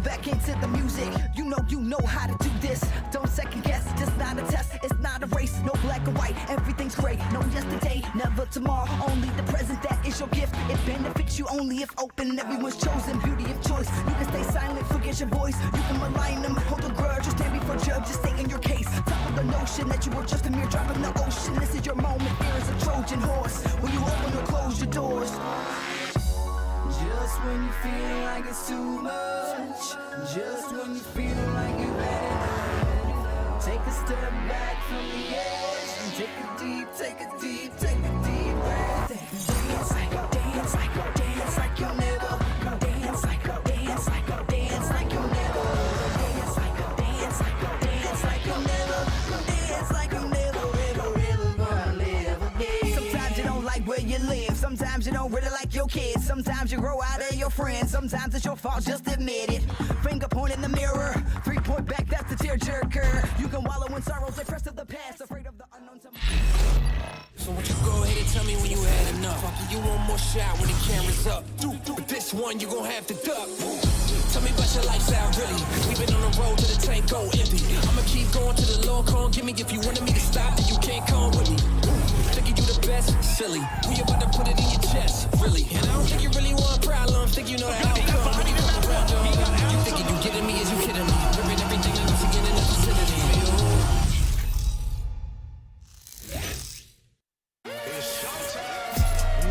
back into the music. You know how to do this. Don't second guess, just not a test. It's not a race, no black or white. Everything's great, no yesterday, never tomorrow. Only the present, that is your gift. It benefits you only if open. Everyone's chosen, beauty of choice. You can stay silent, forget your voice. You can malign them, hold a grudge, or stand before judge, just stay in your case. Top of the notion that you were just a mere drop in the ocean. This is your moment, fear is a Trojan horse. When you open or close your doors. Just when you feel like it's too much, just when you feel like you've had enough, take a step back from the edge and take a deep breath. Dance like you'll never. Dance like you'll never. Dance like you'll never. Dance like you'll never gonna live again. Sometimes you don't like where you live. Sometimes you don't really like your kids. Sometimes you grow out of your friends. Sometimes it's your fault, just admit it. Finger point in the mirror. 3-point back, that's the tearjerker. You can wallow in sorrow, depressed of the past, afraid of the unknown tomorrow. So won't you go ahead and tell me when you had enough? I'll give you one more shot when the camera's up. But this one you gon' have to duck. Tell me about your lifestyle, really. We've been on the road to the tank go empty. I'ma keep going to the Lord, come give me. If you wanted me to stop, then you can't come with me. Thinking you the best, silly. We about to put it in your chest, really. And I don't think you really want problems. Think you know the outcome. When you come around, you thinking you getting me? Is you kidding me? Ripping everything that was again in the vicinity.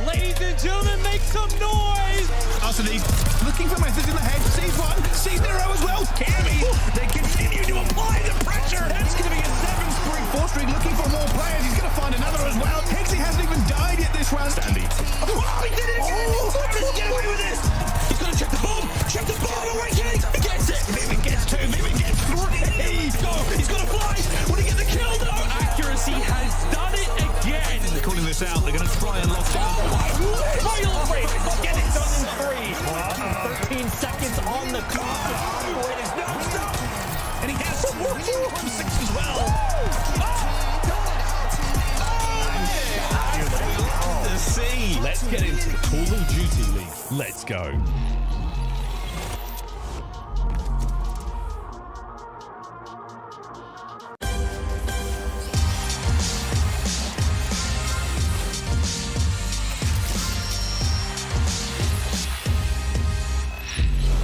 Ladies and gentlemen, make some noise! Arcitys looking for Methodz in the head. Sees one, sees Nero as well. Cammy, they continue to apply the pressure. That's going to be a 7-streak, 4-streak, looking for more players. He's going to find another as well. Hexy hasn't even died yet this round. Standy. Oh, he did it again! How does he get away with this? He's going to check the bomb. Check the bomb. Awakening. He gets it. Vivian gets 2. Vivian gets 3. He's got to fly. Will he get the kill? No. Accuracy has done it again! They're calling this out. They're going to try and lock it. Final break! Get it done in 3. 13 seconds on the clock. Oh, it is no stop! And he has some more from 6 as well. To see. Let's get into the Call of Duty League. Let's go.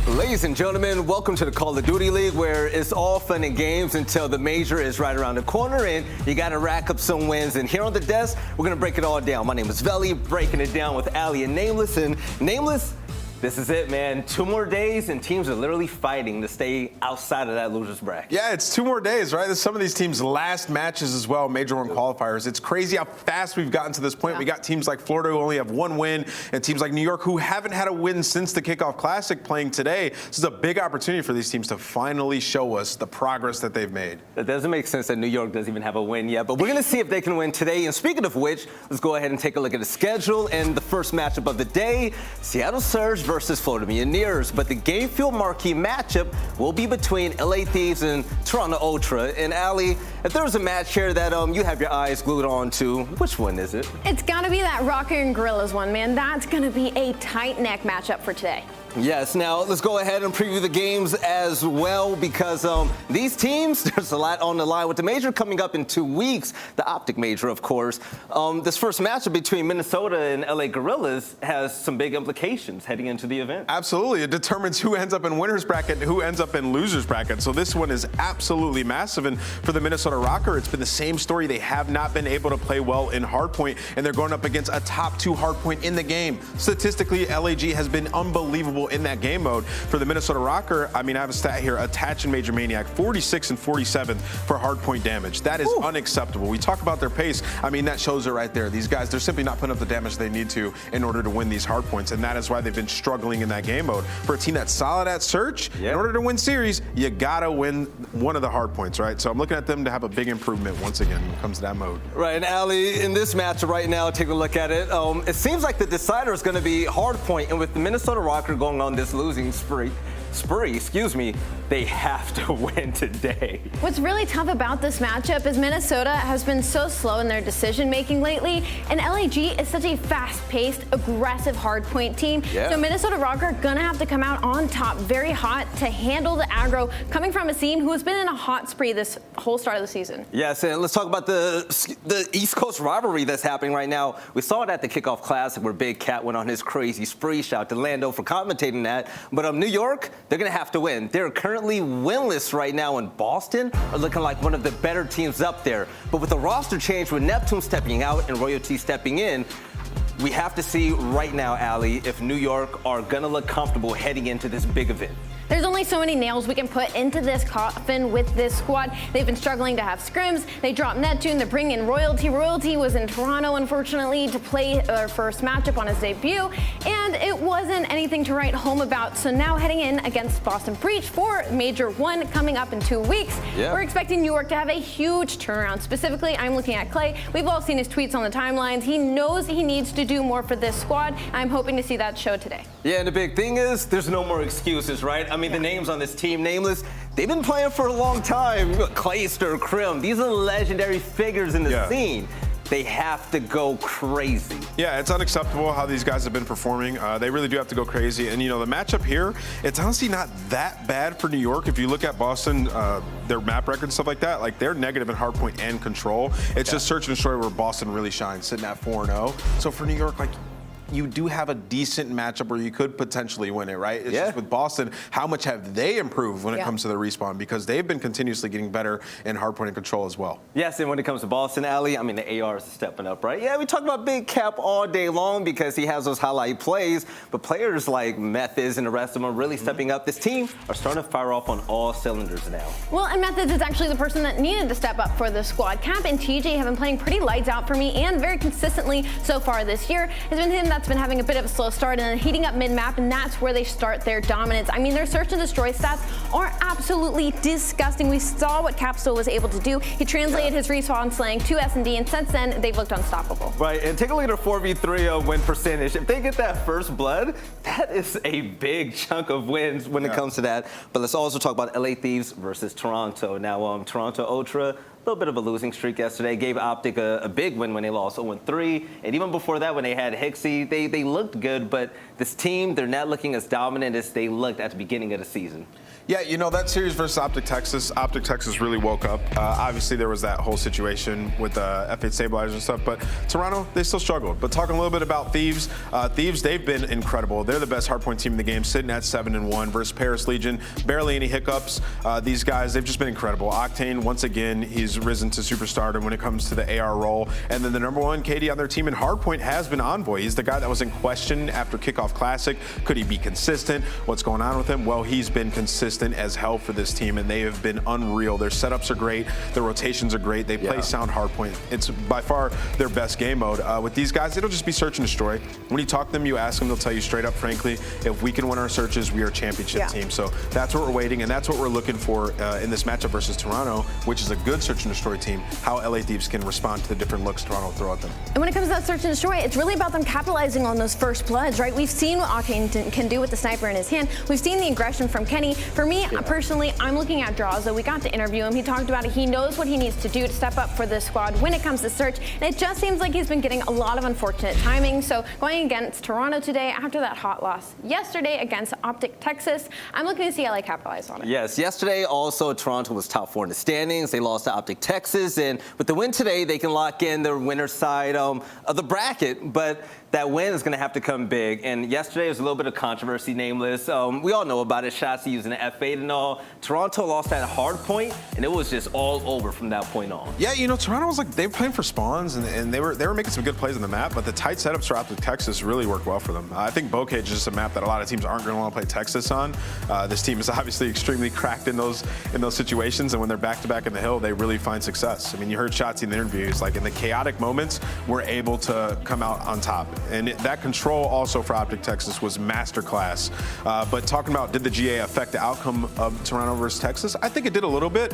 Ladies and gentlemen, welcome to the Call of Duty League, where it's all fun and games until the major is right around the corner and you got to rack up some wins. And here on the desk, we're going to break it all down. My name is aBeZy, breaking it down with aLLeY and Nameless. And Nameless, this is it, man. 2 more days and teams are literally fighting to stay outside of that loser's bracket. Yeah, it's 2 more days, right? This is some of these teams' last matches as well, Major 1 qualifiers. It's crazy how fast we've gotten to this point. Yeah. We got teams like Florida who only have 1 win, and teams like New York who haven't had a win since the Kickoff Classic playing today. This is a big opportunity for these teams to finally show us the progress that they've made. It doesn't make sense that New York doesn't even have a win yet, but we're going to see if they can win today. And speaking of which, let's go ahead and take a look at the schedule and the first matchup of the day, Seattle Surge versus Florida Mutineers. But the Game Fuel marquee matchup will be between LA Thieves and Toronto Ultra. And aLLeY, if there's a match here that you have your eyes glued on to, which one is it? It's got to be that Røkkr and Guerrillas one, man. That's going to be a tight neck matchup for today. Yes, now let's go ahead and preview the games as well, because these teams, there's a lot on the line with the major coming up in 2 weeks, the OpTic major, of course. This first matchup between Minnesota and LA Guerrillas has some big implications heading into the event. Absolutely. It determines who ends up in winner's bracket and who ends up in loser's bracket. So this one is absolutely massive. And for the Minnesota Røkkr, it's been the same story. They have not been able to play well in hardpoint, and they're going up against a top 2 hardpoint in the game. Statistically, LAG has been unbelievable in that game mode. For the Minnesota Røkkr, I mean, I have a stat here, attach and MajorManiak, 46 and 47 for hardpoint damage. That is unacceptable. We talk about their pace. I mean, that shows it right there. These guys, they're simply not putting up the damage they need to in order to win these hardpoints, and that is why they've been struggling in that game mode. For a team that's solid at search, in order to win series, you gotta win one of the hardpoints, right? So I'm looking at them to have a big improvement once again when it comes to that mode. Right, and aLLeY, in this match right now, take a look at it. It seems like the decider is going to be hardpoint, and with the Minnesota Røkkr going on this losing spree, spree, they have to win today. What's really tough about this matchup is Minnesota has been so slow in their decision-making lately, and LAG is such a fast-paced, aggressive hardpoint team. Yeah. So Minnesota Røkkr are gonna have to come out on top very hot to handle the aggro coming from a team who has been in a hot spree this whole start of the season. Yes, and let's talk about the East Coast rivalry that's happening right now. We saw it at the Kickoff Classic where Big Cat went on his crazy spree. Shout out to Lando for commentating that. But New York, they're gonna have to win. They're currently winless right now, and Boston are looking like one of the better teams up there. But with the roster change, with Neptune stepping out and Royalty stepping in, we have to see right now, aLLeY, if New York are gonna look comfortable heading into this big event. There's only so many nails we can put into this coffin with this squad. They've been struggling to have scrims. They dropped Neptune. They're bringing in Royalty. Royalty was in Toronto, unfortunately, to play their first matchup on his debut, and it wasn't anything to write home about. So now heading in against Boston Breach for Major 1 coming up in 2 weeks, we're expecting New York to have a huge turnaround. Specifically, I'm looking at Clay. We've all seen his tweets on the timelines. He knows he needs to do more for this squad. I'm hoping to see that show today. Yeah, and the big thing is there's no more excuses, right? I mean, the names on this team, nameless, they've been playing for a long time. Clayster, Krim, these are legendary figures in the scene. They have to go crazy. Yeah, it's unacceptable how these guys have been performing. They really do have to go crazy. And, you know, the matchup here, it's honestly not that bad for New York. If you look at Boston, their map record and stuff like that, like they're negative in hardpoint and control. It's just search and destroy where Boston really shines, sitting at 4-0. So for New York, like, you do have a decent matchup where you could potentially win it, right? It's just with Boston, how much have they improved when it comes to the respawn? Because they've been continuously getting better in hardpoint and control as well. Yes, and when it comes to Boston, aLLeY, I mean, the AR is stepping up, right? Yeah, we talk about Big Cap all day long because he has those highlight plays, but players like Methodz and the rest of them are really stepping up. This team are starting to fire off on all cylinders now. Well, and Methodz is actually the person that needed to step up for this squad. Cap and TJ have been playing pretty lights out for me and very consistently so far this year. It's been him that's been having a bit of a slow start and then heating up mid-map, and that's where they start their dominance. I mean, their search and destroy stats are absolutely disgusting. We saw what Capsidal was able to do. He translated his respawn slang to S&D, and since then, they've looked unstoppable. Right, and take a look at their 4v3 win percentage. If they get that first blood, that is a big chunk of wins when it comes to that. But let's also talk about LA Thieves versus Toronto. Now, Toronto Ultra, a little bit of a losing streak yesterday. Gave OpTic a big win when they lost 0-3. And even before that, when they had Hixie, they looked good. But this team, they're not looking as dominant as they looked at the beginning of the season. Yeah, you know, that series versus OpTic Texas really woke up. Obviously, there was that whole situation with F8 stabilizers and stuff, but Toronto, they still struggled. But talking a little bit about Thieves, they've been incredible. They're the best hardpoint team in the game, sitting at 7-1 versus Paris Legion. Barely any hiccups. These guys, they've just been incredible. Octane, once again, he's risen to superstardom when it comes to the AR role. And then the #1 KD on their team in hardpoint has been Envoy. He's the guy that was in question after Kickoff Classic. Could he be consistent? What's going on with him? Well, he's been consistent as hell for this team, and they have been unreal. Their setups are great. Their rotations are great. They play sound hardpoint. It's by far their best game mode. With these guys, it'll just be search and destroy. When you talk to them, you ask them, they'll tell you straight up, frankly, if we can win our searches, we are a championship team. So that's what we're waiting, and that's what we're looking for in this matchup versus Toronto, which is a good search and destroy team, how LA Thieves can respond to the different looks Toronto will throw at them. And when it comes to that search and destroy, it's really about them capitalizing on those first bloods, right? We've seen what Octane can do with the sniper in his hand. We've seen the aggression from Kenny. For me, personally, I'm looking at Drazah. We got to interview him. He talked about it. He knows what he needs to do to step up for this squad when it comes to search. And it just seems like he's been getting a lot of unfortunate timing. So going against Toronto today after that hot loss yesterday against OpTic Texas, I'm looking to see LA capitalize on it. Yes, yesterday also Toronto was top 4 in the standings. They lost to OpTic Texas, and with the win today, they can lock in their winner's side of the bracket. But that win is going to have to come big. And yesterday was a little bit of controversy, nameless. We all know about it. Shotzzy using the F8 and all. Toronto lost that hard point, and it was just all over from that point on. Yeah, you know, Toronto was like, they were playing for spawns, and they were making some good plays on the map, but the tight setups for OpTic Texas really worked well for them. I think Bocage is just a map that a lot of teams aren't going to want to play Texas on. This team is obviously extremely cracked in those situations, and when they're back-to-back in the hill, they really find success. I mean, you heard Shotzzy in the interviews, like in the chaotic moments, we're able to come out on top. And that control also for OpTic Texas was masterclass. But talking about did the GA affect the outcome of Toronto versus Texas, I think it did a little bit.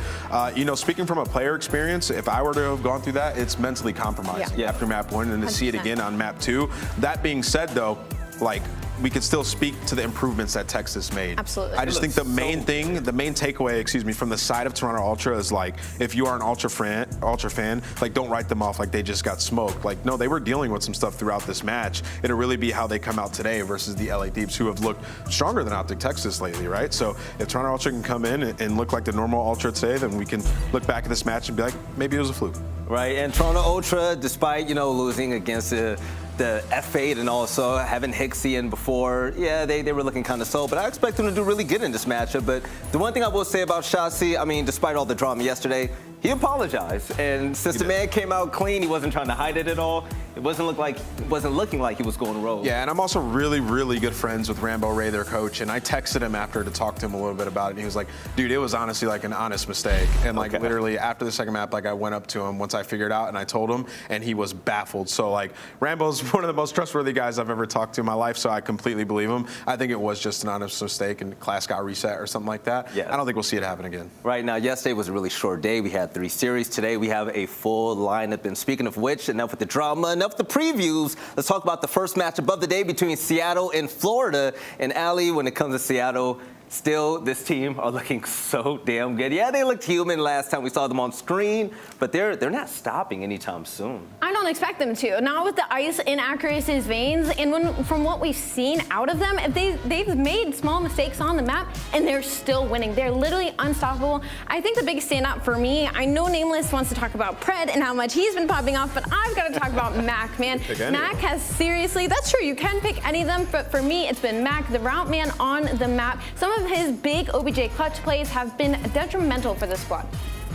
You know, speaking from a player experience, if I were to have gone through that, it's mentally compromising after map 1 and to see it again on map 2. That being said, though, like, we could still speak to the improvements that Texas made. Absolutely. I just think the main takeaway, from the side of Toronto Ultra is like, if you are an Ultra fan, like don't write them off like they just got smoked. Like, no, they were dealing with some stuff throughout this match. It'll really be how they come out today versus the LA Thieves, who have looked stronger than OpTic Texas lately, right? So if Toronto Ultra can come in and look like the normal Ultra today, then we can look back at this match and be like, maybe it was a fluke. Right, and Toronto Ultra, despite, losing against the F8 and also having Hixie in before, yeah, they were looking kind of slow, but I expect them to do really good in this matchup. But the one thing I will say about Shotzzy, I mean, despite all the drama yesterday, he apologized, and since the man came out clean, he wasn't trying to hide it at all. It wasn't looking like he was going rogue. Yeah, and I'm also really, really good friends with Rambo Ray, their coach, and I texted him after to talk to him a little bit about it, and he was like, dude, it was honestly like an honest mistake. And like literally after the second map, like I went up to him once I figured out and I told him, and he was baffled. So like Rambo's one of the most trustworthy guys I've ever talked to in my life, so I completely believe him. I think it was just an honest mistake and class got reset or something like that. Yeah. I don't think we'll see it happen again. Right, now yesterday was a really short day. We had 3 series. Today we have a full lineup, and speaking of which, enough with the drama, enough with the previews. Let's talk about the first matchup of the day between Seattle and Florida. And aLLeY, when it comes to Seattle, still, this team are looking so damn good. Yeah, they looked human last time we saw them on screen, but they're not stopping anytime soon. I don't expect them to. Not with the ice in Acuracy's veins, and from what we've seen out of them, they've made small mistakes on the map, and they're still winning. They're literally unstoppable. I think the biggest standout for me, I know Nameless wants to talk about Pred and how much he's been popping off, but I've got to talk about Mack, man. Mack has seriously, that's true, you can pick any of them, but for me, it's been Mack, the route man on the map. Some of his big OBJ clutch plays have been detrimental for the squad.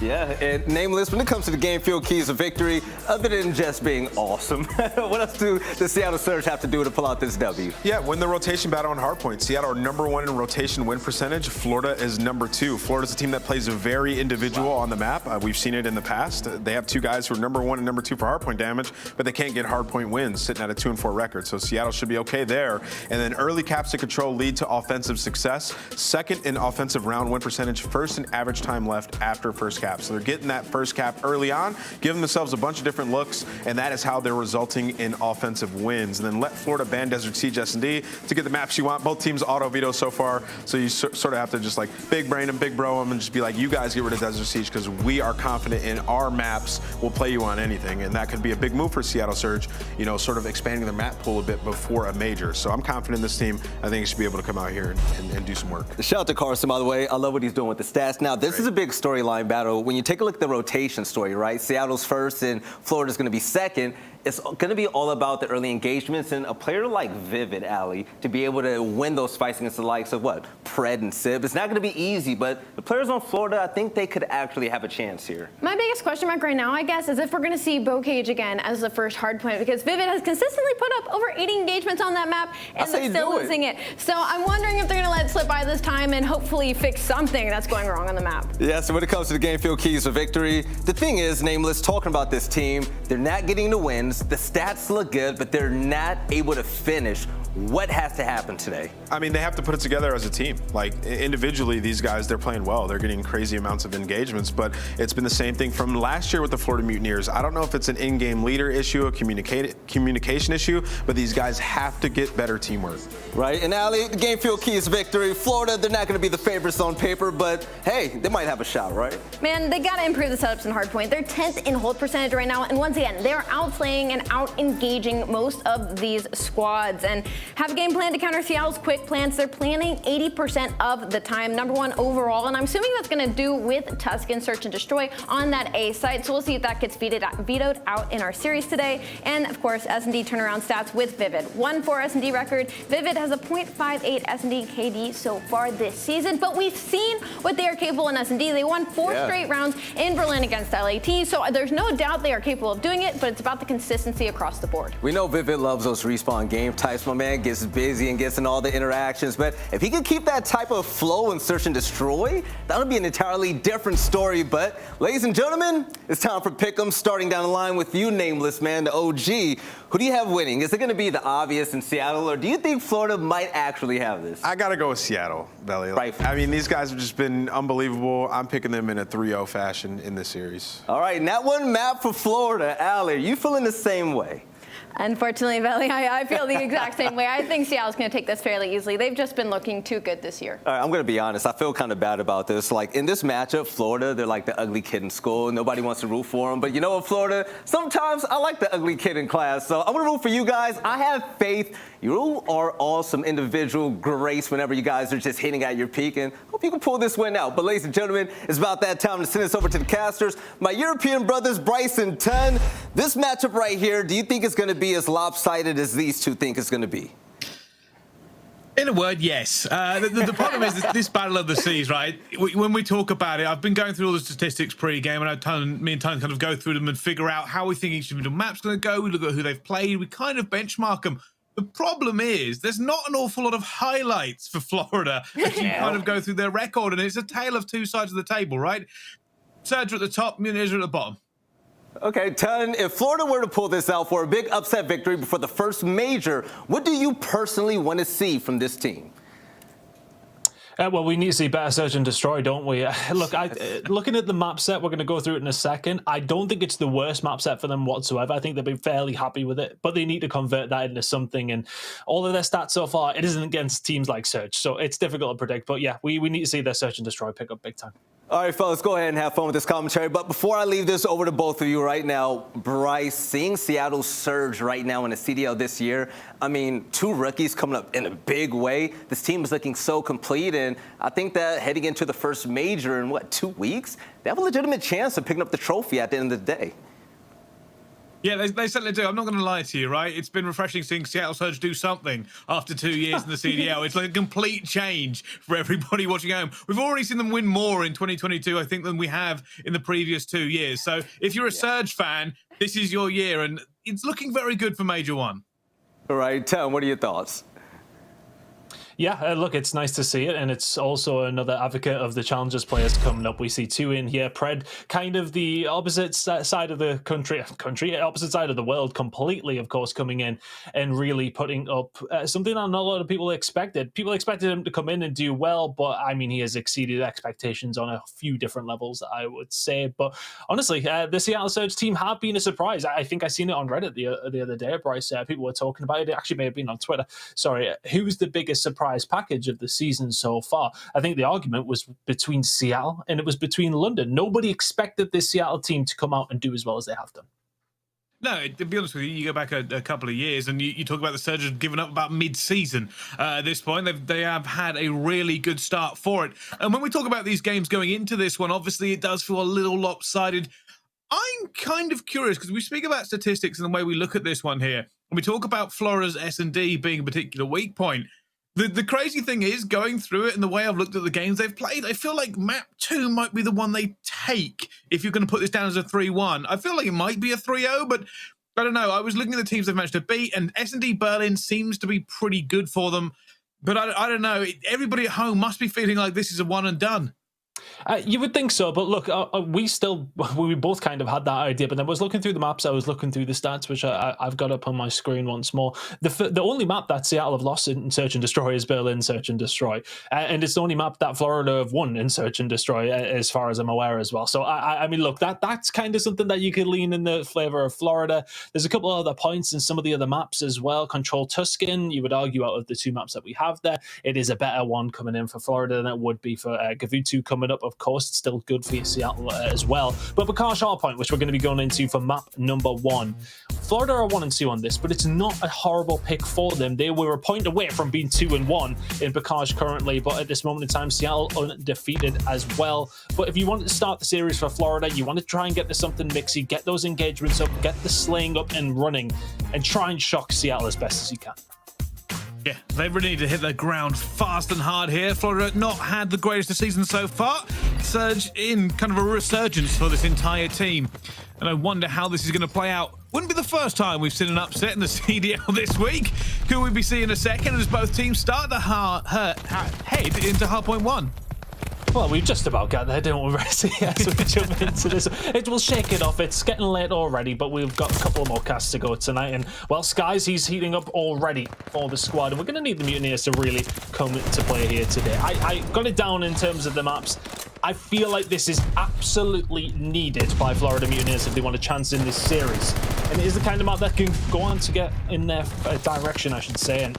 Yeah, and Nameless, when it comes to the game field keys of victory, other than just being awesome, what else do the Seattle Surge have to do to pull out this W? Yeah, win the rotation battle on hardpoint. Seattle are #1 in rotation win percentage. Florida is #2. Florida's a team that plays very individual on the map. We've seen it in the past. They have 2 guys who are #1 and #2 for hardpoint damage, but they can't get hardpoint wins, sitting at a 2-4 record. So Seattle should be okay there. And then early capsid control lead to offensive success. 2nd in offensive round win percentage, 1st in average time left after first cap. So they're getting that first cap early on, giving themselves a bunch of different looks, and that is how they're resulting in offensive wins. And then let Florida ban Desert Siege S&D to get the maps you want. Both teams auto veto so far, so you sort of have to just like big brain them, big bro them, and just be like, you guys get rid of Desert Siege because we are confident in our maps. We'll play you on anything, and that could be a big move for Seattle Surge, sort of expanding the map pool a bit before a major. So I'm confident in this team. I think it should be able to come out here and do some work. Shout out to Carson, by the way. I love what he's doing with the stats. Now, this is a big storyline battle. When you take a look at the rotation story, right? Seattle's first and Florida's going to be second. It's going to be all about the early engagements, and a player like Vivid, aLLeY, to be able to win those fights against the likes of Pred and Simp. It's not going to be easy, but the players on Florida, I think they could actually have a chance here. My biggest question mark right now, I guess, is if we're going to see Bocage again as the first hard point, because Vivid has consistently put up over 80 engagements on that map, and they're still losing it. So I'm wondering if they're going to let it slip by this time and hopefully fix something that's going wrong on the map. Yeah, so when it comes to the game field keys for victory, the thing is, Nameless, talking about this team, they're not getting the wins. The stats look good, but they're not able to finish. What has to happen today? I mean, they have to put it together as a team. Like, individually, these guys, they're playing well. They're getting crazy amounts of engagements, but it's been the same thing from last year with the Florida Mutineers. I don't know if it's an in-game leader issue, a communication issue, but these guys have to get better teamwork. Right, and aLLeY, the game field key is victory. Florida, they're not going to be the favorites on paper, but hey, they might have a shot, right? Man, they got to improve the setups in hardpoint. They're 10th in hold percentage right now, and once again, they're outplaying and out-engaging most of these squads. And have a game plan to counter Seattle's quick plans. They're planning 80% of the time, #1 overall, and I'm assuming that's going to do with Tuscan Search and Destroy on that A site. So we'll see if that gets vetoed out in our series today. And of course, S&D turnaround stats with Vivid. 1-4 S&D record. Vivid has a .58 S&D KD so far this season, but we've seen what they are capable in S&D. They won 4 straight rounds in Berlin against LAT, so there's no doubt they are capable of doing it, but it's about the consistency across the board. We know Vivid loves those respawn game types. My man gets busy and gets in all the interactions, but if he could keep that type of flow in Search and Destroy, that would be an entirely different story. But ladies and gentlemen, it's time for Pick'em, starting down the line with you, Nameless, man, the OG. Who do you have winning? Is it going to be the obvious in Seattle, or do you think Florida might actually have this? I got to go with Seattle, Belly. Right. I mean, these guys have just been unbelievable. I'm picking them in a 3-0 fashion in this series. All right, and that one map for Florida, aLLeY, are you feeling the same way? Unfortunately, Belly, I feel the exact same way. I think Seattle's going to take this fairly easily. They've just been looking too good this year. All right, I'm going to be honest. I feel kind of bad about this. Like, in this matchup, Florida, they're like the ugly kid in school. Nobody wants to root for them. But you know what, Florida? Sometimes I like the ugly kid in class. So I'm going to root for you guys. I have faith. You are all some individual grace whenever you guys are just hitting at your peak. And hope you can pull this win out. But ladies and gentlemen, it's about that time to send this over to the casters. My European brothers, Bryce and Ton. This matchup right here, do you think it's going to be as lopsided as these two think it's going to be? In a word, yes. The problem is this battle of the seas, right? When we talk about it, I've been going through all the statistics pre-game, and me and Ton kind of go through them and figure out how we think each individual map's going to go. We look at who they've played. We kind of benchmark them. The problem is there's not an awful lot of highlights for Florida as you kind of go through their record, and it's a tale of two sides of the table, right? Surge at the top, Mutineers at the bottom. Okay, Ton, if Florida were to pull this out for a big upset victory before the first major, what do you personally want to see from this team? Well, we need to see better Search and Destroy, don't we? Look, looking at the map set, we're going to go through it in a second. I don't think it's the worst map set for them whatsoever. I think they'll be fairly happy with it, but they need to convert that into something. And all of their stats so far, it isn't against teams like Search, so it's difficult to predict. But yeah, we need to see their Search and Destroy pick up big time. All right, fellas, go ahead and have fun with this commentary. But before I leave this over to both of you right now, Bryce, seeing Seattle surge right now in the CDL this year, I mean, 2 rookies coming up in a big way. This team is looking so complete, and I think that heading into the first major in, 2 weeks, they have a legitimate chance of picking up the trophy at the end of the day. Yeah, they certainly do. I'm not going to lie to you, right? It's been refreshing seeing Seattle Surge do something after 2 years in the CDL. It's like a complete change for everybody watching home. We've already seen them win more in 2022, I think, than we have in the previous 2 years. So if you're a Surge fan, this is your year, and it's looking very good for Major 1. All right, Tom, what are your thoughts? Yeah, look, it's nice to see it, and it's also another advocate of the Challengers players coming up. We see 2 in here. Pred, kind of the opposite side of the opposite side of the world completely, of course, coming in and really putting up something that not a lot of people expected. People expected him to come in and do well, but I mean, he has exceeded expectations on a few different levels, I would say. But honestly, the Seattle Surge team have been a surprise. I think I seen it on Reddit the other day, Bryce. People were talking about it. It actually may have been on Twitter. Sorry, who's the biggest surprise package of the season so far? I think the argument was between Seattle and it was between London. Nobody expected this Seattle team to come out and do as well as they have done. No, to be honest with you, you go back a couple of years and you talk about the Surge giving up about mid-season. At this point, they have had a really good start for it. And when we talk about these games going into this one, obviously it does feel a little lopsided. I'm kind of curious because we speak about statistics and the way we look at this one here. And we talk about Florida's S&D being a particular weak point. The crazy thing is, going through it and the way I've looked at the games they've played, I feel like map 2 might be the one they take if you're going to put this down as a 3-1. I feel like it might be a 3-0, but I don't know. I was looking at the teams they've managed to beat, and S&D Berlin seems to be pretty good for them. But I don't know. Everybody at home must be feeling like this is a one and done. You would think so, but look, we both kind of had that idea, but then I was looking through the maps, I was looking through the stats, which I've got up on my screen once more. The only map that Seattle have lost in Search and Destroy is Berlin Search and Destroy, and it's the only map that Florida have won in Search and Destroy, as far as I'm aware as well. So, I mean, look, that's kind of something that you could lean in the flavor of Florida. There's a couple of other points in some of the other maps as well. Control Tuscan, you would argue out of the 2 maps that we have there, it is a better one coming in for Florida than it would be for Gavutu coming up. Of course, it's still good for Seattle as well. But Bakash Hardpoint, which we're going to be going into for map number 1. Florida are 1-2 on this, but it's not a horrible pick for them. They were a point away from being 2-1 in Bakash currently, but at this moment in time, Seattle undefeated as well. But if you want to start the series for Florida, you want to try and get to something mixy, get those engagements up, get the slaying up and running, and try and shock Seattle as best as you can. Yeah, they really need to hit the ground fast and hard here. Florida not had the greatest of season so far. Surge in kind of a resurgence for this entire team. And I wonder how this is going to play out. Wouldn't be the first time we've seen an upset in the CDL this week. Could we be seeing a second as both teams start to head into Hardpoint 1? Well, we've just about got there, don't we, Resi? As we jump into this, it will shake it off. It's getting late already, but we've got a couple more casts to go tonight. And, well, Skies, he's heating up already for the squad. And we're going to need the Mutineers to really come to play here today. I got it down in terms of the maps. I feel like this is absolutely needed by Florida Mutineers if they want a chance in this series. And it is the kind of map that can go on to get in their direction, I should say. And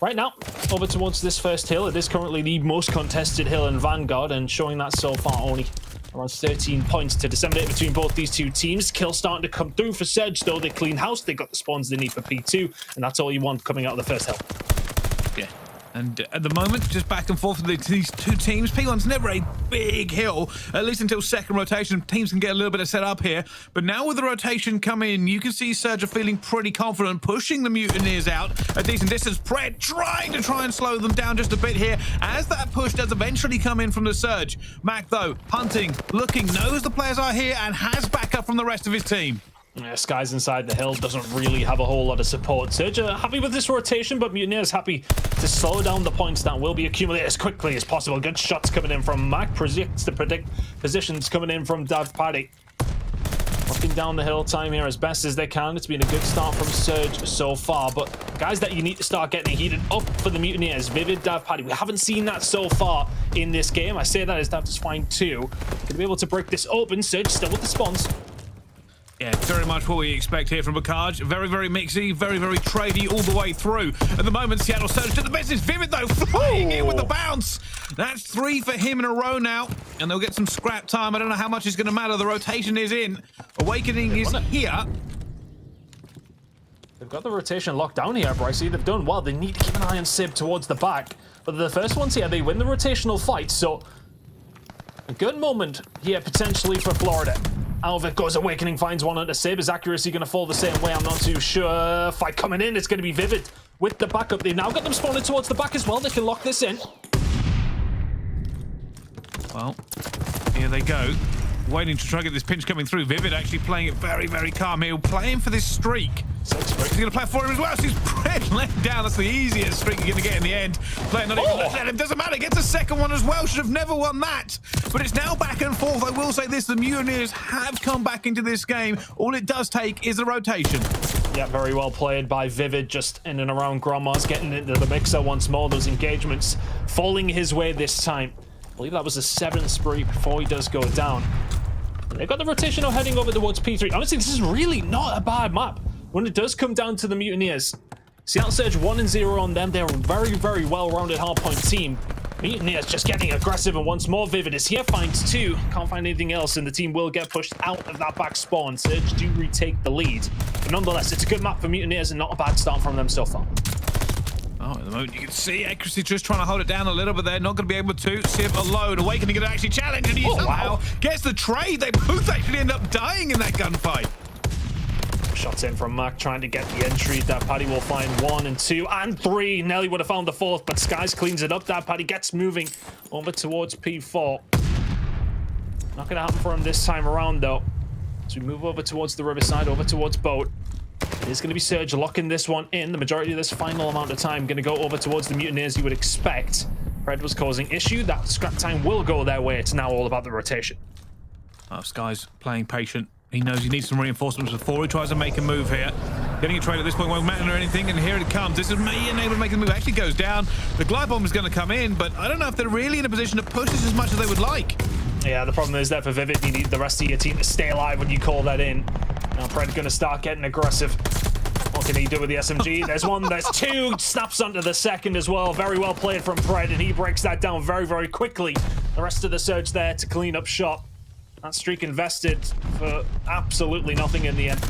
right now, over towards this first hill. It is currently the most contested hill in Vanguard, and showing that so far only around 13 points to disseminate between both these two teams. Kills starting to come through for Surge, though. They clean house. They got the spawns they need for P2, and that's all you want coming out of the first hill. Yeah. And at the moment, just back and forth with these two teams. P1's never a big hill, at least until second rotation. Teams can get a little bit of set up here. But now with the rotation coming, you can see Surge are feeling pretty confident, pushing the Mutineers out a decent distance. Pred trying to slow them down just a bit here, as that push does eventually come in from the Surge. Mack, though, hunting, looking, knows the players are here, and has backup from the rest of his team. Yeah, Sky's inside the hill, doesn't really have a whole lot of support. Surge are happy with this rotation, but Mutineers happy to slow down the points that will be accumulated as quickly as possible. Good shots coming in from Mack, predicts to predict positions coming in from davPaDi. Looking down the hill time here as best as they can. It's been a good start from Surge so far, but guys that you need to start getting heated up for the Mutineers, Vivid, davPaDi. We haven't seen that so far in this game. I say that as Dav just find two. Gonna be able to break this open. Surge still with the spawns. Yeah, very much what we expect here from Røkkr. Very, very mixy, very, very tradey all the way through. At the moment, Seattle Surge to the business. Vivid, though, flying in with the bounce. That's 3 for him in a row now, and they'll get some scrap time. I don't know how much is going to matter. The rotation is in. Awakening is here. They've got the rotation locked down here, Brycey. They've done well. They need to keep an eye on Sib towards the back. But the first ones here, they win the rotational fight, so a good moment here potentially for Florida. Out of it goes Awakening, finds one onto Sib. Is accuracy going to fall the same way? I'm not too sure. Fight coming in. It's going to be Vivid with the backup. They've now got them spawning towards the back as well. They can lock this in. Well, here they go. Waiting to try to get this pinch coming through. Vivid actually playing it very, very calm here. Playing for this streak. He's going to play for him as well. So he's Pred let down. That's the easiest streak you're going to get in the end. Playing not even let him. Doesn't matter. Gets a second one as well. Should have never won that. But it's now back and forth. I will say this. The Mutineers have come back into this game. All it does take is a rotation. Yeah, very well played by Vivid. Just in and around Grandma's, getting into the mixer once more. Those engagements falling his way this time. I believe that was the 7th spree before he does go down. They've got the rotation now heading over towards P3. Honestly, this is really not a bad map when it does come down to the Mutineers. Seattle Surge 1-0 on them. They're a very, very well-rounded hardpoint team. Mutineers just getting aggressive, and once more Vivid is here, finds 2. Can't find anything else, and the team will get pushed out of that back spawn. Surge do retake the lead. But nonetheless, it's a good map for Mutineers and not a bad start from them so far. Oh, at the moment you can see accuracy just trying to hold it down a little bit there. Not going to be able to. Sib alone. Awakening going to actually challenge, and he somehow gets the trade. They both actually end up dying in that gunfight. Shots in from Mack, trying to get the entry. davPaDi will find 1 and 2 and 3. Nelly would have found the 4th, but Skies cleans it up. davPaDi gets moving over towards P4. Not going to happen for him this time around, though. As we move over towards the riverside, over towards boat. It is going to be Surge locking this one in. The majority of this final amount of time going to go over towards the Mutineers, you would expect. Pred was causing issue. That scrap time will go their way. It's now all about the rotation. Oh, Sky's playing patient. He knows he needs some reinforcements before he tries to make a move here. Getting a trade at this point won't matter or anything, and here it comes. This is me unable to make the move. Actually goes down. The glide bomb is going to come in, but I don't know if they're really in a position to push this as much as they would like. Yeah, the problem is that for Vivid, you need the rest of your team to stay alive when you call that in. Now Pred going to start getting aggressive. What can he do with the SMG? There's 1, there's 2. Snaps onto the 2nd as well. Very well played from Pred, and he breaks that down very, very quickly. The rest of the Surge there to clean up shop. That streak invested for absolutely nothing in the end.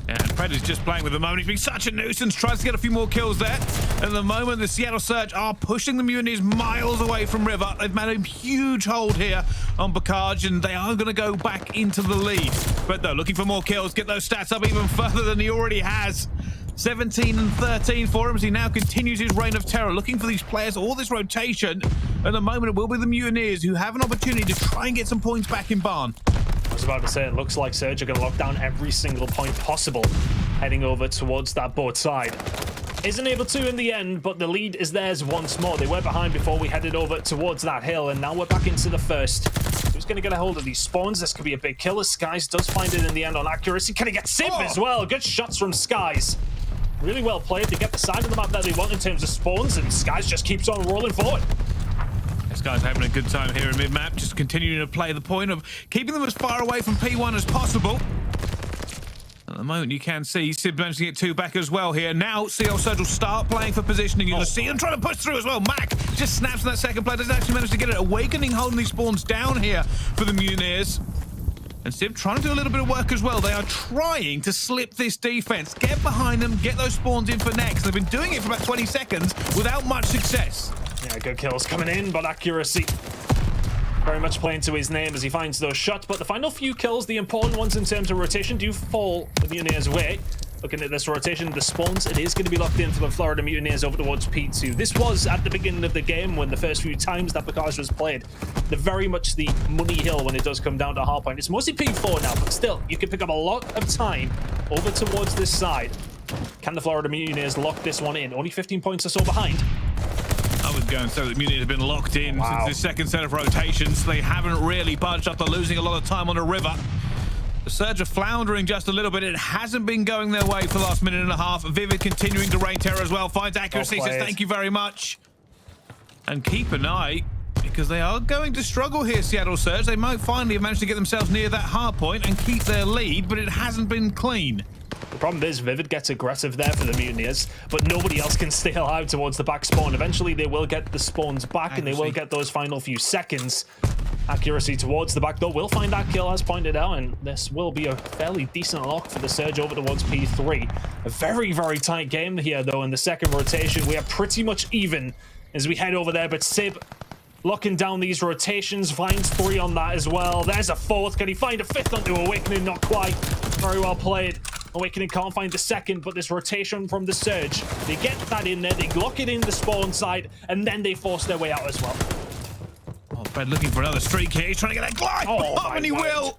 Yeah, and Pred is just playing with the moment. He's been such a nuisance. Tries to get a few more kills there. At the moment, the Seattle Surge are pushing the Mutineers miles away from River. They've made a huge hold here on Røkkr, and they are going to go back into the lead. But though, looking for more kills, get those stats up even further than he already has. 17 and 13 for him as he now continues his reign of terror, looking for these players, all this rotation. At the moment, it will be the Mutineers who have an opportunity to try and get some points back in barn. I was about to say, it looks like Surge are going to lock down every single point possible, heading over towards that boat side. Isn't able to in the end, but the lead is theirs once more. They were behind before we headed over towards that hill, and now we're back into the first. Who's going to get a hold of these spawns? This could be a big kill as Skies does find it in the end on accuracy. Can he get Simp as well? Good shots from Skies. Really well played. They get the side of the map that they want in terms of spawns, and Skies just keeps on rolling forward. This guy's having a good time here in mid-map, just continuing to play the point of keeping them as far away from P1 as possible. At the moment, you can see Simp managed to get 2 back as well here. Now, CDL Surge will start playing for positioning. You'll see them trying to push through as well. Mack just snaps on that second play. Doesn't actually manage to get it. Awakening holding these spawns down here for the Mutineers. And Simp trying to do a little bit of work as well. They are trying to slip this defense. Get behind them, get those spawns in for next. They've been doing it for about 20 seconds without much success. Yeah, good kills coming in, but accuracy very much playing to his name as he finds those shots. But the final few kills, the important ones in terms of rotation, do fall the Mutineers' way. Looking at this rotation, the spawns, it is going to be locked in for the Florida Mutineers over towards P2. This was at the beginning of the game when the first few times that Bacage was played. They're very much the money hill when it does come down to hardpoint. It's mostly P4 now, but still, you can pick up a lot of time over towards this side. Can the Florida Mutineers lock this one in? Only 15 points or so behind. I was going so the Mutineers have been locked in since the second set of rotations. They haven't really budged after losing a lot of time on the river. The Surge are floundering just a little bit. It hasn't been going their way for the last minute and a half. Vivid continuing to rain terror as well. Finds accuracy, says thank you very much. And keep an eye, because they are going to struggle here, Seattle Surge. They might finally have managed to get themselves near that hard point and keep their lead, but it hasn't been clean. The problem is Vivid gets aggressive there for the Mutineers, but nobody else can stay alive towards the back spawn. Eventually, they will get the spawns back, and they will get those final few seconds. Accuracy towards the back, though, will find that kill, as pointed out, and this will be a fairly decent lock for the Surge over towards P3. A very, very tight game here, though, in the second rotation. We are pretty much even as we head over there, but Simp locking down these rotations, finds 3 on that as well. There's a 4th. Can he find a 5th onto Awakening? Not quite. Very well played. Awakening can't find the 2nd, but this rotation from the Surge, they get that in there, they lock it in the spawn side, and then they force their way out as well. Oh, Fred looking for another streak here. He's trying to get that glide bomb, and he will.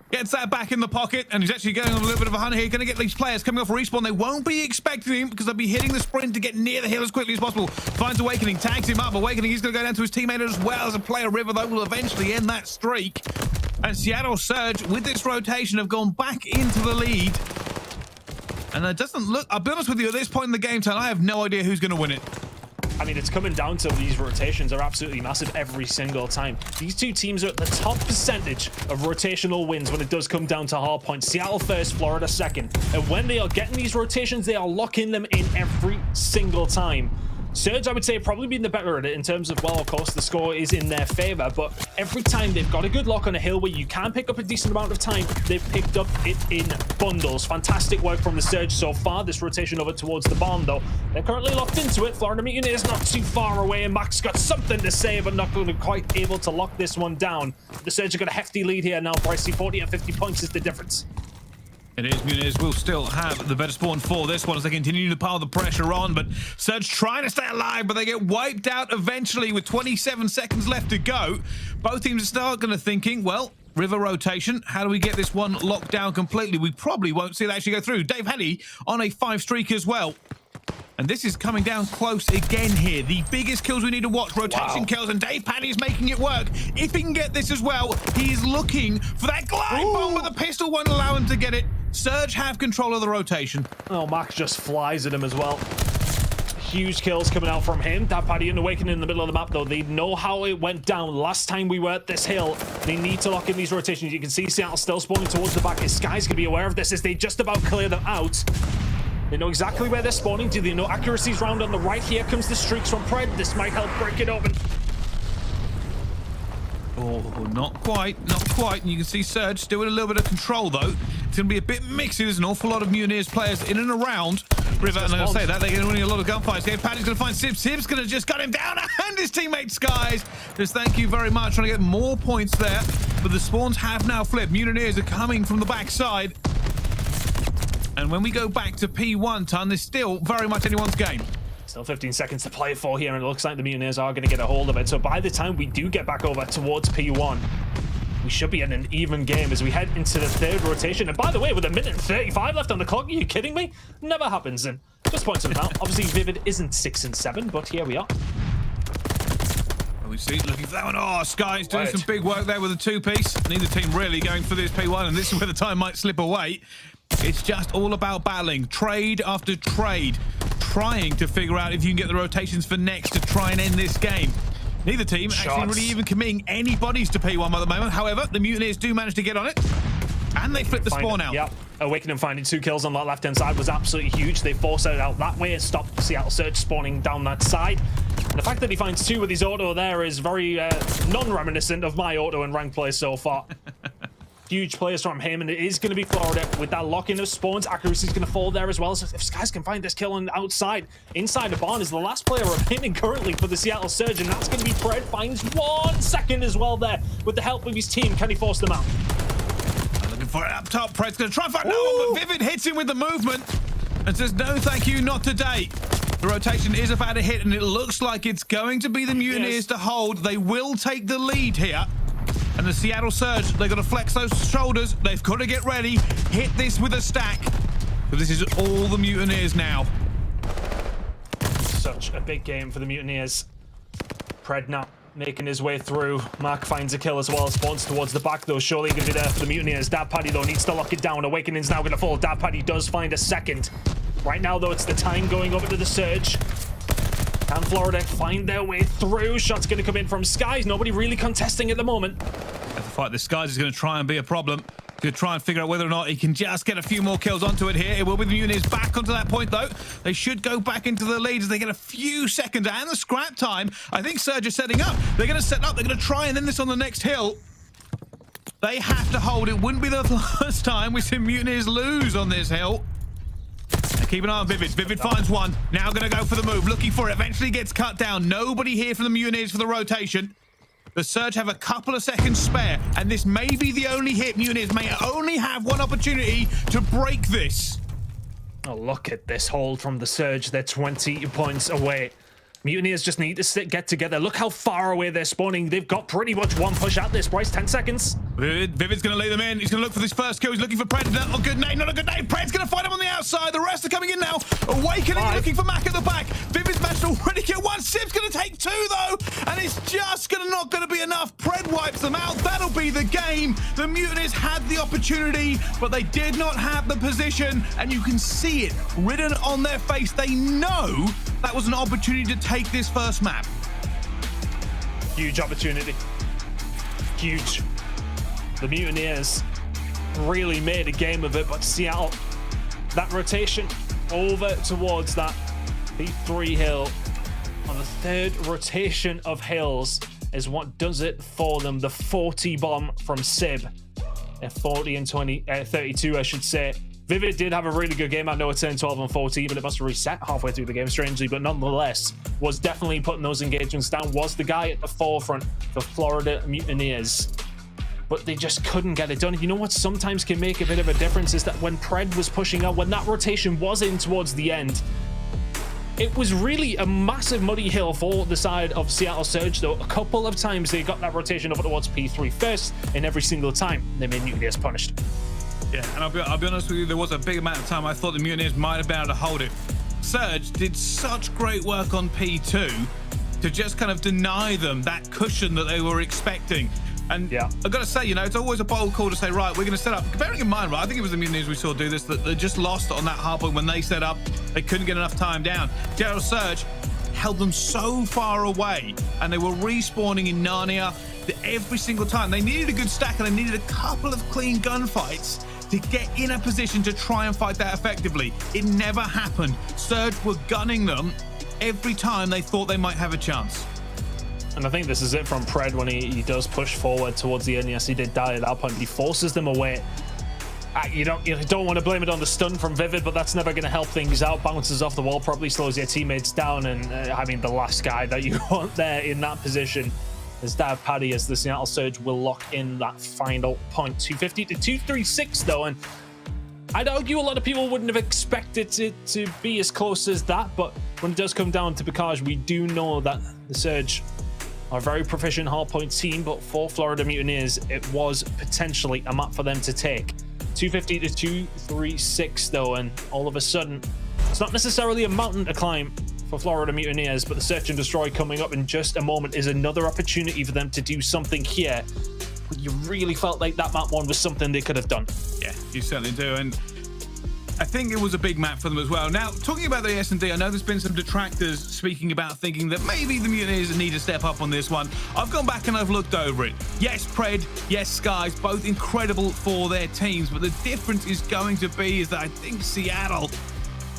Gets that back in the pocket, and he's actually going on a little bit of a hunt here. Going to get these players coming off respawn. They won't be expecting him because they'll be hitting the sprint to get near the hill as quickly as possible. Finds Awakening, tags him up. Awakening, he's going to go down to his teammate as well as a player. River, though, will eventually end that streak. And Seattle Surge, with this rotation, have gone back into the lead. And it doesn't look... I'll be honest with you, at this point in the game time, I have no idea who's going to win it. I mean, it's coming down to these rotations are absolutely massive every single time. These two teams are at the top percentage of rotational wins when it does come down to hard points. Seattle first, Florida second. And when they are getting these rotations, they are locking them in every single time. Surge, I would say, probably been the better at it in terms of, well, of course, the score is in their favor, but every time they've got a good lock on a hill where you can pick up a decent amount of time, they've picked up it in bundles. Fantastic work from the Surge so far. This rotation over towards the barn, though, they're currently locked into it. Florida Mutineers not too far away, and Mack's got something to say, but not going to quite able to lock this one down. The Surge have got a hefty lead here now. Pricey, 40 and 50 points is the difference. It is. Mutineers will still have the better spawn for this one as they continue to pile the pressure on, but Surge trying to stay alive, but they get wiped out eventually with 27 seconds left to go. Both teams are start going to thinking, well, river rotation, how do we get this one locked down completely? We probably won't see it actually go through. TJHaly on a 5 streak as well. And this is coming down close again here. The biggest kills we need to watch, rotation kills, and TJHaly is making it work. If he can get this as well, he is looking for that glide bomb, but the pistol won't allow him to get it. Surge have control of the rotation. Oh, Mack just flies at him as well. Huge kills coming out from him. TJHaly and Awakening in the middle of the map, though. They know how it went down last time we were at this hill. They need to lock in these rotations. You can see Seattle still spawning towards the back. His Sky's going to be aware of this as they just about clear them out. They know exactly where they're spawning. Do they know accuracy's round on the right? Here comes the streaks from Pred. This might help break it open. Oh, not quite, not quite. And you can see Surge still in a little bit of control, though. It's going to be a bit mixy. There's an awful lot of Mutineers players in and around River, and I'm going to say that. They're winning a lot of gunfights here. Paddy's going to find Simp. Simp's going to just cut him down, and his teammate Skies. Just thank you very much. Trying to get more points there. But the spawns have now flipped. Mutineers are coming from the backside. And when we go back to P1, Ton, there's still very much anyone's game. Still 15 seconds to play for here, and it looks like the Mutineers are going to get a hold of it. So by the time we do get back over towards P1, we should be in an even game as we head into the third rotation. And by the way, with 1:35 left on the clock, are you kidding me? Never happens. And just point something out. Obviously, Vivid isn't 6 and 7, but here we are. We see looking for that one. Oh, Sky's doing some big work there with a 2-piece. Neither team really going for this P1, and this is where the time might slip away. It's just all about battling, trade after trade, trying to figure out if you can get the rotations for next to try and end this game. Neither team actually really even committing any bodies to P1 at the moment. However, the Mutineers do manage to get on it, and they flip the spawn out. Yep. Awakening finding 2 kills on that left-hand side was absolutely huge. They forced it out that way and stopped Seattle Surge spawning down that side. And the fact that he finds 2 with his auto there is very non-reminiscent of my auto and rank play so far. Huge players from him, and it is going to be Florida with that lock-in of spawns. Accuracy is going to fall there as well. So if Skies can find this kill on the outside, inside the barn is the last player remaining currently for the Seattle Surge, and that's going to be Pred. Finds 1 second as well there with the help of his team. Can he force them out? Looking for it up top. Pred's going to try and find no one, but Vivid hits him with the movement and says, no, thank you, not today. The rotation is about to hit, and it looks like it's going to be the Mutineers to hold. They will take the lead here. And the Seattle Surge, they've got to flex those shoulders. They've got to get ready. Hit this with a stack. But this is all the Mutineers now. Such a big game for the Mutineers. Pred now making his way through. Mack finds a kill as well. Spawns towards the back, though. Surely going to be there for the Mutineers. DaBPaDi, though, needs to lock it down. Awakening's now going to fall. DaBPaDi does find a second. Right now, though, it's the time going over to the Surge. Can Florida find their way through? Shot's going to come in from Skies. Nobody really contesting at the moment. Have to fight the Skies is going to try and be a problem. Going to try and figure out whether or not he can just get a few more kills onto it here. It will be the Mutineers back onto that point, though. They should go back into the lead as they get a few seconds and the scrap time. I think Surge is setting up. They're going to set up. They're going to try and end this on the next hill. They have to hold. It wouldn't be the first time we've seen Mutineers lose on this hill. Keep an eye on Vivid. Vivid finds 1. Now going to go for the move. Looking for it. Eventually gets cut down. Nobody here for the Mutineers for the rotation. The Surge have a couple of seconds spare, and this may be the only hit. Mutineers may only have 1 opportunity to break this. Oh, look at this hold from the Surge. They're 20 points away. Mutineers just need to get together. Look how far away they're spawning. They've got pretty much 1 push at this. Bryce, 10 seconds. Vivid's going to lead them in. He's going to look for this first kill. He's looking for Pred. Not a good name, not a good name. Pred's going to find him on the outside. The rest are coming in now. Awakening looking for Mack at the back. Vivid's managed to already kill 1. Simp's going to take 2, though. And it's just not going to be enough. Pred wipes them out. That'll be the game. The Mutineers had the opportunity, but they did not have the position. And you can see it written on their face. They know that was an opportunity to take this first map. Huge opportunity. Huge. The Mutineers really made a game of it, but Seattle, that rotation over towards that P3 hill on the 3rd rotation of hills is what does it for them. The 40 bomb from Sib. 40 and 32, I should say. Vivid did have a really good game. I know it's 10, 12, and 14, but it must have reset halfway through the game, strangely, but nonetheless, was definitely putting those engagements down, was the guy at the forefront for Florida Mutineers. But they just couldn't get it done. You know what sometimes can make a bit of a difference is that when Pred was pushing out, when that rotation was in towards the end, it was really a massive muddy hill for the side of Seattle Surge, though. A couple of times they got that rotation over towards P3 first, and every single time they made Mutineers punished. Yeah, and I'll be honest with you, there was a big amount of time I thought the Mutineers might have been able to hold it. Surge did such great work on P2 to just kind of deny them that cushion that they were expecting. And yeah, I've got to say, you know, it's always a bold call to say, right, we're going to set up. Bearing in mind, right, I think it was the Mutineers we saw do this, that they just lost on that hard point when they set up. They couldn't get enough time down. Seattle Surge held them so far away, and they were respawning in Narnia every single time. They needed a good stack, and they needed a couple of clean gunfights to get in a position to try and fight that effectively. It never happened. Surge were gunning them every time they thought they might have a chance. And I think this is it from Pred when he does push forward towards the end. Yes, he did die at that point, but he forces them away. You don't want to blame it on the stun from Vivid, but that's never going to help things out. Bounces off the wall, probably slows your teammates down, and I mean, the last guy that you want there in that position is DaBPaDi, as the Seattle Surge will lock in that final point. 250 to 236, though, and I'd argue a lot of people wouldn't have expected it to be as close as that, but when it does come down to Bicage, we do know that the Surge are a very proficient hardpoint team, but for Florida Mutineers, it was potentially a map for them to take. 250 to 236, though, and all of a sudden, it's not necessarily a mountain to climb for Florida Mutineers, but the Search and Destroy coming up in just a moment is another opportunity for them to do something here. But you really felt like that map one was something they could have done. Yeah, you certainly do, and I think it was a big map for them as well. Now, talking about the S&D, I know there's been some detractors speaking about thinking that maybe the Mutineers need to step up on this one. I've gone back and I've looked over it. Yes, Pred, yes, Skies, both incredible for their teams, but the difference is going to be is that I think Seattle,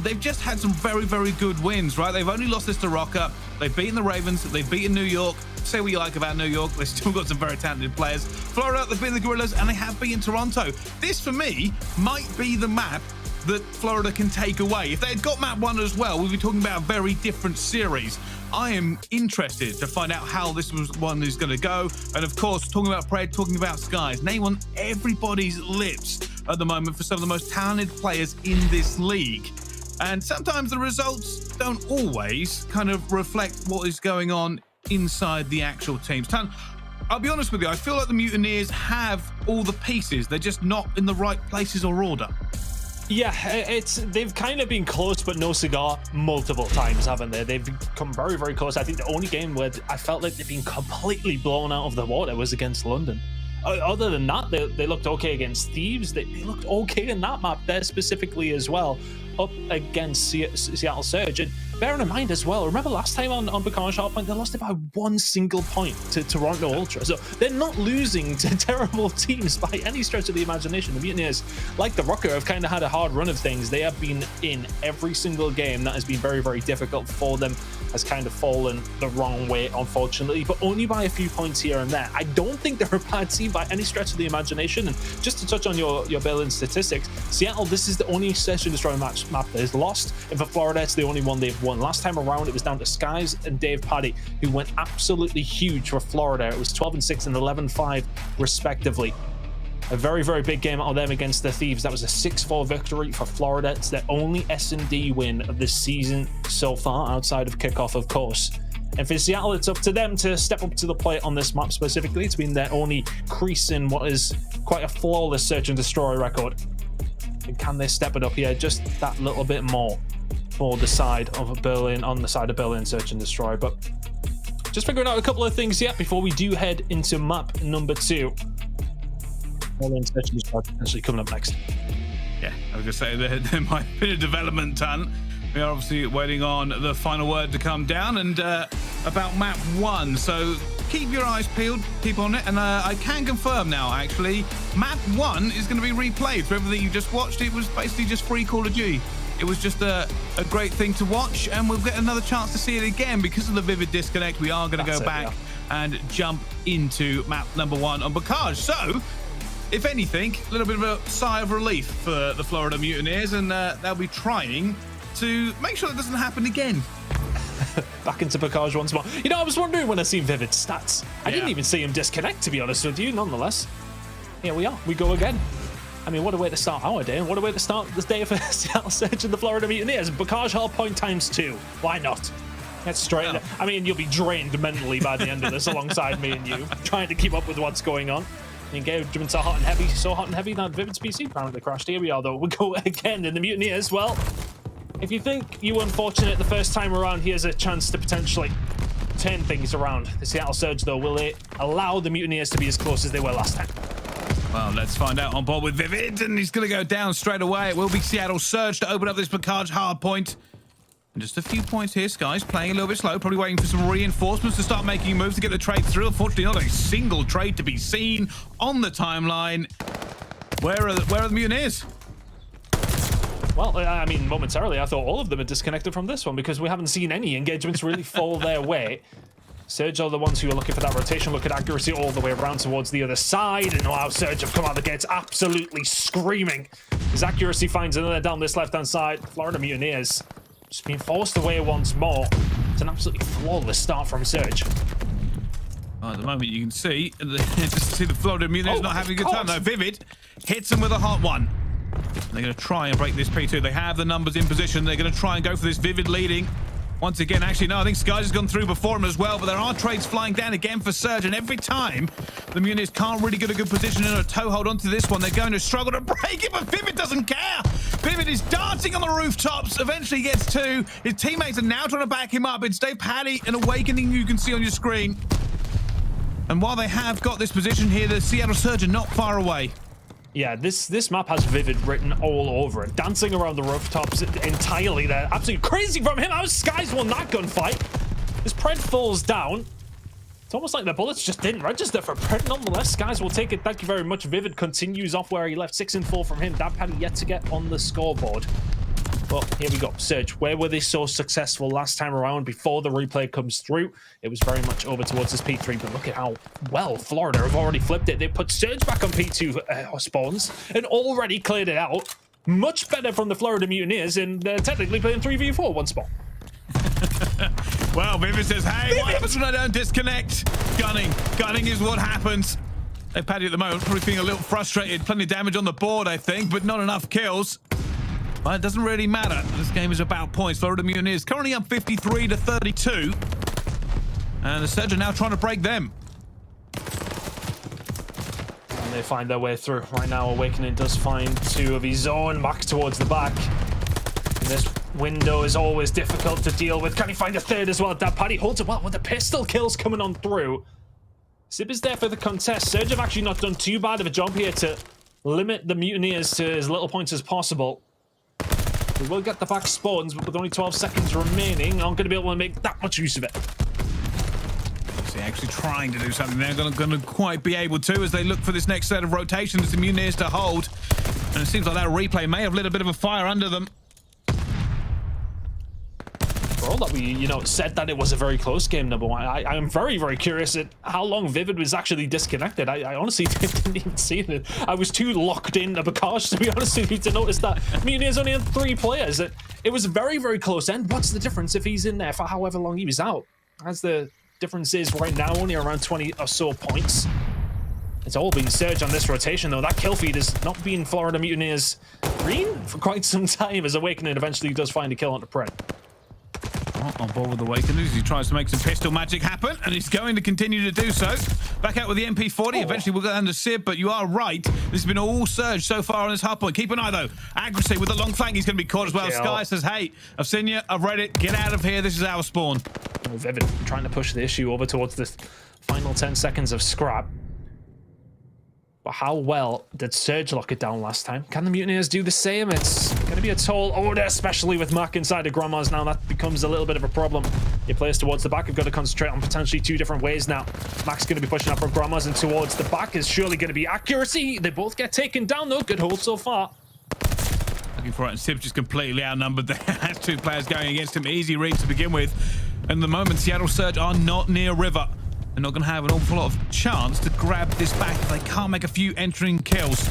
they've just had some very, very good wins, right? They've only lost this to Røkkr. They've beaten the Ravens. They've beaten New York. Say what you like about New York. They've still got some very talented players. Florida, they've beaten the Guerrillas, and they have beaten Toronto. This, for me, might be the map that Florida can take away. If they had got map 1 as well, we'd be talking about a very different series. I am interested to find out how this one is going to go. And of course, talking about Pred, talking about Skies, name on everybody's lips at the moment for some of the most talented players in this league. And sometimes the results don't always kind of reflect what is going on inside the actual teams. Tan, I'll be honest with you, I feel like the Mutineers have all the pieces. They're just not in the right places or order. Yeah, they've kind of been close, but no cigar multiple times, haven't they? They've come very, very close. I think the only game where I felt like they've been completely blown out of the water was against London. Other than that, they looked okay against Thieves. They looked okay in that map there specifically as well, up against Seattle Surge. And bearing in mind as well, remember last time on Bacage Hardpoint, they lost it by 1 single point to Toronto Ultra. So they're not losing to terrible teams by any stretch of the imagination. The Mutineers, like the Røkkr, have kind of had a hard run of things. They have been in every single game that has been very, very difficult for them, has kind of fallen the wrong way, unfortunately, but only by a few points here and there. I don't think they're a bad team by any stretch of the imagination. And just to touch on your building statistics, Seattle, this is the only Search and Destroy map that is lost, and for Florida, it's the only one they've won. Last time around, it was down to Skies and Dave Paddy, who went absolutely huge for Florida. It was 12-6 and 11-5, respectively. A very, very big game out of them against the Thieves. That was a 6-4 victory for Florida. It's their only S&D win of the season so far, outside of kickoff, of course. And for Seattle, it's up to them to step up to the plate on this map specifically. It's been their only crease in what is quite a flawless Search and Destroy record. And can they step it up here just that little bit more for the side of Berlin, on the side of Berlin Search and Destroy? But just figuring out a couple of things yet before we do head into map number 2. Berlin Search and Destroy potentially coming up next. Yeah, I was going to say there might have been a development, Tan. We are obviously waiting on the final word to come down, and about map 1. So keep your eyes peeled, keep on it. And I can confirm now, actually, map 1 is going to be replayed. For everything you just watched, it was basically just free Call of Duty. It was just a great thing to watch, and we'll get another chance to see it again because of the Vivid disconnect. We are going to go back and jump into map number 1 on Bacage. So, if anything, a little bit of a sigh of relief for the Florida Mutineers, and they'll be trying to make sure that doesn't happen again. Back into Bacage once more. You know, I was wondering when I seen Vivid's stats. I didn't even see him disconnect, to be honest with you. Nonetheless, here we are. We go again. I mean, what a way to start our day, and what a way to start this day for Seattle Surge and the Florida Mutineers. Bacage Hardpoint ×2. Why not? Let's straighten it. I mean, you'll be drained mentally by the end of this alongside me and you, trying to keep up with what's going on. The engagements are hot and heavy, so hot and heavy that Vivid's PC apparently crashed. Here we are, though. We go again in the Mutineers. Well, if you think you were unfortunate the first time around, here's a chance to potentially turn things around. The Seattle Surge, though, will it allow the Mutineers to be as close as they were last time? Well, let's find out. On board with Vivid, and he's going to go down straight away. It will be Seattle Surge to open up this Bacage Hardpoint. And just a few points here. Skies playing a little bit slow, probably waiting for some reinforcements to start making moves to get the trade through. Unfortunately, not a single trade to be seen on the timeline. Where are the Mutineers? Well, I mean, momentarily, I thought all of them had disconnected from this one because we haven't seen any engagements really fall their way. Surge are the ones who are looking for that rotation, look at accuracy all the way around towards the other side. And wow, Surge have come out of the gates absolutely screaming. His accuracy finds another down this left-hand side. Florida Mutineers just being forced away once more. It's an absolutely flawless start from Surge. Well, at the moment, you can see, just see the Florida Mutineers not having a good time. No, Vivid hits them with a hot one. They're going to try and break this P2. They have the numbers in position. They're going to try and go for this. Vivid leading. Once again, actually, no, I think Skies has gone through before him as well, but there are trades flying down again for Surge, and every time the Mutineers can't really get a good position in a toehold onto this one, they're going to struggle to break it, but Vivid doesn't care. Vivid is dancing on the rooftops, eventually gets 2. His teammates are now trying to back him up. It's Dave Paddy, an awakening you can see on your screen. And while they have got this position here, the Seattle Surge are not far away. Yeah, this map has Vivid written all over it. Dancing around the rooftops entirely there. Absolutely crazy from him. How Skies won that gunfight. As Pred falls down, it's almost like the bullets just didn't register for Pred. Nonetheless, Skies will take it. Thank you very much. Vivid continues off where he left. 6 and 4 from him. DaBPaDi yet to get on the scoreboard. Well, here we go. Surge, where were they so successful last time around before the replay comes through? It was very much over towards this P3, but look at how well Florida have already flipped it. They put Surge back on P2 spawns and already cleared it out. Much better from the Florida Mutineers, and they're technically playing 3v4 one spot. Well, Vivid says, hey, what happens when I don't disconnect? Gunning is what happens. DaBPaDi at the moment probably feeling a little frustrated. Plenty of damage on the board, I think, but not enough kills. Well, it doesn't really matter. This game is about points. Florida Mutineers currently up 53 to 32. And the Surge are now trying to break them. And they find their way through. Right now, Awakening does find 2 of his own. Mack towards the back. And this window is always difficult to deal with. Can he find a 3rd as well? DaBPaDi holds it well with the pistol kills coming on through. Simp is there for the contest. Surge have actually not done too bad of a job here to limit the Mutineers to as little points as possible. We will get the back spawns, but with only 12 seconds remaining, aren't going to be able to make that much use of it. So actually trying to do something. They're going to quite be able to as they look for this next set of rotations. The Mutineers to hold. And it seems like that replay may have lit a bit of a fire under them. For all that we, said that it was a very close game, number one, I am very, very curious at how long Vivid was actually disconnected. I honestly didn't even see it. I was too locked in to Bakash, to be honest with you, to notice that Mutineers only had 3 players. It was a very, very close end. What's the difference if he's in there for however long he was out? As the difference is right now, only around 20 or so points. It's all been Surge on this rotation, though. That kill feed has not been Florida Mutineers green for quite some time, as Awakening eventually does find a kill onto Pred. On board with Awakeners, he tries to make some pistol magic happen, and he's going to continue to do so. Back out with the MP40, eventually we'll get under Sib, but you are right. This has been all Surge so far on this hard point. Keep an eye, though. aBeZy with the long flank, he's going to be caught as well. Sky says, hey, I've seen you, I've read it, get out of here, this is our spawn. Vivid trying to push the issue over towards the final 10 seconds of scrap. But how well did Surge lock it down last time? Can the Mutineers do the same? It's going to be a tall order, especially with Mack inside of Grandma's now. That becomes a little bit of a problem. Your players towards the back have got to concentrate on potentially 2 different ways now. Mack's going to be pushing up from Grandma's, and towards the back is surely going to be accuracy. They both get taken down, though. Good hold so far. Looking for it, and Sib's just completely outnumbered there. Has 2 players going against him. Easy read to begin with. And at the moment, Seattle Surge are not near River. They're not going to have an awful lot of chance to grab this back if they can't make a few entering kills.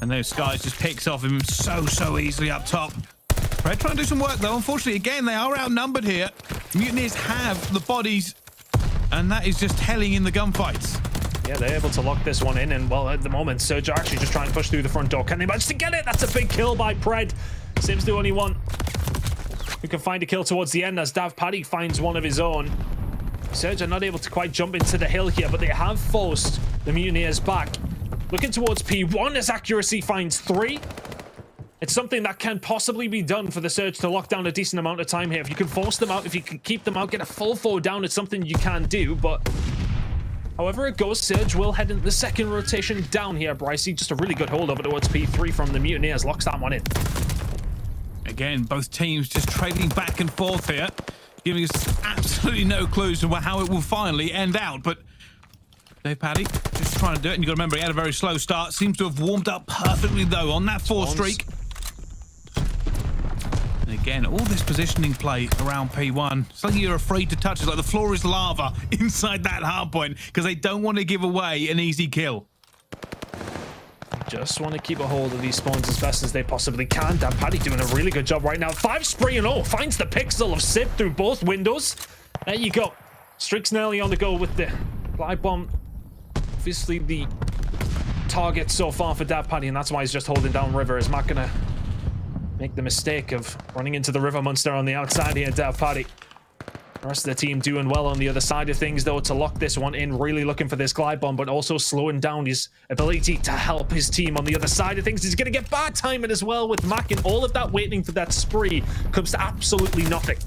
And those Skies just picks off him so easily up top. Pred trying to do some work, though. Unfortunately, again, they are outnumbered here. Mutineers have the bodies, and that is just telling in the gunfights. Yeah, they're able to lock this one in, and, well, at the moment, Surge are actually just trying to push through the front door. Can they manage to get it? That's a big kill by Pred. Sim's the only one who can find a kill towards the end, as DaBPaDi finds one of his own. Surge are not able to quite jump into the hill here, but they have forced the Mutineers back. Looking towards P1 as accuracy finds 3. It's something that can possibly be done for the Surge to lock down a decent amount of time here. If you can force them out, if you can keep them out, get a full 4 down, it's something you can do, but however it goes, Surge will head into the second rotation down here. Brycey, just a really good hold over towards P3 from the Mutineers, locks that one in. Again, both teams just trading back and forth here, giving us absolutely no clues to how it will finally end out. But DaBPaDi just trying to do it, and you've got to remember he had a very slow start. Seems to have warmed up perfectly, though, on that 4 streak. And again, all this positioning play around P1, something you're afraid to touch. It's like the floor is lava inside that hard point, because they don't want to give away an easy kill. Just want to keep a hold of these spawns as best as they possibly can. DaBPaDi doing a really good job right now. 5 spree and all. Finds the pixel of Sib through both windows. There you go. Strix nearly on the go with the glide bomb. Obviously the target so far for DaBPaDi, and that's why he's just holding down River. Is Mack gonna make the mistake of running into the River Monster on the outside here, DaBPaDi? The rest of the team doing well on the other side of things, though, to lock this one in. Really looking for this glide bomb, but also slowing down his ability to help his team on the other side of things. He's going to get bad timing as well with Mack, and all of that waiting for that spree comes to absolutely nothing.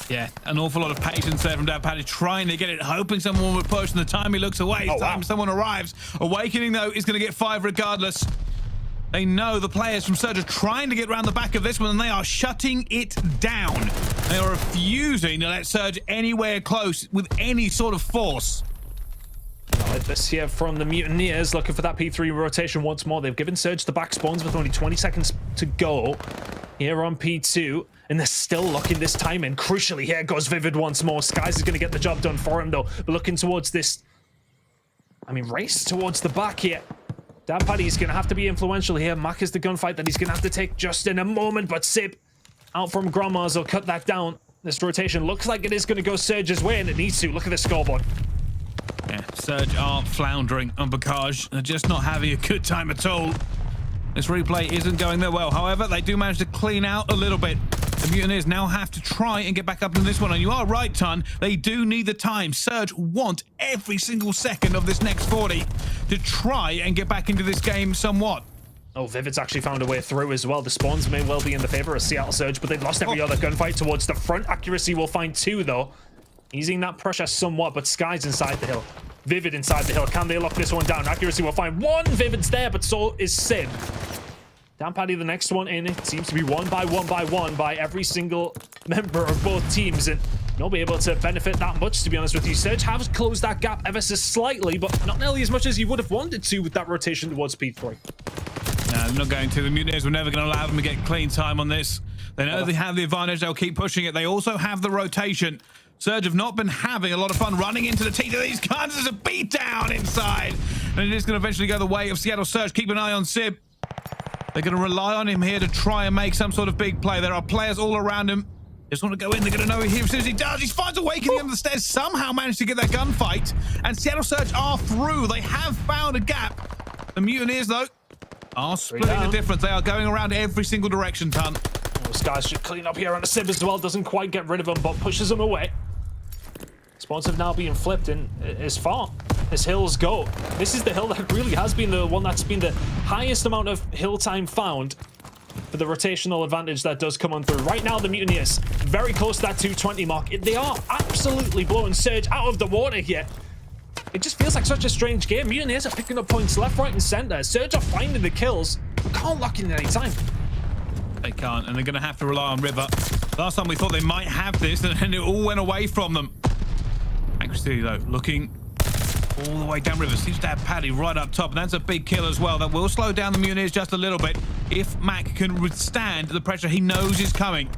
Yeah, an awful lot of patience there from aBeZy, trying to get it, hoping someone would push, and the time he looks away, someone arrives. Awakening, though, is going to get 5 regardless. They know the players from Surge are trying to get around the back of this one, and they are shutting it down. They are refusing to let Surge anywhere close with any sort of force. Like this here from the Mutineers, looking for that P3 rotation once more. They've given Surge the back spawns with only 20 seconds to go here on P2, and they're still locking this time in. Crucially, here goes Vivid once more. Skies is going to get the job done for him, though. But looking towards this, race towards the back here. aBeZy is going to have to be influential here. Mack is the gunfight that he's going to have to take just in a moment, but Simp out from Grandma's will cut that down. This rotation looks like it is going to go Surge's way, and it needs to. Look at the scoreboard. Yeah, Surge are floundering on Bacage. They're just not having a good time at all. This replay isn't going that well. However, they do manage to clean out a little bit. The Mutineers now have to try and get back up in this one. And you are right, Ton. They do need the time. Surge want every single second of this next 40 to try and get back into this game somewhat. Oh, Vivid's actually found a way through as well. The spawns may well be in the favor of Seattle Surge, but they've lost every other gunfight towards the front. Accuracy will find 2, though. Easing that pressure somewhat, but Sky's inside the hill. Vivid inside the hill. Can they lock this one down? Accuracy will find 1. Vivid's there, but so is Simp. aBeZy the next one in. It seems to be one by one by every single member of both teams, and not be able to benefit that much, to be honest with you. Surge has closed that gap ever so slightly, but not nearly as much as you would have wanted to with that rotation towards P3. No, they're not going to. The Mutineers were never going to allow them to get clean time on this. They know they have the advantage. They'll keep pushing it. They also have the rotation. Surge have not been having a lot of fun running into the teeth of these guns. There's a beatdown inside, and it is going to eventually go the way of Seattle Surge. Keep an eye on Simp. They're going to rely on him here to try and make some sort of big play. There are players all around him. Just want to go in. They're going to know him as soon as he does. He finds Awakening under the stairs. Somehow managed to get that gunfight, and Seattle Surge are through. They have found a gap. The Mutineers, though, are splitting the difference. They are going around every single direction, Ton. This guy should clean up here on the Simp as well. Doesn't quite get rid of him, but pushes him away. Spawns have now been flipped in as far as hills go. This is the hill that really has been the one that's been the highest amount of hill time found for the rotational advantage that does come on through. Right now, the Mutineers very close to that 220 mark. They are absolutely blowing Surge out of the water here. It just feels like such a strange game. Mutineers are picking up points left, right, and center. Surge are finding the kills, but can't lock in at any time. They can't, and they're going to have to rely on Røkkr. Last time we thought they might have this, and it all went away from them. Accuracy, though, looking all the way down Røkkr. Seems to have aBeZy right up top, and that's a big kill as well. That will slow down the Mutineers just a little bit if Mack can withstand the pressure he knows is coming.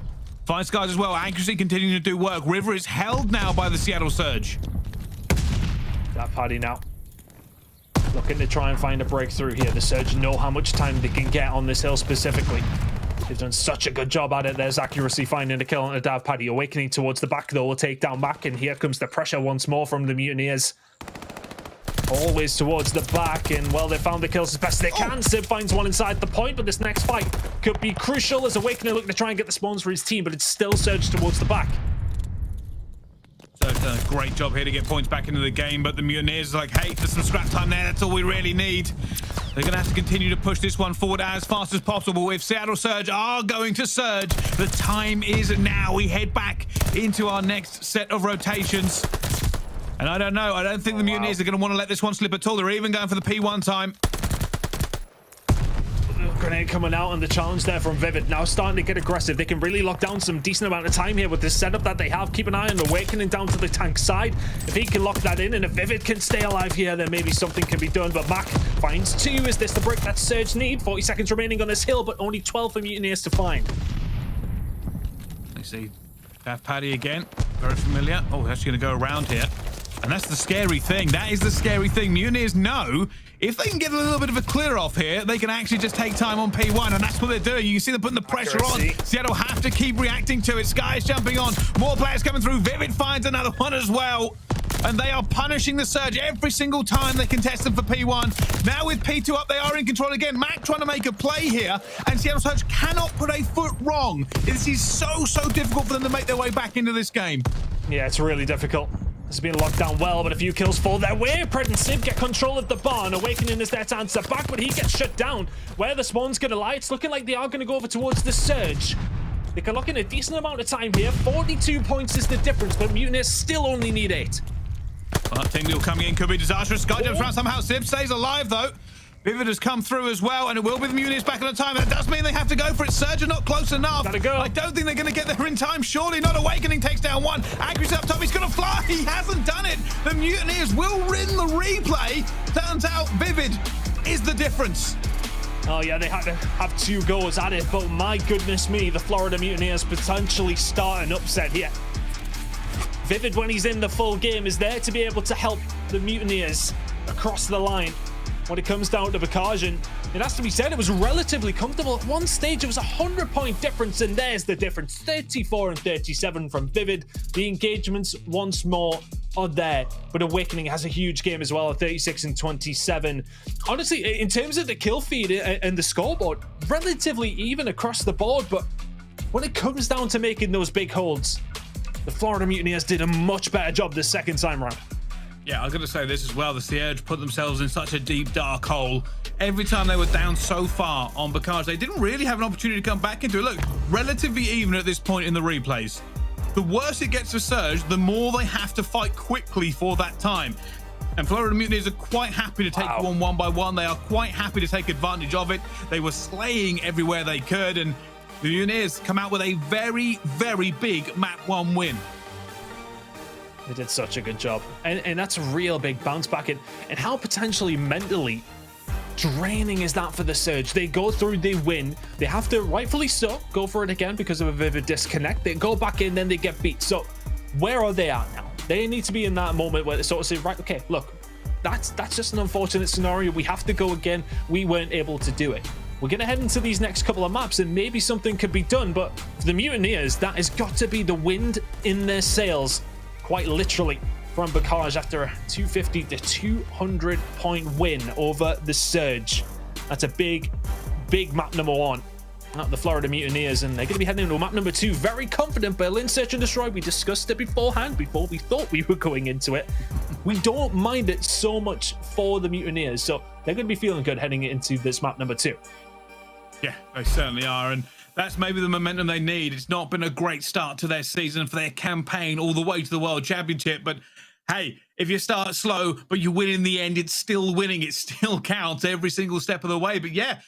5 Skies as well. Accuracy continuing to do work. Røkkr is held now by the Seattle Surge. aBeZy now looking to try and find a breakthrough here. The Surge know how much time they can get on this hill specifically. They've done such a good job at it. There's Accuracy finding a kill on aBeZy. Awakening towards the back, though, will take down Mack, and here comes the pressure once more from the Mutineers. Always towards the back, and, well, they found the kills as best they can. Simp finds one inside the point, but this next fight could be crucial as Awakening looking to try and get the spawns for his team, but it's still Surge towards the back. So done a great job here to get points back into the game, but the Mutineers are like, hey, there's some scrap time there. That's all we really need. They're going to have to continue to push this one forward as fast as possible. If Seattle Surge are going to surge, the time is now. We head back into our next set of rotations. And I don't know. I don't think the Mutineers are going to want to let this one slip at all. They're even going for the P1 time. Grenade coming out, and the challenge there from Vivid now starting to get aggressive. They can really lock down some decent amount of time here with this setup that they have. Keep an eye on Awakening down to the tank side. If he can lock that in, and if Vivid can stay alive here, then maybe something can be done. But Mack finds 2. Is this the break that Surge need? 40 seconds remaining on this hill, but only 12 for Mutineers to find. You see aBeZy again. Very familiar. Oh, that's going to go around here. And that's the scary thing. That is the scary thing. Mutineers know if they can get a little bit of a clear off here, they can actually just take time on P1, and that's what they're doing. You can see them putting the pressure on. Seattle have to keep reacting to it. Sky is jumping on. More players coming through. Vivid finds another one as well. And they are punishing the Surge every single time they contest them for P1. Now with P2 up, they are in control again. Mack trying to make a play here, and Seattle Surge cannot put a foot wrong. This is so difficult for them to make their way back into this game. Yeah, it's really difficult. This has been locked down well, but a few kills fall their way. Pred and Simp get control of the barn. Awakening is there to answer back, but he gets shut down. Where the spawn's going to lie, it's looking like they are going to go over towards the Surge. They can lock in a decent amount of time here. 42 points is the difference, but Mutineers still only need 8. Well, Tingle coming in could be disastrous. Skyjumps around somehow. Simp stays alive, though. aBeZy has come through as well, and it will be the Mutineers back on the time. That does mean they have to go for it. Surge are not close enough. Gotta go. I don't think they're going to get there in time. Surely not. Awakening takes down one. Accuracy up top. He's going to fly. He hasn't done it. The Mutineers will win the replay. Turns out aBeZy is the difference. Oh yeah, they had to have 2 goals at it, but my goodness me, the Florida Mutineers potentially start an upset here. aBeZy, when he's in the full game, is there to be able to help the Mutineers across the line. When it comes down to Bakajan, it has to be said, it was relatively comfortable. At one stage, it was a 100-point difference, and there's the difference. 34 and 37 from aBeZy. The engagements once more are there, but Awakening has a huge game as well at 36 and 27. Honestly, in terms of the kill feed and the scoreboard, relatively even across the board, but when it comes down to making those big holds, the Florida Mutineers did a much better job the second time round. Yeah, I was going to say this as well. The Siege put themselves in such a deep, dark hole. Every time they were down so far on Bakajan, they didn't really have an opportunity to come back into it. Look, relatively even at this point in the replays. The worse it gets for Surge, the more they have to fight quickly for that time. And Florida Mutineers are quite happy to take one by one. They are quite happy to take advantage of it. They were slaying everywhere they could, and the Mutineers come out with a very, very big map 1 win. They did such a good job. And that's a real big bounce back. And how potentially mentally draining is that for the Surge? They go through, they win. They have to, rightfully so, go for it again because of a vivid disconnect. They go back in, then they get beat. So where are they at now? They need to be in that moment where they sort of say, right, okay, look, that's just an unfortunate scenario. We have to go again. We weren't able to do it. We're going to head into these next couple of maps and maybe something could be done. But for the Mutineers, that has got to be the wind in their sails. Quite literally, from Bakajan after a 250 to 200 point win over the Surge. That's a big, big map number 1. Not the Florida Mutineers, and they're going to be heading into map number 2. Very confident Berlin Search and Destroy. We discussed it beforehand, before we thought we were going into it. We don't mind it so much for the Mutineers, so they're going to be feeling good heading into this map number 2. Yeah, they certainly are, and that's maybe the momentum they need. It's not been a great start to their season, for their campaign all the way to the World Championship, but hey, if you start slow, but you win in the end, it's still winning. It still counts every single step of the way. But yeah,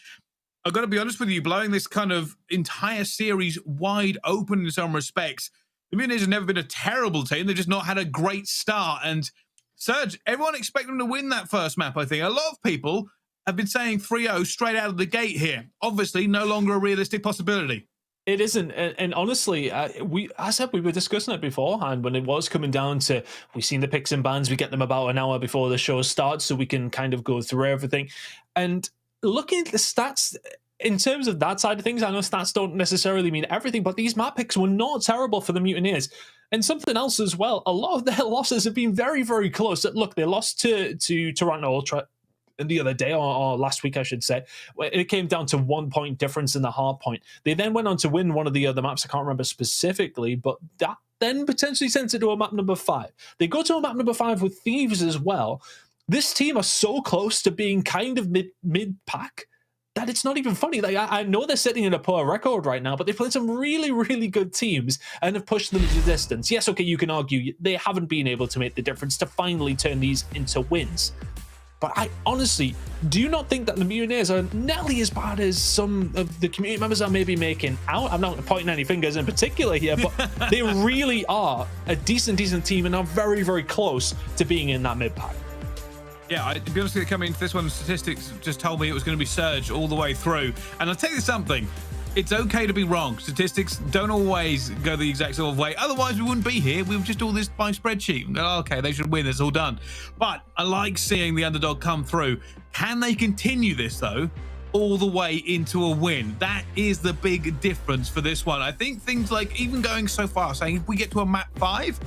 I've got to be honest with you, blowing this kind of entire series wide open in some respects. The Mutineers have never been a terrible team. They've just not had a great start. And Surge, everyone expected them to win that first map, I think. A lot of people have been saying 3-0 straight out of the gate here. Obviously, no longer a realistic possibility. It isn't, and honestly, I said we were discussing it beforehand when it was coming down to, we've seen the picks and bans, we get them about an hour before the show starts so we can kind of go through everything. And looking at the stats, in terms of that side of things, I know stats don't necessarily mean everything, but these map picks were not terrible for the Mutineers. And something else as well, a lot of their losses have been very, very close. Look, they lost to Toronto Ultra the other day, or last week I should say. It came down to 1 point difference in the hard point. They then went on to win one of the other maps, I can't remember specifically, but that then potentially sends it to a map number 5. They go to a map number 5 with Thieves as well. This team are so close to being kind of mid-pack that it's not even funny. Like, I know they're sitting in a poor record right now, but they've played some really, really good teams and have pushed them to the distance. Yes, okay, you can argue they haven't been able to make the difference to finally turn these into wins. But I honestly do not think that the Mutineers are nearly as bad as some of the community members are maybe making out. I'm not pointing any fingers in particular here, but they really are a decent team and are very, very close to being in that mid-pack. Yeah, to be honest with you, coming into this one, the statistics just told me it was going to be Surge all the way through. And I'll tell you something. It's okay to be wrong. Statistics don't always go the exact sort of way. Otherwise, we wouldn't be here. We would just do all this by spreadsheet. Oh, okay, they should win. It's all done. But I like seeing the underdog come through. Can they continue this, though, all the way into a win? That is the big difference for this one. I think things like even going so far, saying if we get to a map 5,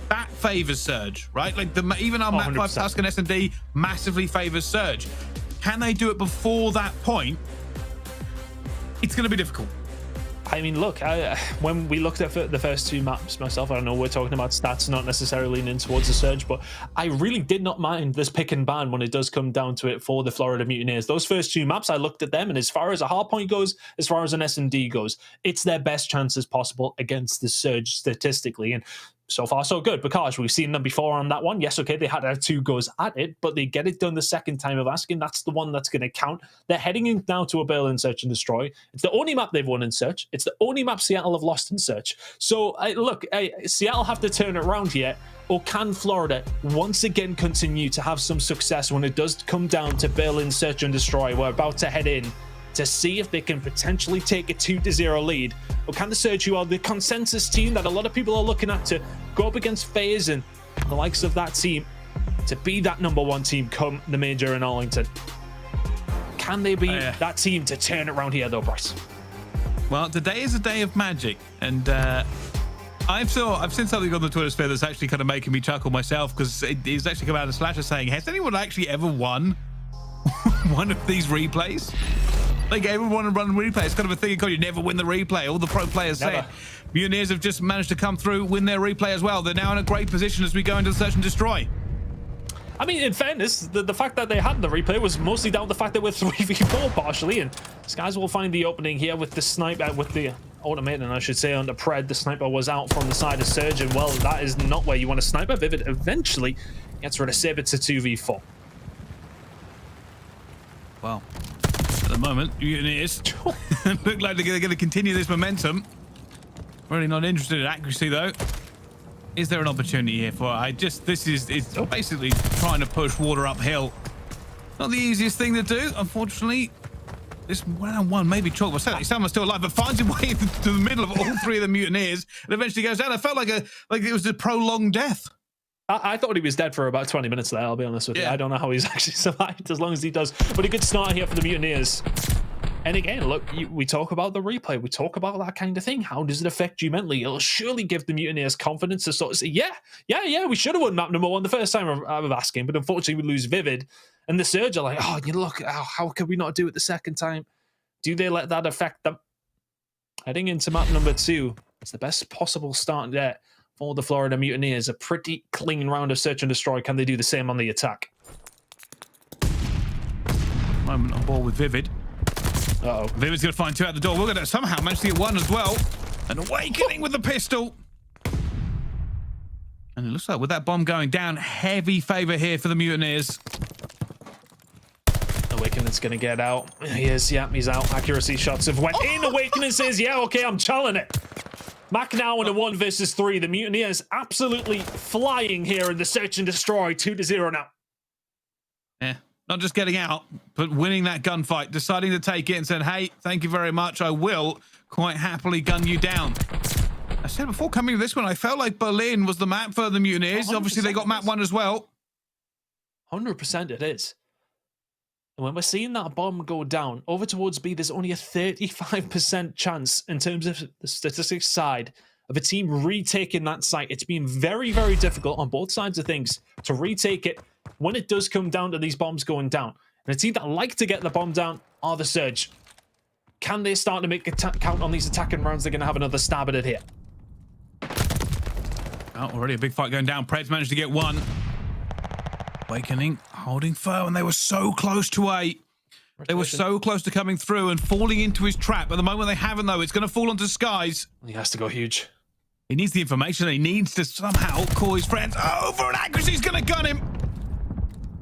that favors Surge, right? Like even our map 5 Tusk and S&D massively favors Surge. Can they do it before that point? It's going to be difficult. I mean, look, when we looked at the first two maps myself, I don't know, we're talking about stats, not necessarily leaning towards the Surge, but I really did not mind this pick and ban when it does come down to it for the Florida Mutineers. Those first two maps, I looked at them, and as far as a hardpoint goes, as far as an SMD goes, it's their best chances possible against the Surge statistically. And so far, so good, because we've seen them before on that one. Yes, okay, they had 2 goes at it, but they get it done the second time of asking. That's the one that's going to count. They're heading in now to a Berlin Search and Destroy. It's the only map they've won in Search. It's the only map Seattle have lost in Search. So, look, Seattle have to turn it around here, or can Florida once again continue to have some success when it does come down to Berlin Search and Destroy? We're about to head in to see if they can potentially take a 2-0 lead, or can the Surge, who are the consensus team that a lot of people are looking at to go up against FaZe and the likes of that team to be that #1 team come the major in Arlington? Can they be that team to turn it around here, though, Bryce? Well, today is a day of magic, and I've seen something on the Twitter sphere that's actually kind of making me chuckle myself, because it's actually come out of Slasher saying, has anyone actually ever won one of these replays? Like, everyone run replay. It's kind of a thing. You never win the replay. All the pro players say it. Mutineers have just managed to come through, win their replay as well. They're now in a great position as we go into the Search and Destroy. I mean, in fairness, the fact that they had the replay was mostly down to the fact that we're 3v4 partially, and Skies will find the opening here with the sniper, with the automated, I should say, under Pred. The sniper was out from the side of Surge, and well, that is not where you want a sniper. Vivid eventually gets rid of Sib. It's a 2v4. Wow. At the moment, Mutineers look like they're going to continue this momentum. Really not interested in accuracy, though. Is there an opportunity here for it's basically trying to push water uphill. Not the easiest thing to do, unfortunately. This 1-on-1 may be chalk, but certainly someone's still alive, but finds a way to the middle of all 3 of the Mutineers and eventually goes down. I felt like it was a prolonged death. I thought he was dead for about 20 minutes there, I'll be honest with you. I don't know how he's actually survived as long as he does. But a good start here for the Mutineers. And again, look, we talk about the replay. We talk about that kind of thing. How does it affect you mentally? It'll surely give the Mutineers confidence to sort of say, yeah, we should have won map #1 the first time of asking, but unfortunately we lose Vivid. And the Surge are like, oh, you look, how could we not do it the second time? Do they let that affect them? Heading into map #2, it's the best possible start there for the Florida Mutineers. A pretty clean round of Search and Destroy. Can they do the same on the attack? Moment on ball with Vivid. Uh-oh. Vivid's going to find 2 out the door. We're going to somehow manage to get 1 as well. An awakening with the pistol. And it looks like with that bomb going down, heavy favor here for the Mutineers. Awakening's going to get out. He is, yeah, he's out. Accuracy shots have went in. Awakening says, yeah, okay, I'm challenging it. Mack now in a 1 versus 3. The Mutineers absolutely flying here in the Search and Destroy. 2-0 now. Yeah, not just getting out, but winning that gunfight, deciding to take it and saying, hey, thank you very much. I will quite happily gun you down. I said before coming to this one, I felt like Berlin was the map for the Mutineers. 100%. Obviously, they got map 1 as well. 100% it is. And when we're seeing that bomb go down over towards B, there's only a 35% chance in terms of the statistics side of a team retaking that site. It's been very, very difficult on both sides of things to retake it when it does come down to these bombs going down. And a team that like to get the bomb down are the Surge. Can they start to make a count on these attacking rounds? They're going to have another stab at it here. Oh, already a big fight going down. Pred's managed to get 1. Awakening, holding firm, and they were so close to A. They were so close to coming through and falling into his trap. At the moment they haven't, though. It's going to fall onto Skies. He has to go huge. He needs the information. He needs to somehow call his friends over, and accuracy's going to gun him.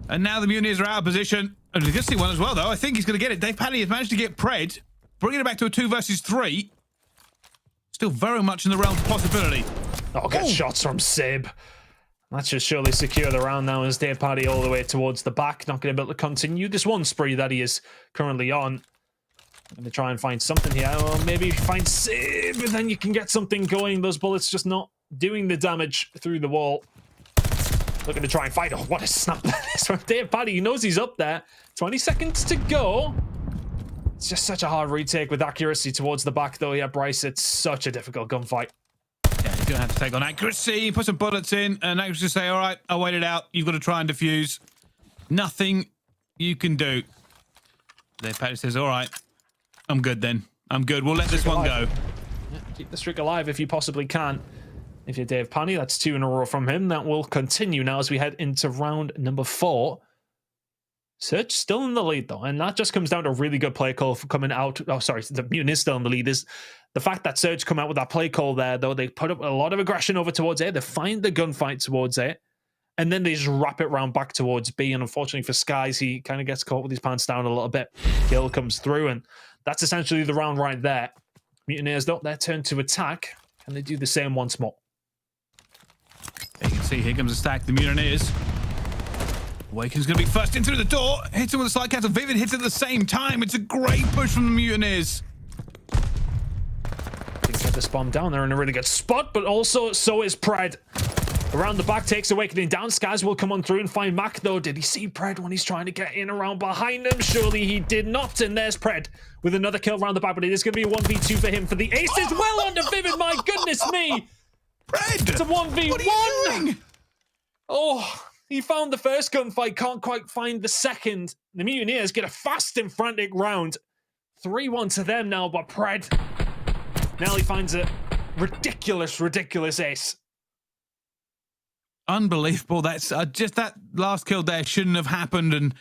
And now the Mutineers are out of position. And we can see 1 as well, though. I think he's going to get it. TJHaly has managed to get Pred, bringing it back to a 2 versus 3. Still very much in the realm of possibility. Oh, good shots from Sib. That should surely secure the round now as TJHaly all the way towards the back. Not going to be able to continue this 1 spree that he is currently on. Going to try and find something here. Or maybe find Sib, and then you can get something going. Those bullets just not doing the damage through the wall. Looking to try and fight. Oh, what a snap that is from TJHaly. He knows he's up there. 20 seconds to go. It's just such a hard retake with accuracy towards the back, though. Yeah, Bryce, it's such a difficult gunfight. Yeah, he's going to have to take on accuracy, put some bullets in, and accuracy say, all right, I'll wait it out. You've got to try and defuse. Nothing you can do. TJHaly says, all right, I'm good then. I'm good. We'll let this one go. Keep the streak alive if you possibly can. If you're DavePaddy, that's 2 in a row from him. That will continue now as we head into round number 4. Surge still in the lead, though, and that just comes down to a really good play call for coming out. Oh, sorry, the Mutineers still in the lead. Is the fact that Surge come out with that play call there, though. They put up a lot of aggression over towards A. They find the gunfight towards A, and then they just wrap it round back towards B. And unfortunately for Skies, he kind of gets caught with his pants down a little bit. Kill comes through, and that's essentially the round right there. Mutineers, though, their turn to attack. Can they do the same once more? You can see here comes a stack. The Mutineers. Awaken's going to be first in through the door. Hits him with a slide cancel. Vivid hits at the same time. It's a great push from the Mutineers. They get this bomb down. They're in a really good spot, but also so is Pred. Around the back takes Awakening down. Skies will come on through and find Mack, though. Did he see Pred when he's trying to get in around behind him? Surely he did not. And there's Pred with another kill around the back, but it is going to be a 1v2 for him for the ace as well onto Vivid. My goodness me. Pred! It's a 1v1. What are you doing? Oh, he found the first gunfight, can't quite find the second. The Mutineers get a fast and frantic round. 3-1 to them now, but Pred now he finds a ridiculous ace. Unbelievable. That's just that last kill there shouldn't have happened, and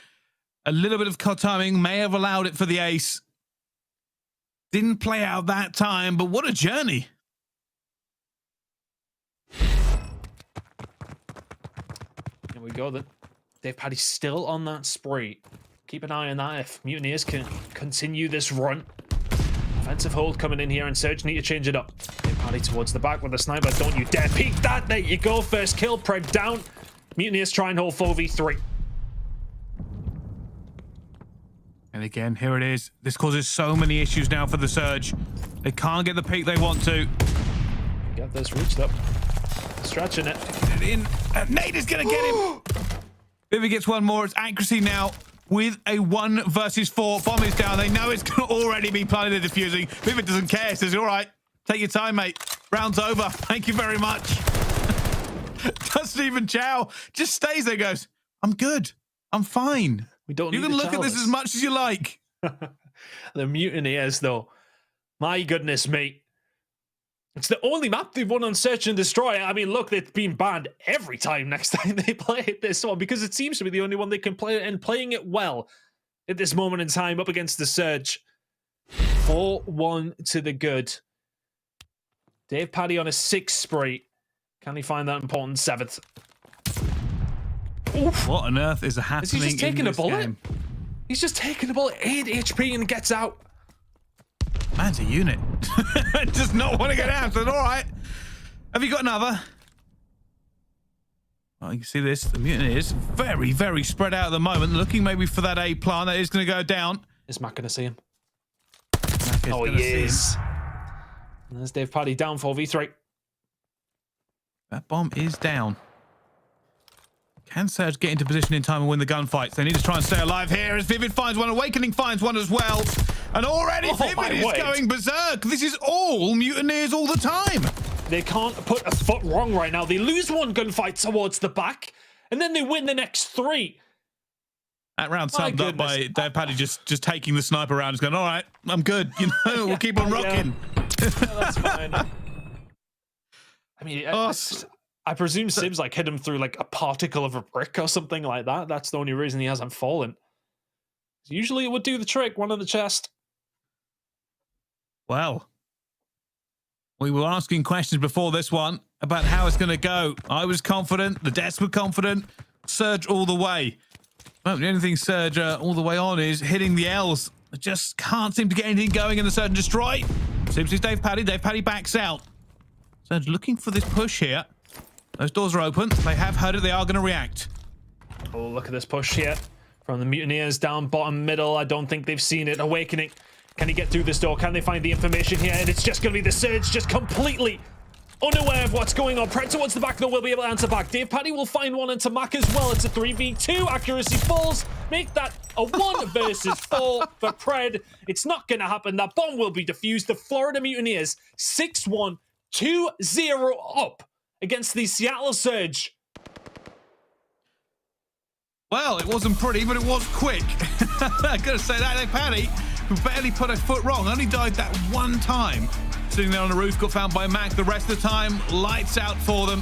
a little bit of timing may have allowed it for the ace. Didn't play out that time, but what a journey. Here we go then. DavePaddy's still on that spree. Keep an eye on that if Mutineers can continue this run. Offensive hold coming in here, and Surge need to change it up. DavePaddy towards the back with a sniper. Don't you dare peek that. There you go. First kill. Pred down. Mutineers try and hold 4v3. And again, here it is. This causes so many issues now for the Surge. They can't get the peak they want to. Get this reached up. Stretching it. Get it in. Nate is going to get him. Vivid gets one more. It's accuracy now with a 1 versus 4. Bomb is down. They know it's going to already be planted and diffusing. Vivid doesn't care. Says, all right, take your time, mate. Round's over. Thank you very much. Doesn't even chow. Just stays there, goes, I'm good. I'm fine. We don't You need can the look at this chalice. as much as you like. The Mutineers, though. My goodness me. It's the only map they've won on Search and Destroy. I mean, look, they've been banned every time next time they play this one because it seems to be the only one they can play, and playing it well at this moment in time up against the Surge. 4-1 to the good. DavePaddy on a 6th spree. Can he find that important 7th? Oof. What on earth is happening? Is he just taking in a this bullet? game? He's just taking a bullet. 8 HP and gets out. Man's a unit. Does not want to get out. Said, all right. Have you got another? Well, you can see this. The Mutineers very, very spread out at the moment. Looking maybe for that A plant that is going to go down. Is Mack going to see him? Mack Oh, gonna he see him. is. And there's DavePaddy down 4v3. That bomb is down. Can Surge get into position in time and win the gunfights? They need to try and stay alive here as Vivid finds one. Awakening finds one as well. And already Vivid is going berserk. This is all Mutineers all the time. They can't put a foot wrong right now. They lose one gunfight towards the back, and then they win the next 3. That round My summed up by goodness. DavePaddy just taking the sniper round. He's going, all right, I'm good. You know, we'll keep on rocking. Yeah, that's fine. I mean, I presume Sim's like hit him through like a particle of a brick or something like that. That's the only reason he hasn't fallen. Usually it would do the trick, one on the chest. Well, we were asking questions before this one about how it's going to go. I was confident. The Deaths were confident. Surge all the way. Well, the only thing Surge all the way on is hitting the L's. Just can't seem to get anything going in the Surge and Destroy. Seems it's DavePaddy. DavePaddy backs out. Surge looking for this push here. Those doors are open. They have heard it. They are going to react. Oh, look at this push here from the Mutineers down bottom middle. I don't think they've seen it. Awakening. Can he get through this door? Can they find the information here? And it's just going to be the Surge just completely unaware of what's going on. Pred towards the back, though, will be able to answer back. DavePaddy will find one into Mack as well. It's a 3v2. Accuracy falls. Make that a 1 versus 4 for Pred. It's not going to happen. That bomb will be defused. The Florida Mutineers 6-1, 2-0 up against the Seattle Surge. Well, it wasn't pretty, but it was quick. I gotta say that, DavePaddy, who barely put a foot wrong, only died that one time. sitting there on the roof, got found by Mack. The rest of the time, lights out for them.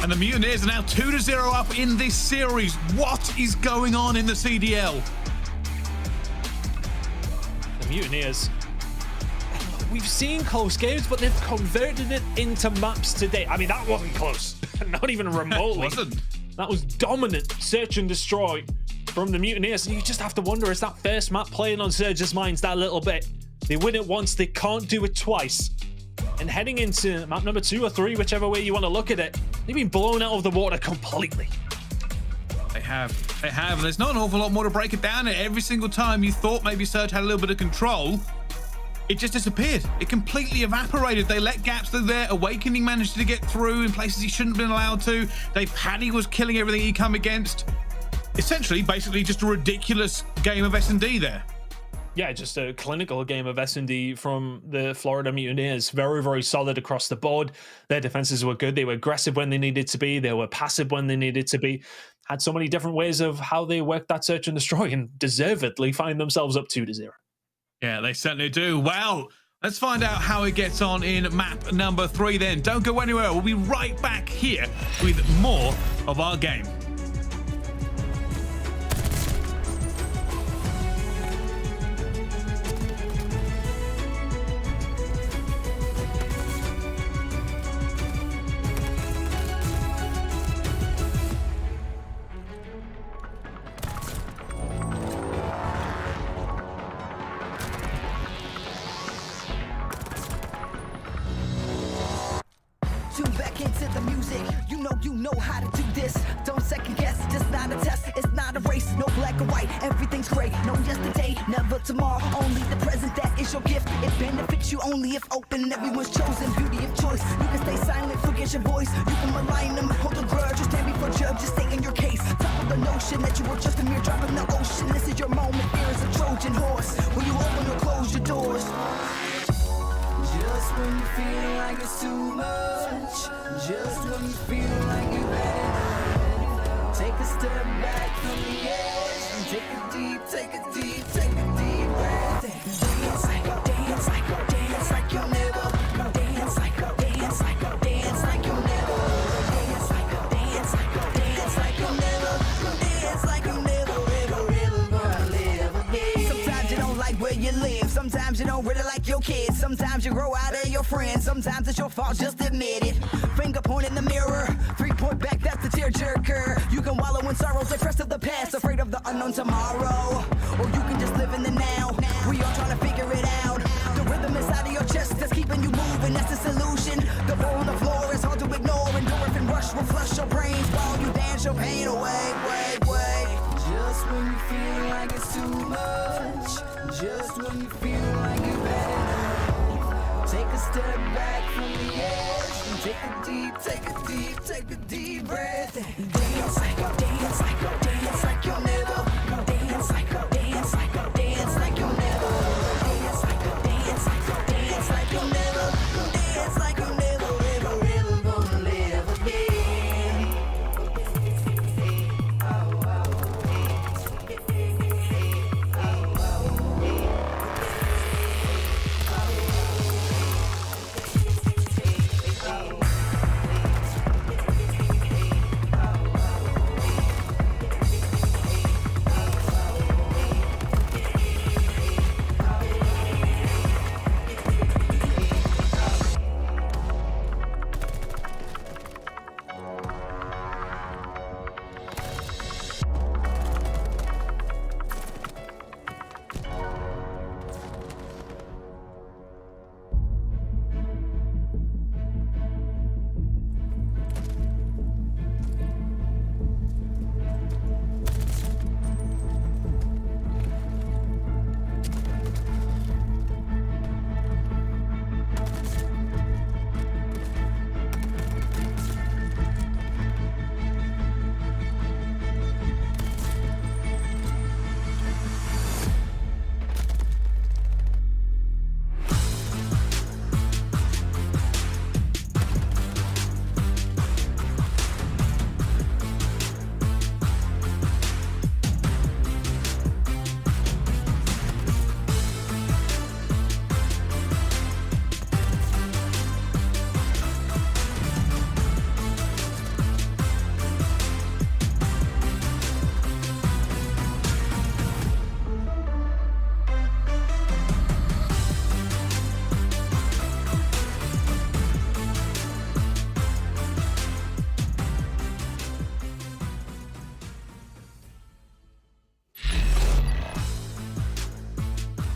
And the Mutineers are now 2-0 up in this series. What is going on in the CDL? The Mutineers, we've seen close games, but they've converted it into maps today. I mean, that wasn't close. Not even remotely. Wasn't. That was dominant search and destroy from the Mutineers. And you just have to wonder, is that first map playing on Surge's minds that little bit? They win it once, they can't do it twice. And heading into map number 2 or 3, whichever way you want to look at it, they've been blown out of the water completely. They have. There's not an awful lot more to break it down. Every single time you thought maybe Surge had a little bit of control, it just disappeared. It completely evaporated. They let gaps through there. Awakening managed to get through in places he shouldn't have been allowed to. TJHaly was killing everything he come against. Essentially, basically just a ridiculous game of S&D there. Yeah, just a clinical game of S&D from the Florida Mutineers. Very, very solid across the board. Their defenses were good. They were aggressive when they needed to be. They were passive when they needed to be. Had so many different ways of how they worked that search and destroy, and deservedly find themselves up 2-0. Yeah, they certainly do. Well, let's find out how it gets on in map number 3 then. Don't go anywhere. We'll be right back here with more of our game. Tune back into the music. You know how to do this. Don't second guess, just not a test. It's not a race, no black or white. Everything's great. No yesterday, never tomorrow. Only the present, that is your gift. It benefits you only if open. Everyone's chosen. Beauty of choice. You can stay silent, forget your voice. You can malign them, hold a grudge, or stand before judge. Just stay in your case. Top of the notion that you were just a mere drop in the ocean. This is your moment. Fear is a Trojan horse. When you open or close your doors. Just when you feel like it's too much, just when you feel like you've had enough, take a step back from the edge and take a deep breath. Dance like you'll never. Dance like you'll never. Dance like you'll never. Ever gonna live again. Sometimes you don't like where you live. Sometimes you don't really like your kids. Sometimes you grow out of your friends. Sometimes it's your fault, just admit it. Finger point in the mirror, 3-point back, that's the tearjerker. You can wallow in sorrows, depressed of the past, afraid of the unknown tomorrow. Or you can just live in the now. We all trying to figure it out. The rhythm inside of your chest that's keeping you moving, that's the solution. The ball on the floor is hard to ignore. Endorphin rush will flush your brains while you dance your pain away. Just when you feel like it's too much, just when you feel like you've had enough, take a step back from the edge and take a deep breath. Dance like you'll never. Dance like you'll never. Dance like you'll never. Dance like you'll never. Ever gonna live again.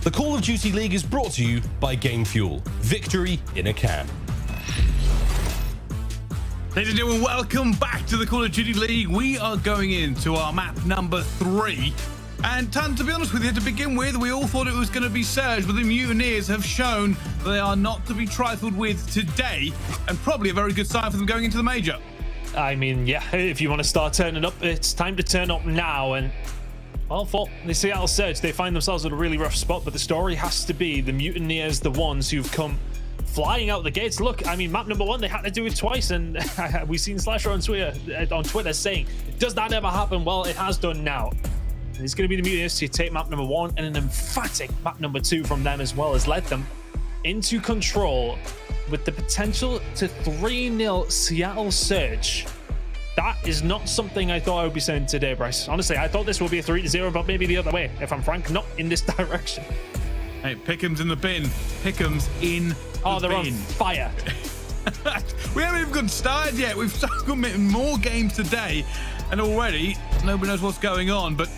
The Call of Duty League is brought to you by Game Fuel. Victory in a can. Ladies and gentlemen, welcome back to the Call of Duty League. We are going into our map number 3. And Tan, to be honest with you, to begin with, we all thought it was going to be Surge, but the Mutineers have shown that they are not to be trifled with today, and probably a very good sign for them going into the major. I mean, yeah, if you want to start turning up, it's time to turn up now. And, well, for the Seattle Surge, they find themselves in a really rough spot, but the story has to be the Mutineers, the ones who've come flying out the gates. Look, I mean, map number 1, they had to do it twice, and we've seen Slasher on Twitter saying, does that ever happen? Well, it has done now. It's going to be the Mutineers to take map number 1, and an emphatic map number 2 from them as well has led them into control with the potential to 3-0 Seattle Surge. That is not something I thought I would be saying today, Bryce. Honestly, I thought this would be a 3-0, but maybe the other way, if I'm frank, not in this direction. Hey, Pickham's in the bin. Pickham's in the bin. They're on fire. We haven't even gotten started yet. We've got more games today, and already nobody knows what's going on, but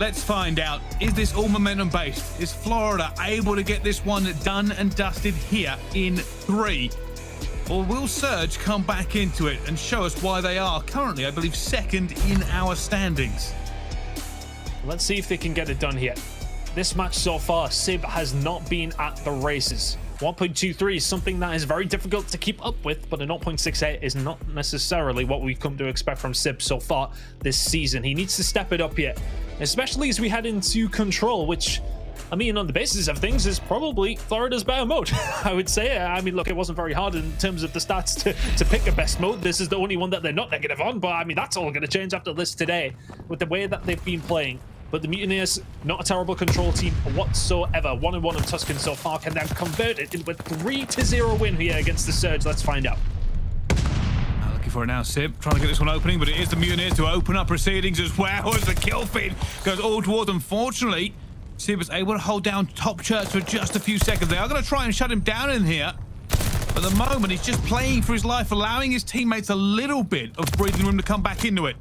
let's find out. Is this all momentum based? Is Florida able to get this one done and dusted here in 3? Or will Surge come back into it and show us why they are currently, I believe, 2nd in our standings? Let's see if they can get it done here. This match so far, Sib has not been at the races. 1.23 is something that is very difficult to keep up with, but a 0.68 is not necessarily what we've come to expect from Sib so far this season. He needs to step it up here, especially as we head into Control, which, I mean, on the basis of things, is probably Florida's better mode, I would say. I mean, look, it wasn't very hard in terms of the stats to pick a best mode. This is the only one that they're not negative on, but I mean, that's all going to change after this today with the way that they've been playing. But the Mutineers, not a terrible control team whatsoever. 1-1 in Tuscan so far. Can then convert it into a 3-0 win here against the Surge. Let's find out. Looking for it now, Sib. Trying to get this one opening, but it is the Mutineers to open up proceedings as well as the kill feed goes all towards them. Fortunately, Sib was able to hold down Top Church for just a few seconds. They are going to try and shut him down in here. But at the moment, he's just playing for his life, allowing his teammates a little bit of breathing room to come back into it.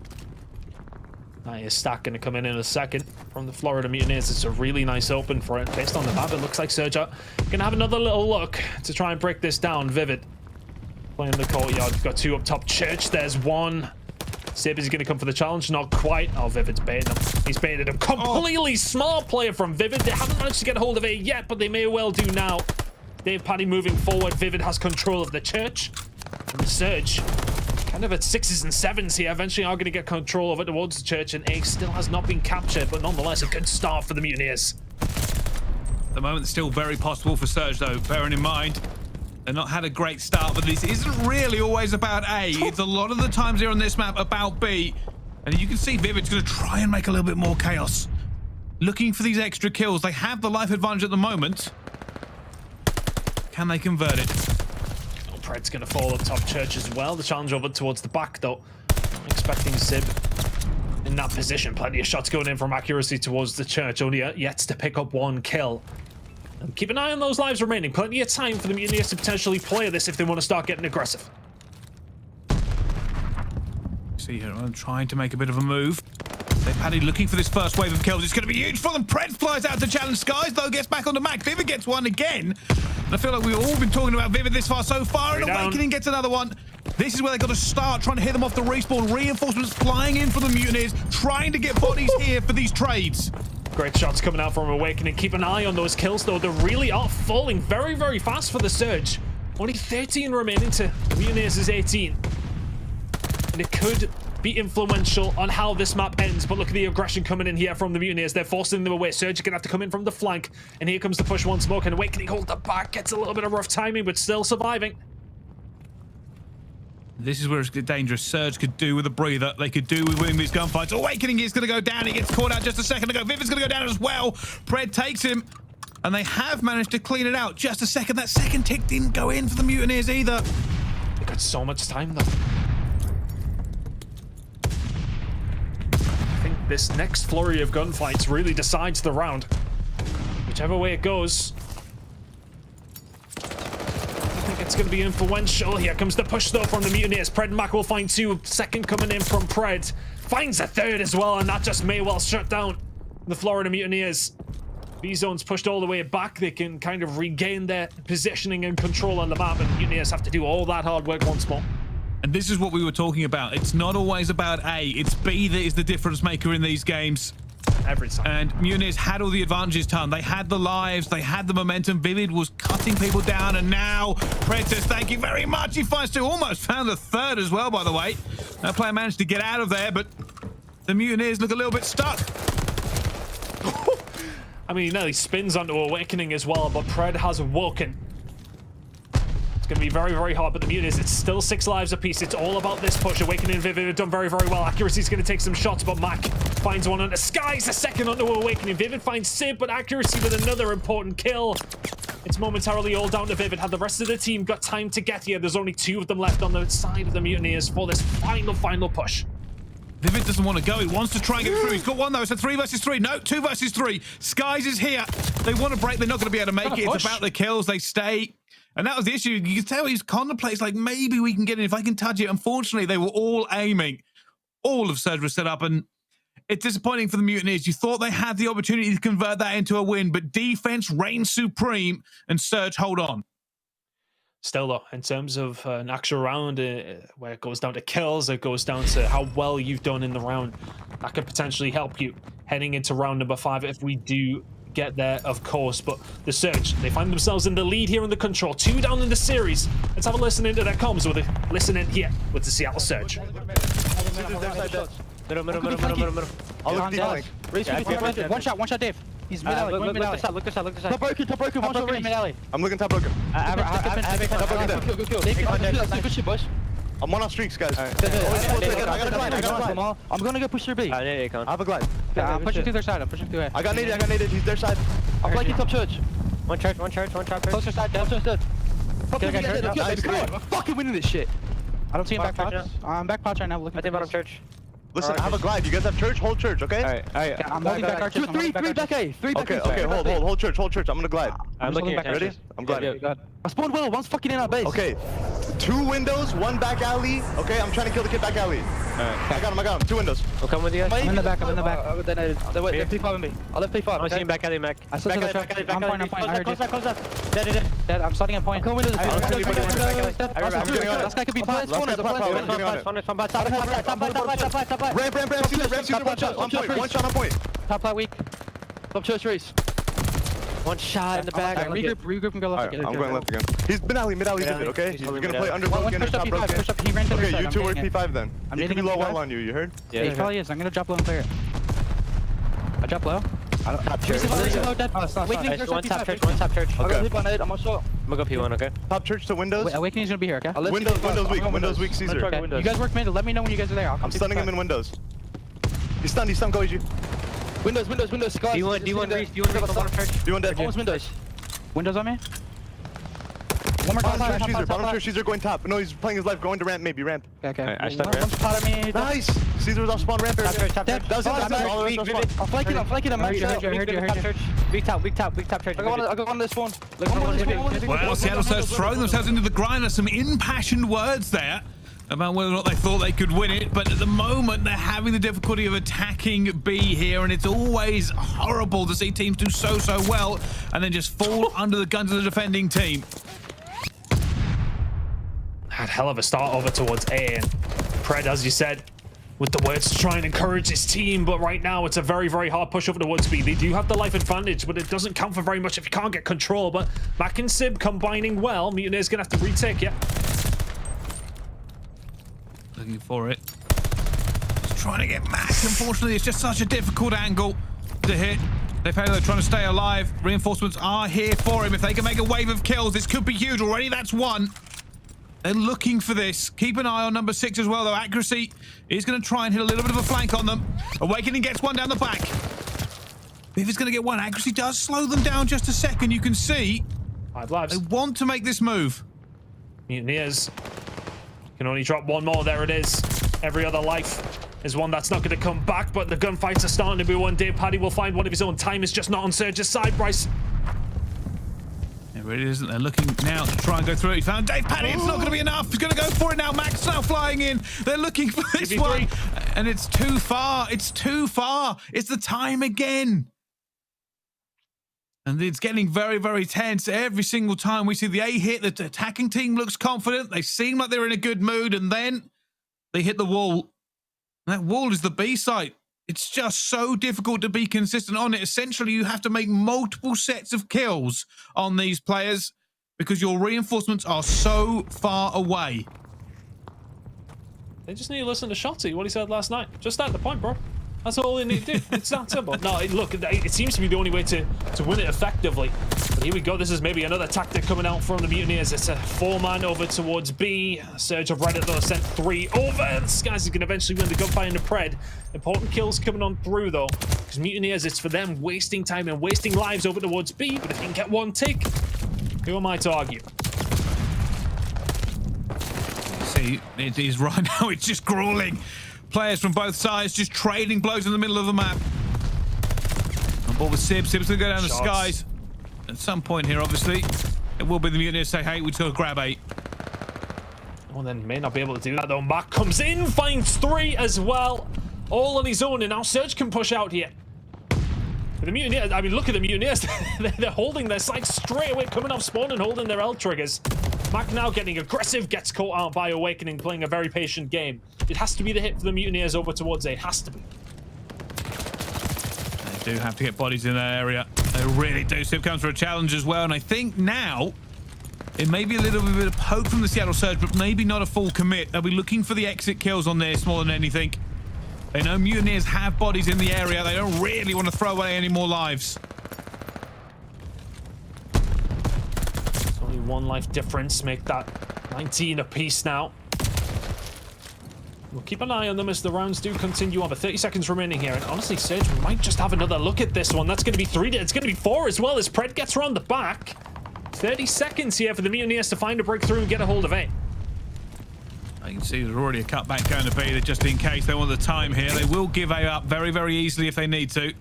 Nice stack going to come in a second from the Florida Mutineers. It's a really nice open for it. Based on the map, it looks like Surge are going to have another little look to try and break this down. Vivid playing the courtyard. You've got 2 up top. Church, there's 1. Sib is going to come for the challenge. Not quite. Oh, Vivid's baiting him. He's baited him. Completely smart player from Vivid. They haven't managed to get a hold of it yet, but they may well do now. Dave Paddy moving forward. Vivid has control of the Church. And the Surge, kind of at 6s and 7s here, eventually are going to get control of it towards the Church, and A still has not been captured, but nonetheless a good start for the Mutineers. At the moment, it's still very possible for Surge, though, bearing in mind they've not had a great start, but this isn't really always about A. It's a lot of the times here on this map about B, and you can see Vivid's going to try and make a little bit more chaos. Looking for these extra kills. They have the life advantage at the moment. Can they convert it? Pred's going to fall up top Church as well. The challenge over towards the back, though. I'm expecting Sib in that position. Plenty of shots going in from accuracy towards the Church. Only yet to pick up 1 kill. And keep an eye on those lives remaining. Plenty of time for the Mutineers to potentially play this if they want to start getting aggressive. See here, I'm trying to make a bit of a move. They've Paddy looking for this first wave of kills. It's going to be huge for them. Pred flies out to challenge Skies, though, gets back onto Mack. Vivid gets one again. And I feel like we've all been talking about Vivid this far so far, and Awakening gets another one. This is where they've got to start, trying to hit them off the respawn. Reinforcements flying in for the Mutineers, trying to get bodies here for these trades. Great shots coming out from Awakening. Keep an eye on those kills, though. They really are falling very, very fast for the Surge. Only 13 remaining to Mutineers' 18. And it could be influential on how this map ends, but look at the aggression coming in here from the Mutineers. They're forcing them away. Surge are gonna have to come in from the flank, and here comes the push once more. Can Awakening hold the back? Gets a little bit of rough timing, but still surviving. This is where it's dangerous. Surge could do with a breather. They could do with winning these gunfights. Awakening is going to go down. He gets caught out just a second ago. Vivid's going to go down as well. Pred takes him, and they have managed to clean it out just a second. That second tick didn't go in for the Mutineers either. They got so much time, though. I think this next flurry of gunfights really decides the round. Whichever way it goes. It's going to be influential. Here comes the push, though, from the Mutineers. Pred and Mack will find 2. Second coming in from Pred. Finds a 3rd as well, and that just may well shut down the Florida Mutineers. B-Zone's pushed all the way back. They can kind of regain their positioning and control on the map, and Mutineers have to do all that hard work once more. And this is what we were talking about. It's not always about A, it's B that is the difference maker in these games. Every time. And Mutineers had all the advantages, Ton. They had the lives, they had the momentum. Vivid was cutting people down, and now Prestinni, thank you very much. He finds two, almost found the third as well, by the way. That player managed to get out of there, but the Mutineers look a little bit stuck. I mean, he nearly spins onto Awakening as well, but Pred has woken. It's going to be very, very hard, but the Mutineers, it's still 6 lives apiece. It's all about this push. Awakening and Vivid have done very, very well. Accuracy's going to take some shots, but Mack finds one on the skies, a second onto Awakening. Vivid finds Simp, but Accuracy with another important kill. It's momentarily all down to Vivid. Had the rest of the team got time to get here, there's only 2 of them left on the side of the Mutineers for this final push. Vivid doesn't want to go. He wants to try and get through. He's got one, though. It's a 3 versus 3. No, 2 versus 3. Skies is here. They want to break. They're not going to be able to make it. It's about the kills. They stay. And that was the issue. You can tell he's contemplating, like, maybe we can get in if I can touch it. Unfortunately, they were all aiming. All of Surge was set up, and it's disappointing for the Mutineers. You thought they had the opportunity to convert that into a win, but defense reigns supreme, and Surge hold on. Still, though, in terms of an actual round where it goes down to kills, it goes down to how well you've done in the round. That could potentially help you heading into round number 5 if we do get there, of course. But the Surge, they find themselves in the lead here in the control. 2 down in the series. Let's have a listen into their comms with a listen in here with the Seattle Surge. Middle. I'll look deep. One shot, Dave. He's mid alley. Look this side. Top broken. One shot mid-alley. I'm looking top broken. Good shit, boys. I'm on streaks, guys. I got a glide. I'm gonna go push through B. I have a glide. I'm pushing through their side. I got naded. He's their side. I'm flanking top church. One church. Closer side, dead. I'm fucking winning this shit. I don't see him back pots. I'm back pots right now looking at bottom church. Listen, I have a glide. You guys have church? Hold church, okay? Alright. I'm holding back archers. 3 back A. 3 back A. Okay, hold church. I'm gonna glide. I'm looking back. Ready? I'm gliding. I spawned well. One's fucking in our base. Okay. 2 windows, 1 back alley. Okay, I'm trying to kill the kid back alley. I got him. 2 windows. I'll come with you. I'm in the back. They're P5 in me. I'll left P5. I'm seeing back alley, Mack. I still see the truck. I'm point. I heard you. Close up. Dead. I'm starting at point. Come windows. This guy could be pot. Ramp. One shot on point. Top flat weak. Top church race. One shot in the back. Regroup and go left again. I'm going left again. He's mid-alley, okay? He's gonna play under broken and top broken. Push up, he ran to the Okay, side. you 2 work P5 then. I'm He can be low well on you, you heard? Yeah, he probably is. I'm gonna drop low and clear it. I drop low. Top church. One top church. I'll go hit on it. I'm on short. I'm gonna go P1, okay? Top church to windows. Awakening's gonna be here, okay? Windows weak, Caesar. Okay. You guys work mid. Let me know when you guys are there. I'm stunning him in windows. He's stunned, go easy. Windows, Scott. D1 Reese, D1 bottom church. D1 dead. Almost windows. Windows on me. One more bottom church, Caesar going top. No, he's playing his life, going to ramp, maybe ramp. Okay. I stuck ramp. One's pot at me. Nice! Caesar was off spawn ramp. Top church. That was it. I'm flanking him. I heard you. Weak top church. I'll go on this one. Well, Seattle Surge throwing themselves into the grind. There's some impassioned words there about whether or not they thought they could win it, but at the moment they're having the difficulty of attacking B here, and it's always horrible to see teams do so well and then just fall under the guns of the defending team. Had hell of a start over towards A, and Pred, as you said, with the words to try and encourage his team, but right now it's a very, very hard push over towards B. They do have the life advantage, but it doesn't count for very much if you can't get control. But Mack and Simp combining well. Mutineers gonna have to retake, yeah. Looking for it. Just trying to get Mack. Unfortunately, it's just such a difficult angle to hit. They're trying to stay alive. Reinforcements are here for him. If they can make a wave of kills, this could be huge already. That's 1. They're looking for this. Keep an eye on number 6 as well, though. Accuracy is going to try and hit a little bit of a flank on them. Awakening gets one down the back. Vivid's going to get one. Accuracy does slow them down just a second. You can see 5 lives. They want to make this move. Mutineers can only drop 1 more. There it is. Every other life is one that's not going to come back, but the gunfights are starting to be one day. Paddy will find one of his own. Time is just not on Surge's side, Bryce. It really isn't. They're looking now to try and go through it. He found Dave Paddy. It's not going to be enough. He's going to go for it now. Mack's now flying in. They're looking for this one. And it's too far. It's too far. It's the time again. And it's getting very, very tense every single time we see the A hit. The attacking team looks confident. They seem like they're in a good mood, and then they hit the wall. And that wall is the B site. It's just so difficult to be consistent on it. Essentially, you have to make multiple sets of kills on these players because your reinforcements are so far away. They just need to listen to Shotzzy, what he said last night. Just at the point, bro. That's all they need to do. It's that simple. No, look, it seems to be the only way to win it effectively. But here we go. This is maybe another tactic coming out from the Mutineers. It's a 4-man over towards B. Surge of Reddit, though, sent 3 over. This guy's going to eventually win the gunfight in the Pred. Important kills coming on through, though. Because Mutineers, it's for them wasting time and wasting lives over towards B. But if they can get one tick, who am I to argue? See, it is right now. It's just grueling. Players from both sides just trading blows in the middle of the map. On board with Sib. Sib's going to go down the skies. At some point here, obviously, it will be the Mutineers say, hey, we just got to grab 8. Well, then may not be able to do that, though. Mack comes in, finds 3 as well. All on his own, and now Surge can push out here. But the Mutineers, I mean, look at the Mutineers. They're holding their sights straight away, coming off spawn and holding their L triggers. Mack now getting aggressive, gets caught out by Awakening, playing a very patient game. It has to be the hit for the Mutineers over towards A. It has to be. They do have to get bodies in that area. They really do. Simp comes for a challenge as well, and I think now it may be a little bit of poke from the Seattle Surge, but maybe not a full commit. They'll be looking for the exit kills on this more than anything. They know Mutineers have bodies in the area. They don't really want to throw away any more lives. It's only 1 life difference. Make that 19 apiece now. We'll keep an eye on them as the rounds do continue on. But 30 seconds remaining here. And honestly, Surge might just have another look at this one. That's going to be 3. It's going to be 4 as well as Pred gets around the back. 30 seconds here for the Mutineers to find a breakthrough and get a hold of it. You can see there's already a cutback going to be there just in case they want the time here. They will give A up very, very easily if they need to.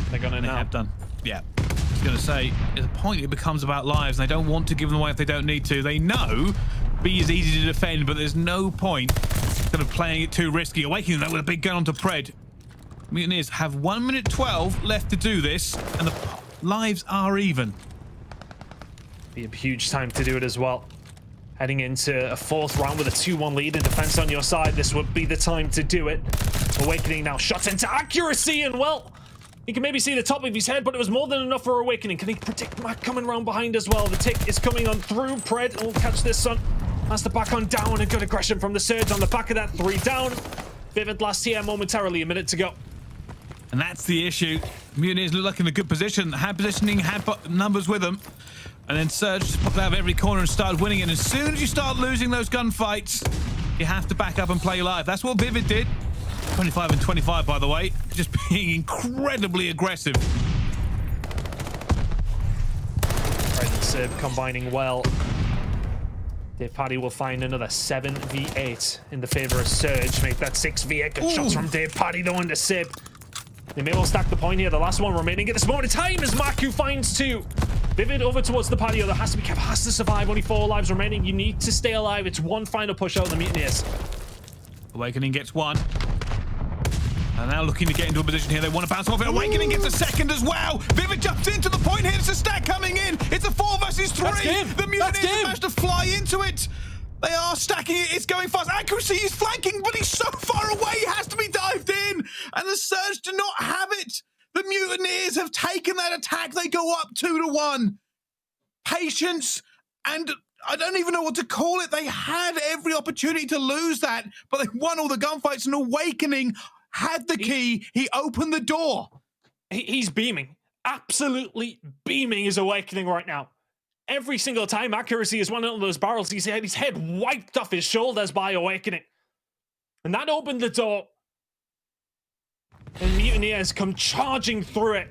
They're going to now. Have done. Yeah. I was going to say, at the point it becomes about lives. They don't want to give them away if they don't need to. They know B is easy to defend, but there's no point kind of playing it too risky. Awakening that with a big gun onto Pred. Mutineers have 1 minute 12 left to do this, and the lives are even. Be a huge time to do it as well. Heading into a 4th round with a 2-1 lead and defense on your side, this would be the time to do it. Awakening now shots into accuracy, and well, he can maybe see the top of his head, but it was more than enough for Awakening. Can he predict Mack coming around behind as well? The tick is coming on through. Pred will catch this son. Has to back on down, and good aggression from the Surge on the back of that. 3 down. Vivid last here momentarily, a minute to go. And that's the issue. Mutineers look like in a good position. Had positioning, had numbers with them. And then Surge just popped out of every corner and started winning it. And as soon as you start losing those gunfights, you have to back up and play live. That's what Vivid did. 25 and 25, by the way. Just being incredibly aggressive. Right, and Sib combining well. TJHaly will find another 7v8 in the favor of Surge. Make that 6v8. Good shots from TJHaly though into Sib. They may well stack the point here. The last one remaining at this moment of time is Mack, who finds 2. Vivid over towards the patio. There has to be careful. Has to survive. Only 4 lives remaining. You need to stay alive. It's one final push out of the Mutineers. Awakening gets 1. And now looking to get into a position here. They want to bounce off it. Awakening gets a 2nd as well. Vivid jumps into the point here. It's a stack coming in. It's a 4 versus 3. The Mutineers have managed to fly into it. They are stacking it. It's going fast. Accuracy is flanking, but he's so far away. He has to be dived in. And the Surge do not have it. The Mutineers have taken that attack. They go up 2-1. Patience, and I don't even know what to call it. They had every opportunity to lose that, but they won all the gunfights, and Awakening had the key. He opened the door. He's beaming. Absolutely beaming is Awakening right now. Every single time accuracy is one of those barrels, he's had his head wiped off his shoulders by Awakening. And that opened the door. And Mutineers come charging through it.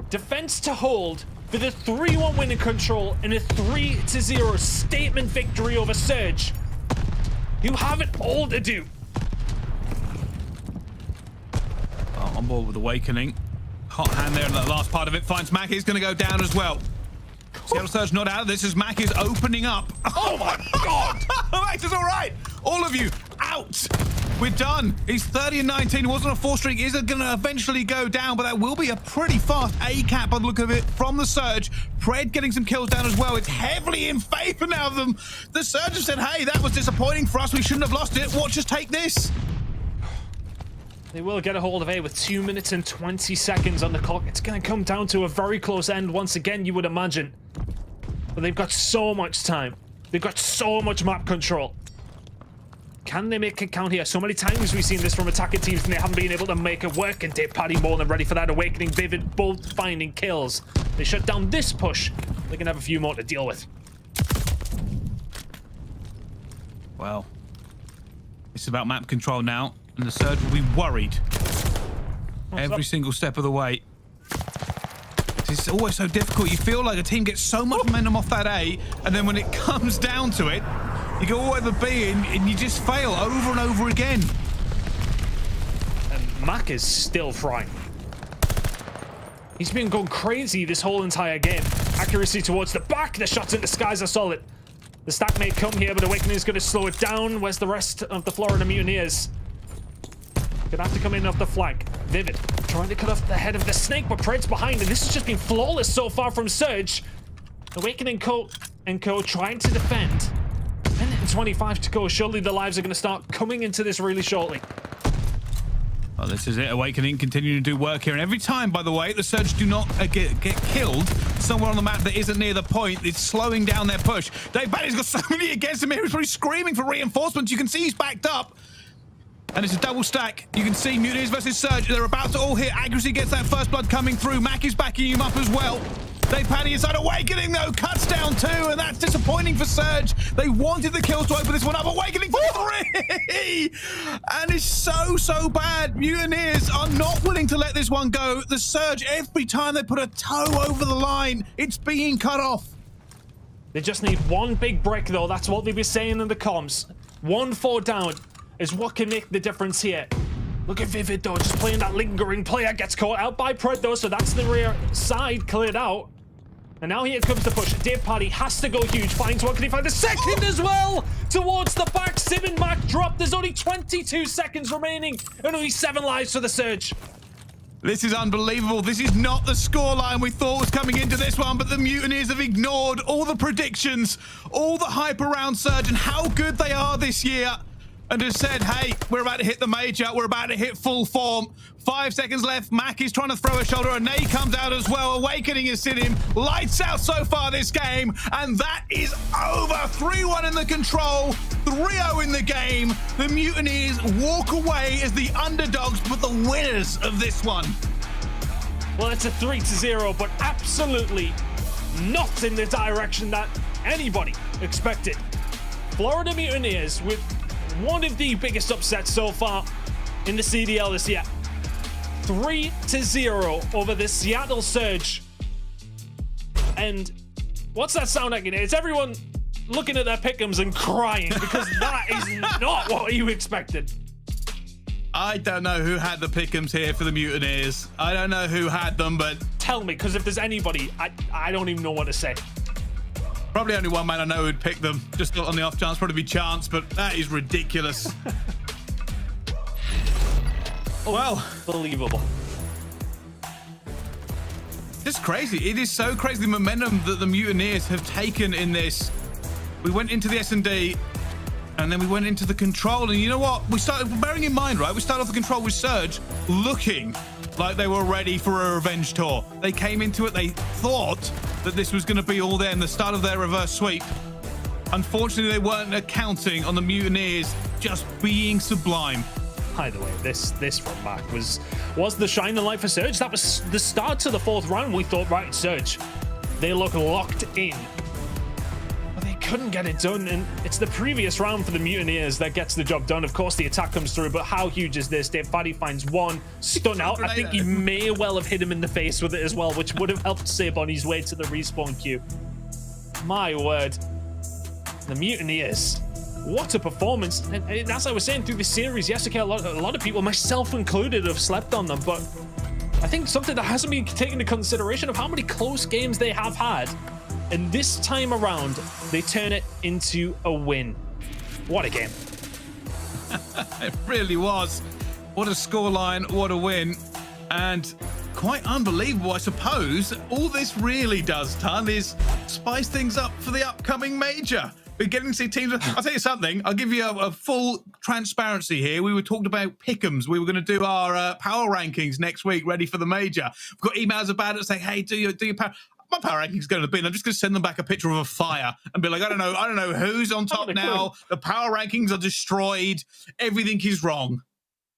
Defense to hold for the 3-1 win in control and a 3-0 statement victory over Surge. You have it all to do. On board with Awakening. Hot hand there in that last part of it. Finds Mack. He's going to go down as well. Seattle Surge not out of this as Mack is opening up. Oh my god! Max is all right. All of you out. We're done. He's 30 and 19. Wasn't a 4 streak. Is it going to eventually go down? But that will be a pretty fast A cap by the look of it from the Surge. Pred getting some kills down as well. It's heavily in favor now of them. The Surge have said, hey, that was disappointing for us. We shouldn't have lost it. Watch us take this. They will get a hold of A with 2 minutes and 20 seconds on the clock. It's going to come down to a very close end once again, you would imagine. But they've got so much time. They've got so much map control. Can they make it count here? So many times we've seen this from attacking teams and they haven't been able to make it work, and TJHaly more than ready for that. Awakening, Vivid, both finding kills. They shut down this push. They can have a few more to deal with. Well, it's about map control now, and the Surge will be worried every single step of the way. It's always so difficult. You feel like a team gets so much momentum off that A, and then when it comes down to it, you go all over the B and you just fail over and over again. And Mack is still frying. He's been going crazy this whole entire game. Accuracy towards the back. The shots in the skies are solid. The stack may come here, but Awakening is going to slow it down. Where's the rest of the Florida Mutineers? Gonna have to come in off the flank. Vivid trying to cut off the head of the snake, but Pred's behind, and this has just been flawless so far from Surge. Awakening Co trying to defend. Minute and 25 to go. Surely the lives are going to start coming into this really shortly. Well, this is it. Awakening continuing to do work here. And every time, by the way, the Surge do not get killed somewhere on the map that isn't near the point, it's slowing down their push. TJHaly's got so many against him here. He's probably screaming for reinforcements. You can see he's backed up. And it's a double stack. You can see Mutineers versus Surge. They're about to all hit. Aggresy gets that first blood coming through. Mack is backing him up as well. TJHaly inside. Awakening, though, cuts down 2, and that's disappointing for Surge. They wanted the kills to open this one up. Awakening for 3! And it's so bad. Mutineers are not willing to let this one go. The Surge, every time they put a toe over the line, it's being cut off. They just need one big break, though. That's what they've been saying in the comms. 1-4 down is what can make the difference here. Look at Vivid, though, just playing that lingering player. Gets caught out by Pred, though, so that's the rear side cleared out. And now here comes the push. TJHaly has to go huge. Finds one. Can he find the second as well? Towards the back. Sim and Mack drop. There's only 22 seconds remaining. And only 7 lives for the Surge. This is unbelievable. This is not the scoreline we thought was coming into this one, but the Mutineers have ignored all the predictions, all the hype around Surge and how good they are this year, and just said, hey, we're about to hit the major. We're about to hit full form. 5 seconds left. Mack is trying to throw a shoulder. A nade comes out as well. Awakening is in him. Lights out so far this game. And that is over. 3-1 in the control. 3-0 in the game. The Mutineers walk away as the underdogs, but the winners of this one. Well, it's a 3-0, but absolutely not in the direction that anybody expected. Florida Mutineers with one of the biggest upsets so far in the CDL this year. 3-0 over the Seattle Surge. And what's that sound like? It's everyone looking at their pick'ems and crying because that is not what you expected. I don't know who had the pick'ems here for the Mutineers. I don't know who had them, but tell me, because if there's anybody, I don't even know what to say. Probably only one man I know who'd pick them, just on the off chance, probably be Chance, but that is ridiculous. Well, unbelievable. It's crazy. It is so crazy, the momentum that the Mutineers have taken in this. We went into the S&D, and then we went into the control, and you know what? We started, bearing in mind, right? We started off the control with Surge looking like they were ready for a revenge tour. They came into it, they thought that this was going to be all there in the start of their reverse sweep. Unfortunately, they weren't accounting on the Mutineers just being sublime. By the way, this from Mack was the shining light for Surge. That was the start to the 4th round. We thought, right, Surge, they look locked in. But they couldn't get it done, and it's the previous round for the Mutineers that gets the job done. Of course, the attack comes through, but how huge is this? TJHaly finds one, stun out. I think he may well have hit him in the face with it as well, which would have helped Sib on his way to the respawn queue. My word. The Mutineers. What a performance. And as I was saying through the series yesterday, a lot of people, myself included, have slept on them, but I think something that hasn't been taken into consideration of how many close games they have had. And this time around, they turn it into a win. What a game. It really was. What a scoreline, what a win. And quite unbelievable, I suppose. All this really does, Ton, is spice things up for the upcoming major. We're getting to see teams. I'll tell you something. I'll give you a full transparency here. We were talking about pick'ems. We were going to do our power rankings next week, ready for the major. We've got emails about it saying, hey, do your power. My power ranking is going to be, and I'm just going to send them back a picture of a fire and be like, I don't know who's on top now. The power rankings are destroyed. Everything is wrong.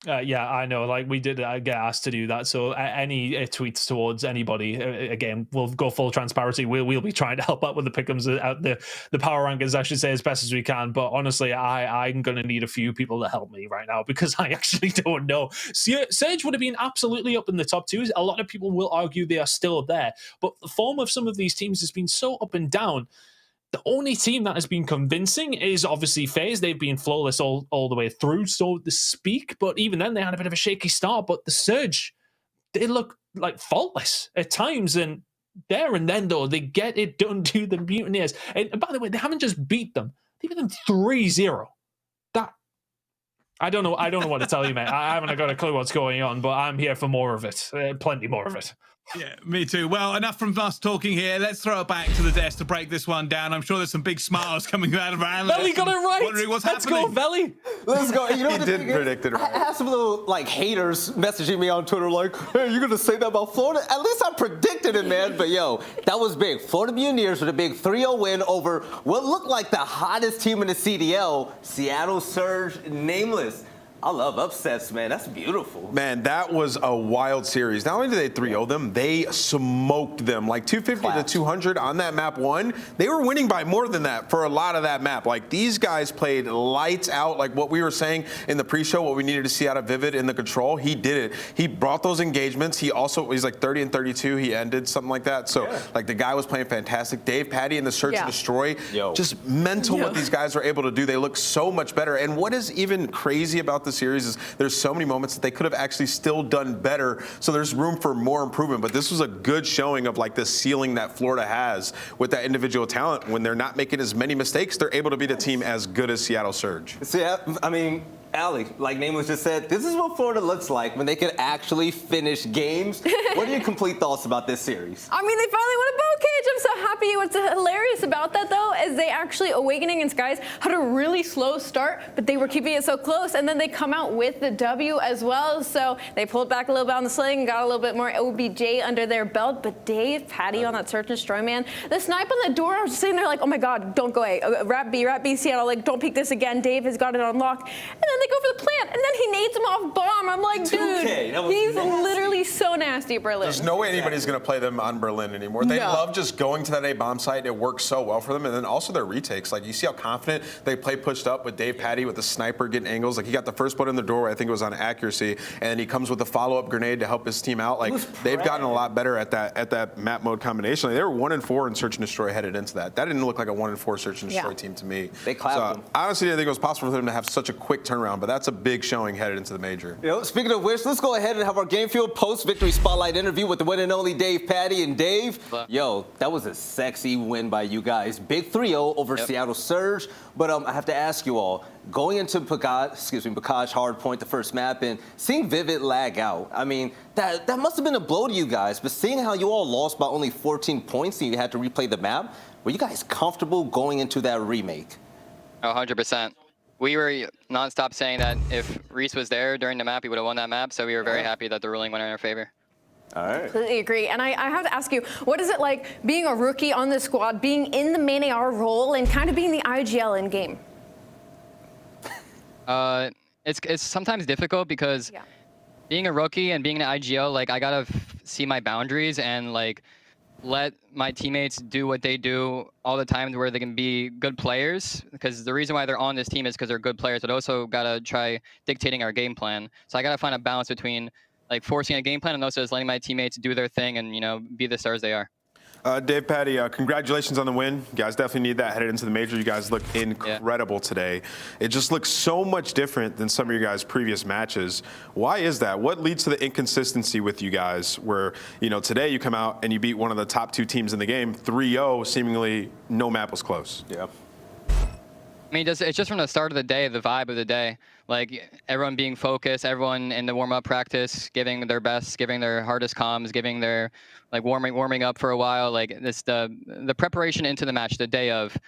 Yeah, I know. Like, we did get asked to do that. So any tweets towards anybody, again, we'll go full transparency. We'll be trying to help out with the pick'ems out the power rankings, I should say, as best as we can. But honestly, I'm going to need a few people to help me right now because I actually don't know. Surge would have been absolutely up in the top 2. A lot of people will argue they are still there. But the form of some of these teams has been so up and down. The only team that has been convincing is obviously FaZe. They've been flawless all the way through, so to speak. But even then, they had a bit of a shaky start. But the Surge, they look like faultless at times. And there and then, though, they get it done to the Mutineers. And by the way, they haven't just beat them. They beat them 3-0. That, I don't know what to tell you, mate. I haven't got a clue what's going on, but I'm here for more of it. Plenty more of it. Yeah, me too. Well, enough from us talking here. Let's throw it back to the desk to break this one down. I'm sure there's some big smiles coming out of our analysts. Belly got it right. Wondering what's Let's happening. go, Belly. Let's go. You know He the did thing predict is, it right. I have some little haters messaging me on Twitter like, hey, you're going to say that about Florida? At least I predicted it, man. But yo, that was big. Florida Mutineers with a big 3-0 win over what looked like the hottest team in the CDL, Seattle Surge, nameless. I love upsets, man. That's beautiful. Man, that was a wild series. Not only did they 3-0 them, they smoked them. Like 250 to 200 on that map 1. They were winning by more than that for a lot of that map. Like, these guys played lights out. Like what we were saying in the pre-show, what we needed to see out of Vivid in the control, he did it. He brought those engagements. He's like 30 and 32. He ended something like that. So, like, the guy was playing fantastic. DavePatty in the Search and Destroy. Just mental what these guys were able to do. They look so much better. And what is even crazy about the series is there's so many moments that they could have actually still done better. So there's room for more improvement. But this was a good showing of like the ceiling that Florida has with that individual talent. When they're not making as many mistakes, they're able to beat a team as good as Seattle Surge. See, I mean, aLLeY, like Nameless just said, this is what Florida looks like when they can actually finish games. What are your complete thoughts about this series? I mean, they finally won a boat cage. I'm so happy. What's hilarious about that, though, is they actually, Awakening and Skies, had a really slow start, but they were keeping it so close, and then they come out with the W as well. So they pulled back a little bit on the sling and got a little bit more OBJ under their belt. But DavePatty on that Search and Destroy, man, the snipe on the door, I was just sitting there like, oh my God, don't go away. Rat B, Seattle, like, don't peek this again. Dave has got it on lock. And then they go for the plant, and then he nades him off bomb. I'm like, dude, he's literally so nasty, Berlin. There's no way anybody's going to play them on Berlin anymore. They love just going to that A bomb site. It works so well for them. And then also their retakes. Like, you see how confident they play pushed up with DavePatty with the sniper getting angles. Like, he got the first one in the doorway, I think it was on accuracy, and then he comes with a follow-up grenade to help his team out. Like, they've gotten a lot better at that map mode combination. Like, they were 1-4 in Search and Destroy headed into that. That didn't look like a 1-4 Search and Destroy team to me. They clapped them. Honestly, I think it was possible for them to have such a quick turnaround, but that's a big showing headed into the major. You know, speaking of which, let's go ahead and have our Game Fuel post-victory spotlight interview with the one and only DavePatty. And Dave, yo, that was a sexy win by you guys. Big 3-0 over Seattle Surge. But I have to ask you all, going into Bacage Hardpoint, the first map, and seeing Vivid lag out, I mean, that must have been a blow to you guys. But seeing how you all lost by only 14 points and you had to replay the map, were you guys comfortable going into that remake? Oh, 100%. We were nonstop saying that if Reese was there during the map, he would have won that map. So we were very happy that the ruling went in our favor. All right. Completely agree. And I have to ask you, what is it like being a rookie on this squad, being in the main AR role, and kind of being the IGL in game? It's sometimes difficult because being a rookie and being an IGL, like, I gotta see my boundaries and like let my teammates do what they do all the time to where they can be good players, because the reason why they're on this team is because they're good players, but also gotta try dictating our game plan. So I gotta find a balance between like forcing a game plan and also just letting my teammates do their thing and, you know, be the stars they are. DavePatty, congratulations on the win. You guys definitely need that headed into the major. You guys look incredible today. It just looks so much different than some of your guys' previous matches. Why is that? What leads to the inconsistency with you guys where, you know, today you come out and you beat one of the top 2 teams in the game, 3-0, seemingly no map was close? Yeah. I mean, it's just from the start of the day, the vibe of the day. Like, everyone being focused, everyone in the warm-up practice giving their best, giving their hardest comms, giving their, like, warming up for a while. Like, this the preparation into the match, the day of,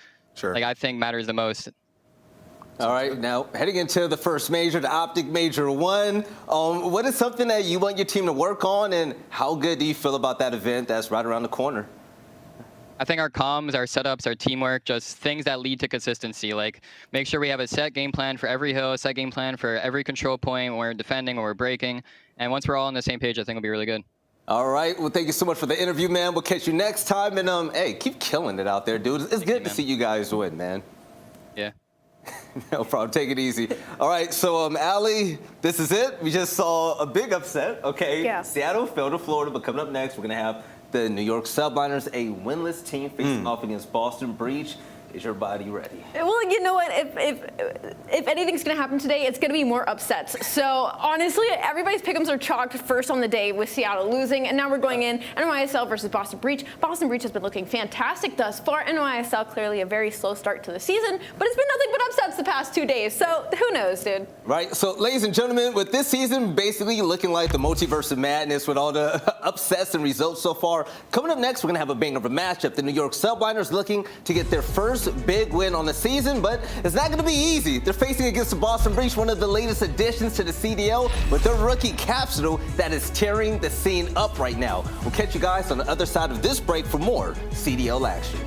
like, I think matters the most. All right, now heading into the first major, the OpTic Major 1. What is something that you want your team to work on, and how good do you feel about that event that's right around the corner? I think our comms, our setups, our teamwork, just things that lead to consistency. Like, make sure we have a set game plan for every hill, a set game plan for every control point when we're defending or we're breaking. And once we're all on the same page, I think it'll be really good. All right, well, thank you so much for the interview, man. We'll catch you next time. And, hey, keep killing it out there, dude. It's good to see you guys win, man. Yeah. No problem. Take it easy. All right, so, aLLeY, this is it. We just saw a big upset, okay? Yeah. Seattle fell to Florida, but coming up next, we're going to have the New York Subliners, a winless team facing off against Boston Breach. Is your body ready? Well, you know what? If anything's going to happen today, it's going to be more upsets. So honestly, everybody's pick'ems are chalked first on the day with Seattle losing, and now we're going in NYSL versus Boston Breach. Boston Breach has been looking fantastic thus far. NYSL clearly a very slow start to the season, but it's been nothing but upsets the past 2 days. So who knows, dude? Right. So, ladies and gentlemen, with this season basically looking like the multiverse of madness with all the upsets and results so far, coming up next, we're going to have a banger of a matchup. The New York Subliners looking to get their first big win on the season, but it's not going to be easy. They're facing against the Boston Breach, one of the latest additions to the CDL, with their rookie Capsidal that is tearing the scene up right now. We'll catch you guys on the other side of this break for more CDL action.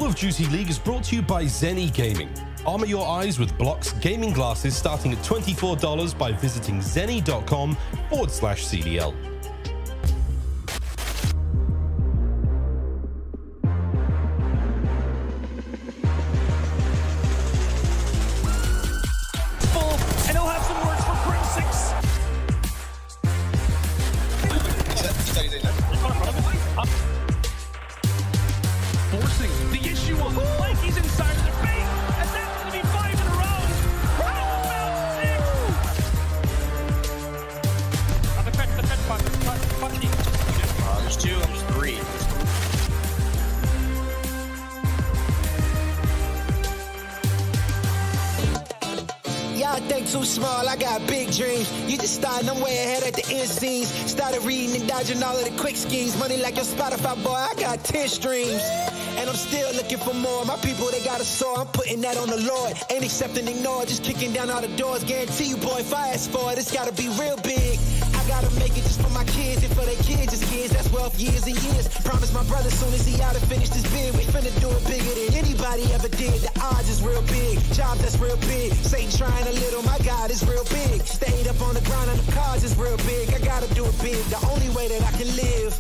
of Duty League is brought to you by Zenny Gaming. Armor your eyes with Block's gaming glasses starting at $24 by visiting zenny.com/CDL. And he'll have some words for Grim 6. Forcing the issue on the flank. He's inside the face, and that's going to be 5 in a row. There's 2, I'm just 3. Y'all think too small, I got big dreams. You just starting, I'm way ahead at the end scenes. Started reading and dodging all of the quick schemes. Money like your Spotify, boy, I got 10 streams. And I'm still looking for more. My people, they got a soul, I'm putting that on the Lord. Ain't accepting ignore, just kicking down all the doors. Guarantee you, boy, if I ask for it, it's gotta be real big. I gotta make it just for my kids and for their kids' kids. That's wealth years and years. Promise my brother soon as he out and finish this bid, we finna do it bigger than anybody ever did. The odds is real big, job that's real big. Satan trying a little, my God is real big. Stayed up on the grind on the cards is real big. I gotta do it big, the only way that I can live.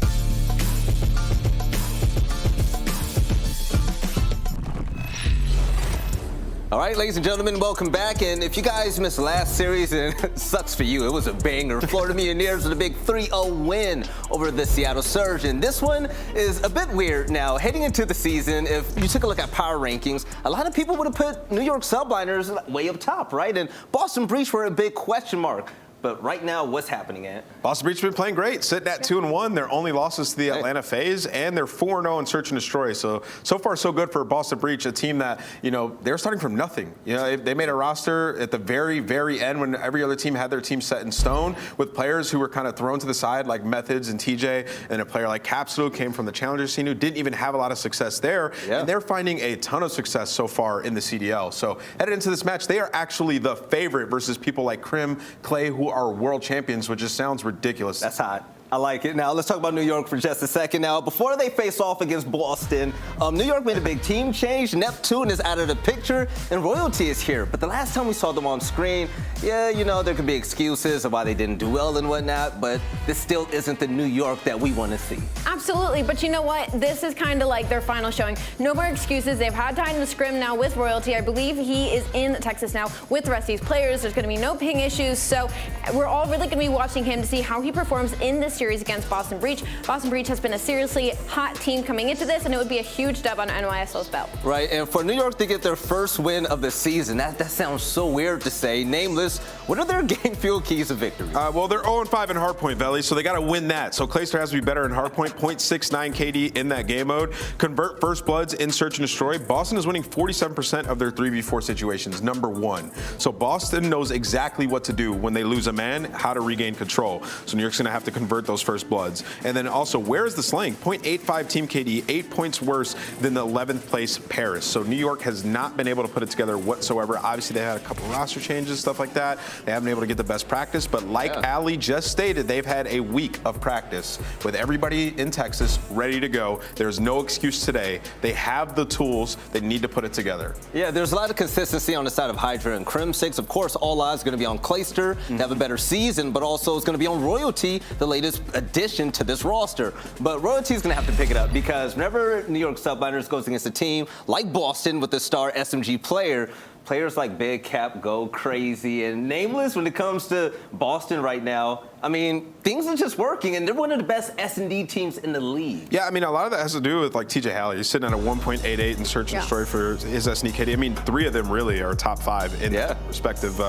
All right, ladies and gentlemen, welcome back. And if you guys missed the last series, and it sucks for you, it was a banger. Florida Mutineers with a big 3-0 win over the Seattle Surge. And this one is a bit weird. Now, heading into the season, if you took a look at power rankings, a lot of people would have put New York Subliners way up top, right? And Boston Breach were a big question mark. But right now, what's happening, Ant? Boston Breach has been playing great, sitting at 2-1. Their only losses to the Atlanta FaZe, and they're 4-0 in Search and Destroy. So far, so good for Boston Breach, a team that, you know, they're starting from nothing. You know, they made a roster at the very, very end when every other team had their team set in stone with players who were kind of thrown to the side, like Methodz and TJ, and a player like Capsidal came from the Challenger scene who didn't even have a lot of success there. Yeah. And they're finding a ton of success so far in the CDL. So headed into this match, they are actually the favorite versus people like Crim, Clay, who are world champions, which just sounds ridiculous. That's hot. I like it. Now, let's talk about New York for just a second. Now, before they face off against Boston, New York made a big team change. Neptune is out of the picture, and Royalty is here. But the last time we saw them on screen, yeah, you know, there could be excuses of why they didn't do well and whatnot, but this still isn't the New York that we want to see. Absolutely, but you know what? This is kind of like their final showing. No more excuses. They've had time to scrim now with Royalty. I believe he is in Texas now with the rest of these players. There's going to be no ping issues, so we're all really going to be watching him to see how he performs in this series against Boston Breach. Boston Breach has been a seriously hot team coming into this, and it would be a huge dub on NYSL's belt. Right, and for New York to get their first win of the season, that sounds so weird to say. Nameless, what are their game fuel keys of victory? Well, they're 0-5 in hardpoint, Veli, so they got to win that. So Clayster has to be better in hardpoint, 0.69 KD in that game mode. Convert first bloods in Search and Destroy. Boston is winning 47% of their 3v4 situations, #1. So Boston knows exactly what to do when they lose a man, how to regain control. So New York's going to have to convert those first bloods. And then also, where is the slaying? 0.85 team KD, 8 points worse than the 11th place Paris. So New York has not been able to put it together whatsoever. Obviously, they had a couple roster changes, stuff like that. They haven't been able to get the best practice, but like aLLeY just stated, they've had a week of practice with everybody in Texas ready to go. There's no excuse today. They have the tools. They need to put it together. Yeah, there's a lot of consistency on the side of Hydra and Crim 6. Of course, all eyes going to be on Clayster to have a better season, but also it's going to be on Royalty, the latest addition to this roster. But Royalty is going to have to pick it up because whenever New York Subliners goes against a team like Boston with the star SMG player, players like Big Cap go crazy. And Nameless, when it comes to Boston right now, I mean, things are just working, and they're one of the best S&D teams in the league. Yeah, I mean, a lot of that has to do with, like, TJHaly. He's sitting at a 1.88 in Search and Destroy for his S&D KD. I mean, 3 of them really are top 5 in the respective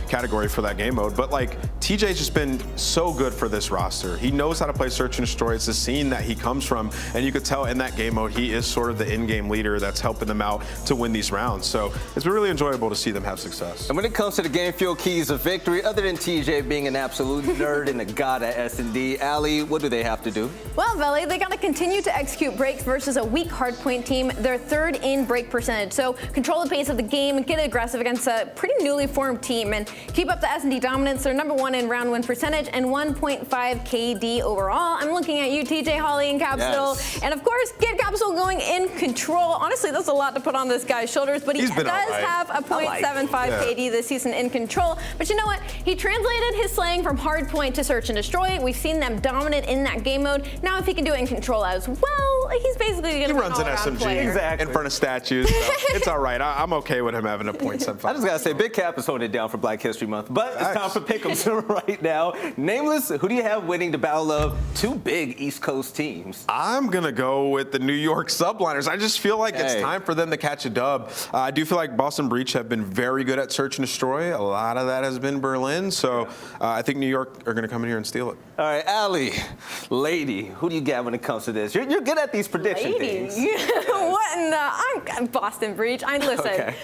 category for that game mode. But, like, TJ's just been so good for this roster. He knows how to play Search and Destroy. It's the scene that he comes from, and you could tell in that game mode he is sort of the in-game leader that's helping them out to win these rounds. So it's been really enjoyable to see them have success. And when it comes to the game fuel keys of victory, other than TJ being an absolute nerd, third and a god at S&D. aLLeY, what do they have to do? Well, Veli, they got to continue to execute breaks versus a weak hardpoint team. They're third in break percentage, so control the pace of the game and get aggressive against a pretty newly formed team and keep up the S&D dominance. They're number 1 in round win percentage and 1.5 KD overall. I'm looking at you, TJHaly and Capsidal, and of course, get Capsidal going in control. Honestly, that's a lot to put on this guy's shoulders, but he does have a 0.75 KD this season in control. But you know what? He translated his slaying from hardpoint to search and destroy. We've seen them dominant in that game mode. Now, if he can do it in control as well, he's basically going to be an all-around player. in front of statues. So it's all right. I'm okay with him having a 0.75. I just gotta say, Big Cap is holding it down for Black History Month, but it's time for Pick'ems right now. Nameless, who do you have winning the battle of two big East Coast teams? I'm gonna go with the New York Subliners. I just feel like it's time for them to catch a dub. I do feel like Boston Breach have been very good at search and destroy. A lot of that has been Berlin, so I think New York are gonna come in here and steal it. All right, aLLeY, lady, who do you got when it comes to this? You're good at these prediction things. What in the? I'm Boston Breach. Listen,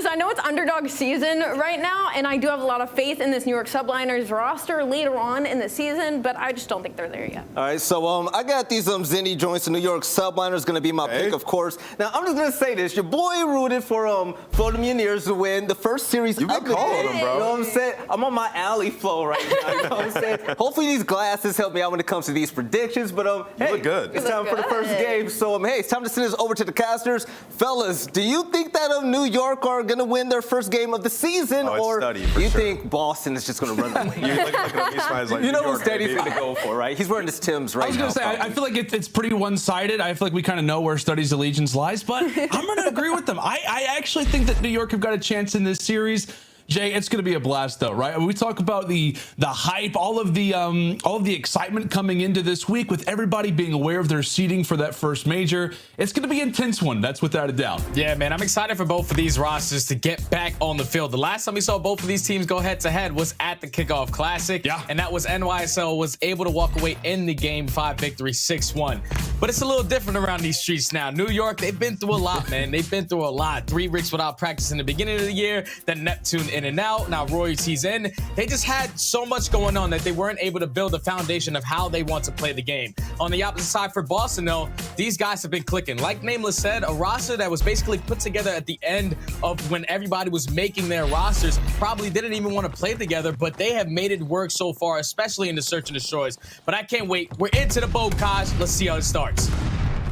I know it's underdog season right now, and I do have a lot of faith in this New York Subliners roster later on in the season, but I just don't think they're there yet. All right, so I got these Zenny joints. The New York Subliners going to be my pick, of course. Now, I'm just going to say this. Your boy rooted for the Mutineers to win the first series. You've been calling them, bro. You know what I'm saying? I'm on my aLLeY flow right now. You know what I'm saying? Hopefully these glasses help me out when it comes to these predictions, but you look good. It's time for the first game. So, hey, it's time to send this over to the casters. Fellas, do you think that New York are going to win their first game of the season, or do you think Boston is just going to run the league? You know who Standy's going to go for, right? He's wearing his Timbs right now. I was going to say, I feel like it's pretty one-sided. I feel like we kind of know where Study's allegiance lies, but I'm going to agree with them. I actually think that New York have got a chance in this series. Jay, it's going to be a blast, though, right? We talk about the hype, all of the excitement coming into this week with everybody being aware of their seeding for that first major. It's going to be an intense one. That's without a doubt. Yeah, man, I'm excited for both of these rosters to get back on the field. The last time we saw both of these teams go head-to-head was at the Kickoff Classic, and that was NYSL was able to walk away in the Game 5 victory 6-1. But it's a little different around these streets now. New York, they've been through a lot, man. They've been through a lot. 3 weeks without practice in the beginning of the year, then Neptune in and out, now royalties in. They just had so much going on that they weren't able to build a foundation of how they want to play the game. On the opposite side for Boston, though, these guys have been clicking. Like Nameless said, a roster that was basically put together at the end of when everybody was making their rosters probably didn't even want to play together, but they have made it work so far, especially in the search and destroys. But I can't wait. We're into the Bocage. Let's see how it starts.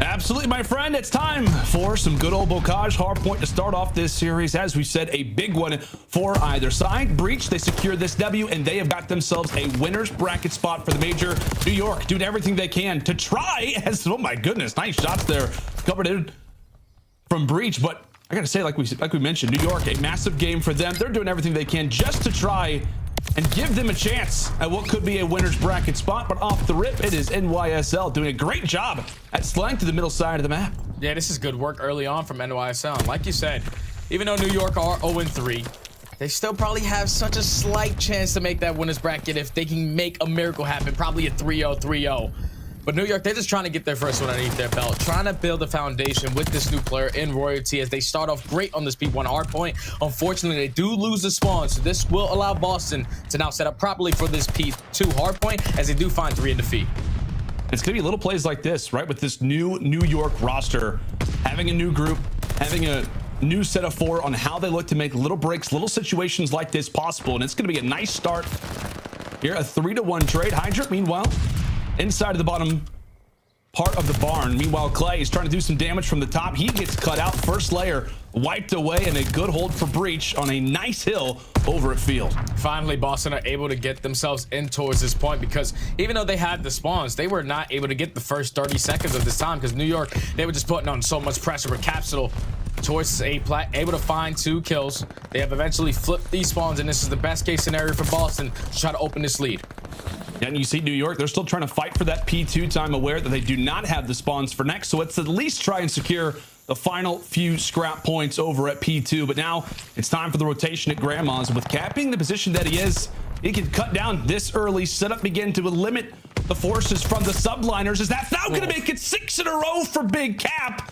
Absolutely, my friend. It's time for some good old Bocage hardpoint to start off this series. As we said, a big one for either side. Breach, they secure this W, and they have got themselves a winner's bracket spot for the major. New York doing everything they can to try as, oh my goodness, nice shots there covered in from Breach. But I gotta say, like we mentioned, New York, a massive game for them. They're doing everything they can just to try and give them a chance at what could be a winner's bracket spot. But off the rip, it is NYSL doing a great job at slaying to the middle side of the map. Yeah, this is good work early on from NYSL. And like you said, even though New York are 0-3, they still probably have such a slight chance to make that winner's bracket if they can make a miracle happen, probably a 3-0, 3-0. But New York, they're just trying to get their first one underneath their belt, trying to build a foundation with this new player in Royalty as they start off great on this P1 hardpoint. Unfortunately, they do lose the spawn, so this will allow Boston to now set up properly for this P2 hardpoint as they do find 3 in defeat. It's going to be little plays like this, right? With this new New York roster, having a new group, having a new set of 4 on how they look to make little breaks, little situations like this possible. And it's going to be a nice start here, a 3-1 trade. Hydra, meanwhile, inside of the bottom part of the barn. Meanwhile, Clay is trying to do some damage from the top. He gets cut out. First layer wiped away, and a good hold for Breach on a nice hill over at Field. Finally, Boston are able to get themselves in towards this point because even though they had the spawns, they were not able to get the first 30 seconds of this time because New York, they were just putting on so much pressure with Capsidal towards able to find 2 kills. They have eventually flipped these spawns, and this is the best case scenario for Boston to try to open this lead. And you see New York, they're still trying to fight for that P2 time, aware that they do not have the spawns for next. So it's at least try and secure the final few scrap points over at P2. But now it's time for the rotation at Grandma's. With Cap being the position that he is, he can cut down this early, set up begin to limit the forces from the Subliners. Is that now going to make it 6 in a row for Big Cap?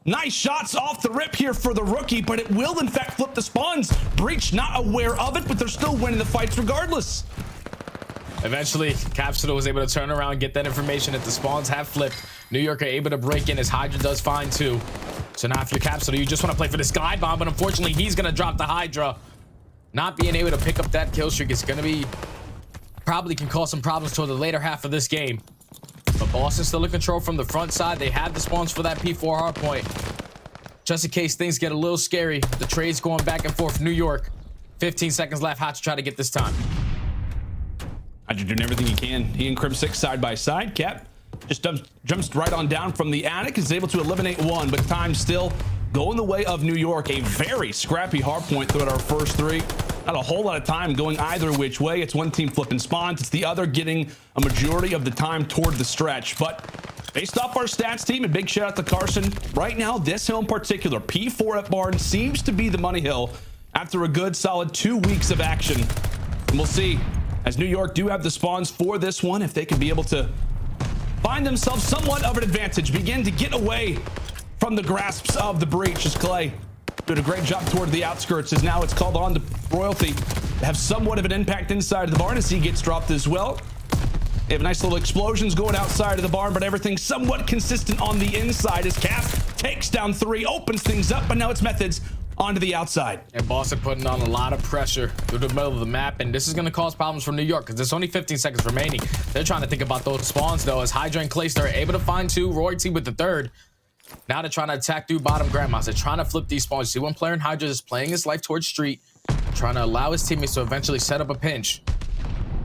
Nice shots off the rip here for the rookie, but it will in fact flip the spawns. Breach not aware of it, but they're still winning the fights regardless. Eventually, Capsidal was able to turn around and get that information that the spawns have flipped. New York are able to break in as Hydra does fine too. So now if you're Capsidal, you just want to play for this Sky Bomb, but unfortunately, he's going to drop the Hydra. Not being able to pick up that kill streak is going to be... probably can cause some problems toward the later half of this game. But Boston still in control from the front side. They have the spawns for that P4 hard point. Just in case things get a little scary, the trade's going back and forth. New York, 15 seconds left. How to try to get this time. Hydra doing everything he can. He and Crim6 side by side. Cap just jumps right on down from the attic. Is able to eliminate one, but time still going the way of New York. A very scrappy hard point throughout our first three. Not a whole lot of time going either which way. It's one team flipping spawns. It's the other getting a majority of the time toward the stretch. But based off our stats team, and big shout out to Carson. Right now, this hill in particular, P4 at Barn, seems to be the money hill after a good solid 2 weeks of action. And we'll see, as New York do have the spawns for this one, if they can be able to find themselves somewhat of an advantage, begin to get away from the grasps of the breach. As Clay did a great job toward the outskirts, as now it's called on to Royalty to have somewhat of an impact inside of the barn as he gets dropped as well. They have nice little explosions going outside of the barn, but everything's somewhat consistent on the inside as Cap takes down 3, opens things up, but now it's Methodz onto the outside. And Boston putting on a lot of pressure through the middle of the map, and this is going to cause problems for New York because there's only 15 seconds remaining. They're trying to think about those spawns, though, as Hydra and Clayster are able to find 2, Royalty with the 3rd. Now they're trying to attack through bottom grandmas. They're trying to flip these spawns. See, one player in Hydra is playing his life towards street, trying to allow his teammates to eventually set up a pinch.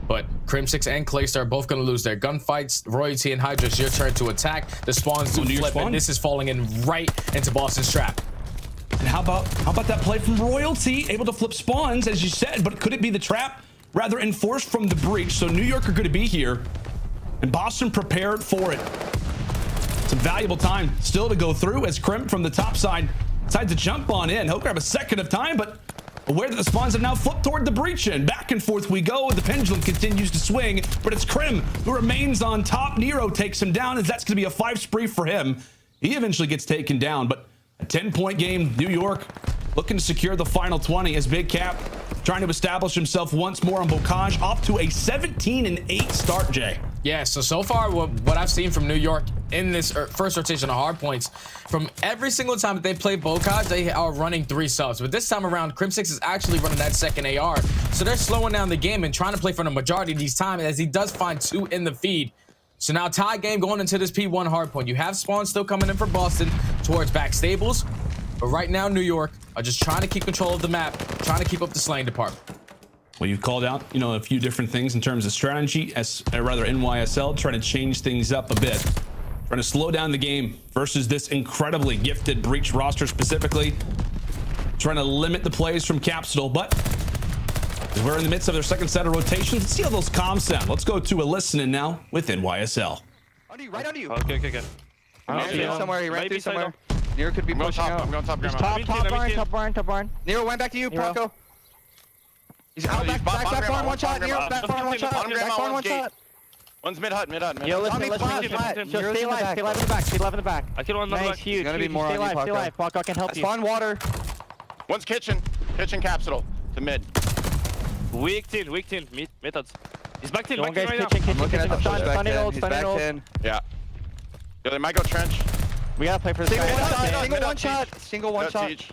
But Crim6 and Clayster are both going to lose their gunfights. Royalty and Hydra, it's your turn to attack. The spawns do flip, and this is falling in right into Boston's trap. And how about that play from Royalty? Able to flip spawns, as you said, but could it be the trap? Rather enforced from the breach. So New York are going to be here, and Boston prepared for it. Some valuable time still to go through as Crim from the top side decides to jump on in. He'll grab a second of time, but aware that the spawns have now flipped toward the breach end. Back and forth we go. The pendulum continues to swing, but it's Crim who remains on top. Nero takes him down, as that's going to be a 5 spree for him. He eventually gets taken down, but a 10-point game. New York looking to secure the final 20 as Big Cap trying to establish himself once more on Bocage, off to a 17-8 start, Jay. Yeah, so far what I've seen from New York in this first rotation of hard points, from every single time that they play Bocage, they are running 3 subs. But this time around, Crim6 is actually running that second AR. So they're slowing down the game and trying to play for the majority of these times, as he does find 2 in the feed. So now tie game going into this P1 hard point. You have spawns still coming in for Boston towards back stables. But right now, New York are just trying to keep control of the map, trying to keep up the slaying department. Well, you've called out, a few different things in terms of strategy, NYSL, trying to change things up a bit. Trying to slow down the game versus this incredibly gifted breach roster specifically. Trying to limit the plays from Capsidal, but we're in the midst of their second set of rotations. Let's see how those comms sound. Let's go to a listening now with NYSL. Right on you. Okay. Somewhere, he ran through somewhere. Nero could be pushing out. I'm going top, Grandma. Top barn. Nero went back to you, Paco. He's out back barn, one shot. Nero, back barn, one shot. Back barn, one shot. One's mid hut. Yo, listen. Stay alive in the back. I killed one in the back. Huge. Gonna be more on you, Paco. Paco, I can help you. Spawn water. One's kitchen Capsidal to mid. Weak team, Methodz. He's back team, right now. I'm looking at the flash back in. He's back in. Yeah. Yo, they might go trench. We gotta play for the Single one shot.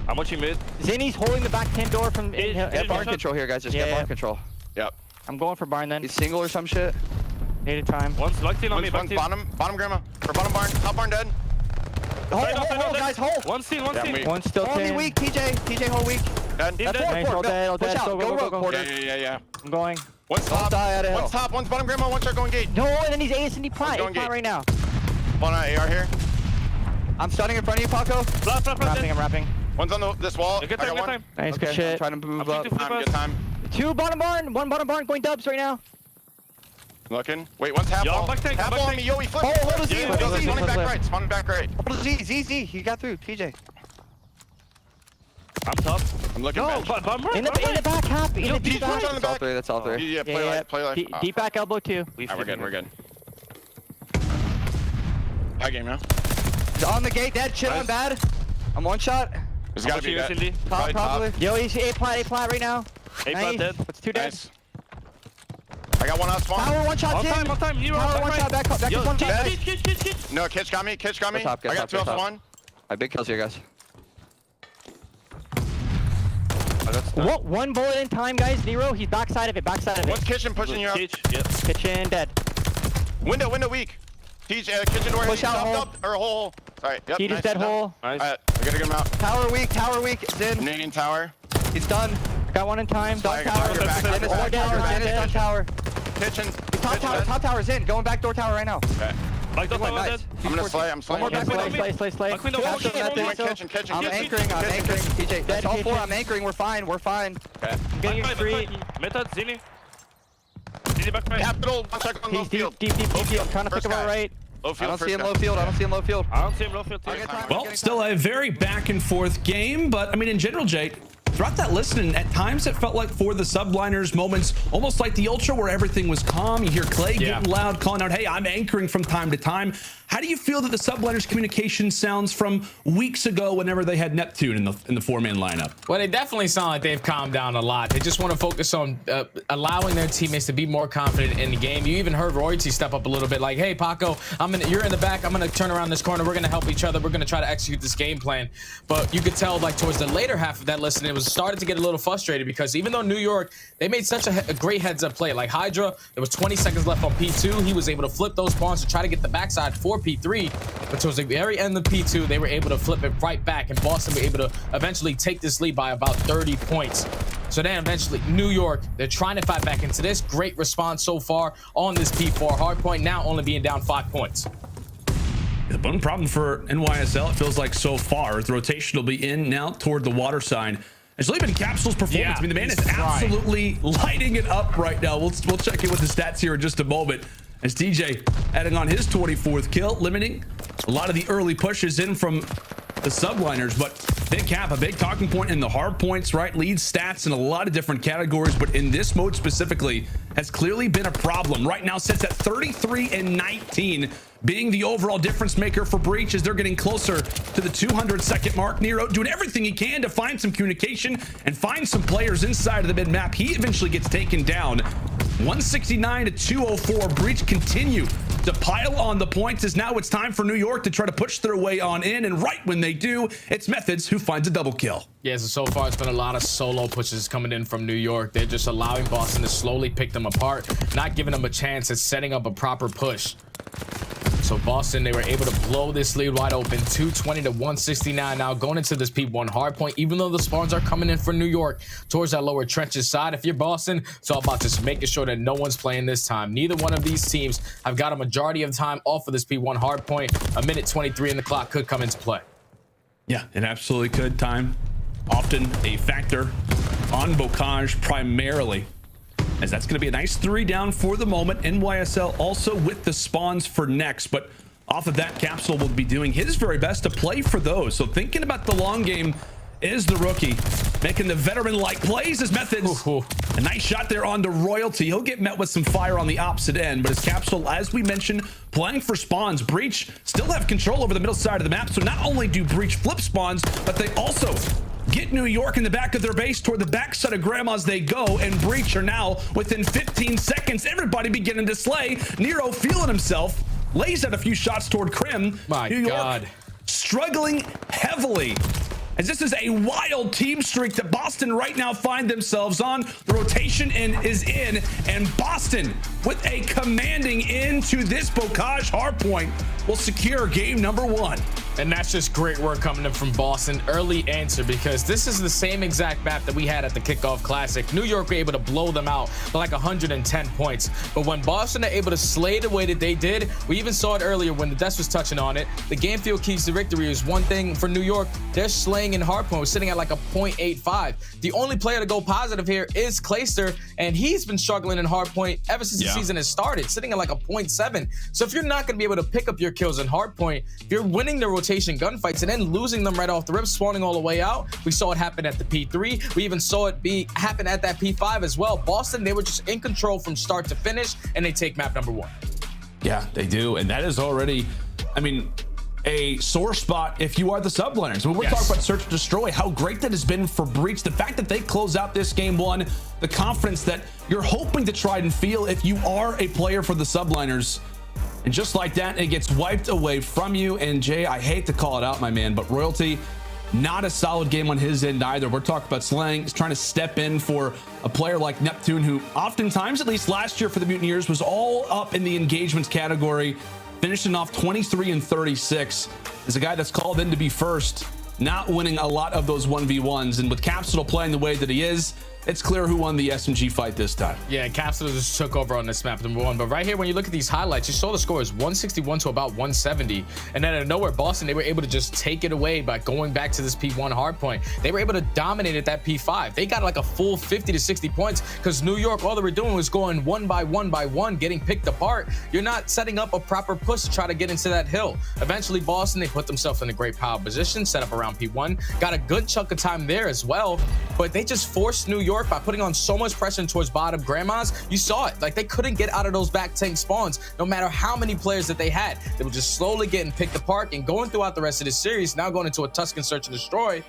I'm watching mid. Zinni's holding the back 10 door from get barn control here, guys. Just get barn control. Yep. I'm going for barn then. He's single or some shit. Needed time. One's locked in on me. One's bottom grandma. For bottom barn. Top barn dead. Hold, guys, hold. One steal. One's still only weak. TJ, hold weak. Dead. That's four. Go. Push out. Go. Yeah. I'm going. One's top. One's bottom grandma. One shot going gate. No, and then he's ASD plant. He's right now. One AR here. I'm stunning in front of you, Paco. I'm wrapping. One's on this wall. I got one. Nice, good shit. I'm trying to move up. Good time. 2 bottom barn, 1 bottom barn, going dubs right now. Looking. Wait, one's half wall. Half wall on me. Yo, he flipped. Hold Z. Spawning back right. Hold Z. He got through. TJ. I'm top. I'm looking bench. In the back half. In the deep back. That's all 3. Yeah, play life. Deep back elbow 2. We're good. High game now. He's on the gate, dead. Chill on bad. I'm one shot. There's gotta be that. Top, probably. Yo, he's A plant right now. A plant dead. It's 2 dead. Nice. I got one out spawn. Tower one shot. All time. Nero, Tower one shot. Back Yo, one shot. No, Kitch got me. I got 2 off one. I big kills here, guys. What? One bullet in time, guys. Nero, he's backside of it. What's Kitchen pushing you out? Kitchen dead. Window weak. Kitchen door. Push out hole. Or hole. Sorry. Yep. He just dead hole. Nice. Alright, I gotta get him out. Tower weak. Zin. Canadian tower. He's done. Got one in time. Done tower. Done tower. Kitchen. Top tower's in. Going back door tower right now. Okay. Back door tower dead. I'm gonna slay. I'm slaying. One more back. Slay. Back window. Kitchen. I'm anchoring. TJ. That's all 4. I'm anchoring. We're fine. Okay. I'm getting free. Methodz, Zini. Zini back right. Capital. One second on low He's field. deep. I'm trying to pick him out right. Low field. I don't see him low field. I don't see him low field too. Well, still a very back and forth game, but I mean, in general, Jay, throughout that listening, at times it felt like for the Subliners moments, almost like the Ultra where everything was calm. You hear Clay getting loud, calling out, hey, I'm anchoring from time to time. How do you feel that the Subliners communication sounds from weeks ago whenever they had Neptune in the 4-man lineup? Well, they definitely sound like they've calmed down a lot. They just want to focus on allowing their teammates to be more confident in the game. You even heard Røkkr step up a little bit like, hey, Paco, you're in the back. I'm going to turn around this corner. We're going to help each other. We're going to try to execute this game plan. But you could tell like towards the later half of that listen, it was started to get a little frustrated because even though New York, they made such a great heads-up play. Like Hydra, there was 20 seconds left on P2. He was able to flip those spawns to try to get the backside for P3. But towards the very end of P2, they were able to flip it right back, and Boston were able to eventually take this lead by about 30 points. So then eventually, New York, they're trying to fight back into this. Great response so far on this P4 hardpoint, now only being down 5 points. The one problem for NYSL, it feels like so far, the rotation will be in now toward the water side. It's really been Capsidal's performance. I mean, the man is absolutely lighting it up right now. We'll check in with the stats here in just a moment. As DJ adding on his 24th kill, limiting a lot of the early pushes in from the Subliners, but big Cap, a big talking point in the hard points, right? Leads stats in a lot of different categories, but in this mode specifically has clearly been a problem. Right now sits at 33 and 19, being the overall difference maker for Breach as they're getting closer to the 200-second mark. Nero doing everything he can to find some communication and find some players inside of the mid-map. He eventually gets taken down. 169 to 204. Breach continue to pile on the points as now it's time for New York to try to push their way on in, and right when they do, it's Methodz who finds a double kill. Yeah, so far it's been a lot of solo pushes coming in from New York. They're just allowing Boston to slowly pick them apart, not giving them a chance at setting up a proper push. So Boston, they were able to blow this lead wide open, 220 to 169 now going into this P1 hardpoint, even though the spawns are coming in for New York towards that lower trenches side. If you're Boston, it's all about just making sure that no one's playing this time. Neither one of these teams have got a majority of time off of this P1 hardpoint. A minute 23 in the clock could come into play. Yeah, it absolutely could. Time often a factor on Bocage primarily, as that's going to be a nice 3 down for the moment. NYSL also with the spawns for next, but off of that, Capsidal will be doing his very best to play for those. So thinking about the long game is the rookie, making the veteran-like plays as Methodz. A nice shot there on the Royalty. He'll get met with some fire on the opposite end, but as Capsidal, as we mentioned, playing for spawns. Breach still have control over the middle side of the map, so not only do Breach flip spawns, but they also get New York in the back of their base toward the backside of Grandma's they go, and Breach are now within 15 seconds. Everybody beginning to slay. Nero feeling himself, lays out a few shots toward Crim. My New York God. struggling heavily, as this is a wild team streak that Boston right now find themselves on. The rotation is in, and Boston with a commanding into this Bocage hardpoint will secure game number 1. And that's just great work coming in from Boston. Early answer, because this is the same exact map that we had at the Kickoff Classic. New York were able to blow them out by like 110 points. But when Boston are able to slay the way that they did, we even saw it earlier when the Des was touching on it. The game field keys to victory is one thing for New York. They're slaying in hardpoint. We're sitting at like a 0.85. The only player to go positive here is Clayster, and he's been struggling in hardpoint ever since the season has started, sitting at like a 0.7. So if you're not going to be able to pick up your kills in hardpoint, if you're winning the rotation gunfights and then losing them right off the rip, spawning all the way out. We saw it happen at the P3. We even saw it happen at that P5 as well. Boston, they were just in control from start to finish, and they take map number 1. Yeah, they do, and that is already, I mean, a sore spot if you are the Subliners. When we're talking about search and destroy, how great that has been for Breach. The fact that they close out this game one, the confidence that you're hoping to try and feel if you are a player for the Subliners. And just like that, it gets wiped away from you. And Jay, I hate to call it out, my man, but Royalty, not a solid game on his end either. We're talking about Slang. He's trying to step in for a player like Neptune, who oftentimes, at least last year for the Mutineers, was all up in the engagements category, finishing off 23 and 36 as a guy that's called in to be first, not winning a lot of those 1v1s. And with Capsidal playing the way that he is, it's clear who won the SMG fight this time. Yeah, Capsidal just took over on this map, number one. But right here, when you look at these highlights, you saw the score is 161 to about 170. And then out of nowhere, Boston, they were able to just take it away by going back to this P1 hardpoint. They were able to dominate at that P5. They got like a full 50 to 60 points because New York, all they were doing was going one by one, getting picked apart. You're not setting up a proper push to try to get into that hill. Eventually, Boston, they put themselves in a great power position, set up around P1, got a good chunk of time there as well. But they just forced New York by putting on so much pressure towards bottom grandmas. You saw it. Like, they couldn't get out of those back tank spawns no matter how many players that they had. They were just slowly getting picked apart and going throughout the rest of this series, now going into a Tuscan search and destroy.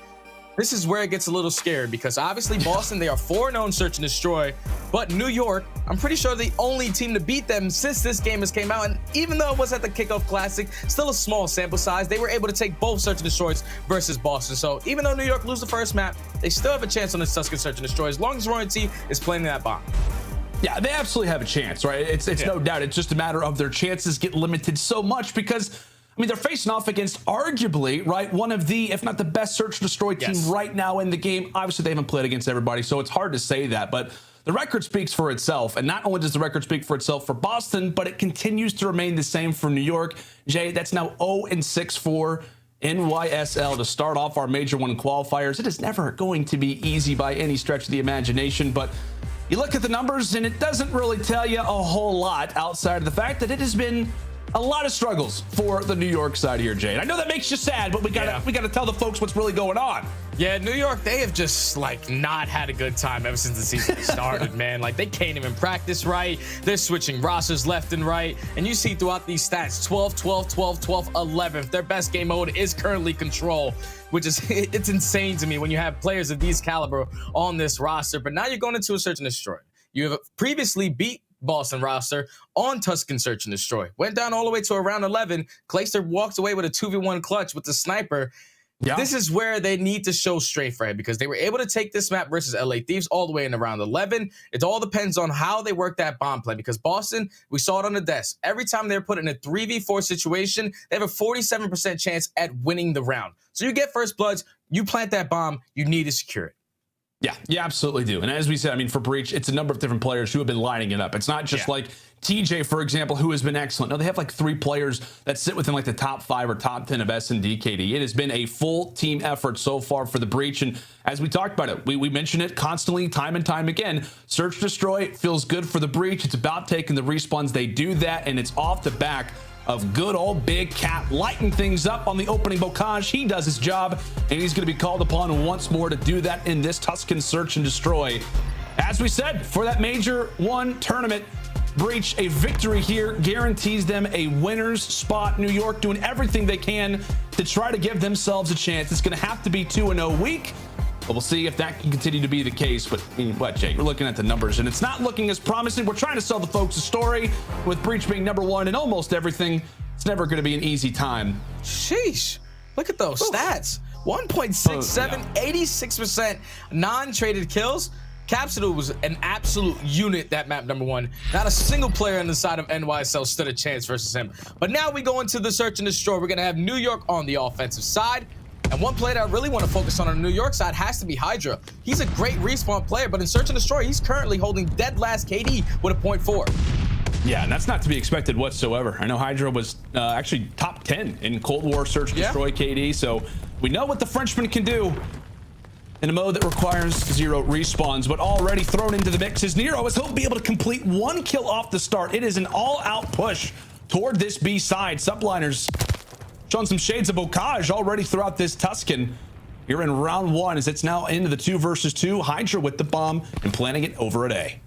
This is where it gets a little scary because obviously Boston, they are 4-0 search and destroy, but New York, I'm pretty sure the only team to beat them since this game has came out. And even though it was at the Kickoff Classic, still a small sample size, they were able to take both search and destroys versus Boston. So even though New York lose the first map, they still have a chance on this Tuscan search and destroy as long as Royalty is playing that bomb. Yeah, they absolutely have a chance, right? It's no doubt. It's just a matter of their chances get limited so much because, I mean, they're facing off against arguably, right, one of the, if not the best search and destroy team right now in the game. Obviously, they haven't played against everybody, so it's hard to say that. But the record speaks for itself. And not only does the record speak for itself for Boston, but it continues to remain the same for New York. Jay, that's now 0-6 for NYSL to start off our Major 1 qualifiers. It is never going to be easy by any stretch of the imagination, but you look at the numbers and it doesn't really tell you a whole lot outside of the fact that it has been a lot of struggles for the New York side here, Jay. And I know that makes you sad, but we gotta tell the folks what's really going on. Yeah, New York, they have just like not had a good time ever since the season started, man. Like, they can't even practice right. They're switching rosters left and right. And you see throughout these stats, 12, 12, 12, 12, 11th. Their best game mode is currently control, which is, it's insane to me when you have players of these caliber on this roster. But now you're going into a search and destroy. You have previously beat Boston roster on Tuscan search and destroy. Went down all the way to around 11. Clayster walked away with a 2v1 clutch with the sniper. Yeah. This is where they need to show straight for him because they were able to take this map versus LA Thieves all the way in around 11. It all depends on how they work that bomb play because Boston, we saw it on the desk. Every time they're put in a 3v4 situation, they have a 47% chance at winning the round. So you get first bloods, you plant that bomb, you need to secure it. Yeah, you absolutely do. And as we said, I mean, for Breach, it's a number of different players who have been lining it up. It's not just like TJ, for example, who has been excellent. No, they have like 3 players that sit within like the top 5 or top 10 of S&D KD. It has been a full team effort so far for the Breach. And as we talked about it, we mention it constantly, time and time again. Search Destroy feels good for the Breach. It's about taking the respawns. They do that, and it's off the back of good old Big Cap lighting things up on the opening bocage. He does his job, and he's going to be called upon once more to do that in this Tuscan search and destroy. As we said, for that Major 1 tournament, Breach, a victory here guarantees them a winner's spot. New York doing everything they can to try to give themselves a chance. It's going to have to be 2-0 week, but we'll see if that can continue to be the case. But I mean, what, Jay? You're looking at the numbers, and it's not looking as promising. We're trying to sell the folks a story with Breach being number 1 in almost everything. It's never going to be an easy time. Sheesh. Look at those stats. 1.67, 86% non-traded kills. Capsidal was an absolute unit that map, number 1. Not a single player on the side of NYSL stood a chance versus him. But now we go into the search and destroy. We're going to have New York on the offensive side. And one player that I really want to focus on the New York side has to be Hydra. He's a great respawn player, but in search and destroy, he's currently holding dead last KD with a 0.4. Yeah, and that's not to be expected whatsoever. I know Hydra was actually top 10 in Cold War search and destroy KD, so we know what the Frenchman can do in a mode that requires 0 respawns. But already thrown into the mix is Nero, as he'll be able to complete 1 kill off the start. It is an all-out push toward this B side. Subliners showing some shades of bocage already throughout this Tuscan. Here in round 1 as it's now into the 2 versus 2. Hydra with the bomb and planting it over at A.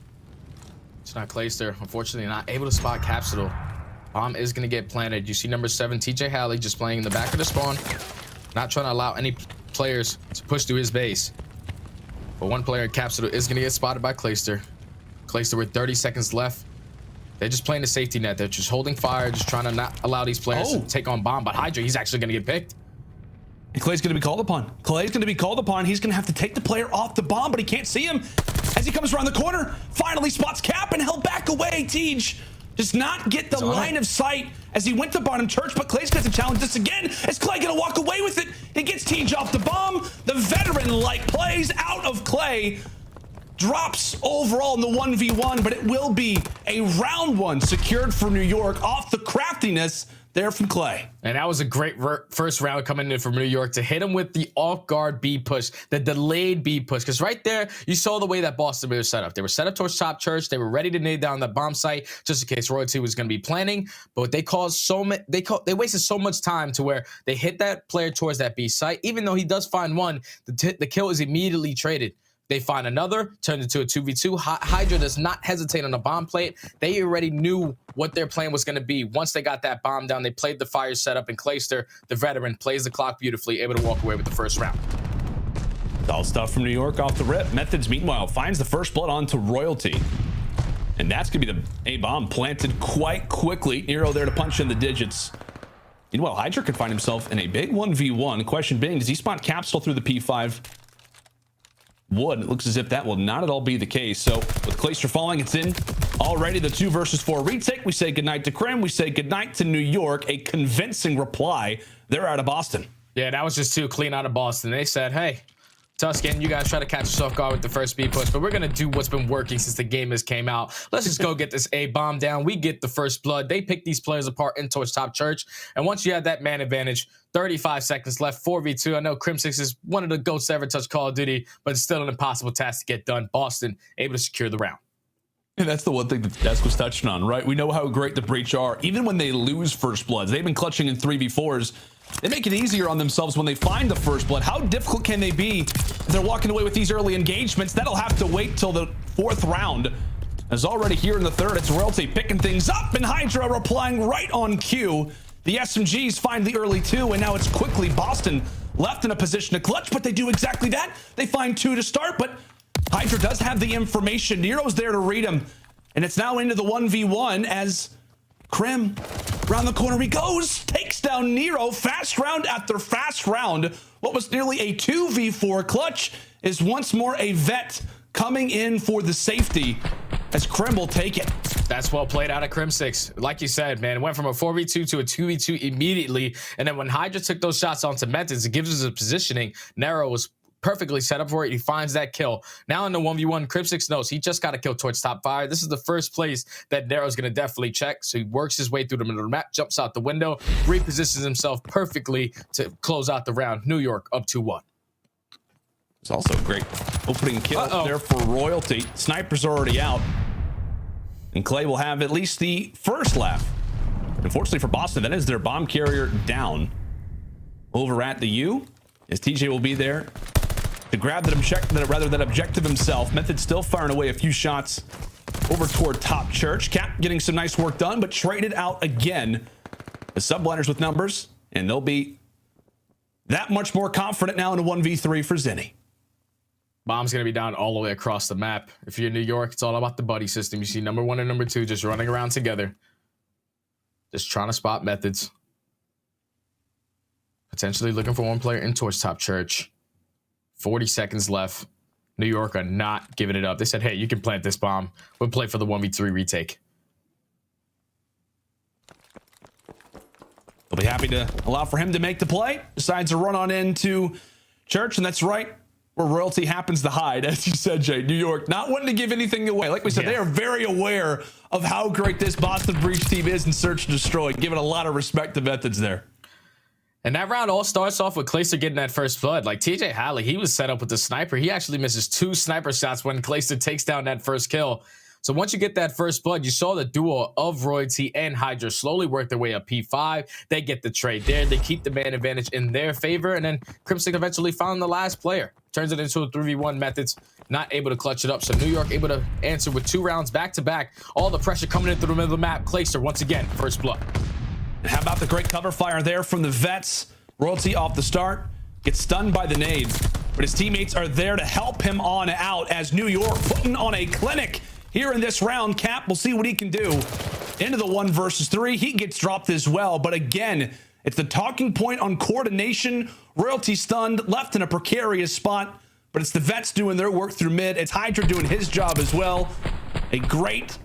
It's not Clayster, unfortunately not able to spot Capsidal. Bomb is going to get planted. You see number 7, TJHaly, just playing in the back of the spawn. Not trying to allow any players to push through his base. But one player in Capsidal is going to get spotted by Clayster. Clayster with 30 seconds left. They're just playing the safety net. They're just holding fire, just trying to not allow these players to take on Bomb. But Hydra, he's actually going to get picked. And Clay's going to be called upon. Clay's going to be called upon. He's going to have to take the player off the bomb, but he can't see him. As he comes around the corner, finally spots Cap and he'll back away. Tej does not get the line of sight as he went to bottom church, but Clay's got to challenge this again. Is Clay going to walk away with it? He gets Tej off the bomb. The veteran-like plays out of Clay. Drops overall in the 1v1, but it will be a round 1 secured for New York off the craftiness there from Clay. And that was a great first round coming in from New York to hit him with the off-guard B push, the delayed B push. Because right there, you saw the way that Boston was set up. They were set up towards top church. They were ready to nade down that bomb site just in case Royalty was going to be planning. But they caused so much. They wasted so much time to where they hit that player towards that B site. Even though he does find one, the kill is immediately traded. They find another, turned into a 2v2. Hydra does not hesitate on the bomb plate. They already knew what their plan was going to be. Once they got that bomb down, they played the fire setup, and Clayster, the veteran, plays the clock beautifully, able to walk away with the first round. All stuff from New York off the rip. Methodz, meanwhile, finds the first blood onto Royalty. And that's going to be the A-bomb planted quite quickly. Nero there to punch in the digits. Meanwhile, Hydra could find himself in a big 1v1. Question being, does he spot Capsidal through the P5? Would. It looks as if that will not at all be the case. So with Clayster falling, it's in already the 2 versus 4 retake. We say goodnight to Krim. We say goodnight to New York. A convincing reply. They're out of Boston. Yeah, that was just too clean out of Boston. They said, hey, Tuscan, you guys try to catch us off guard with the first B push, but we're going to do what's been working since the game has came out. Let's just go get this A bomb down. We get the first blood. They pick these players apart in towards top church. And once you have that man advantage, 35 seconds left, 4v2. I know Crim6 is one of the GOATs to ever touch Call of Duty, but it's still an impossible task to get done. Boston able to secure the round. And that's the one thing that Desk was touching on, right? We know how great the Breach are. Even when they lose first bloods, they've been clutching in 3v4s. They make it easier on themselves when they find the first blood. How difficult can they be if they're walking away with these early engagements? That'll have to wait till the 4th round. As already here in the 3rd, it's Royalty picking things up, and Hydra replying right on cue. The SMGs find the early 2, and now it's quickly Boston left in a position to clutch, but they do exactly that. They find 2 to start, but Hydra does have the information. Nero's there to read him, and it's now into the 1v1 as Krim, around the corner he goes, takes down Nero, fast round after fast round. What was nearly a 2v4 clutch is once more a vet coming in for the safety as Krim will take it. That's well played out of Crim6. Like you said, man, it went from a 4v2 to a 2v2 immediately. And then when Hydra took those shots onto Methodz, it gives us a positioning. Nero was perfectly set up for it. He finds that kill. Now in the 1v1, Crim6 knows he just got to kill towards top 5. This is the first place that Nero's going to definitely check. So he works his way through the middle of the map, jumps out the window, repositions himself perfectly to close out the round. New York up 2-1. It's also a great opening kill there for Royalty. Sniper's already out. And Clay will have at least the first laugh. Unfortunately for Boston, that is their bomb carrier down. Over at the U, as TJ will be there to grab that objective himself. Methodz still firing away a few shots over toward top church. Cap getting some nice work done, but traded out again. The Subliners with numbers, and they'll be that much more confident now in a 1v3 for Zenny. Bomb's going to be down all the way across the map. If you're in New York, it's all about the buddy system. You see number 1 and number 2 just running around together. Just trying to spot Methodz. Potentially looking for one player in towards top church. 40 seconds left. New York are not giving it up. They said, hey, you can plant this bomb. We'll play for the 1v3 retake. They'll be happy to allow for him to make the play. Decides to run on into church, and that's right where Royalty happens to hide, as you said, Jay. New York not wanting to give anything away. Like we said, they are very aware of how great this Boston Breach team is in Search and Destroy. Giving a lot of respect to Methodz there. And that round all starts off with Clayster getting that first blood. Like TJHaly, he was set up with the sniper. He actually misses 2 sniper shots when Clayster takes down that first kill. So once you get that first blood, you saw the duo of Royalty and Hydra slowly work their way up P5. They get the trade there. They keep the man advantage in their favor. And then Crim6 eventually found the last player. turns it into a 3v1. Methodz not able to clutch it up. So New York able to answer with 2 rounds back-to-back. All the pressure coming in through the middle of the map. Clayster once again, first blood. And how about the great cover fire there from the vets? Royalty off the start, gets stunned by the nade, but his teammates are there to help him on out as New York putting on a clinic here in this round. Cap, we'll see what he can do. Into the 1 versus 3, he gets dropped as well, but again, it's the talking point on coordination. Royalty stunned, left in a precarious spot, but it's the vets doing their work through mid. It's Hydra doing his job as well. A great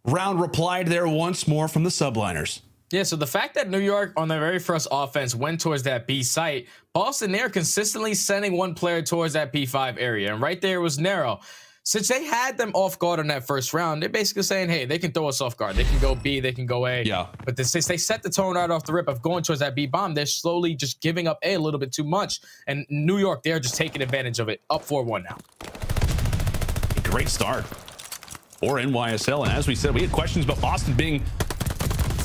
round replied there once more from the Subliners. Yeah, so the fact that New York on their very first offense went towards that B site, Boston, they're consistently sending one player towards that P5 area, and right there was Nero. Since they had them off guard on that first round, they're basically saying, hey, they can throw us off guard. They can go B, they can go A. Yeah. But since they set the tone right off the rip of going towards that B bomb, they're slowly just giving up A a little bit too much. And New York, they're just taking advantage of it. Up 4-1 now. A great start for NYSL. And as we said, we had questions about Boston being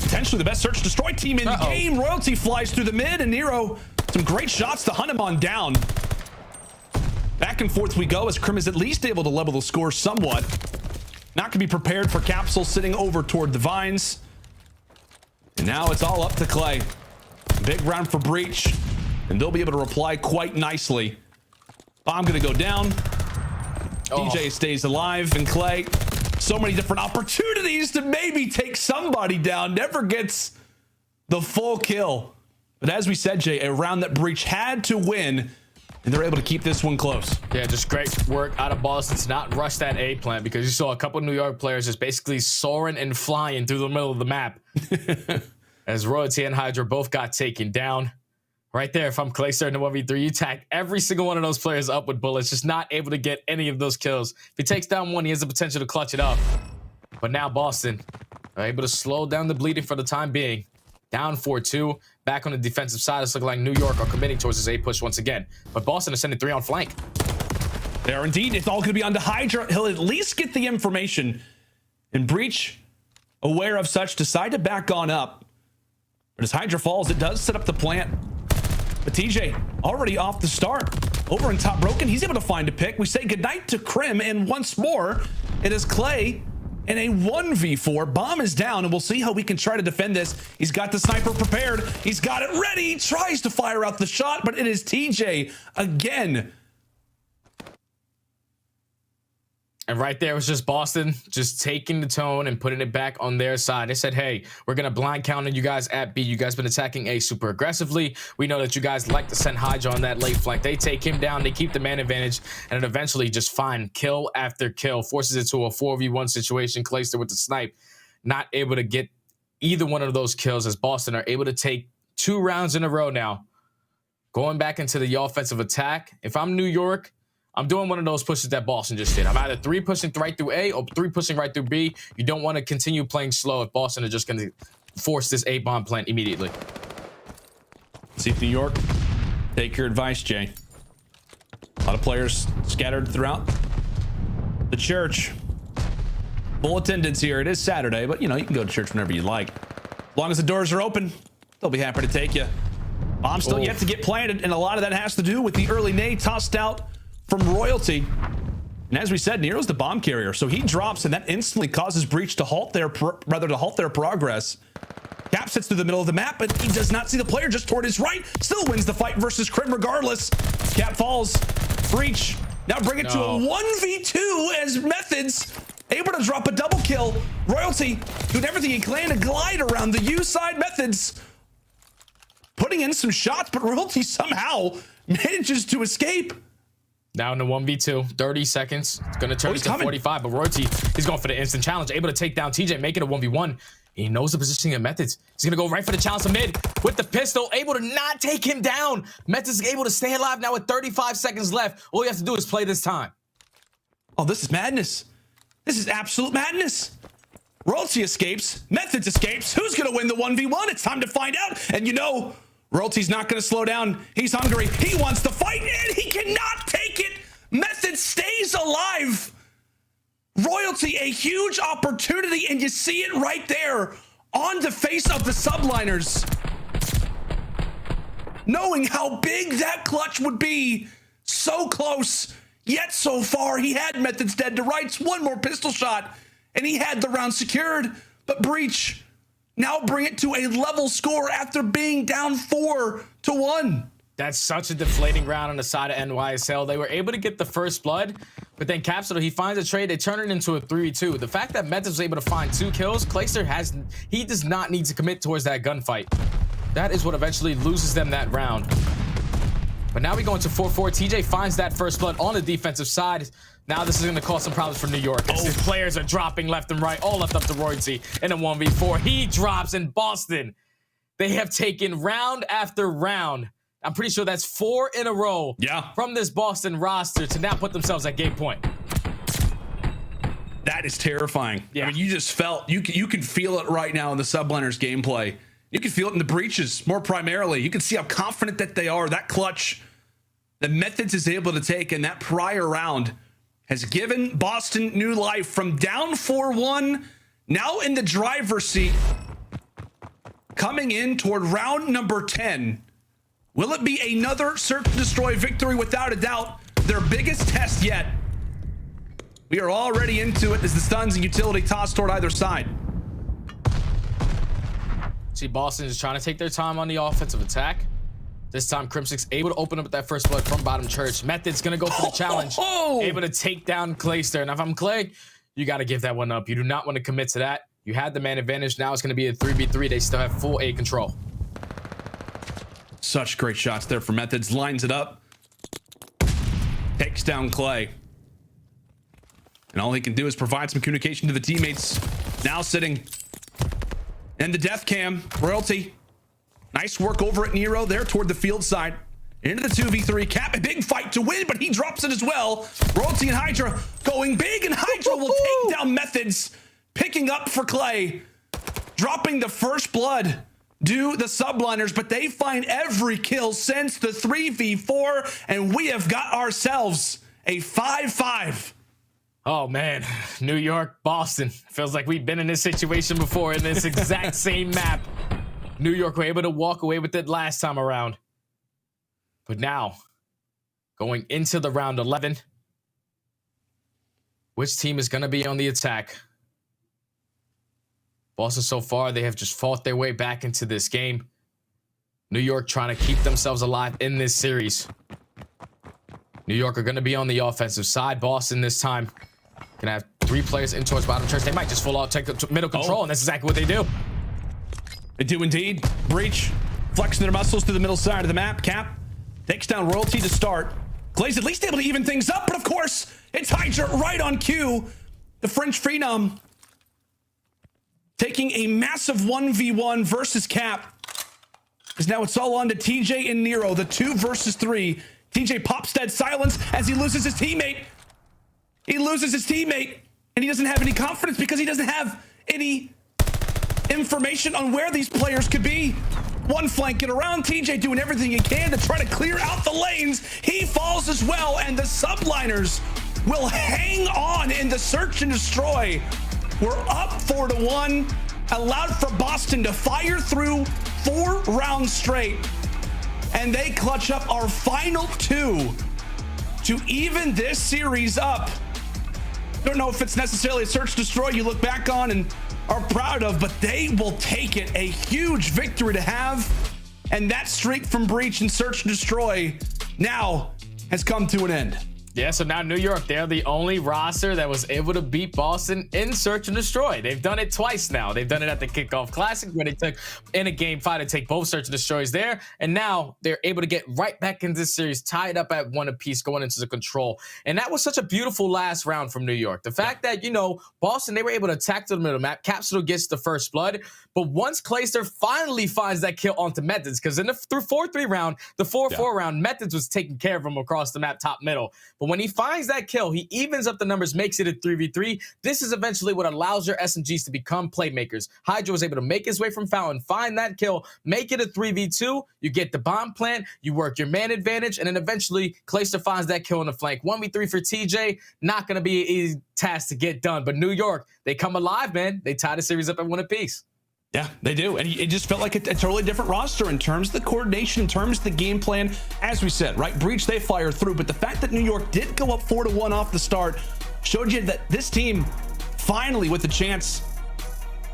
potentially the best search and destroy team in the game. Royalty flies through the mid, and Nero, some great shots to hunt him on down. Back and forth we go as Krim is at least able to level the score somewhat. Not going to be prepared for Capsule sitting over toward the vines. And now it's all up to Clay. Big round for Breach, and they'll be able to reply quite nicely. Bomb going to go down. DJ stays alive, and Clay, so many different opportunities to maybe take somebody down. Never gets the full kill. But as we said, Jay, a round that Breach had to win, and they're able to keep this one close. Yeah, just great work out of Boston to not rush that A plant, because you saw a couple of New York players just basically soaring and flying through the middle of the map. As Royalty and Hydra both got taken down. Right there, if I'm Clayster in the 1v3, you tag every single one of those players up with bullets, just not able to get any of those kills. If he takes down one, he has the potential to clutch it up. But now Boston are able to slow down the bleeding for the time being. Down 4-2. Back on the defensive side, it's looking like New York are committing towards this A push once again. But Boston is sending 3 on flank. They are indeed. It's all going to be on to Hydra. He'll at least get the information. And Breach, aware of such, decide to back on up. But as Hydra falls, it does set up the plant. But TJ already off the start. Over in top broken, he's able to find a pick. We say goodnight to Krim, and once more, it is Clay in a 1v4. Bomb is down, and we'll see how we can try to defend this. He's got the sniper prepared. He's got it ready. He tries to fire out the shot, but it is TJ again. And right there was just Boston just taking the tone and putting it back on their side. They said, hey, we're going to blind counter you guys at B. You guys been attacking A super aggressively. We know that you guys like to send Hydra on that late flank. They take him down. They keep the man advantage. And it eventually just find kill after kill. Forces it to a 4v1 situation. Clayster with the snipe. Not able to get either one of those kills as Boston are able to take 2 rounds in a row now. Going back into the offensive attack. If I'm New York, I'm doing one of those pushes that Boston just did. I'm either 3 pushing right through A or 3 pushing right through B. You don't want to continue playing slow if Boston are just going to force this A bomb plant immediately. See if New York take your advice, Jay. A lot of players scattered throughout the church. Full attendance here. It is Saturday, but you know, you can go to church whenever you like. As long as the doors are open, they'll be happy to take you. Bomb still yet to get planted, and a lot of that has to do with the early nade tossed out from Royalty. And as we said, Nero's the bomb carrier, so he drops, and that instantly causes Breach to halt their progress. Cap sits through the middle of the map, but he does not see the player just toward his right. Still wins the fight versus Krim regardless. Cap falls. Breach now bring it to a 1v2 as Methodz able to drop a double kill. Royalty doing everything he can to glide around the U side. Methodz putting in some shots, but Royalty somehow manages to escape. Now in the 1v2, 30 seconds. It's going to turn to 45, but Royalty, he's going for the instant challenge. Able to take down TJ, make it a 1v1. He knows the positioning of Methodz. He's going to go right for the challenge to mid with the pistol, able to not take him down. Methodz is able to stay alive now with 35 seconds left. All you have to do is play this time. Oh, this is madness. This is absolute madness. Royalty escapes. Methodz escapes. Who's going to win the 1v1? It's time to find out. And you know, Royalty's not going to slow down. He's hungry. He wants to fight, and he cannot take it. Methodz stays alive. Royalty, a huge opportunity, and you see it right there on the face of the Subliners. Knowing how big that clutch would be, So close, yet so far. He had Methodz dead to rights. One more pistol shot, and he had the round secured. But Breach now bring it to a level score after being down 4-1. That's such a deflating round on the side of NYSL. They were able to get the first blood, but then Capsidal, he finds a trade. They turn it into a 3v2. The fact that Methodz was able to find 2 kills, Clayster he does not need to commit towards that gunfight. That is what eventually loses them that round. But now we go into 4-4. TJ finds that first blood on the defensive side. Now this is going to cause some problems for New York. These players are dropping left and right, all left up to Royalty in a 1v4. He drops in Boston. They have taken round after round. I'm pretty sure that's 4 in a row from this Boston roster to now put themselves at game point. That is terrifying. I mean, you just felt, you can feel it right now in the Subliners gameplay. You can feel it in the breaches more primarily. You can see how confident that they are. That clutch that Methodz is able to take in that prior round has given Boston new life from down 4-1, now in the driver's seat, coming in toward round number 10. Will it be another search and destroy victory? Without a doubt, their biggest test yet. We are already into it as the stuns and utility toss toward either side. See, Boston is trying to take their time on the offensive attack. This time, Crimson's able to open up that first blood from bottom church. Method's going to go for the challenge. Able to take down Clayster. Now, if I'm Clay, you got to give that one up. You do not want to commit to that. You had the man advantage. Now it's going to be a 3v3. They still have full A control. Such great shots there for Methodz. Lines it up. Takes down Clay. And all he can do is provide some communication to the teammates. Now sitting in the death cam. Royalty. Nice work over at Nero there toward the field side. Into the 2v3. Cap, a big fight to win, but he drops it as well. Royalty and Hydra going big, and Hydra will take down Methodz. Picking up for Clay. Dropping the first blood. Do the Subliners, but they find every kill since the 3v4, and we have got ourselves a 5-5. Oh man, New York, Boston. Feels like we've been in this situation before in this exact same map. New York were able to walk away with it last time around. But now, going into the round 11, which team is going to be on the attack? Boston so far, they have just fought their way back into this game. New York trying to keep themselves alive in this series. New York are going to be on the offensive side. Boston this time going to have 3 players in towards bottom church. They might just full out take the middle control, and that's exactly what they do. They do indeed. Breach flexing their muscles to the middle side of the map. Cap takes down Royalty to start. Clay's at least able to even things up, but of course, it's Hydra right on cue. The French Phenom taking a massive 1v1 versus Cap. Because now it's all on to TJ and Nero, the 2 versus 3. TJ pops dead silence as he loses his teammate. He loses his teammate, and he doesn't have any confidence because he doesn't have any information on where these players could be. One flanking around, TJ doing everything he can to try to clear out the lanes. He falls as well, and the Subliners will hang on in the search and destroy. We're up 4-1, allowed for Boston to fire through 4 rounds straight, and they clutch up our final 2 to even this series up. Don't know if it's necessarily a search destroy you look back on and are proud of, but they will take it. A huge victory to have, and that streak from Breach and search and destroy now has come to an end. Yeah, so now New York, they're the only roster that was able to beat Boston in search and destroy. They've done it twice now. They've done it at the Kickoff Classic where they took in a game 5 to take both search and destroys there. And now they're able to get right back in this series, tied up at 1 apiece going into the control. And that was such a beautiful last round from New York. The fact that, you know, Boston, they were able to attack to the middle map. Capsidal gets the first blood. But once Clayster finally finds that kill onto Methodz, because in the 4-3 round, the 4-4 round, Methodz was taking care of him across the map, top middle. But when he finds that kill, he evens up the numbers, makes it a 3v3. This is eventually what allows your SMGs to become playmakers. Hydra was able to make his way from Fountain, find that kill, make it a 3v2. You get the bomb plant, you work your man advantage, and then eventually Clayster finds that kill on the flank. 1v3 for TJ, not going to be an easy task to get done. But New York, they come alive, man. They tie the series up at 1 apiece. Yeah, they do. And it just felt like a totally different roster in terms of the coordination, in terms of the game plan. As we said, right, Breach, they fire through. But the fact that New York did go up 4-1 off the start showed you that this team finally with the chance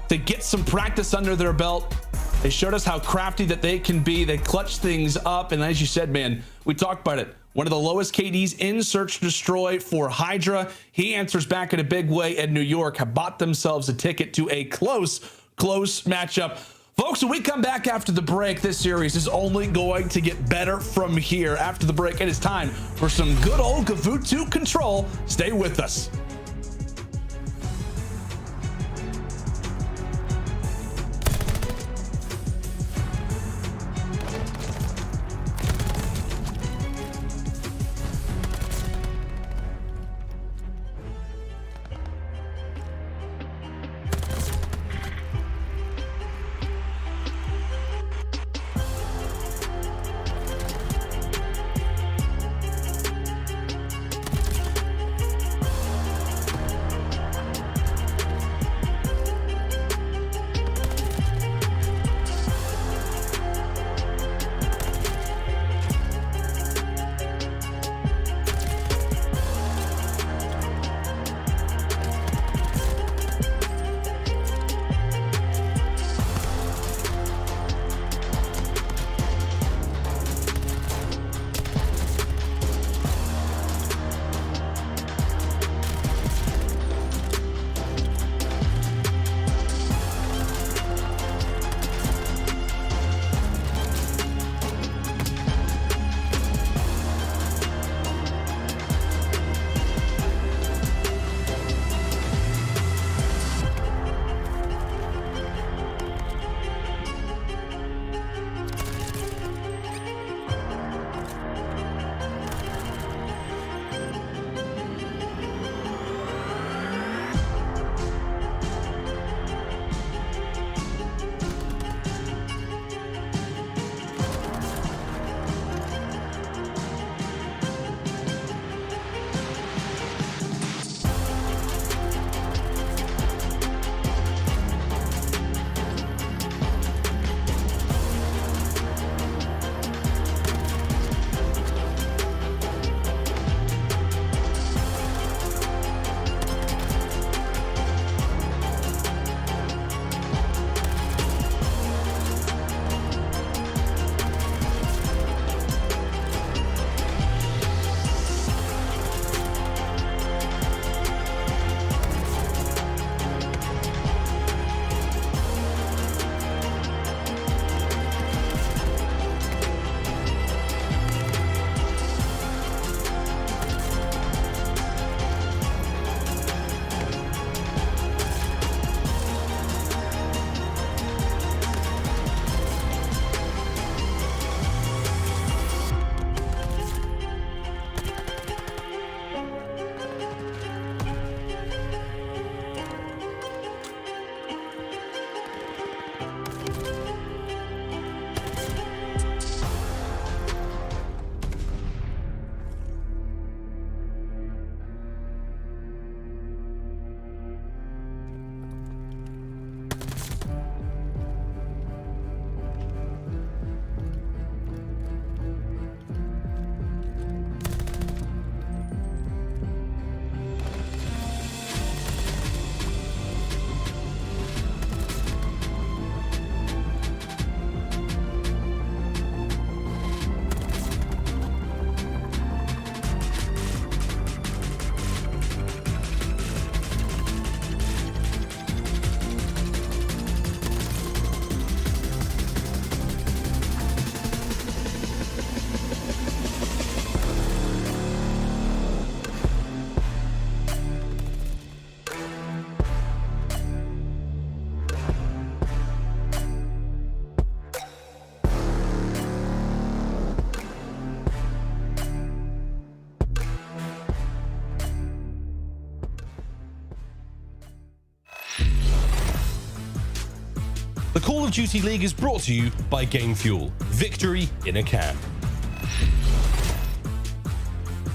to get some practice under their belt. They showed us how crafty that they can be. They clutched things up. And as you said, man, we talked about it. One of the lowest KDs in Search and Destroy for Hydra. He answers back in a big way, and New York have bought themselves a ticket to a close matchup. Folks, when we come back after the break, this series is only going to get better from here. After the break, it is time for some good old Gavutu control. Stay with us. The Call of Duty League is brought to you by Game Fuel. Victory in a can.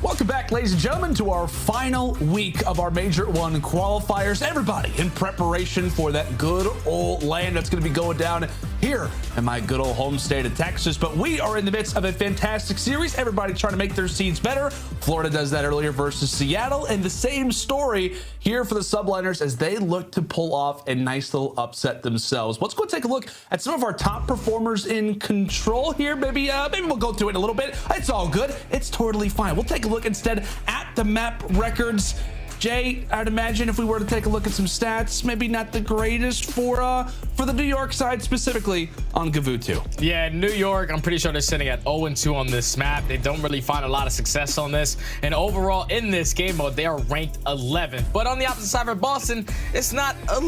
Welcome back, ladies and gentlemen, to our final week of our Major 1 qualifiers. Everybody in preparation for that good old land that's going to be going down here in my good old home state of Texas. But we are in the midst of a fantastic series. Everybody trying to make their seeds better. Florida does that earlier versus Seattle. And the same story here for the Subliners as they look to pull off a nice little upset themselves. Let's go take a look at some of our top performers in control here. Maybe we'll go through it a little bit. It's all good. It's totally fine. We'll take a look instead at the map records. Jay, I'd imagine if we were to take a look at some stats, maybe not the greatest for the New York side, specifically on Gavutu. Yeah, New York, I'm pretty sure they're sitting at 0-2 on this map. They don't really find a lot of success on this. And overall, in this game mode, they are ranked 11th. But on the opposite side for Boston, it's not a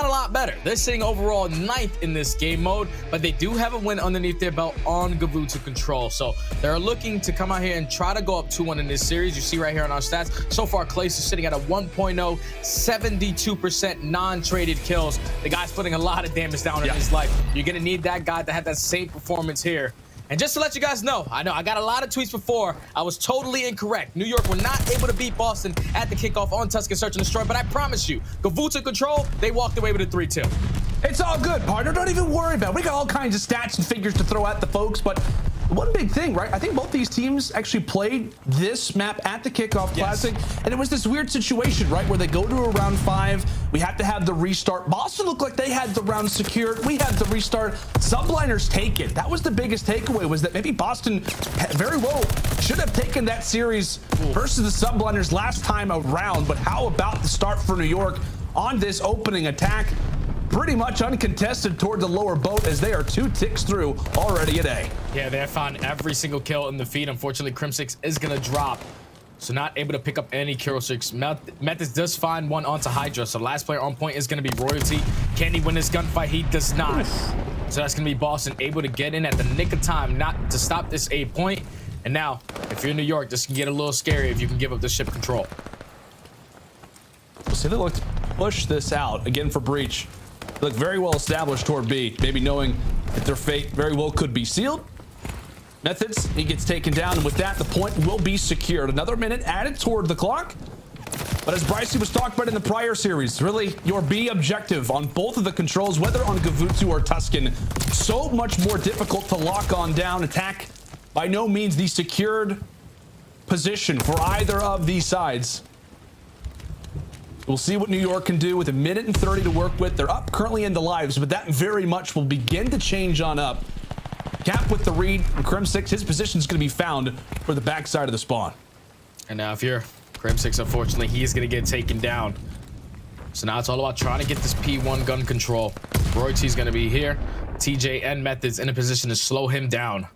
lot better. They're sitting overall 9th in this game mode, but they do have a win underneath their belt on Gavutu control. So they're looking to come out here and try to go up 2-1 in this series. You see right here on our stats. So far, Clace is sitting at a 1.0, 72% non-traded kills. The guy's putting a lot of damage down in his life. You're gonna need that guy to have that same performance here. And just to let you guys know, I know I got a lot of tweets before. I was totally incorrect. New York were not able to beat Boston at the kickoff on Tuscan Search and Destroy, but I promise you, Gavutu control, they walked away with a 3-2. It's all good, partner. Don't even worry about it. We got all kinds of stats and figures to throw at the folks, but one big thing, right? I think both these teams actually played this map at the Kickoff Classic, and it was this weird situation, right, where they go to a round 5. We have to have the restart. Boston looked like they had the round secured. We had the restart. Subliners take it. That was the biggest takeaway, was that maybe Boston very well should have taken that series versus the Subliners last time around. But how about the start for New York on this opening attack? Pretty much uncontested toward the lower boat as they are 2 ticks through already a day. Yeah, they have found every single kill in the feed. Unfortunately, Crim6 is going to drop. So not able to pick up any kill streaks. Methodz does find one onto Hydra. So last player on point is going to be Royalty. Can he win this gunfight? He does not. So that's going to be Boston able to get in at the nick of time not to stop this A point. And now, if you're in New York, this can get a little scary if you can give up the ship control. We'll see if they look to push this out again for Breach. Look very well established toward B, maybe knowing that their fate very well could be sealed. Methodz, he gets taken down, and with that, the point will be secured. Another minute added toward the clock. But as Brycey was talked about in the prior series, really your B objective on both of the controls, whether on Gavutu or Tuscan, so much more difficult to lock on down. Attack by no means the secured position for either of these sides. We'll see what New York can do with 1 minute and 30 to work with. They're up currently in the lives, but that very much will begin to change on up. Cap with the read, and Crim6, his position is going to be found for the backside of the spawn. And now if you're Crim6, unfortunately, he is going to get taken down. So now it's all about trying to get this P1 gun control. Royalty's going to be here. TJ and Methodz in a position to slow him down.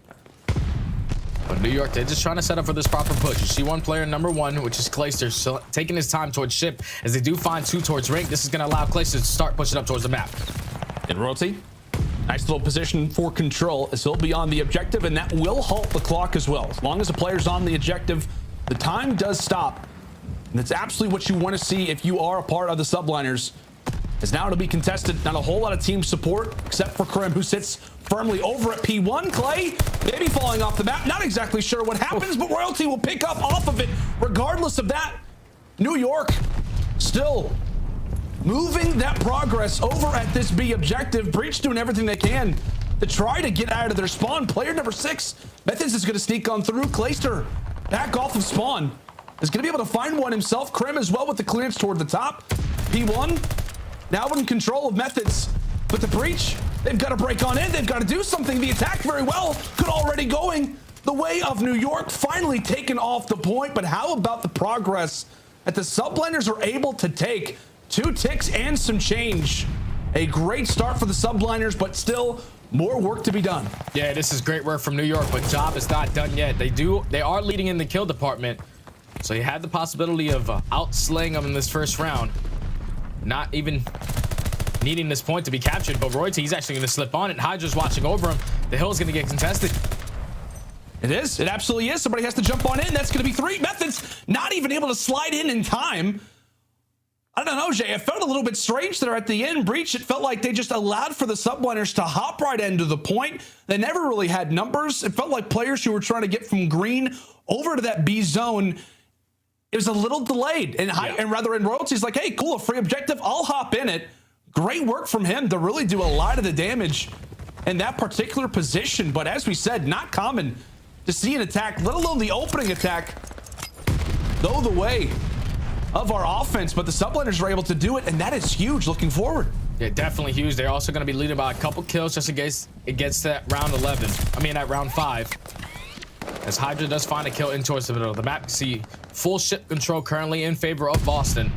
But New York, they're just trying to set up for this proper push. You see one player, number 1, which is Clayster, so taking his time towards ship. As they do find 2 towards rank, this is going to allow Clayster to start pushing up towards the map. And Royalty, nice little position for control as he'll be on the objective, and that will halt the clock as well. As long as the player's on the objective, the time does stop. And that's absolutely what you want to see if you are a part of the Subliners. As now it'll be contested. Not a whole lot of team support, except for Krim, who sits firmly over at P1. Clay, maybe falling off the map. Not exactly sure what happens, but Royalty will pick up off of it. Regardless of that, New York still moving that progress over at this B objective. Breach doing everything they can to try to get out of their spawn. Player number 6, Methodz is going to sneak on through. Clayster back off of spawn. Is going to be able to find one himself. Krim as well with the clearance toward the top. P1 now in control of Methodz. But the Breach, they've got to break on in. They've got to do something. The attack very well could already going the way of New York, finally taken off the point. But how about the progress that the Subliners are able to take? 2 ticks and some change. A great start for the Subliners, but still more work to be done. Yeah, this is great work from New York, but job is not done yet. They are leading in the kill department. So you had the possibility of outslaying them in this first round. Not even needing this point to be captured, but Royalty, he's actually going to slip on it. Hydra's watching over him. The hill's going to get contested. It is. It absolutely is. Somebody has to jump on in. That's going to be 3. Methodz not even able to slide in time. I don't know, Jay. It felt a little bit strange there at the end. Breach, it felt like they just allowed for the Subliners to hop right into the point. They never really had numbers. It felt like players who were trying to get from green over to that B zone, it was a little delayed. And rather in Royalty's like, hey, cool, a free objective. I'll hop in it. Great work from him to really do a lot of the damage in that particular position. But as we said, not common to see an attack, let alone the opening attack, go the way of our offense. But the Subliners are able to do it, and that is huge looking forward. Yeah, definitely huge. They're also going to be leading by a couple kills just in case it gets to that round 11. I mean, at round 5. As Hydra does find a kill in towards the middle of the map. See full ship control currently in favor of Boston.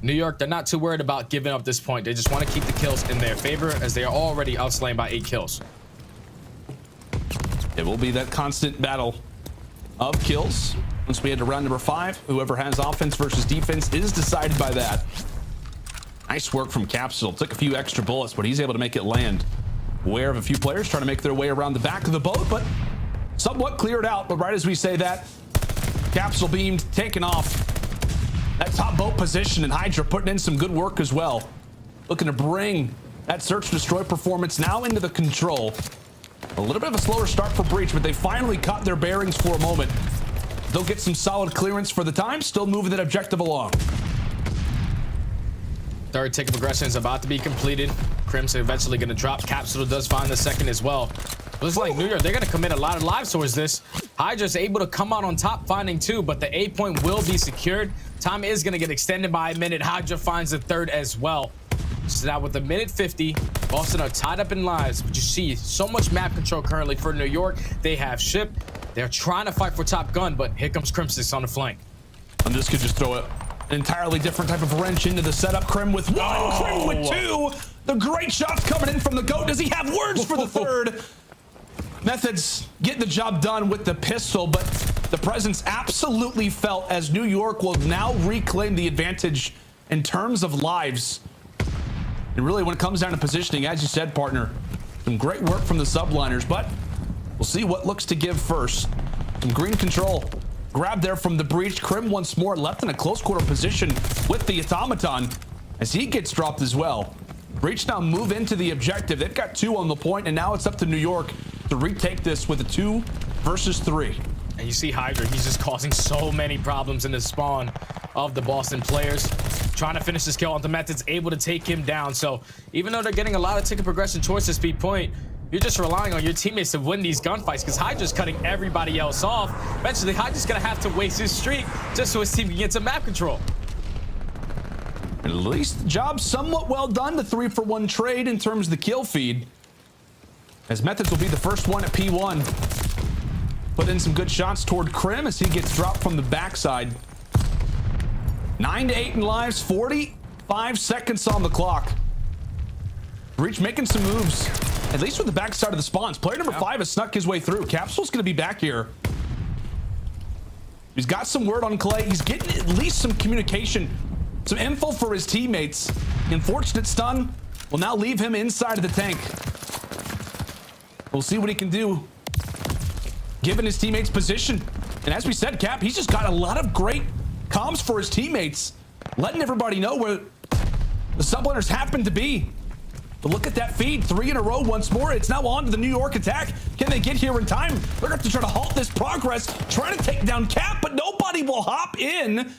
New York, they're not too worried about giving up this point. They just want to keep the kills in their favor as they are already outslain by 8 kills. It will be that constant battle of kills. Once we head to round number 5, whoever has offense versus defense is decided by that. Nice work from Capsidal. Took a few extra bullets, but he's able to make it land. Aware of a few players trying to make their way around the back of the boat, but somewhat cleared out. But right as we say that, Capsidal beamed, taken off that top boat position, and Hydra putting in some good work as well. Looking to bring that search destroy performance now into the control. A little bit of a slower start for Breach, but they finally caught their bearings for a moment. They'll get some solid clearance for the time, still moving that objective along. Third tick of aggression is about to be completed. Crimson eventually going to drop. Capsidal does find the second as well. Looks like New York, they're going to commit a lot of lives towards this. Hydra's able to come out on top, finding 2, but the A point will be secured. Time is going to get extended by a minute. Hydra finds the third as well. So now with a minute 50, Boston are tied up in lives, but you see so much map control currently for New York. They have ship. They're trying to fight for top gun, but here comes Crimson on the flank. And this could just throw an entirely different type of wrench into the setup. Crim with 1, Crim with 2. The great shots coming in from the GOAT. Does he have words for the third? Methodz getting the job done with the pistol, but the presence absolutely felt as New York will now reclaim the advantage in terms of lives. And really, when it comes down to positioning, as you said, partner, some great work from the Subliners, but we'll see what looks to give first. Some green control. Grab there from the Breach. Crim once more left in a close quarter position with the automaton as he gets dropped as well. Breach now move into the objective. They've got 2 on the point, and now it's up to New York to retake this with a 2 versus 3. And you see Hydra, he's just causing so many problems in the spawn of the Boston players. Trying to finish this kill onto Methodz, able to take him down. So even though they're getting a lot of ticket progression towards the speed point, you're just relying on your teammates to win these gunfights because Hydra's cutting everybody else off. Eventually, Hydra's gonna have to waste his streak just so his team can get some map control. At least the job somewhat well done. The 3-for-1 trade in terms of the kill feed, as Methodz will be the first one at P1. Put in some good shots toward Crim as he gets dropped from the backside. 9 to 8 in lives, 45 seconds on the clock. Breach making some moves, at least with the backside of the spawns. Player number 5 has snuck his way through. Capsule's going to be back here. He's got some word on Clay. He's getting at least some communication, some info for his teammates. Unfortunate stun will now leave him inside of the tank. We'll see what he can do given his teammates' position. And as we said, Cap, he's just got a lot of great comms for his teammates, letting everybody know where the Subliners happen to be. But look at that feed, 3 in a row once more. It's now on to the New York attack. Can they get here in time? They're going to have to try to halt this progress, trying to take down Cap, but nobody will hop in.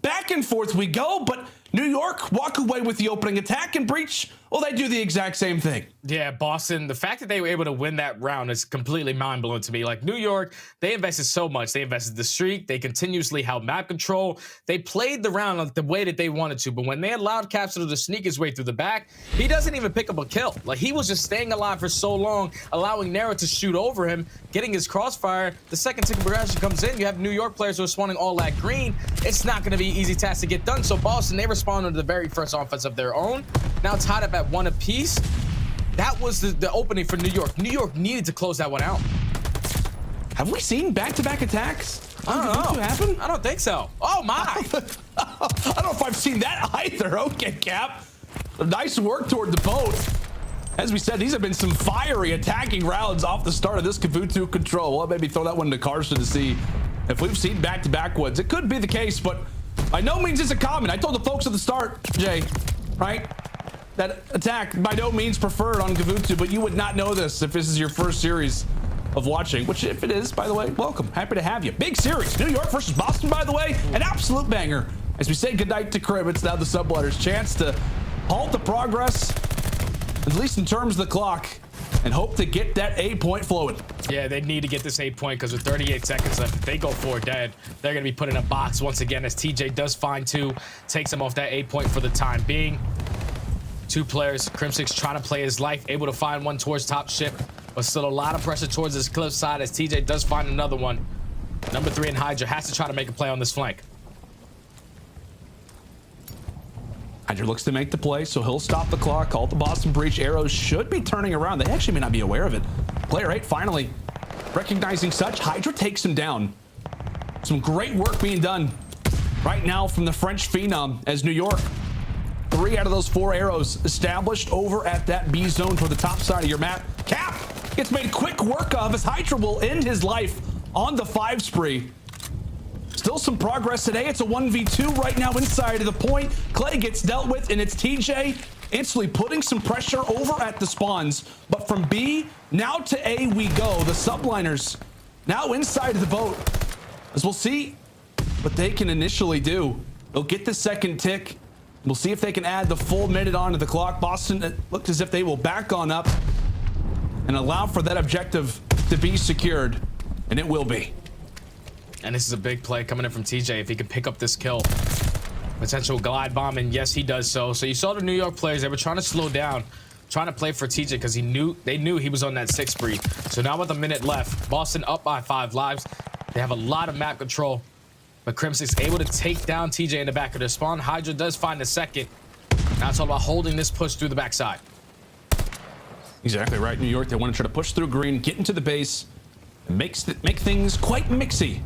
Back and forth we go, but New York walk away with the opening attack, and Breach, well, they do the exact same thing. Yeah, Boston, the fact that they were able to win that round is completely mind-blowing to me. Like, New York, they invested so much. They invested the streak. They continuously held map control. They played the round like the way that they wanted to, but when they allowed Capsidal to sneak his way through the back, he doesn't even pick up a kill. Like, he was just staying alive for so long, allowing Nero to shoot over him, getting his crossfire. The second ticket progression comes in. You have New York players who are spawning all that green. It's not going to be an easy task to get done, so Boston, they responded to the very first offense of their own. Now tied up at 1 apiece. That was the opening for New York. New York needed to close that one out. Have we seen back-to-back attacks? I don't know. Happen? I don't think so. Oh, my. I don't know if I've seen that either. Okay, Cap. Nice work toward the boat. As we said, these have been some fiery attacking rounds off the start of this Kuavo control. Well, maybe throw that one to Karsten to see if we've seen back-to-back ones. It could be the case, but by no means is it common. I told the folks at the start, Jay, right? That attack by no means preferred on Kuavo, but you would not know this if this is your first series of watching, which if it is, by the way, welcome. Happy to have you. Big series. New York versus Boston, by the way. An absolute banger. As we say goodnight to Crib, it's now the Subliners' chance to halt the progress, at least in terms of the clock, and hope to get that 8-point flowing. Yeah, they need to get this 8-point because with 38 seconds left, if they go 4 dead, they're going to be put in a box once again as TJ does find 2, takes him off that 8-point for the time being. 2 players, Crimsix trying to play his life, able to find one towards top ship, but still a lot of pressure towards this cliff side as TJ does find another one. Number 3 in Hydra has to try to make a play on this flank. Hydra looks to make the play, so he'll stop the clock, call the Boston breach. Arrows should be turning around. They actually may not be aware of it. Player 8 finally recognizing such. Hydra takes him down. Some great work being done right now from the French phenom as New York, 3 out of those 4 arrows established over at that B zone toward the top side of your map. Cap gets made quick work of as Hydra will end his life on the 5 spree. Still some progress today. It's a 1v2 right now inside of the point. Clay gets dealt with, and it's TJ instantly putting some pressure over at the spawns. But from B, now to A we go. The Subliners now inside of the boat. As we'll see what they can initially do. They'll get the second tick. We'll see if they can add the full minute onto the clock. Boston, it looked as if they will back on up and allow for that objective to be secured. And it will be. And this is a big play coming in from TJ if he can pick up this kill. Potential glide bomb, and yes, he does so. So you saw the New York players, they were trying to slow down, trying to play for TJ because they knew he was on that 6 spree. So now with a minute left, Boston up by 5 lives. They have a lot of map control, but Crimsix able to take down TJ in the back of their spawn. Hydra does find the second. Now it's all about holding this push through the backside. Exactly right, New York. They want to try to push through green, get into the base, and make things quite mixy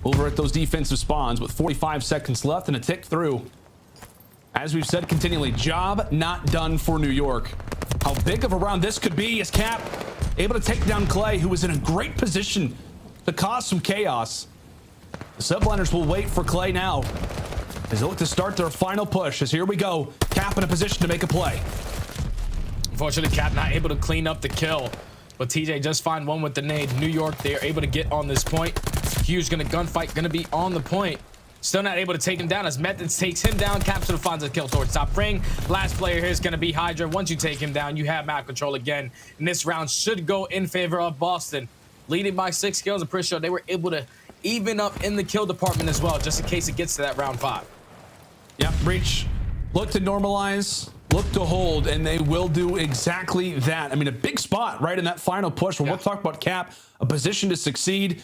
over at those defensive spawns with 45 seconds left and a tick through. As we've said continually, job not done for New York. How big of a round this could be as Cap able to take down Clay, who was in a great position to cause some chaos. The Subliners will wait for Clay now as they look to start their final push. As here we go, Cap in a position to make a play. Unfortunately, Cap not able to clean up the kill, but TJ just find one with the nade. New York, they are able to get on this point. Huge gonna gunfight, gonna be on the point. Still not able to take him down as Methodz takes him down. Capsidal finds a kill towards top ring. Last player here is gonna be Hydra. Once you take him down, you have map control again. And this round should go in favor of Boston. Leading by 6 kills, I'm pretty sure they were able to even up in the kill department as well, just in case it gets to that round 5. Yep, breach. Look to normalize, look to hold, and they will do exactly that. I mean, a big spot right in that final push where we'll talk about Cap, a position to succeed.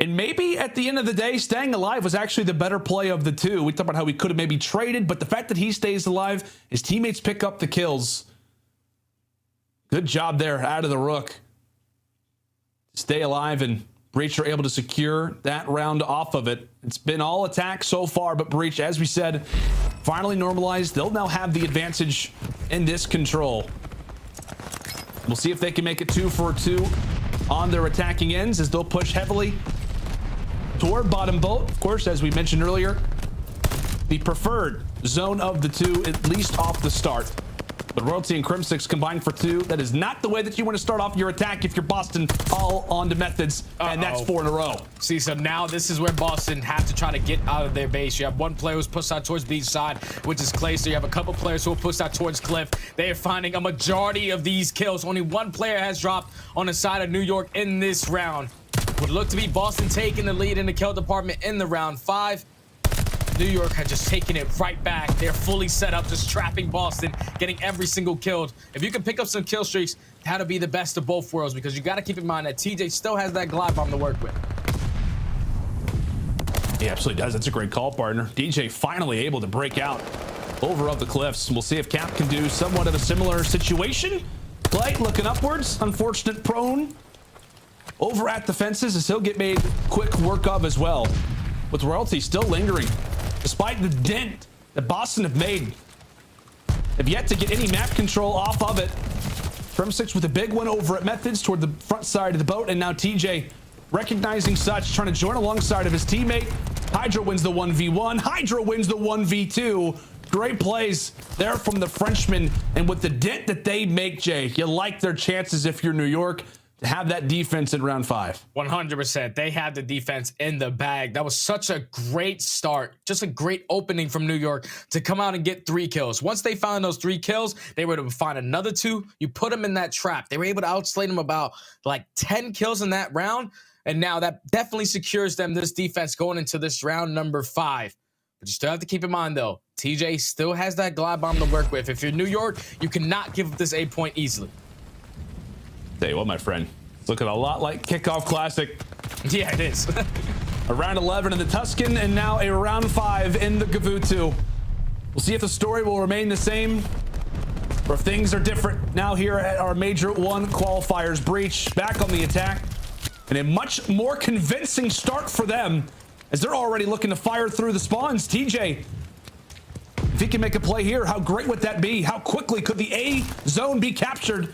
And maybe at the end of the day, staying alive was actually the better play of the 2. We talked about how he could have maybe traded, but the fact that he stays alive, his teammates pick up the kills. Good job there out of the Røkkr. Stay alive, and Breach are able to secure that round off of it. It's been all attack so far, but Breach, as we said, finally normalized. They'll now have the advantage in this control. We'll see if they can make it 2 for 2 on their attacking ends as they'll push heavily toward bottom boat. Of course, as we mentioned earlier, the preferred zone of the 2, at least off the start. But Royalty and Crimsix combined for 2. That is not the way that you want to start off your attack if you're Boston all on to Methodz, and that's 4 in a row. See, so now this is where Boston have to try to get out of their base. You have one player who's pushed out towards B side, which is Clay. So you have a couple players who are pushed out towards Cliff. They are finding a majority of these kills. Only one player has dropped on the side of New York in this round. Would look to be Boston taking the lead in the kill department in the round 5. New York had just taken it right back. They're fully set up, just trapping Boston, getting every single kill. If you can pick up some kill streaks, that'll be the best of both worlds, because you got to keep in mind that TJ still has that glide bomb to work with. He absolutely does. That's a great call, partner. DJ finally able to break out over of the cliffs. We'll see if Cap can do somewhat of a similar situation. Clay looking upwards, unfortunate prone over at the fences as he'll get made quick work of as well. With Royalty still lingering, despite the dent that Boston have made. Have yet to get any map control off of it. Crimsix with a big one over at Methodz toward the front side of the boat, and now TJ recognizing such, trying to join alongside of his teammate. Hydra wins the 1v1. Hydra wins the 1v2. Great plays there from the Frenchman, and with the dent that they make, Jay, you like their chances if you're New York. to have that defense in round 5. 100%. They had the defense in the bag. That was such a great start. Just a great opening from New York to come out and get 3 kills. Once they found those 3 kills, they were able to find another 2. You put them in that trap. They were able to outslay them about like 10 kills in that round. And now that definitely secures them this defense going into this round number 5. But you still have to keep in mind, though, TJ still has that glide bomb to work with. If you're New York, you cannot give up this A point easily. Tell you what, my friend, it's looking a lot like Kickoff Classic. Yeah, it is. A round 11 in the Tuscan, and now a round 5 in the Gavutu. We'll see if the story will remain the same, or if things are different now here at our Major 1 qualifiers. Breach back on the attack, and a much more convincing start for them, as they're already looking to fire through the spawns. TJ, if he can make a play here, how great would that be? How quickly could the A zone be captured?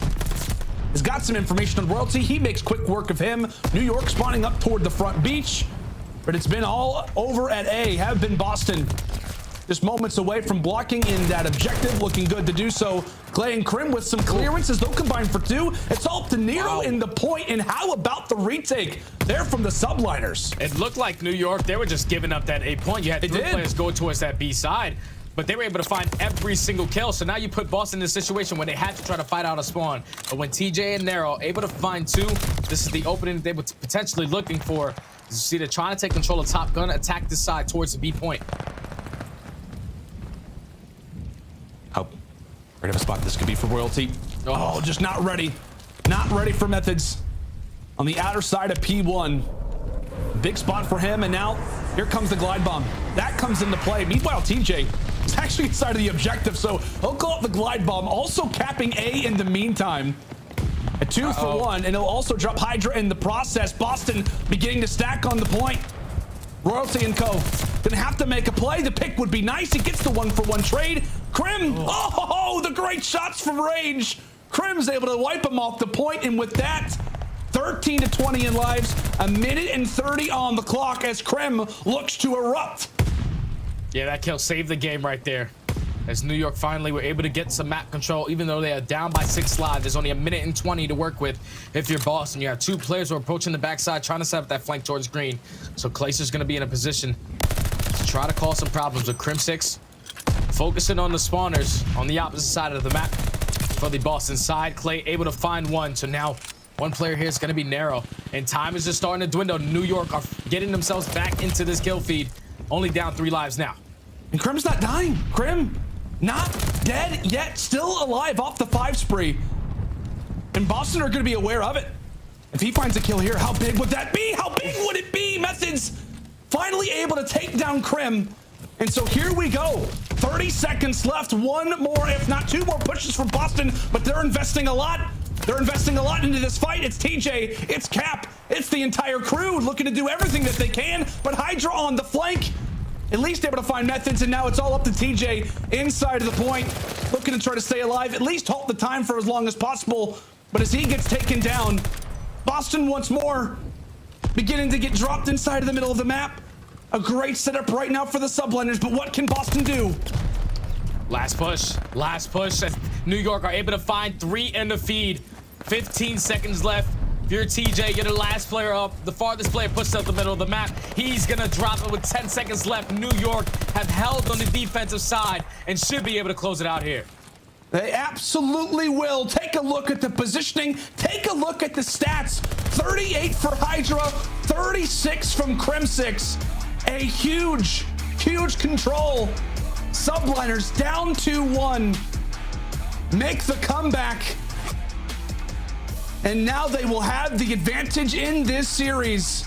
Has got some information on Royalty. He makes quick work of him. New York spawning up toward the front beach, but it's been all over at A. Have been Boston just moments away from blocking in that objective, looking good to do so. Clay and Krim with some clearances. They'll combine for 2. It's all up to Nero in the point. And how about the retake there from the Subliners? It looked like New York, they were just giving up that A point. You had 3 players go towards that B side, but they were able to find every single kill. So now you put Boston in a situation when they had to try to fight out a spawn. But when TJ and Nero able to find 2, this is the opening they were potentially looking for. You see, they're trying to take control of Top Gun, attack this side towards the B point. How great of a spot this could be for Royalty. Oh, just not ready. Not ready for Methodz. On the outer side of P1. Big spot for him, and now here comes the glide bomb. That comes into play. Meanwhile, TJ is actually inside of the objective, so he'll call up the glide bomb, also capping A in the meantime. A 2 for 1, and he'll also drop Hydra in the process. Boston beginning to stack on the point. Royalty and co. Gonna have to make a play. The pick would be nice. He gets the 1-for-1 trade. Krim, oh, the great shots from range. Krim's able to wipe him off the point, and with that, 13 to 20 in lives, 1:30 on the clock as Krim looks to erupt. Yeah, that kill saved the game right there. As New York finally were able to get some map control, even though they are down by 6 lives. There's only 1:20 to work with if you're Boston. You have 2 players who are approaching the backside, trying to set up that flank towards green. So Clayster's going to be in a position to try to cause some problems with Crim6. Focusing on the spawners on the opposite side of the map for the Boston side. Clay able to find 1. So now 1 player here is going to be Nero. And time is just starting to dwindle. New York are getting themselves back into this kill feed. Only down 3 lives now. And Krim's not dying. Krim not dead yet, still alive off the 5 spree. And Boston are going to be aware of it. If he finds a kill here, how big would that be? How big would it be? Methodz finally able to take down Krim. And so here we go. 30 seconds left. 1 more, if not 2 more pushes from Boston, but they're investing a lot. They're investing a lot into this fight. It's TJ, it's Cap, it's the entire crew looking to do everything that they can, but Hydra on the flank, at least able to find Methodz, and now it's all up to TJ inside of the point, looking to try to stay alive, at least halt the time for as long as possible. But as he gets taken down, Boston once more beginning to get dropped inside of the middle of the map. A great setup right now for the Subliners, but what can Boston do? Last push. As New York are able to find 3 in the feed. 15 seconds left. If you're TJ, you're the last player up. The farthest player pushes out the middle of the map. He's gonna drop it with 10 seconds left. New York have held on the defensive side and should be able to close it out here. They absolutely will. Take a look at the positioning. Take a look at the stats. 38 for Hydra, 36 from Crim6. A huge control. Subliners down 2-1. Make the comeback. And now they will have the advantage in this series.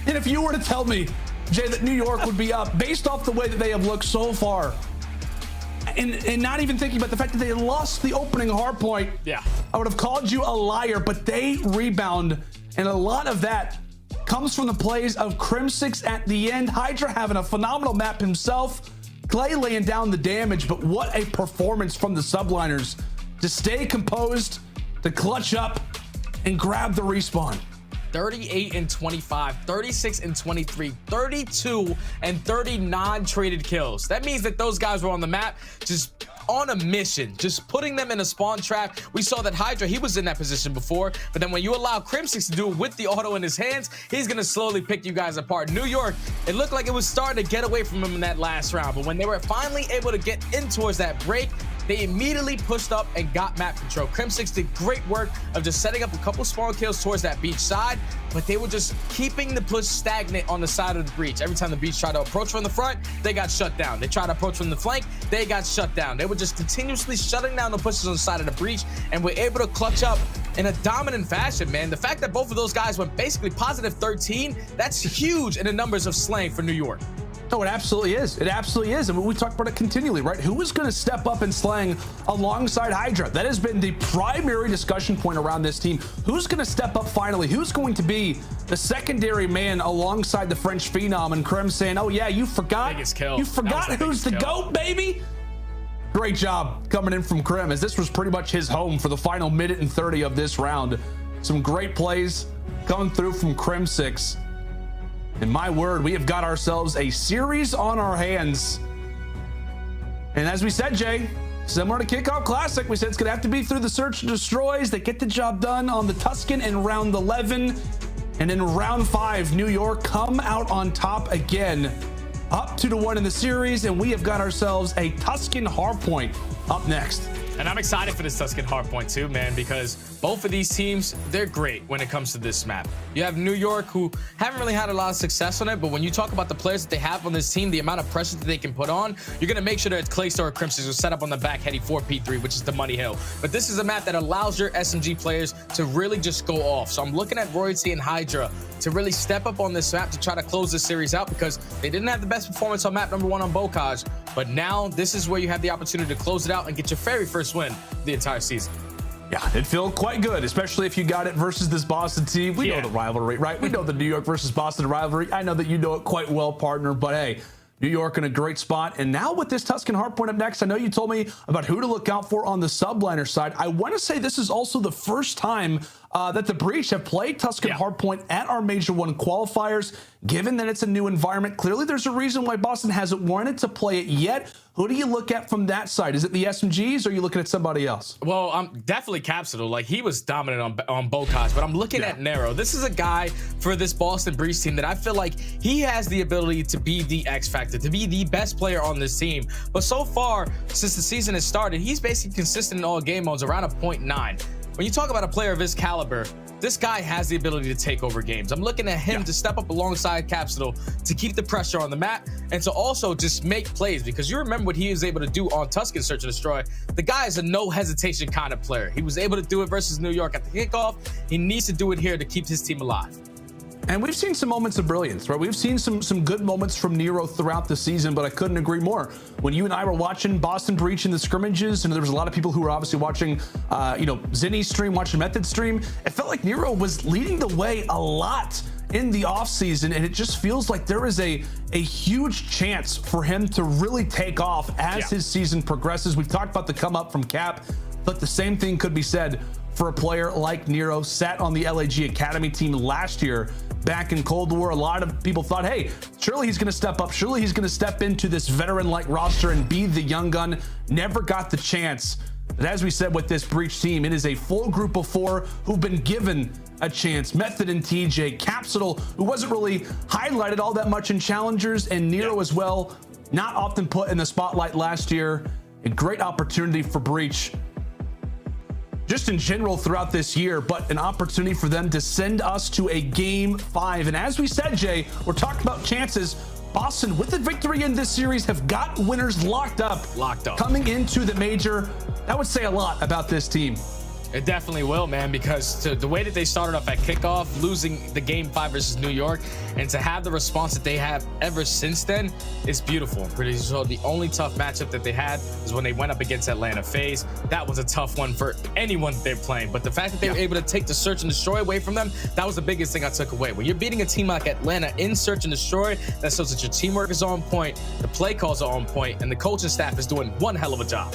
And if you were to tell me, Jay, that New York would be up based off the way that they have looked so far, and not even thinking about the fact that they lost the opening hard point, yeah, I would have called you a liar, but they rebound. And a lot of that comes from the plays of Crim6 at the end. Hydra having a phenomenal map himself. Clay laying down the damage, but what a performance from the Subliners to stay composed, to clutch up and grab the respawn. 38 and 25, 36 and 23, 32 and 39 traded kills. That means that those guys were on the map just on a mission, just putting them in a spawn trap. We saw that Hydra, he was in that position before, but then when you allow Crimsix to do it with the auto in his hands, he's gonna slowly pick you guys apart. New York, it looked like it was starting to get away from him in that last round, but when they were finally able to get in towards that break, they immediately pushed up and got map control. Crimsix did great work of just setting up a couple spawn kills towards that beach side, but they were just keeping the push stagnant on the side of the breach. Every time the beach tried to approach from the front, they got shut down. They tried to approach from the flank, they got shut down. They were just continuously shutting down the pushes on the side of the breach, and were able to clutch up in a dominant fashion, man. The fact that both of those guys went basically positive 13, that's huge in the numbers of slaying for New York. No, it absolutely is. It absolutely is. I mean, we talk about it continually, right? Who is going to step up in slaying alongside Hydra? That has been the primary discussion point around this team. Who's going to step up finally? Who's going to be the secondary man alongside the French phenom? And Krim saying, oh yeah, you forgot? Biggest kill. You forgot who's the GOAT, baby? Great job coming in from Krim, as this was pretty much his home for the final minute and 30 of this round. Some great plays coming through from Crimsix. And my word, we have got ourselves a series on our hands. And as we said, Jay, similar to Kickoff Classic, we said it's going to have to be through the search and destroys. They get the job done on the Tuscan in round 11. And in round 5, New York come out on top again, up 2-1 in the series. And we have got ourselves a Tuscan hardpoint up next. And I'm excited for this Tuscan hardpoint too, man, because both of these teams, they're great when it comes to this map. You have New York, who haven't really had a lot of success on it, but when you talk about the players that they have on this team, the amount of pressure that they can put on, you're going to make sure that Claystar or Crimson are set up on the back heading for P3, which is the Money Hill. But this is a map that allows your SMG players to really just go off. So I'm looking at Royalty and Hydra to really step up on this map to try to close this series out, because they didn't have the best performance on map number 1 on Bocage, but now this is where you have the opportunity to close it out and get your very first win the entire season. Yeah, it felt quite good, especially if you got it versus this Boston team. We know the rivalry, right? We know the New York versus Boston rivalry. I know that you know it quite well, partner, but hey, New York in a great spot. And now with this Tuscan hardpoint up next, I know you told me about who to look out for on the subliner side. I want to say this is also the first time that the Breach have played Tuscan hardpoint at our Major 1 qualifiers. Given that it's a new environment, clearly there's a reason why Boston hasn't wanted to play it yet. Who do you look at from that side? Is it the SMGs, or are you looking at somebody else? Well, I'm definitely Capsidal. Like, he was dominant on Bocage, but I'm looking at Nero. This is a guy for this Boston Breach team that I feel like he has the ability to be the X factor, to be the best player on this team. But so far, since the season has started, he's basically consistent in all game modes, around a 0.9. When you talk about a player of his caliber, this guy has the ability to take over games. I'm looking at him to step up alongside Capsidal to keep the pressure on the map and to also just make plays, because you remember what he was able to do on Tuscan Search and Destroy. The guy is a no hesitation kind of player. He was able to do it versus New York at the kickoff. He needs to do it here to keep his team alive. And we've seen some moments of brilliance, right? We've seen some good moments from Nero throughout the season, but I couldn't agree more. When you and I were watching Boston Breach in the scrimmages, and there was a lot of people who were obviously watching, Zinny's stream, watching Methodz stream, it felt like Nero was leading the way a lot in the offseason, and it just feels like there is a huge chance for him to really take off as his season progresses. We've talked about the come up from Cap, but the same thing could be said for a player like Nero. Sat on the LAG Academy team last year back in Cold War. A lot of people thought, hey, surely he's going to step up. Surely he's going to step into this veteran-like roster and be the young gun. Never got the chance. But as we said with this Breach team, it is a full group of 4 who've been given a chance. Method and TJ, Capsidal, who wasn't really highlighted all that much in Challengers, and Nero as well, not often put in the spotlight last year. A great opportunity for Breach just in general throughout this year, but an opportunity for them to send us to a game 5. And as we said, Jay, we're talking about chances. Boston, with the victory in this series, have got winners locked up. Coming into the major. That would say a lot about this team. It definitely will, man, because the way that they started off at kickoff, losing the game 5 versus New York, and to have the response that they have ever since then, is beautiful. Pretty sure the only tough matchup that they had was when they went up against Atlanta FaZe. That was a tough one for anyone they're playing, but the fact that they were able to take the Search and Destroy away from them, that was the biggest thing I took away. When you're beating a team like Atlanta in Search and Destroy, that shows that your teamwork is on point, the play calls are on point, and the coaching staff is doing one hell of a job.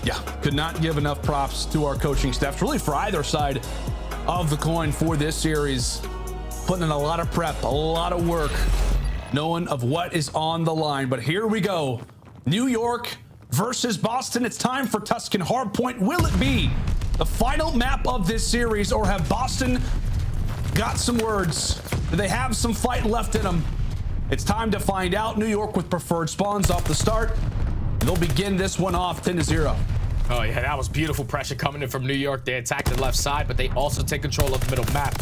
Yeah, could not give enough props to our coaching staff, really for either side of the coin for this series. putting in a lot of prep, a lot of work, knowing of what is on the line. But here we go. New York versus Boston. It's time for Tuscan Hardpoint. Will it be the final map of this series, or have Boston got some words? Do they have some fight left in them? It's time to find out. New York with preferred spawns off the start. They'll begin this one off 10-0. Oh yeah, that was beautiful pressure coming in from New York. They attacked the left side, but they also take control of the middle map.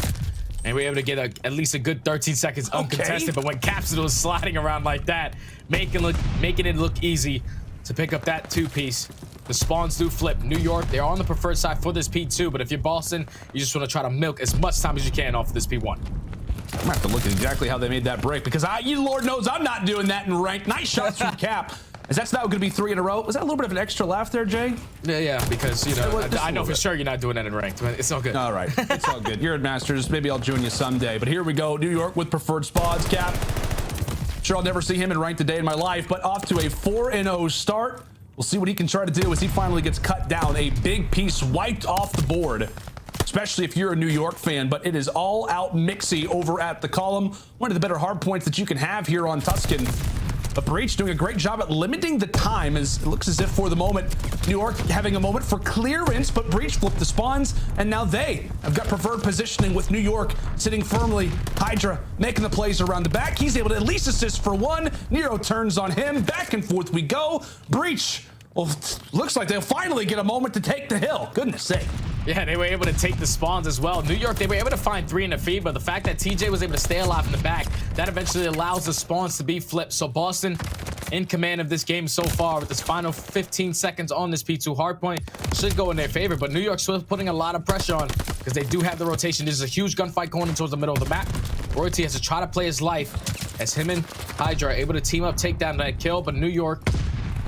And we were able to get at least a good 13 seconds uncontested. But when Capsidal is sliding around like that, making it look easy to pick up that 2-piece. The spawns do flip. New York, they're on the preferred side for this P2, but if you're Boston, you just want to try to milk as much time as you can off of this P1. I'm gonna have to look at exactly how they made that break, because Lord knows I'm not doing that in ranked. Nice shots from Cap. Is that's now going to be 3 in a row? Was that a little bit of an extra laugh there, Jay? Yeah, because, you know, I know for sure you're not doing that in ranked, but it's all good. All right, it's all good. You're at Masters. Maybe I'll join you someday. But here we go. New York with preferred spawns. Cap. Sure, I'll never see him in ranked today in my life, but off to a 4-0 start. We'll see what he can try to do as he finally gets cut down. A big piece wiped off the board, especially if you're a New York fan, but it is all out mixy over at the column. One of the better hard points that you can have here on Tuscan. But Breach doing a great job at limiting the time, as it looks as if for the moment, New York having a moment for clearance, but Breach flipped the spawns, and now they have got preferred positioning with New York sitting firmly. Hydra making the plays around the back. He's able to at least assist for one. Nero turns on him. Back and forth we go. Breach, well, looks like they'll finally get a moment to take the hill. Goodness sake. Yeah, they were able to take the spawns as well. New York, they were able to find 3 in the feed, but the fact that TJ was able to stay alive in the back, that eventually allows the spawns to be flipped. So Boston in command of this game so far with this final 15 seconds on this P2 hardpoint should go in their favor, but New York's putting a lot of pressure on because they do have the rotation. This is a huge gunfight going towards the middle of the map. Royalty has to try to play his life as him and Hydra are able to team up, take down that kill, but New York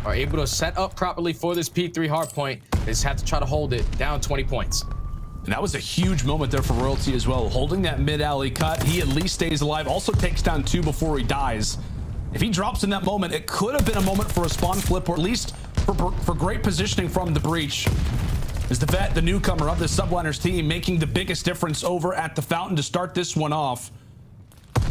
are able to set up properly for this P3 hardpoint. They just have to try to hold it down 20 points. And that was a huge moment there for Royalty as well. Holding that mid-alley cut, he at least stays alive. Also takes down 2 before he dies. If he drops in that moment, it could have been a moment for a spawn flip, or at least for great positioning from the Breach. As the vet, the newcomer of the Subliners team, making the biggest difference over at the Fountain to start this one off.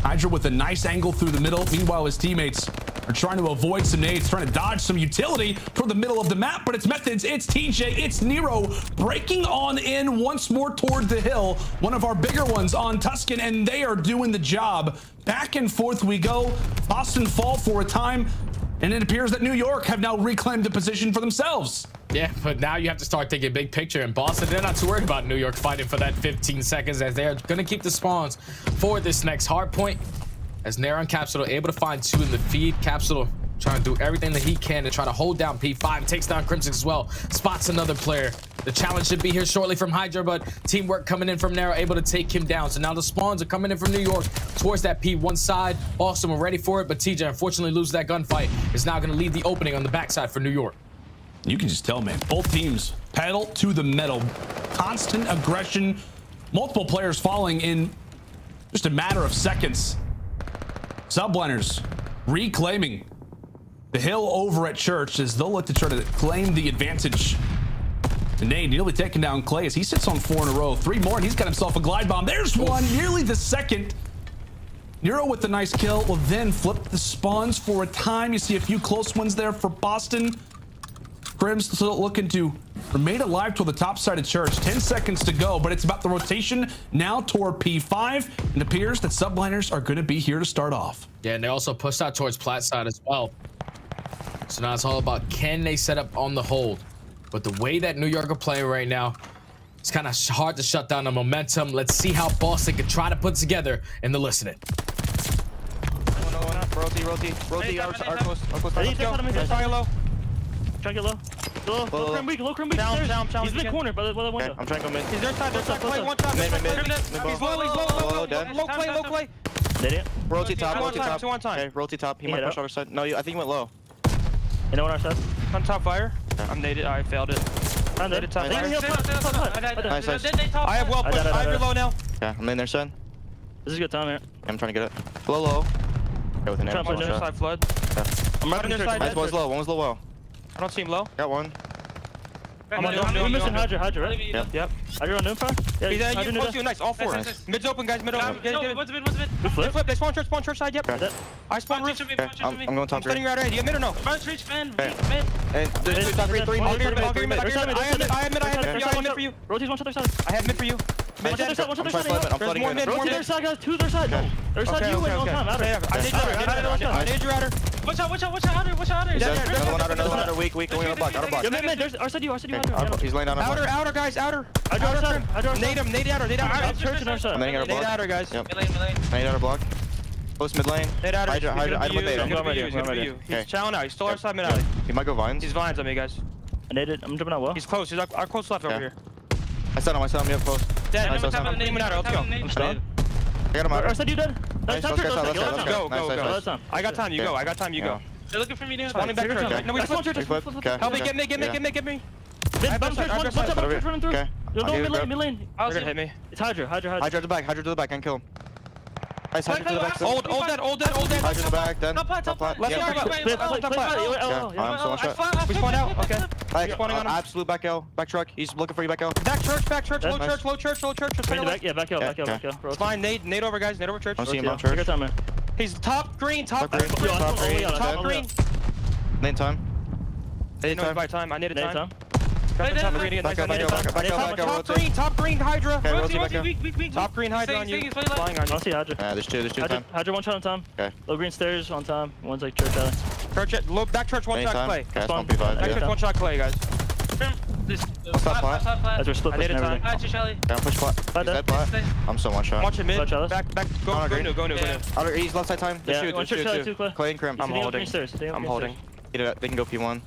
Hydra with a nice angle through the middle. Meanwhile, his teammates are trying to avoid some nades, trying to dodge some utility toward the middle of the map, but it's Methodz, it's TJ, it's Nero breaking on in once more toward the hill. One of our bigger ones on Tuscan, and they are doing the job. Back and forth we go. Boston fall for a time, and it appears that New York have now reclaimed the position for themselves. Yeah, but now you have to start thinking big picture. And Boston, they're not too worried about New York fighting for that 15 seconds, as they're going to keep the spawns for this next hard point. As Nero and Capsidal able to find 2 in the feed. Capsidal trying to do everything that he can to try to hold down P5. Takes down Crimson as well. Spots another player. The challenge should be here shortly from Hydra, but teamwork coming in from Nero, able to take him down. So now the spawns are coming in from New York towards that P1 side. Boston were ready for it, but TJ unfortunately loses that gunfight. Is now going to leave the opening on the backside for New York. You can just tell, man, both teams pedal to the metal. Constant aggression. Multiple players falling in just a matter of seconds. Subliners reclaiming the hill over at Church as they'll look to try to claim the advantage. And Nade nearly taking down Clay as he sits on 4 in a row. 3 more, and he's got himself a glide bomb. There's one, nearly the second. Nero with the nice kill will then flip the spawns for a time. You see a few close ones there for Boston. Grim's still looking to remain alive toward the top side of Church. 10 seconds to go, but it's about the rotation now toward P5. It appears that Subliners are going to be here to start off. Yeah, and they also pushed out towards Plat side as well. So now it's all about, can they set up on the hold? But the way that New York are playing right now, it's kind of hard to shut down the momentum. Let's see how Boston can try to put together in the listening. Rotate, Arcitys. Try to get low. Low crim weak. Down. He's in the corner by the window. Okay, I'm trying to go mid. He's their side. Play one shot. He's low. Dead. Low play. Did it? Rotate top. 2 on time. Okay, rotate top. He might push our side. No, I think he went low. You know what I said? On top fire. I'm naded. I failed it. I'm naded top fire. Nice. I have well pushed. I have your low now. Yeah, I'm in there, son. This is a good time, man. I'm trying to get it. Low. Okay, with an arrow. Trying to push side flood. I'm right on their side. One was low. I don't see him low. Got one. I'm on We're missing Hydra, right? Yep. Hydra on Noomfire? Yeah, He's Hydra you Noomfire. close to you, nice. All four. Mid's open, guys. Mid open. What's mid? We flip. They spawn church side. Yep. I spawn roof. I'm going top I'm standing right ahead. You have mid or no? Bunch reach man. Okay. Mid. And there's top 3 I'll give you mid. I have mid for you. Rotate's one shot their side. I have mid for you. One shot their side, one shot their side. I'm There's flooding more in. mid, more Rotate their mid. side, guys. Two their side. No. Their side, you win all the time. Outer. I need you outer. Watch out. Outer. Another one outer, weak. Going on block. Yeah, mid. There's our side, you outer. He's laying down on block. Outer, guys, outer. Nade him, nade outer. I'm church and our side. I'm laying outer block. Nade outer, guys. Yep. Lane. Laying outer block. Post mid lane. Nade outer. Hydra with Nade. He's gonna be you. He's chowing out. He's still outside mid alley. He might go vines. He's vines on me, guys. I naded. I'm jumping out well. He's close. He's our close left over here. I set him. You have close. Dead. Nice, Let's go. I'm stunned. I got him Our out. side, you dead? Nice, Top let's church, go. Go. I got time. You go. They're looking for me near. Spawning back church. Okay. No, we Spawn church. Okay. Help me, get me. Bottom church, one shot running through. Okay. You're going mid lane. They're gonna hit me. It's Hydra. Hydra to the back. Hydra to the back. And kill him. Nice. Hydra to the back. Old dead. Hydra to the back. Then. Top plat. Left Yeah. side. I'm so one shot. We spawned out. Okay. Spawning on him. Absolute back L. Back truck. He's looking for you, back L. Back church. Low church. Yeah, back out. It's fine. Nade over, guys. Nade over church. I'm seeing him on Take your church. time, man. He's top green. Top green. Lane time. Lane time. By time. I needed Nade time. time. Top green again. Back up. Top green Hydra. Okay, rotate back up. Weak. Top green Hydra on you. Flying on I'll you. see Hydra. Yeah, there's two time. Hydra one shot on time. Okay. Low green stairs on time. One's like church alley. Back church one shot clay. Okay, Spawn. that's 1v5. Back church one shot clay, guys. Flat. Hydra split pushing everything. TJHaly. Down push plot. He's dead plot. I'm still one shot. Watch it mid. Watch Alice. Back. Go new. Outer, he's left side time. Yeah, Shoot. one church alley, two clay. Clay and Crim. I'm holding. I'm holding. They can go P1.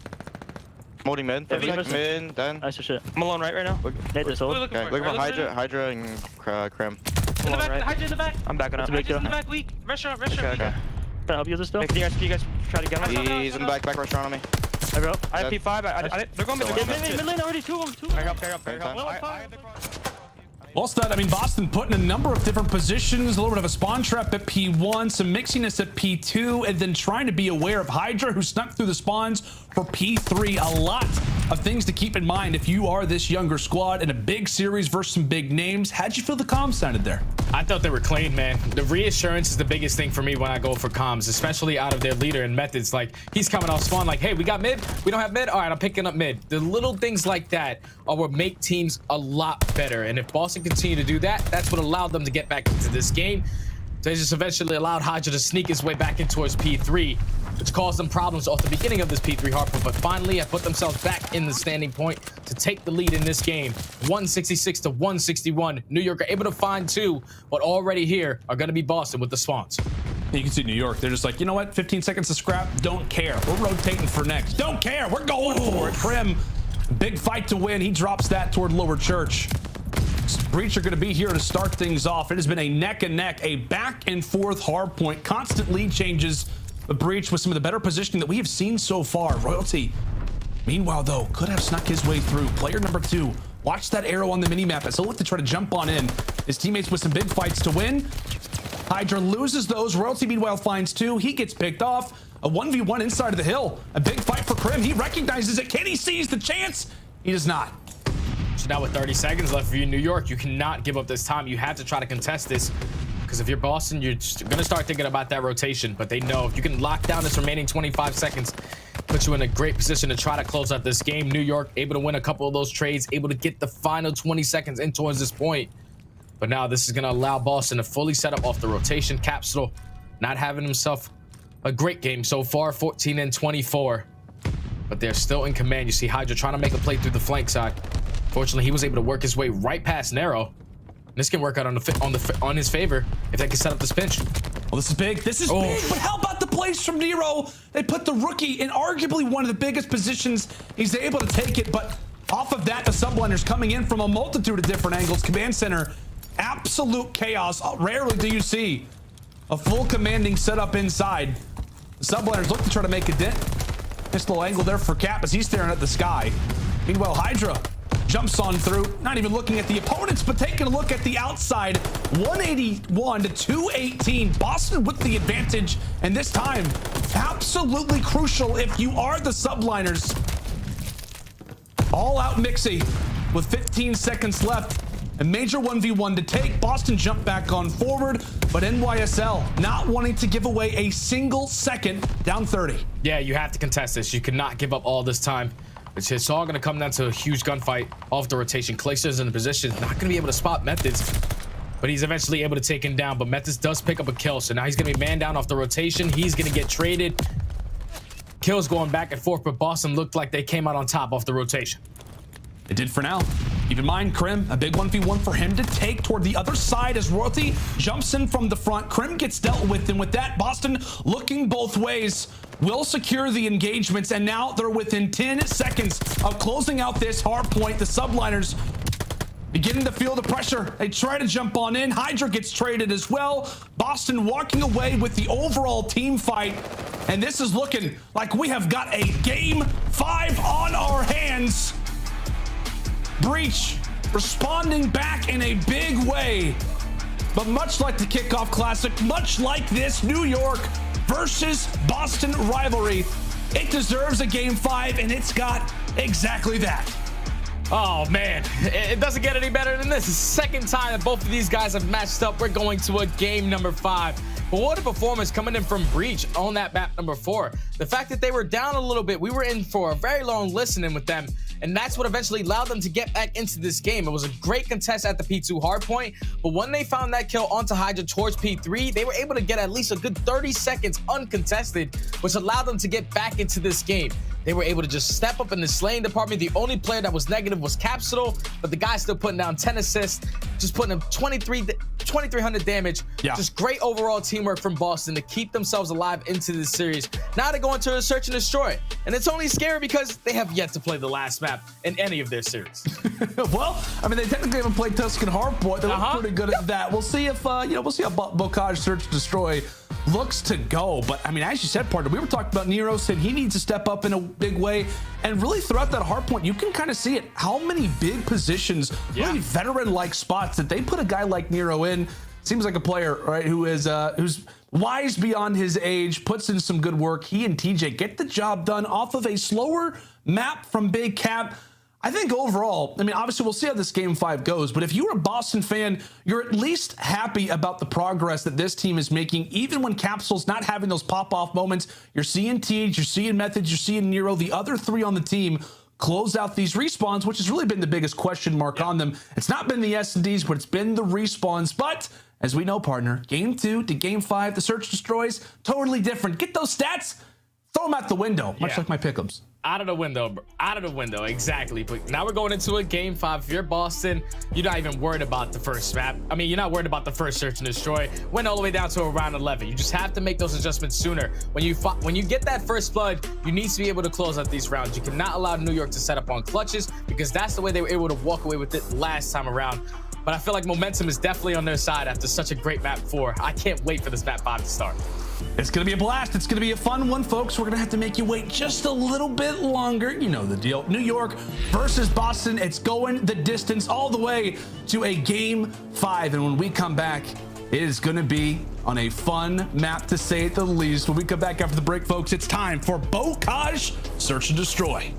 Molding mid. Mid, then. Nice as shit. I'm alone right now. Nade this hold. Okay, look for Hydra and Crim. In the back. Hydra in the back. I'm backing up. Hydra in the back. Weak. Restaurant. Okay. Can I help you with this still? Can you guys try to get him? He's in the back restaurant on me. I go. I have P5. They're going Mid lane already. Two of them. I got up. I have the cross. Well, Stud, I mean, Boston put in a number of different positions, a little bit of a spawn trap at P1, some mixiness at P2, and then trying to be aware of Hydra, who snuck through the spawns for P3. A lot of things to keep in mind if you are this younger squad in a big series versus some big names. How'd you feel the comms sounded there? I thought they were clean, man. The reassurance is the biggest thing for me when I go for comms, especially out of their leader and Methodz. Like, he's coming off spawn like, hey, we got mid? We don't have mid? All right, I'm picking up mid. The little things like that are what make teams a lot better. And if Boston continue to do that, that's what allowed them to get back into this game. They just eventually allowed Hydra to sneak his way back in towards P3, which caused them problems off the beginning of this P3 hardpoint, but finally have put themselves back in the standing point to take the lead in this game. 166 to 161. New York are able to find two, but already here are going to be Boston with the spawns. You can see New York. They're just like, you know what? 15 seconds to scrap. Don't care. We're rotating for next. Don't care. We're going for it. Prim, big fight to win. He drops that toward Lower Church. Breach are going to be here to start things off. It has been a neck and neck, a back and forth hard point. Constant lead changes. The Breach with some of the better positioning that we have seen so far. Royalty, meanwhile, though, could have snuck his way through. Player number 2. Watch that arrow on the minimap as he'll look to try to jump on in. His teammates with some big fights to win. Hydra loses those. Royalty, meanwhile, finds 2. He gets picked off. A 1v1 inside of the hill. A big fight for Crim. He recognizes it. Can he seize the chance? He does not. So now with 30 seconds left for you, New York, you cannot give up this time. You have to try to contest this, because if you're Boston, you're just going to start thinking about that rotation. But they know if you can lock down this remaining 25 seconds, put you in a great position to try to close out this game. New York able to win a couple of those trades, able to get the final 20 seconds in towards this point. But now this is going to allow Boston to fully set up off the rotation. Capsidal not having himself a great game so far, 14 and 24. But they're still in command. You see Hydra trying to make a play through the flank side. Fortunately, he was able to work his way right past Nero. This can work out on his favor if they can set up this pinch. Well, this is big. This is big. But how about the plays from Nero? They put the rookie in arguably one of the biggest positions. He's able to take it, but off of that, the Subliners coming in from a multitude of different angles. Command center, absolute chaos. Rarely do you see a full commanding setup inside. The Subliners look to try to make a dent. Nice little angle there for Cap as he's staring at the sky. Meanwhile, Hydra jumps on through, not even looking at the opponents, but taking a look at the outside. 181 to 218. Boston with the advantage, and this time, absolutely crucial if you are the Subliners. All out Mixy with 15 seconds left. A major 1v1 to take. Boston jumped back on forward, but NYSL not wanting to give away a single second, down 30. Yeah, you have to contest this. You cannot give up all this time. It's all going to come down to a huge gunfight off the rotation. Clayster's in the position, not going to be able to spot Methodz, but he's eventually able to take him down. But Methodz does pick up a kill, so now he's going to be man down off the rotation. He's going to get traded. Kills going back and forth, but Boston looked like they came out on top off the rotation. It did for now. Keep in mind, Krim, a big 1v1 for him to take toward the other side as Royalty jumps in from the front. Krim gets dealt with, and with that, Boston looking both ways will secure the engagements, and now they're within 10 seconds of closing out this hard point. The Subliners beginning to feel the pressure. They try to jump on in. Hydra gets traded as well. Boston walking away with the overall team fight, and this is looking like we have got a game 5 on our hands. Breach responding back in a big way, but much like the kickoff classic, much like this New York versus Boston rivalry, it deserves a game 5, and it's got exactly that. Oh man, it doesn't get any better than this. It's the second time that both of these guys have matched up. We're going to a game number 5. But what a performance coming in from Breach on that map number 4. The fact that they were down a little bit, we were in for a very long listening with them, and that's what eventually allowed them to get back into this game. It was a great contest at the P2 hardpoint, but when they found that kill onto Hydra towards P3, they were able to get at least a good 30 seconds uncontested, which allowed them to get back into this game. They were able to just step up in the slaying department. The only player that was negative was Capsidal, but the guy's still putting down 10 assists, just putting up 2,300 damage. Yeah. Just great overall teamwork from Boston to keep themselves alive into this series. Now they go into a search and destroy, and it's only scary because they have yet to play the last map in any of their series. Well, I mean, they technically haven't played Tuscan Hardpoint. They look pretty good at that. We'll see if we'll see how Bocage search and destroy looks to go. But I mean, as you said, partner, we were talking about Nero, said he needs to step up in a big way, and really throughout that hard point, you can kind of see it. How many big positions, really veteran-like spots that they put a guy like Nero in. Seems like a player, right, who is who's wise beyond his age, puts in some good work. He and TJ get the job done off of a slower map from Big Cap. I think overall, I mean, obviously we'll see how this game 5 goes, but if you're a Boston fan, you're at least happy about the progress that this team is making, even when Capsule's not having those pop-off moments. You're seeing Tej, you're seeing Methodz, you're seeing Nero, the other 3 on the team close out these respawns, which has really been the biggest question mark on them. It's not been the S&Ds, but it's been the respawns. But as we know, partner, game 2 to game 5, the search destroys, totally different. Get those stats, throw them out the window, much like my pick'ems. Out of the window, bro. Out of the window, exactly. But now we're going into a game 5. If you're Boston, you're not even worried about the first map. I mean, you're not worried about the first search and destroy. Went all the way down to around 11. You just have to make those adjustments sooner. When you get that first blood, you need to be able to close out these rounds. You cannot allow New York to set up on clutches, because that's the way they were able to walk away with it last time around. But I feel like momentum is definitely on their side after such a great map 4. I can't wait for this map 5 to start. It's going to be a blast. It's going to be a fun one, folks. We're going to have to make you wait just a little bit longer. You know the deal. New York versus Boston. It's going the distance all the way to a game 5. And when we come back, it is going to be on a fun map, to say it the least. When we come back after the break, folks, it's time for Bocage Search and Destroy.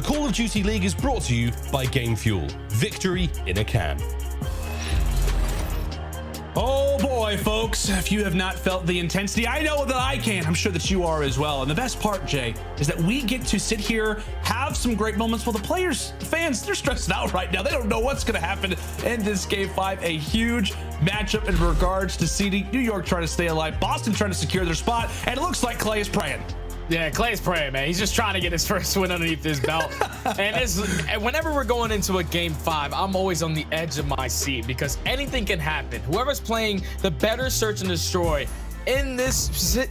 The Call of Duty League is brought to you by Game Fuel. Victory in a can. Oh boy, folks, if you have not felt the intensity, I know that I can. I'm sure that you are as well. And the best part, Jay, is that we get to sit here, have some great moments while the players, the fans, they're stressed out right now. They don't know what's going to happen in this Game 5. A huge matchup in regards to CD. New York trying to stay alive. Boston trying to secure their spot. And it looks like Clay is praying. Yeah, Clay's praying, man. He's just trying to get his first win underneath his belt. And whenever we're going into a Game 5, I'm always on the edge of my seat because anything can happen. Whoever's playing the better search and destroy in this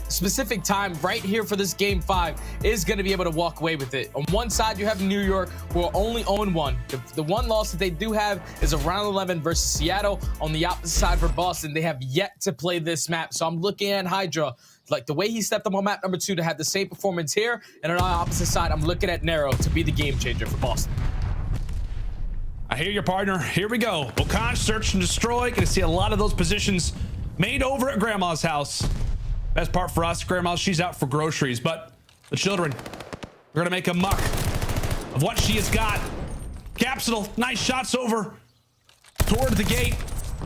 specific time right here for this Game 5 is going to be able to walk away with it. On one side, you have New York, who are only 0-1. The one loss that they do have is a round 11 versus Seattle. On the opposite side for Boston, they have yet to play this map. So I'm looking at Hydra. Like the way he stepped up on map number 2 to have the same performance here, and on the opposite side, I'm looking at Nero to be the game changer for Boston. I hear your partner. Here we go. Okaj, search and destroy. Gonna see a lot of those positions made over at Grandma's house. Best part for us, Grandma, she's out for groceries, but the children, we're gonna make a muck of what she has got. Capsidal, nice shots over toward the gate,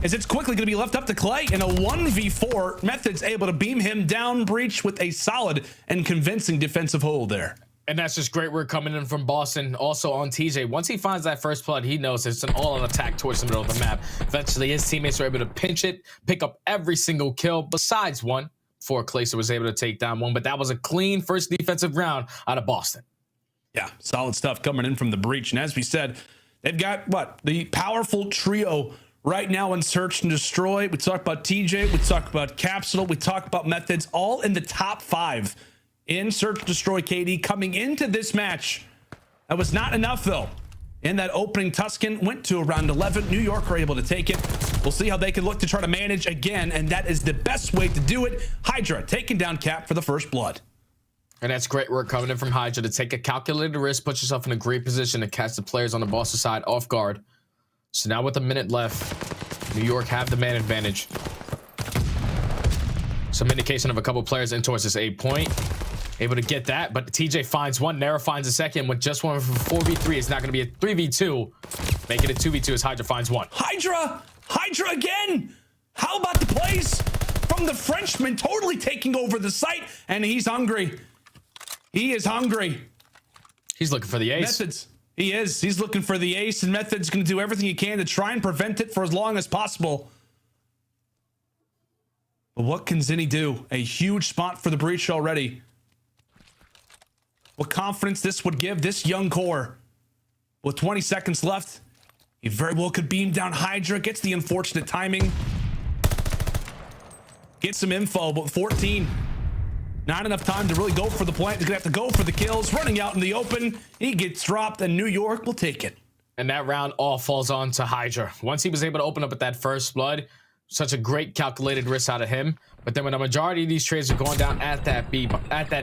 as it's quickly going to be left up to Clay in a 1v4. Methodz able to beam him down breach with a solid and convincing defensive hold there. And that's just great work coming in from Boston. Also on TJ, once he finds that first blood, he knows it's an all-out attack towards the middle of the map. Eventually, his teammates were able to pinch it, pick up every single kill besides one before Clay was able to take down one. But that was a clean first defensive round out of Boston. Yeah, solid stuff coming in from the breach. And as we said, they've got, what, the powerful trio right now in search and destroy. We talked about TJ, we talked about Capsidal, we talked about Methodz, all in the top 5 in search and destroy. KD coming into this match. That was not enough though. In that opening, Tuscan went to around 11. New York are able to take it. We'll see how they can look to try to manage again, and that is the best way to do it. Hydra taking down Cap for the first blood. And that's great work coming in from Hydra to take a calculated risk, put yourself in a great position to catch the players on the Boston side off guard. So now with a minute left, New York have the man advantage. Some indication of a couple players in towards this 8 point. Able to get that, but TJ finds one. Nero finds a second with just one from 4v3. It's not going to be a 3v2. Making it 2v2 as Hydra finds one. Hydra again. How about the plays from the Frenchman totally taking over the site? And he's hungry. He is hungry. He's looking for the ace. Methodz. He is. He's looking for the ace, and Methodz going to do everything he can to try and prevent it for as long as possible. But what can Zinni do? A huge spot for the breach already. What confidence this would give this young core. With 20 seconds left, he very well could beam down Hydra. Gets the unfortunate timing. Get some info, but 14. Not enough time to really go for the plant. He's gonna have to go for the kills. Running out in the open. He gets dropped, and New York will take it. And that round all falls on to Hydra. Once he was able to open up at that first blood, such a great calculated risk out of him. But then when a majority of these trades are going down at that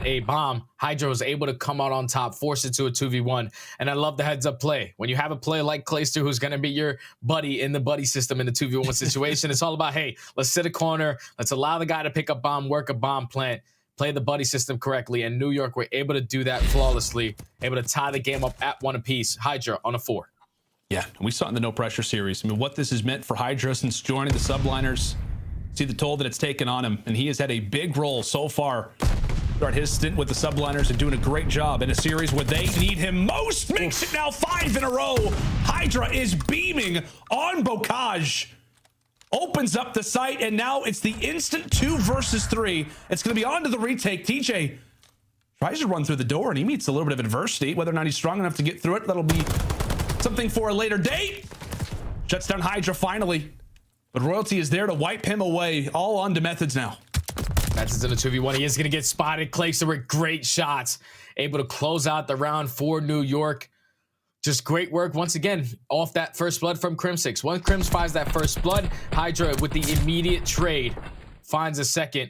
A bomb, Hydra was able to come out on top, force it to a 2v1. And I love the heads up play. When you have a player like Clayster, who's going to be your buddy in the buddy system in the 2v1 situation, it's all about, hey, let's sit a corner. Let's allow the guy to pick up bomb, work a bomb plant, play the buddy system correctly. And New York were able to do that flawlessly, able to tie the game up at 1 apiece. Hydra on a 4. Yeah, we saw it in the No Pressure series. I mean, what this has meant for Hydra since joining the Subliners. See the toll that it's taken on him, and he has had a big role so far throughout his stint with the Subliners and doing a great job in a series where they need him most. Makes it now 5 in a row. Hydra is beaming on Bocage. Opens up the site, and now it's the instant 2 versus 3. It's going to be on to the retake. TJ tries to run through the door, and he meets a little bit of adversity. Whether or not he's strong enough to get through it, that'll be something for a later date. Shuts down Hydra finally. But Royalty is there to wipe him away. All on to Methodz now. Methodz in a 2v1. He is going to get spotted. Clayster with great shots. Able to close out the round for New York. Just great work once again off that first blood from Crim6. Once Crims finds that first blood, Hydra with the immediate trade finds a second.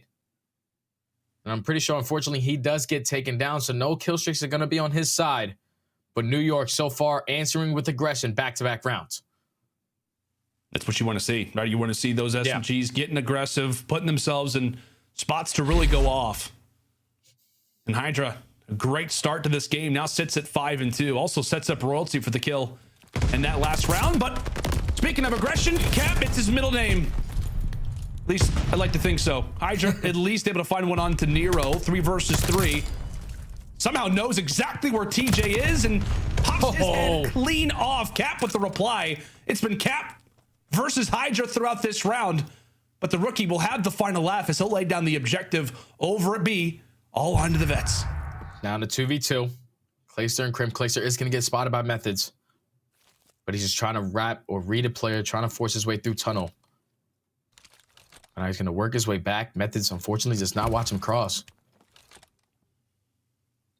And I'm pretty sure, unfortunately, he does get taken down. So no kill streaks are going to be on his side. But New York so far answering with aggression back-to-back rounds. That's what you want to see, right? You want to see those SMGs getting aggressive, putting themselves in spots to really go off. And Hydra A great start to this game. Now sits at 5-2. Also sets up Royalty for the kill in that last round. But speaking of aggression, Cap, it's his middle name. At least I'd like to think so. iBeZy at least able to find one on to Nero. 3 versus 3. Somehow knows exactly where TJ is and pops his head clean off. Cap with the reply. It's been Cap versus iBeZy throughout this round. But the rookie will have the final laugh as he'll lay down the objective over at B. All onto the vets. Down to 2v2. Clayster and Crim. Clayster is going to get spotted by Methodz. But he's just trying to wrap or read a player, trying to force his way through tunnel. And he's going to work his way back. Methodz, unfortunately, does not watch him cross.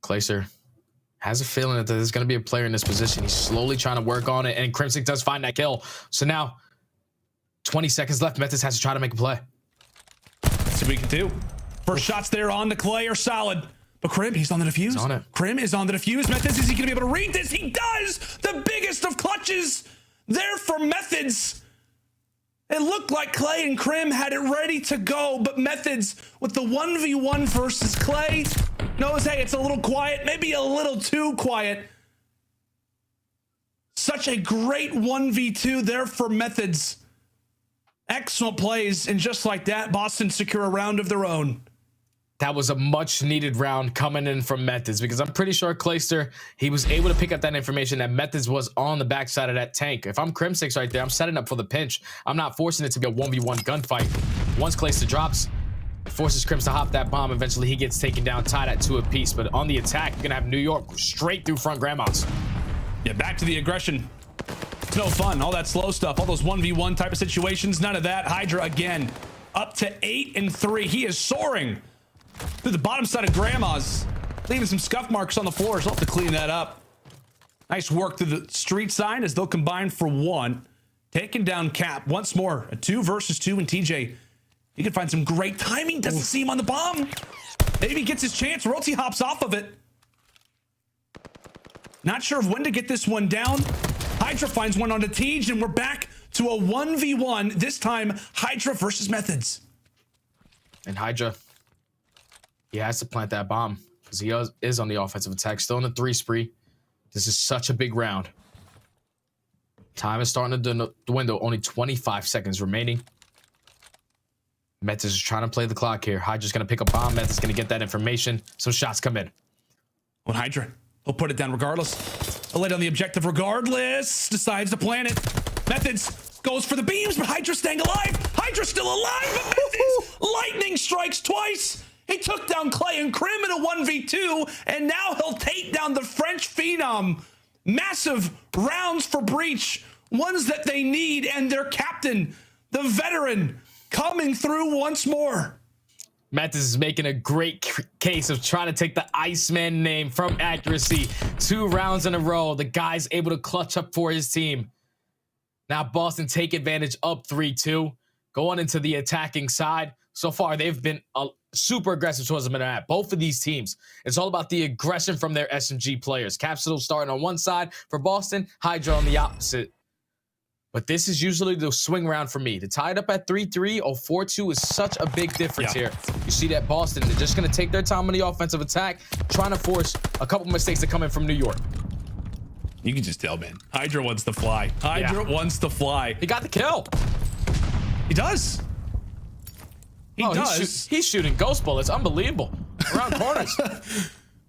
Clayster has a feeling that there's going to be a player in this position. He's slowly trying to work on it, and Crimson does find that kill. So now, 20 seconds left. Methodz has to try to make a play. Let's see what we can do. First shots there on the Clay are solid. But Crim, he's on the defuse. He's on it. Crim is on the defuse. Methodz, is he going to be able to read this? He does! The biggest of clutches there for Methodz. It looked like Clay and Crim had it ready to go, but Methodz with the 1v1 versus Clay knows, hey, it's a little quiet, maybe a little too quiet. Such a great 1v2 there for Methodz. Excellent plays, and just like that, Boston secure a round of their own. That was a much needed round coming in from Methodz, because I'm pretty sure Clayster, he was able to pick up that information that Methodz was on the backside of that tank. If I'm Crim6 right there, I'm setting up for the pinch. I'm not forcing it to be a 1v1 gunfight. Once Clayster drops, it forces Crims to hop that bomb. Eventually he gets taken down, tied at 2 apiece. But on the attack, you're gonna have New York straight through front grandmas. Yeah, back to the aggression. It's no fun. All that slow stuff, all those 1v1 type of situations, none of that. iBeZy again, up to 8-3. He is soaring through the bottom side of grandmas, leaving some scuff marks on the floor. So I'll have to clean that up. Nice work through the street side as they'll combine for 1. Taking down Cap once more. A 2 versus 2, and TJ, he can find some great timing. Doesn't see him on the bomb. Maybe he gets his chance. Royalty hops off of it. Not sure of when to get this one down. iBeZy finds one onto TJ, and we're back to a 1v1. This time, iBeZy versus Methodz. And iBeZy, he has to plant that bomb because he is on the offensive attack. Still in the 3 spree. This is such a big round. Time is starting to dwindle. Only 25 seconds remaining. Methodz is trying to play the clock here. iBeZy's going to pick a bomb. Methodz is going to get that information. Some shots come in. Well, iBeZy, he'll put it down regardless. He'll lay down the objective regardless. Decides to plant it. Methodz goes for the beams, but iBeZy staying alive. iBeZy still alive, but Methodz lightning strikes twice. He took down Clay and Crim in a 1v2, and now he'll take down the French phenom. Massive rounds for Breach, ones that they need, and their captain, the veteran, coming through once more. Methodz is making a great case of trying to take the Iceman name from accuracy. 2 rounds in a row. The guy's able to clutch up for his team. Now Boston take advantage up 3-2. Going into the attacking side. So far, they've been super aggressive towards them at both of these teams. It's all about the aggression from their SMG players. Capsidal starting on one side for Boston, iBeZy on the opposite. But this is usually the swing round for me. To tie it up at 3-3 or 4-2 is such a big difference here. You see that Boston, they're just going to take their time on the offensive attack, trying to force a couple mistakes to come in from New York. You can just tell, man. iBeZy wants to fly. iBeZy wants to fly. He got the kill. He does. He does. He's shooting ghost bullets. Unbelievable. Around corners.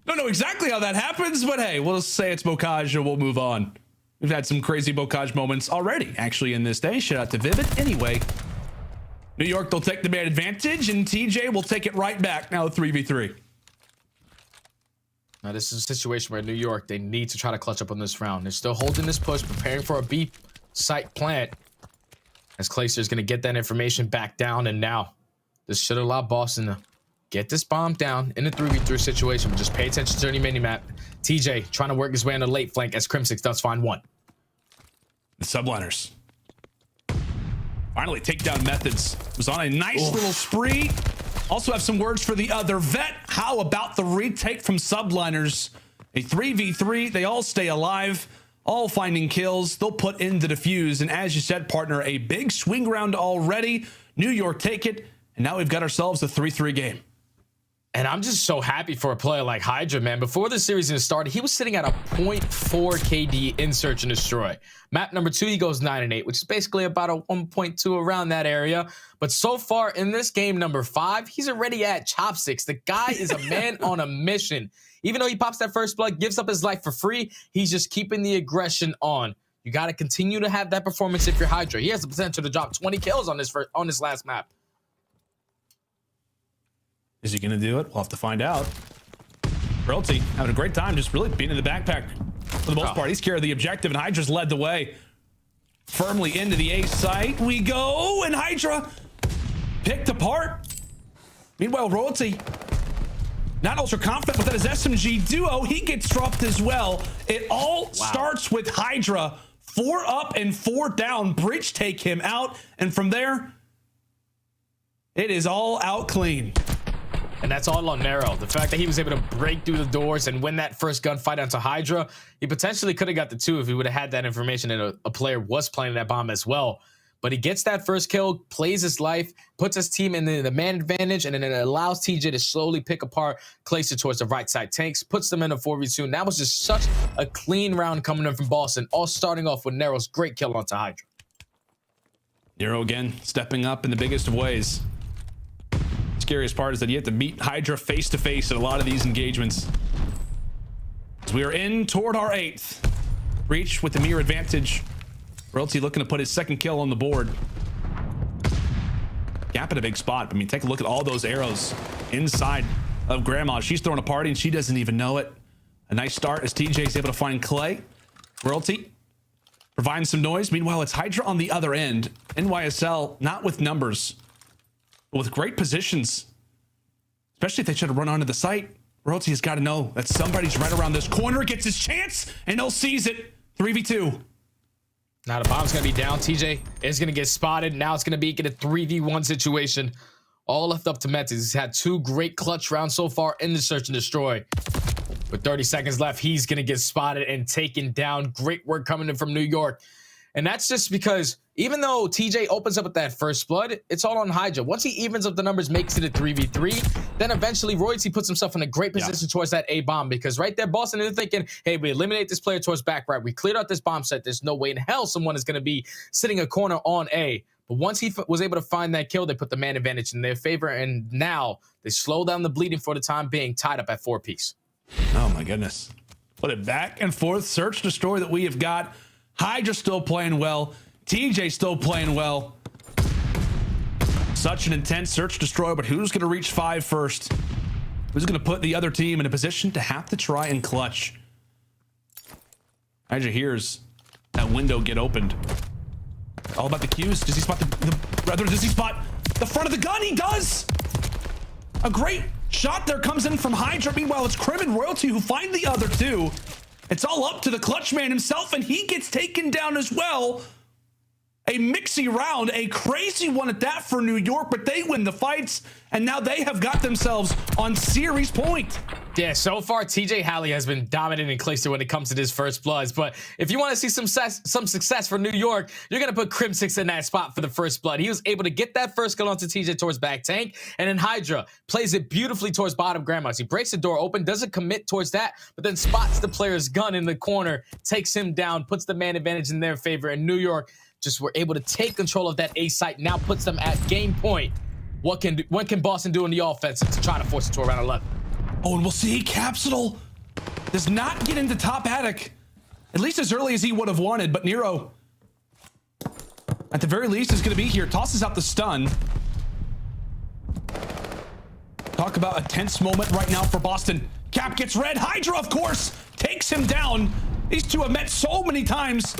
Don't know exactly how that happens, but hey, we'll say it's bocage and we'll move on. We've had some crazy bocage moments already, actually, in this day. Shout out to Vivid. Anyway, New York, they'll take the man advantage, and TJ will take it right back. Now 3v3. Now, this is a situation where New York, they need to try to clutch up on this round. They're still holding this push, preparing for a B site plant. As Clayster is going to get that information back down, and now this should allow Boston to get this bomb down in a 3v3 situation. But just pay attention to the minimap. TJ trying to work his way on the late flank as Crim6 does find one. The Subliners finally take down Methodz. Was on a nice little spree. Also have some words for the other vet. How about the retake from Subliners? A 3v3. They all stay alive. All finding kills. They'll put in the defuse. And as you said, partner, a big swing round already. New York take it. And now we've got ourselves a 3-3 game. And I'm just so happy for a player like Hydra, man. Before the series even started, he was sitting at a 0.4 KD in Search and Destroy. Map number 2, he goes 9-8, which is basically about a 1.2 around that area. But so far in this game number 5, he's already at chopsticks. The guy is a man on a mission. Even though he pops that first blood, gives up his life for free, he's just keeping the aggression on. You got to continue to have that performance if you're Hydra. He has the potential to drop 20 kills on this last map. Is he going to do it? We'll have to find out. Royalty having a great time, just really being in the backpack for the most part. He's carried the objective, and Hydra's led the way. Firmly into the A site we go, and Hydra picked apart. Meanwhile, Royalty not ultra confident with that his SMG duo. He gets dropped as well. It all starts with Hydra. 4 up and 4 down. Breach take him out, and from there, it is all out clean. And that's all on Nero. The fact that he was able to break through the doors and win that first gunfight onto Hydra, he potentially could have got the 2 if he would have had that information and a player was playing that bomb as well. But he gets that first kill, plays his life, puts his team in the man advantage, and then it allows TJ to slowly pick apart Clayster towards the right side tanks, puts them in a 4v2. And that was just such a clean round coming in from Boston, all starting off with Nero's great kill onto Hydra. Nero again stepping up in the biggest of ways. Scariest part is that you have to meet Hydra face to face at a lot of these engagements. As we are in toward our 8th. Breach with the mirror advantage. Royalty looking to put his second kill on the board. Gap in a big spot. I mean, take a look at all those arrows inside of Grandma. She's throwing a party and she doesn't even know it. A nice start as TJ is able to find Clay. Royalty providing some noise. Meanwhile, it's Hydra on the other end. NYSL not with numbers, with great positions, especially if they should have run onto the site. Royalty has got to know that somebody's right around this corner, gets his chance, and he'll seize it. 3v2. Now the bomb's going to be down. TJ is going to get spotted. Now it's going to be a 3v1 situation. All left up to Methodz. He's had 2 great clutch rounds so far in the Search and Destroy. With 30 seconds left, he's going to get spotted and taken down. Great work coming in from New York. And that's just because even though TJ opens up with that first blood, it's all on Hydra. Once he evens up the numbers, makes it a 3v3, then eventually Royalty puts himself in a great position towards that A bomb, because right there, Boston is thinking, hey, we eliminate this player towards back right. We cleared out this bomb set. There's no way in hell someone is going to be sitting a corner on A. But once he was able to find that kill, they put the man advantage in their favor, and now they slow down the bleeding for the time being, tied up at 4-piece. Oh my goodness. What a back and forth search destroy that we have got. Hydra still playing well. TJ still playing well. Such an intense search destroy, but who's going to reach 5 first? Who's going to put the other team in a position to have to try and clutch? Hydra hears that window get opened. All about the cues. Does he spot does he spot the front of the gun? He does. A great shot there comes in from Hydra. Meanwhile, it's Crim and Royalty who find the other 2. It's all up to the clutch man himself, and he gets taken down as well. A mixy round, a crazy one at that for New York, but they win the fights, and now they have got themselves on series point. Yeah, so far TJHaly has been dominating Clayster when it comes to his first bloods, but if you want to see some success for New York, you're going to put Crim6 in that spot for the first blood. He was able to get that first kill onto TJ towards back tank, and then Hydra plays it beautifully towards bottom grandmas. He breaks the door open, doesn't commit towards that, but then spots the player's gun in the corner, takes him down, puts the man advantage in their favor, and New York just were able to take control of that A site, now puts them at game point. What can Boston do in the offensive to try to force it to around 11? Oh, and we'll see Capsidal does not get into top attic, at least as early as he would have wanted, but Nero, at the very least, is going to be here. Tosses out the stun. Talk about a tense moment right now for Boston. Cap gets red. Hydra, of course, takes him down. These two have met so many times.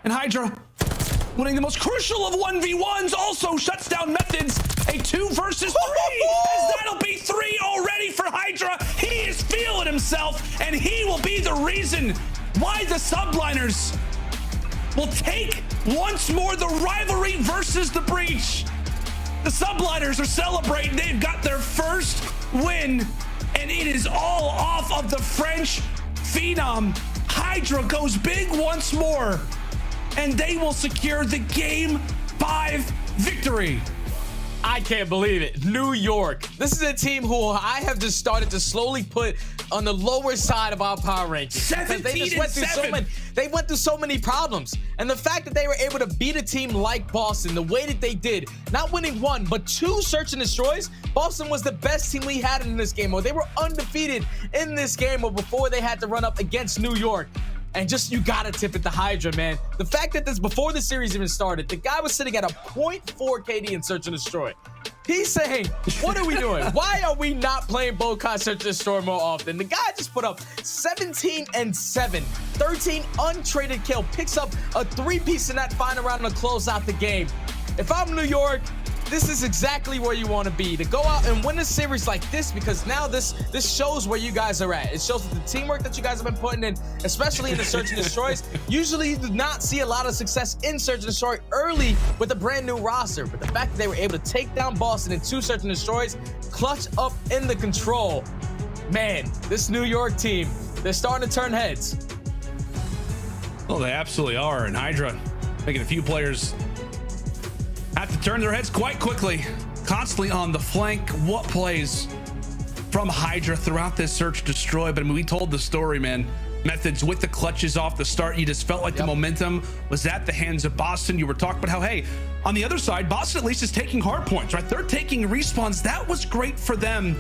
And Hydra, winning the most crucial of 1v1s, also shuts down Methodz. A 2 versus 3, as that'll be 3 already for Hydra. He is feeling himself, and he will be the reason why the Subliners will take once more the rivalry versus the Breach. The Subliners are celebrating. They've got their first win, and it is all off of the French phenom. Hydra goes big once more, and they will secure the Game 5 victory. I can't believe it. New York. This is a team who I have just started to slowly put on the lower side of our power rankings. They went through so many problems. And the fact that they were able to beat a team like Boston the way that they did, not winning one, but 2 search and destroys, Boston was the best team we had in this game, or they were undefeated in this game, or before they had to run up against New York. And just, you gotta tip it to Hydra, man. The fact that before the series even started, the guy was sitting at a 0.4 KD in search and destroy. He's saying, what are we doing? Why are we not playing Boca search and destroy more often? The guy just put up 17 and 7, 13 untraded kill, picks up a 3-piece in that final round to close out the game. If I'm New York, this is exactly where you want to be, to go out and win a series like this, because now this shows where you guys are at. It shows that the teamwork that you guys have been putting in, especially in the search and destroys. Usually you do not see a lot of success in search and destroy early with a brand new roster, but the fact that they were able to take down Boston in 2 search and destroys, clutch up in the control, man, this New York team, they're starting to turn heads. Well, they absolutely are, and Hydra making a few players have to turn their heads quite quickly, constantly on the flank. What plays from Hydra throughout this search destroy? But I mean, we told the story, man. Methodz with the clutches off the start. You just felt like the momentum was at the hands of Boston. You were talking about how, hey, on the other side, Boston at least is taking hard points, right? They're taking respawns. That was great for them.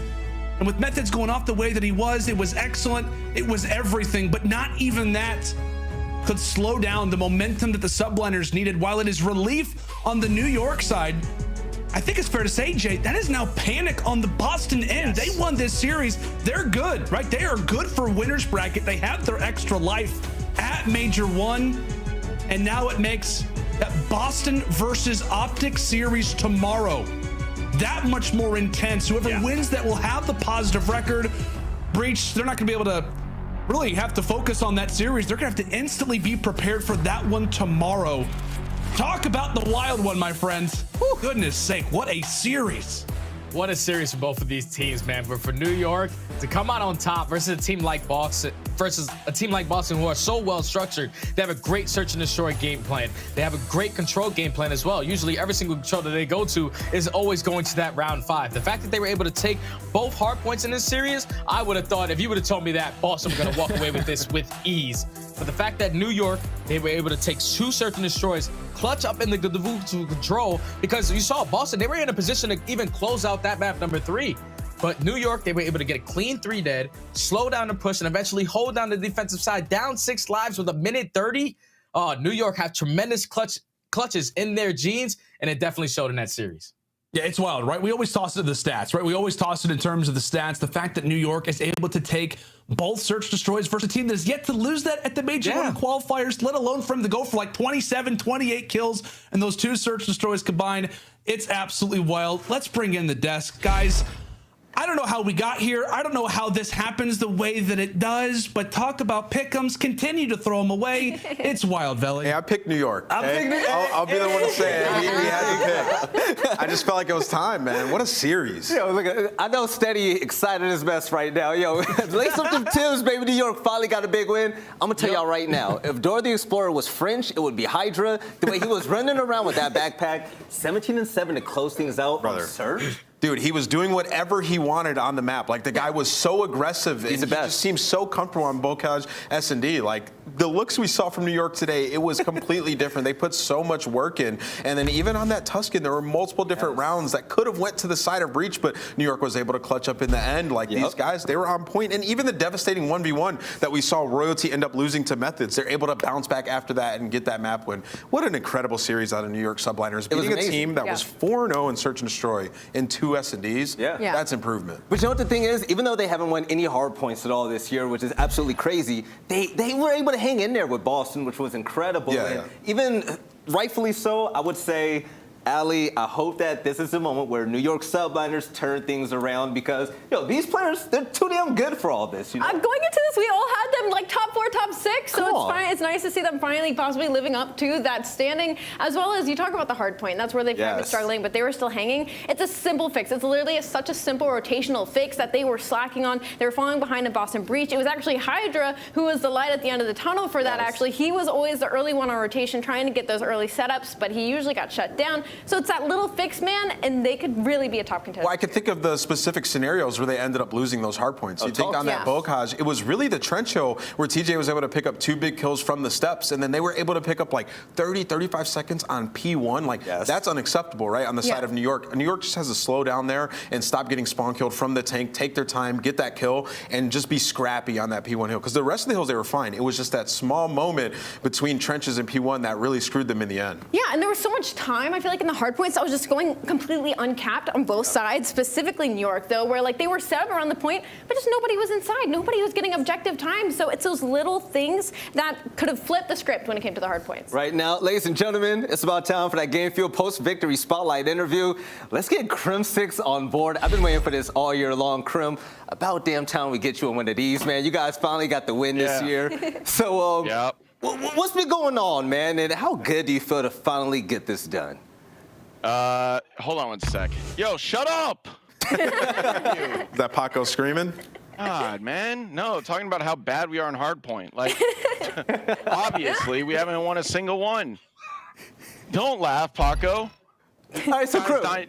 And with Methodz going off the way that he was, it was excellent. It was everything, but not even that could slow down the momentum that the Subliners needed. While it is relief on the New York side, I think it's fair to say, Jay, that is now panic on the Boston end. They won this series. They're good, right? They are good for winner's bracket. They have their extra life at Major 1. And now it makes that Boston versus OpTic series tomorrow that much more intense. Whoever wins that will have the positive record. Breach, they're not going to be able to really have to focus on that series. They're gonna have to instantly be prepared for that one tomorrow. Talk about the wild one, my friends. Whew, goodness sake, what a series. What a series for both of these teams, man. But for New York to come out on top versus a team like Boston, who are so well structured, they have a great search and destroy game plan. They have a great control game plan as well. Usually every single control that they go to is always going to that round 5. The fact that they were able to take both hard points in this series, I would have thought, if you would have told me that, Boston were going to walk away with this with ease. But the fact that New York, they were able to take 2 search and destroys, clutch up in the control, because you saw Boston, they were in a position to even close out that map number 3. But New York, they were able to get a clean 3 dead, slow down the push, and eventually hold down the defensive side, down 6 lives with a minute 30. New York have tremendous clutches in their genes, and it definitely showed in that series. Yeah, it's wild, right? We always toss it to the stats, right? We always toss it in terms of the stats. The fact that New York is able to take both search destroys versus a team that has yet to lose that at the Major 1 qualifiers, let alone for him to go for like 27, 28 kills and those 2 search destroys combined. It's absolutely wild. Let's bring in the desk, guys. I don't know how we got here. I don't know how this happens the way that it does, but talk about pick'ems. Continue to throw them away. It's wild, Veli. Hey, I picked New York. Okay? I'll be the one to say it. We had to pick. I just felt like it was time, man. What a series. Yo, look, I know Standy excited as best right now. Yo, lace up them Tims, baby. New York finally got a big win. I'm going to tell y'all right now, if Dora the Explorer was French, it would be Hydra. The way he was running around with that backpack, 17 and 7 to close things out on Surge. Dude, he was doing whatever he wanted on the map. Like, the guy was so aggressive. He's the best. He just seems so comfortable on Bocage S&D. Like, the looks we saw from New York today, it was completely different. They put so much work in. And then even on that Tuscan, there were multiple different rounds that could have went to the side of Breach, but New York was able to clutch up in the end. Like, these guys, they were on point. And even the devastating 1v1 that we saw Royalty end up losing to Methodz, they're able to bounce back after that and get that map win. What an incredible series out of New York Subliners. Beating a team that was 4-0 in Search and Destroy in 2 S&Ds. That's improvement. But you know what the thing is? Even though they haven't won any hard points at all this year, which is absolutely crazy, they were able to hang in there with Boston, which was incredible. Even rightfully so, I would say, aLLeY, I hope that this is the moment where New York Subliners turn things around, because these players, they're too damn good for all this. You know? Going into this, we all had them like top 4, top 6. So it's fine. It's nice to see them finally possibly living up to that standing, as well as you talk about the hard point. That's where they've kind of been struggling, but they were still hanging. It's a simple fix. It's literally such a simple rotational fix that they were slacking on. They were falling behind in Boston Breach. It was actually Hydra who was the light at the end of the tunnel for that. Actually, he was always the early one on rotation, trying to get those early setups, but he usually got shut down. So it's that little fix, man, and they could really be a top contender. Well, I could think of the specific scenarios where they ended up losing those hard points. You think on that Bocage, it was really the trench hill where TJ was able to pick up 2 big kills from the steps, and then they were able to pick up like 30, 35 seconds on P1. Like, that's unacceptable, right, on the side of New York. New York just has to slow down there and stop getting spawn killed from the tank, take their time, get that kill, and just be scrappy on that P1 hill. Because the rest of the hills, they were fine. It was just that small moment between trenches and P1 that really screwed them in the end. Yeah, and there was so much time, I feel like, in the hard points. I was just going completely uncapped on both sides, specifically New York, though, where like they were set up around the point, but just nobody was inside. Nobody was getting objective time. So it's those little things that could have flipped the script when it came to the hard points. Right now, ladies and gentlemen, it's about time for that Game Field post-victory spotlight interview. Let's get Crim6 on board. I've been waiting for this all year long, Crim. About damn time we get you on one of these, man. You guys finally got the win this year. So, what's been going on, man? And how good do you feel to finally get this done? Hold on one sec. Yo, shut up! That Paco screaming? God, man. No, talking about how bad we are in hardpoint. Like, obviously, we haven't won a single one. Don't laugh, Paco. All right, so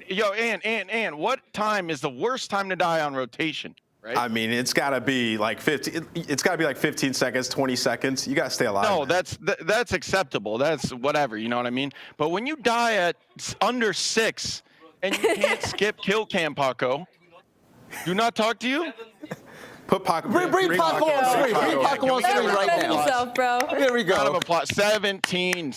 Yo, Ann, what time is the worst time to die on rotation? Right? I mean, it's got to be like 15. It's got to be like 15 seconds, 20 seconds. You got to stay alive. No, that's acceptable. That's whatever. You know what I mean? But when you die at under 6 and you can't skip kill cam, Paco, do not talk to you. Put Paco. Bring Paco on screen. Bring Paco on screen right now. Yourself, bro. Here we go. Round of applause. 17.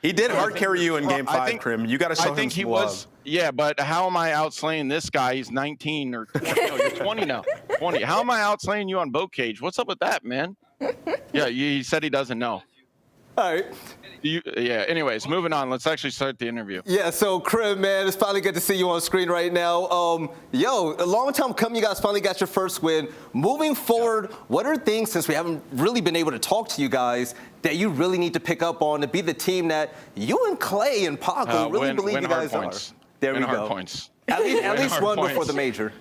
He did hard carry you in game 5, Crim. You got to show him some love. Yeah, but how am I outslaying this guy? He's 19 or 20. No, you're 20 now. 20. How am I outslaying you on Bocage? What's up with that, man? Yeah, he said he doesn't know. All right. Yeah, anyways, moving on. Let's actually start the interview. Yeah, so Crim, man, it's finally good to see you on screen right now. Yo, a long time coming, you guys finally got your first win. Moving forward, what are things, since we haven't really been able to talk to you guys, that you really need to pick up on to be the team that you and Clay and Paco really believe you guys are? There we go. Points. At least one before the major.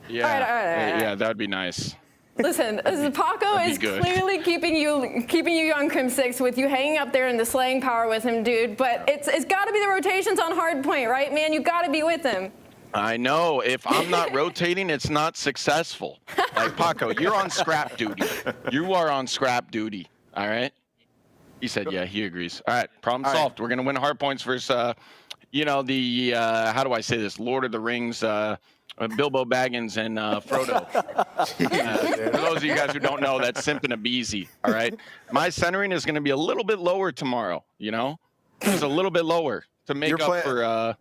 Yeah, all right. Yeah, that'd be nice. Listen, Paco is clearly keeping you on Crim6 with you hanging up there in the slaying power with him, dude. But it's got to be the rotations on hard point, right, man? You got to be with him. I know. If I'm not rotating, it's not successful. Like, Paco, you're on scrap duty. You are on scrap duty, all right? He said, yeah, he agrees. All right, problem solved. We're going to win hard points versus, you know, the, how do I say this, Lord of the Rings, Bilbo Baggins and Frodo. For those of you guys who don't know, that's Simp and aBeZy, all right? My centering is going to be a little bit lower tomorrow, you know? Just a little bit lower to make up for,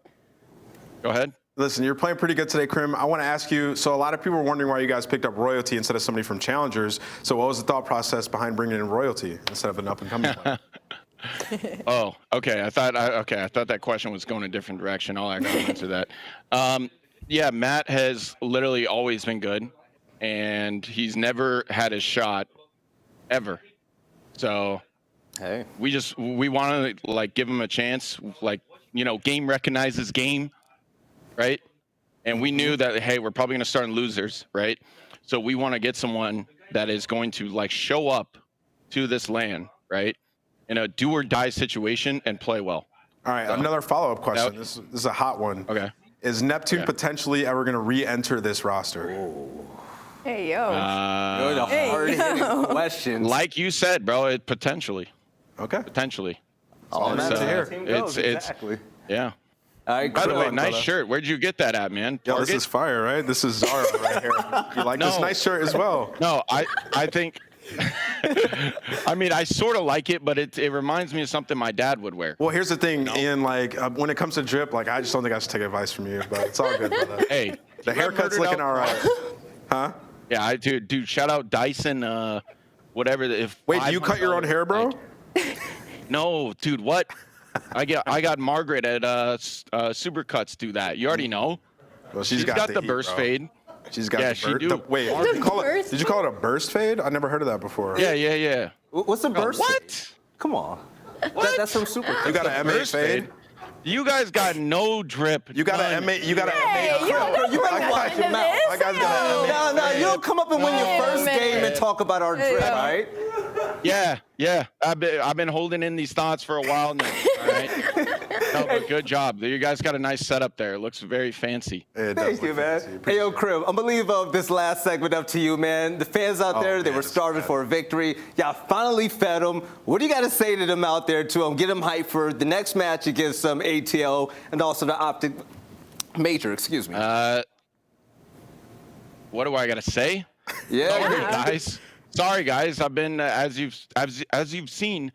go ahead. Listen, you're playing pretty good today, Crim. I want to ask you, so a lot of people were wondering why you guys picked up Royalty instead of somebody from Challengers. So what was the thought process behind bringing in Royalty instead of an up-and-coming player? Oh, okay. I thought that question was going a different direction. I'll actually answer that. Yeah, Matt has literally always been good, and he's never had a shot, ever. So, hey, we want to like give him a chance. Like, you know, game recognizes game, right? And we knew that, hey, we're probably going to start in losers, right? So we want to get someone that is going to like show up to this LAN, right, in a do or die situation and play well. All right, another follow-up question. This is a hot one. Okay. Is Neptune potentially ever going to re-enter this roster? Hey, yo. Hard-hitting question. Like you said, bro, it potentially. Okay. Potentially. All I'm to hear. Exactly. Yeah. All right, by the way, nice shirt. Where'd you get that at, man? Yo, this is fire, right? This is Zara right here. You like this nice shirt as well? No, I think... I mean, I sort of like it, but it reminds me of something my dad would wear. Well, here's the thing, Ian. Like, when it comes to drip, like, I just don't think I should take advice from you, but it's all good. Hey, the haircut's looking all right. Huh? Yeah, dude. Shout out Dyson. Whatever. Wait, do you cut your own hair, bro? No, dude. What? I got Margaret at Supercuts do that. You already know. Well, she's got the burst fade. She's got Yeah, the she bur- do. the- wait, The burst did you call it a burst fade? I never heard of that before. Yeah. What's a burst? What? Come on. What? That's some super. You got an M8 Burst fade? You guys got no drip. You got an M8. You got an Hey, M8. you don't You better bring watch that your into mouth. this. My guy's got an M8. No, you don't come up and win your Wait a first minute. game and talk about our drip, Yeah. right? Yeah. I've been holding in these thoughts for a while now. All right. No, but good job. You guys got a nice setup there. It looks very fancy. Thank you, man. Hey, yo, Crib, I'm gonna leave this last segment up to you, man. The fans out there, they were starving for a victory. Y'all finally fed them. What do you got to say to them out there to get them hyped for the next match against ATL and also the OpTic Major, excuse me. What do I got to say? Yeah. Sorry, guys. I've been, as you've seen,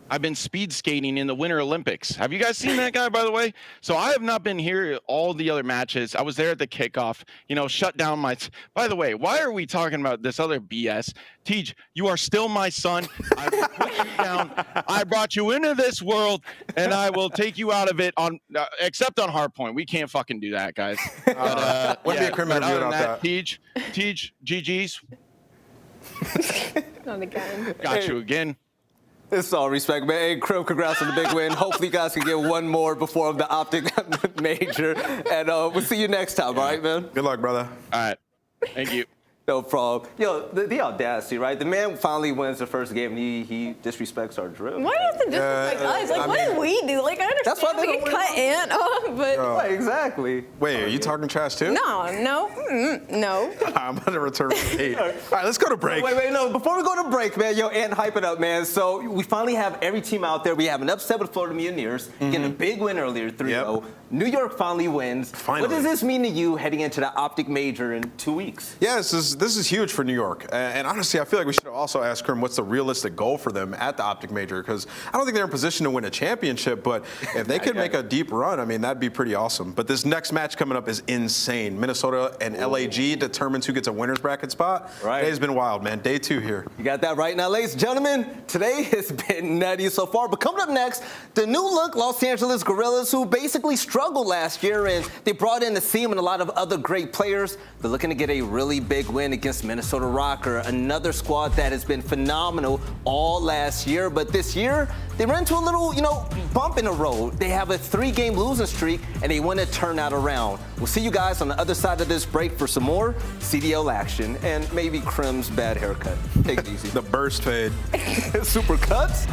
I've been speed skating in the Winter Olympics. Have you guys seen that guy, by the way? So I have not been here all the other matches. I was there at the kickoff, shut down my... By the way, why are we talking about this other BS? Tej, you are still my son. I will put you down. I brought you into this world, and I will take you out of it on, except on hardpoint. We can't fucking do that, guys. But, Wouldn't be a criminal other review than about that. Tej, GG's. Not again. Got you again. It's all respect, man. Hey, Crib, congrats on the big win. Hopefully you guys can get one more before the OpTic Major. And we'll see you next time, all right, man? Good luck, brother. All right. Thank you. No problem. Yo, the audacity, right? The man finally wins the first game and he disrespects our drill. Why do you have to disrespect us? Like, what did we do? Like, I understand That's why they we don't can cut Ant off, but... Right, exactly. Wait, are you talking trash too? No. No. I'm going to return with 8. All right, let's go to break. Wait, no. Before we go to break, man, yo, Ant, hype it up, man. So we finally have every team out there. We have an upset with Florida Mutineers, getting a big win earlier, 3-0. Yep. New York finally wins. Finally. What does this mean to you heading into the OpTic Major in 2 weeks? Yeah, this is huge for New York. And honestly, I feel like we should have also asked Krim what's the realistic goal for them at the OpTic Major, because I don't think they're in position to win a championship, but if they could make a deep run, I mean, that'd be pretty awesome. But this next match coming up is insane. Minnesota and LAG determines who gets a winner's bracket spot. Right. Today's been wild, man. Day 2 here. You got that right. Now, ladies and gentlemen, today has been nutty so far. But coming up next, the new look Los Angeles Guerrillas, who basically struggled last year, and they brought in the Simp and a lot of other great players. They're looking to get a really big win against Minnesota Røkkr, another squad that has been phenomenal all last year. But this year, they ran into a little, bump in the road. They have a 3-game losing streak, and they want to turn that around. We'll see you guys on the other side of this break for some more CDL action and maybe Krim's bad haircut. Take it easy. The burst fade. Super cuts.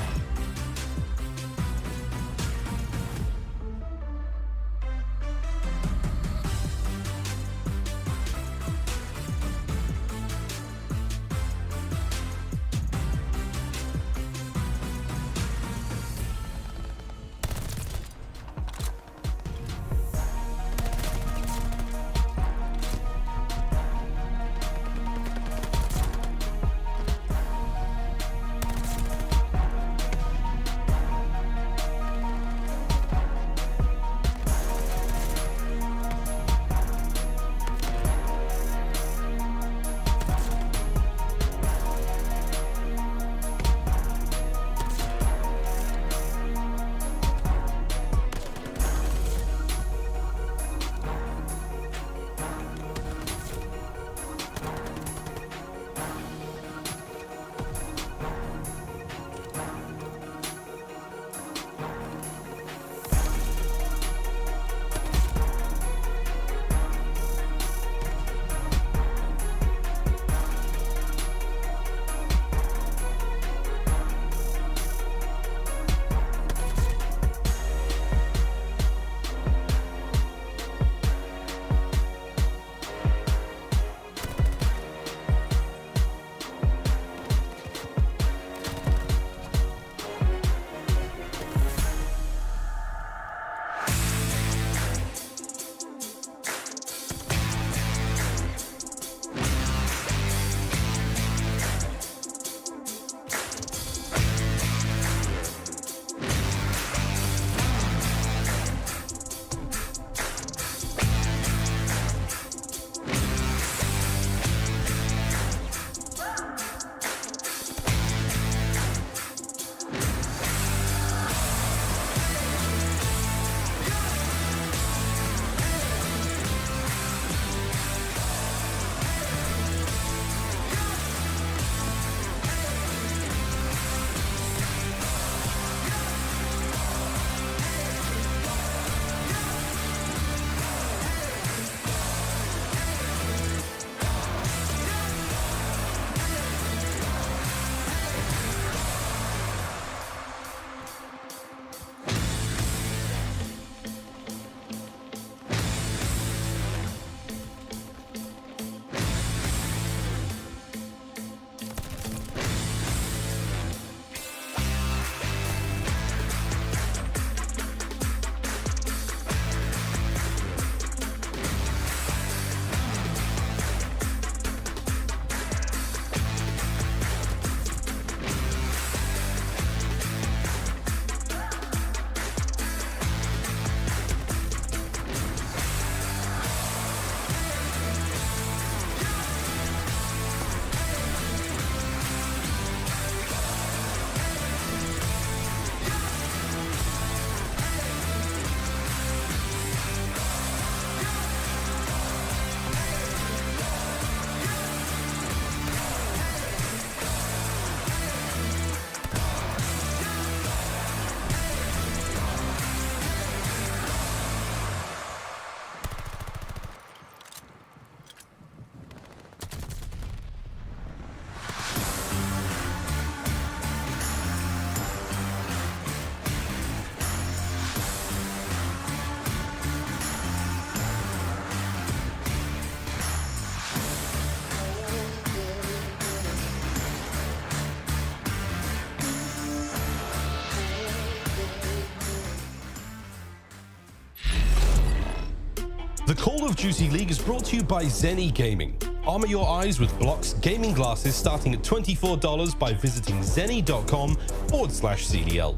The Call of Duty League is brought to you by Zenny Gaming. Armor your eyes with Block's gaming glasses starting at $24 by visiting zenny.com/CDL.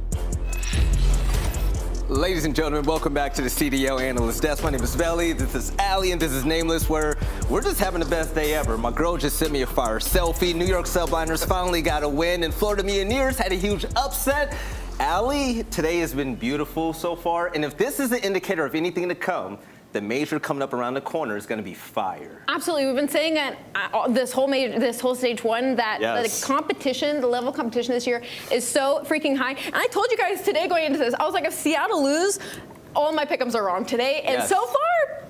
Ladies and gentlemen, welcome back to the CDL Analyst Desk. My name is Belly, this is aLLeY, and this is Nameless, where we're just having the best day ever. My girl just sent me a fire selfie. New York Subliners finally got a win, and Florida Mutineers had a huge upset. aLLeY, today has been beautiful so far, and if this is an indicator of anything to come, the major coming up around the corner is going to be fire. Absolutely, we've been saying it this whole stage one that the competition, the level of competition this year is so freaking high. And I told you guys today going into this, I was like, if Seattle lose, all my pick'ems are wrong today, and so far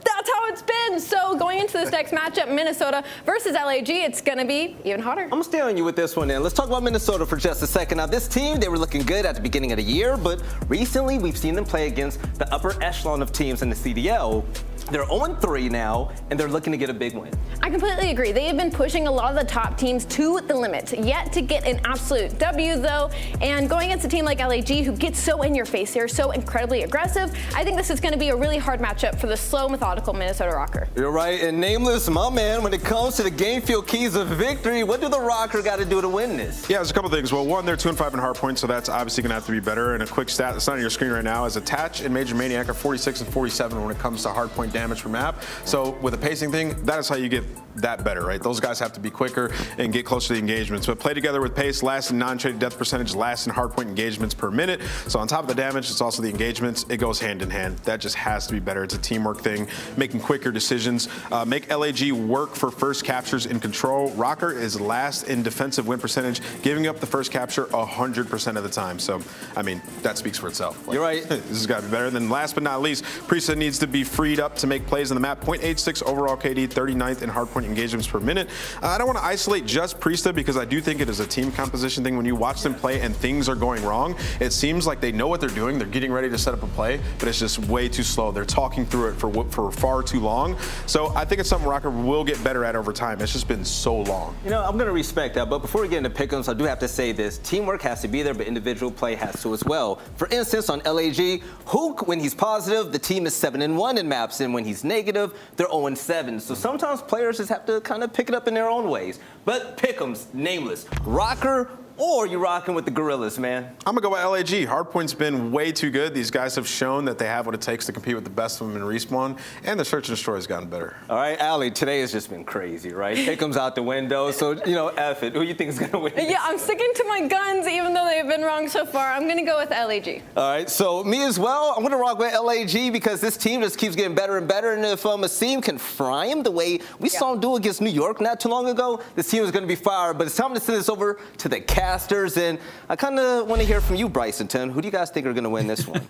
that's how it's been. So going into this next matchup, Minnesota versus LAG, it's going to be even hotter. I'm going to stay on you with this one, then. Let's talk about Minnesota for just a second. Now, this team, they were looking good at the beginning of the year, but recently we've seen them play against the upper echelon of teams in the CDL. They're 0-3 now, and they're looking to get a big win. I completely agree. They have been pushing a lot of the top teams to the limit, yet to get an absolute W, though. And going against a team like LAG, who gets so in your face here, so incredibly aggressive, I think this is going to be a really hard matchup for the slow, methodical Minnesota Røkkr. You're right, and Nameless, my man, when it comes to the game field keys of victory, what do the Røkkr got to do to win this? Yeah, there's a couple things. Well, one, they're 2-5 in hardpoint, so that's obviously going to have to be better. And a quick stat that's not on your screen right now is Attach and MajorManiak are 46 and 47 when it comes to hardpoint damage per map. So with a pacing thing, that is how you get that better, right? Those guys have to be quicker and get closer to the engagements. But play together with pace, last in non-traded death percentage, last in hardpoint engagements per minute. So on top of the damage, it's also the engagements. It goes hand in hand. That just has to be better. It's a teamwork thing, making quicker decisions. Make LAG work for first captures in control. Røkkr is last in defensive win percentage, giving up the first capture 100% of the time. So, I mean, that speaks for itself. Like, you're right. This has got to be better. Then last but not least, Priestahh needs to be freed up to make plays on the map. 0.86 overall KD, 39th in hardpoint engagements per minute. I don't want to isolate just Priestahh because I do think it is a team composition thing. When you watch them play and things are going wrong, it seems like they know what they're doing. They're getting ready to set up a play, but it's just way too slow. They're talking through it for far too long. So I think it's something Røkkr will get better at over time. It's just been so long. You know, I'm going to respect that, but before we get into pick'ems, I do have to say this. Teamwork has to be there, but individual play has to as well. For instance, on LAG, Hook, when he's positive, the team is 7-1 in maps, and when he's negative, they're 0-7. So sometimes players just have to kind of pick it up in their own ways. But pick'ems, Nameless, Røkkr, or you rocking with the Guerrillas, man? I'm gonna go by LAG. Hardpoint's been way too good. These guys have shown that they have what it takes to compete with the best of them in Respawn, and the Search and Destroy has gotten better. All right, aLLeY, today has just been crazy, right? Pick'ems out the window, so, you know, F it. Who you think is gonna win? Yeah, I'm sticking to my guns, even though they've been wrong so far. I'm gonna go with LAG. All right, so me as well. I'm gonna rock with LAG because this team just keeps getting better and better, and if Asim can fry him the way we saw him do against New York not too long ago, this team is gonna be fire. But it's time to send this over to the casters, and I kind of want to hear from you, Bryson. Who do you guys think are going to win this one?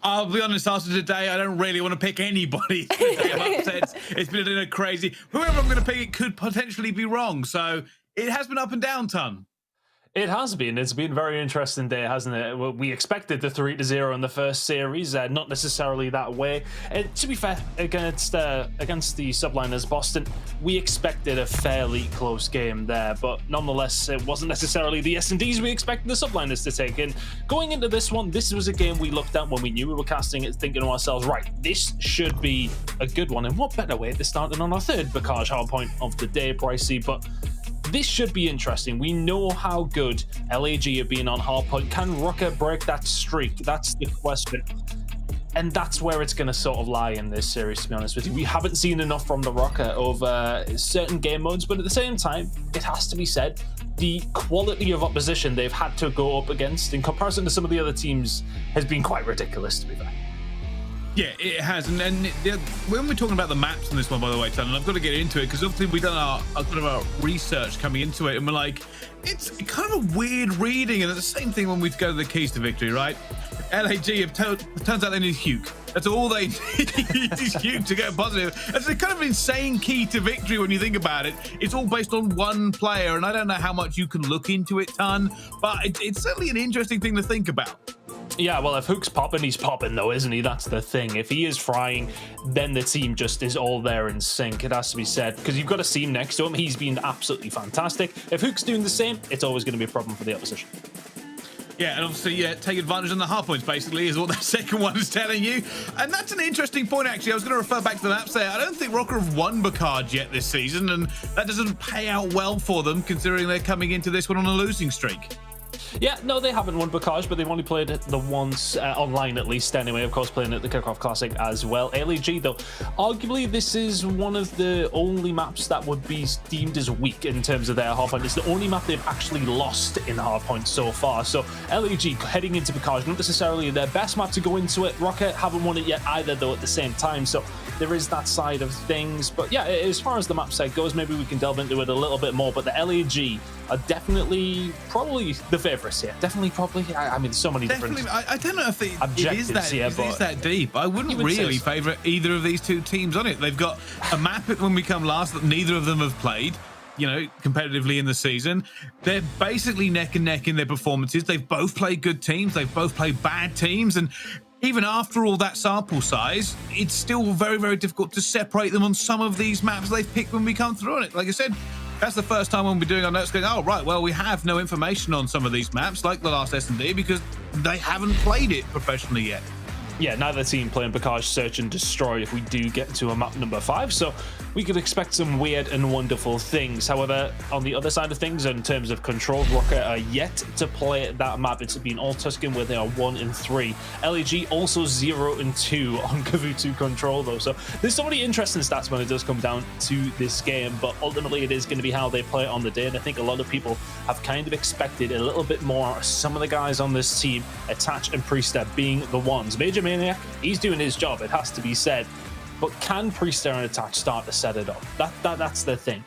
I'll be honest, after today, I don't really want to pick anybody. It's been a crazy. Whoever I'm going to pick, it could potentially be wrong. So it has been up and down, ton. It has been. It's been a very interesting day, hasn't it? Well, we expected the 3-0 in the first series, not necessarily that way. To be fair, against the Subliners Boston, we expected a fairly close game there, but nonetheless, it wasn't necessarily the S&Ds we expected the Subliners to take. And going into this one, this was a game we looked at when we knew we were casting it, thinking to ourselves, right, this should be a good one. And what better way to start than on our third Bacage hardpoint of the day, Pricey? But this should be interesting. We know how good LAG have been on hardpoint. Can Røkkr break that streak? That's the question. And that's where it's going to sort of lie in this series, to be honest with you. We haven't seen enough from the Røkkr over certain game modes, but at the same time, it has to be said, the quality of opposition they've had to go up against in comparison to some of the other teams has been quite ridiculous, to be fair. Yeah, it has. And when we're talking about the maps on this one, by the way, Tan, and I've got to get into it because obviously we've done our research coming into it, and we're like, it's kind of a weird reading. And it's the same thing when we go to the keys to victory, right? LAG have turns out they need Huke. That's all they need is Huke to get positive. It's a kind of insane key to victory when you think about it. It's all based on one player, and I don't know how much you can look into it, Tan, but it's certainly an interesting thing to think about. Yeah, well, if Hook's popping, he's popping, though, isn't he? That's the thing. If he is frying, then the team just is all there in sync. It has to be said, because you've got a Seam next to him. He's been absolutely fantastic. If Hook's doing the same, it's always going to be a problem for the opposition. Yeah, and obviously, take advantage on the hard points, basically, is what that second one is telling you. And that's an interesting point, actually. I was going to refer back to the maps there. I don't think Røkkr have won Bacard yet this season, and that doesn't pay out well for them, considering they're coming into this one on a losing streak. Yeah, no, they haven't won Bacard, but they've only played it the once online, at least. Anyway, of course, playing at the Kickoff Classic as well. aBeZy, though, arguably this is one of the only maps that would be deemed as weak in terms of their hardpoint. It's the only map they've actually lost in hardpoint so far. So aBeZy heading into Bacard, not necessarily their best map to go into it. Røkkr haven't won it yet either, though, at the same time. So there is that side of things. But yeah, as far as the map side goes, maybe we can delve into it a little bit more. But the aBeZy are definitely probably the favorites here. Definitely, probably. I mean, so many different. I don't know if it is that deep. I wouldn't would really so. favour either of these two teams on it. They've got a map when we come last that neither of them have played, you know, competitively in the season. They're basically neck and neck in their performances. They've both played good teams. They've both played bad teams. And even after all that sample size, it's still very, very difficult to separate them on some of these maps they've picked when we come through on it. Like I said, that's the first time when we're doing our notes going, oh, right, well, we have no information on some of these maps, like the last S&D, because they haven't played it professionally yet. Yeah, neither team playing Bacard Search and Destroy if we do get to a map number 5, so we could expect some weird and wonderful things. However, on the other side of things, in terms of control, Røkkr are yet to play that map. It's been all Tuscan, where they are 1-3. aBeZy also 0-2 on Kuavo control, though. So there's so many interesting stats when it does come down to this game, but ultimately it is going to be how they play it on the day, and I think a lot of people have kind of expected a little bit more. Some of the guys on this team, Attach and Priestahh, being the ones. MajorManiak, he's doing his job, it has to be said. But can Priestahh and Attach start to set it up? That's the thing.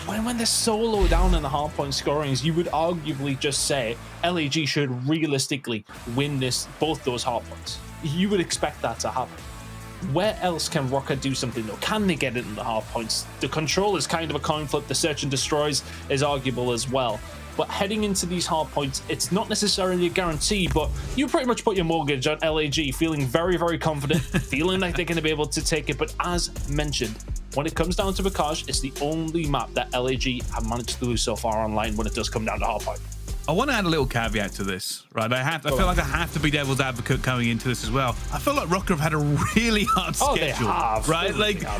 When they're so low down in the hardpoint scorings, you would arguably just say aBeZy should realistically win both those hardpoints. You would expect that to happen. Where else can Røkkr do something though? Can they get it in the hardpoints? The control is kind of a coin flip. The search and destroys is arguable as well. But heading into these hard points, it's not necessarily a guarantee, but you pretty much put your mortgage on aBeZy, feeling very, very confident, feeling like they're going to be able to take it. But as mentioned, when it comes down to Bacard, it's the only map that aBeZy have managed to lose so far online when it does come down to hard point. I want to add a little caveat to this, right? I feel like I have to be devil's advocate coming into this as well. I feel like Røkkr have had a really hard schedule, they have. right?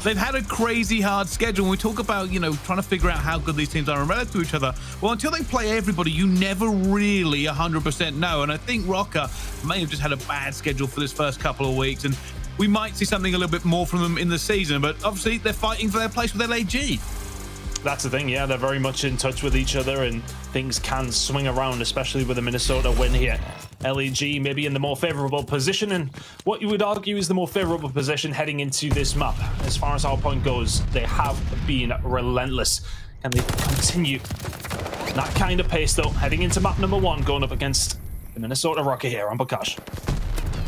They've had a crazy hard schedule. When we talk about, you know, trying to figure out how good these teams are in relative to each other, well, until they play everybody, you never really 100% know. And I think Røkkr may have just had a bad schedule for this first couple of weeks, and we might see something a little bit more from them in the season. But obviously, they're fighting for their place with aBeZy. That's the thing, yeah, they're very much in touch with each other, and things can swing around, especially with a Minnesota win here. aBeZy maybe in the more favorable position, and what you would argue is the more favorable position heading into this map. As far as hardpoint goes, they have been relentless. Can they continue that kind of pace, though, heading into map number 1, going up against the Minnesota Røkkr here on Bacard?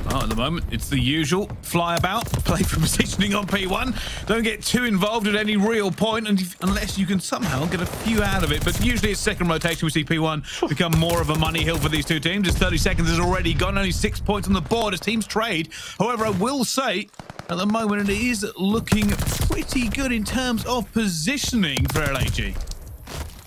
Oh, at the moment, it's the usual fly about, play for positioning on P1. Don't get too involved at any real point unless you can somehow get a few out of it. But usually it's second rotation. We see P1 become more of a money hill for these two teams. As 30 seconds has already gone, only 6 points on the board as teams trade. However, I will say, at the moment, it is looking pretty good in terms of positioning for aBeZy.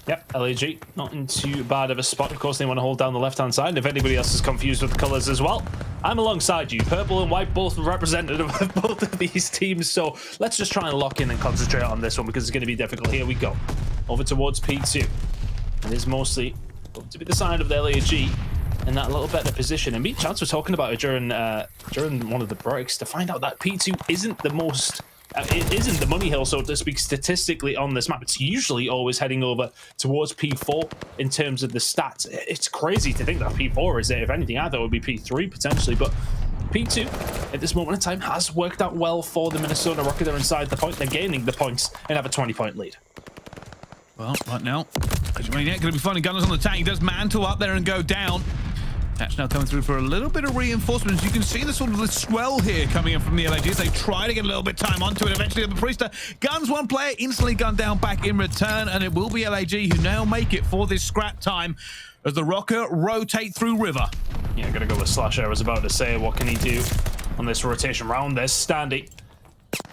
Yep, aBeZy not in too bad of a spot. Of course, they want to hold down the left-hand side. And if anybody else is confused with the colors as well, I'm alongside you. Purple and white, both representative of both of these teams. So let's just try and lock in and concentrate on this one because it's going to be difficult. Here we go. Over towards P2. It is mostly going to be the side of the aBeZy in that little better position. And me and Chance were talking about it during one of the breaks to find out that P2 isn't the most... it isn't the money hill, so to speak, statistically on this map. It's usually always heading over towards P4 in terms of the stats. It's crazy to think that P4 is there. If anything, I thought it would be P3 potentially, but P2 at this moment in time has worked out well for the Minnesota Røkkr. They're inside the point, they're gaining the points and have a 20-point lead. Well, right now, MajorManiak going to be finding gunners on the tank. He does mantle up there and go down. Attach now coming through for a little bit of reinforcement. As you can see the sort of the swell here coming in from the aBeZy as they try to get a little bit of time onto it. Eventually the Priestahh guns one player, instantly gunned down back in return, and it will be aBeZy who now make it for this scrap time as the Røkkr rotate through river. Yeah, gonna go with Slash. I was about to say, what can he do on this rotation round? There's Standy.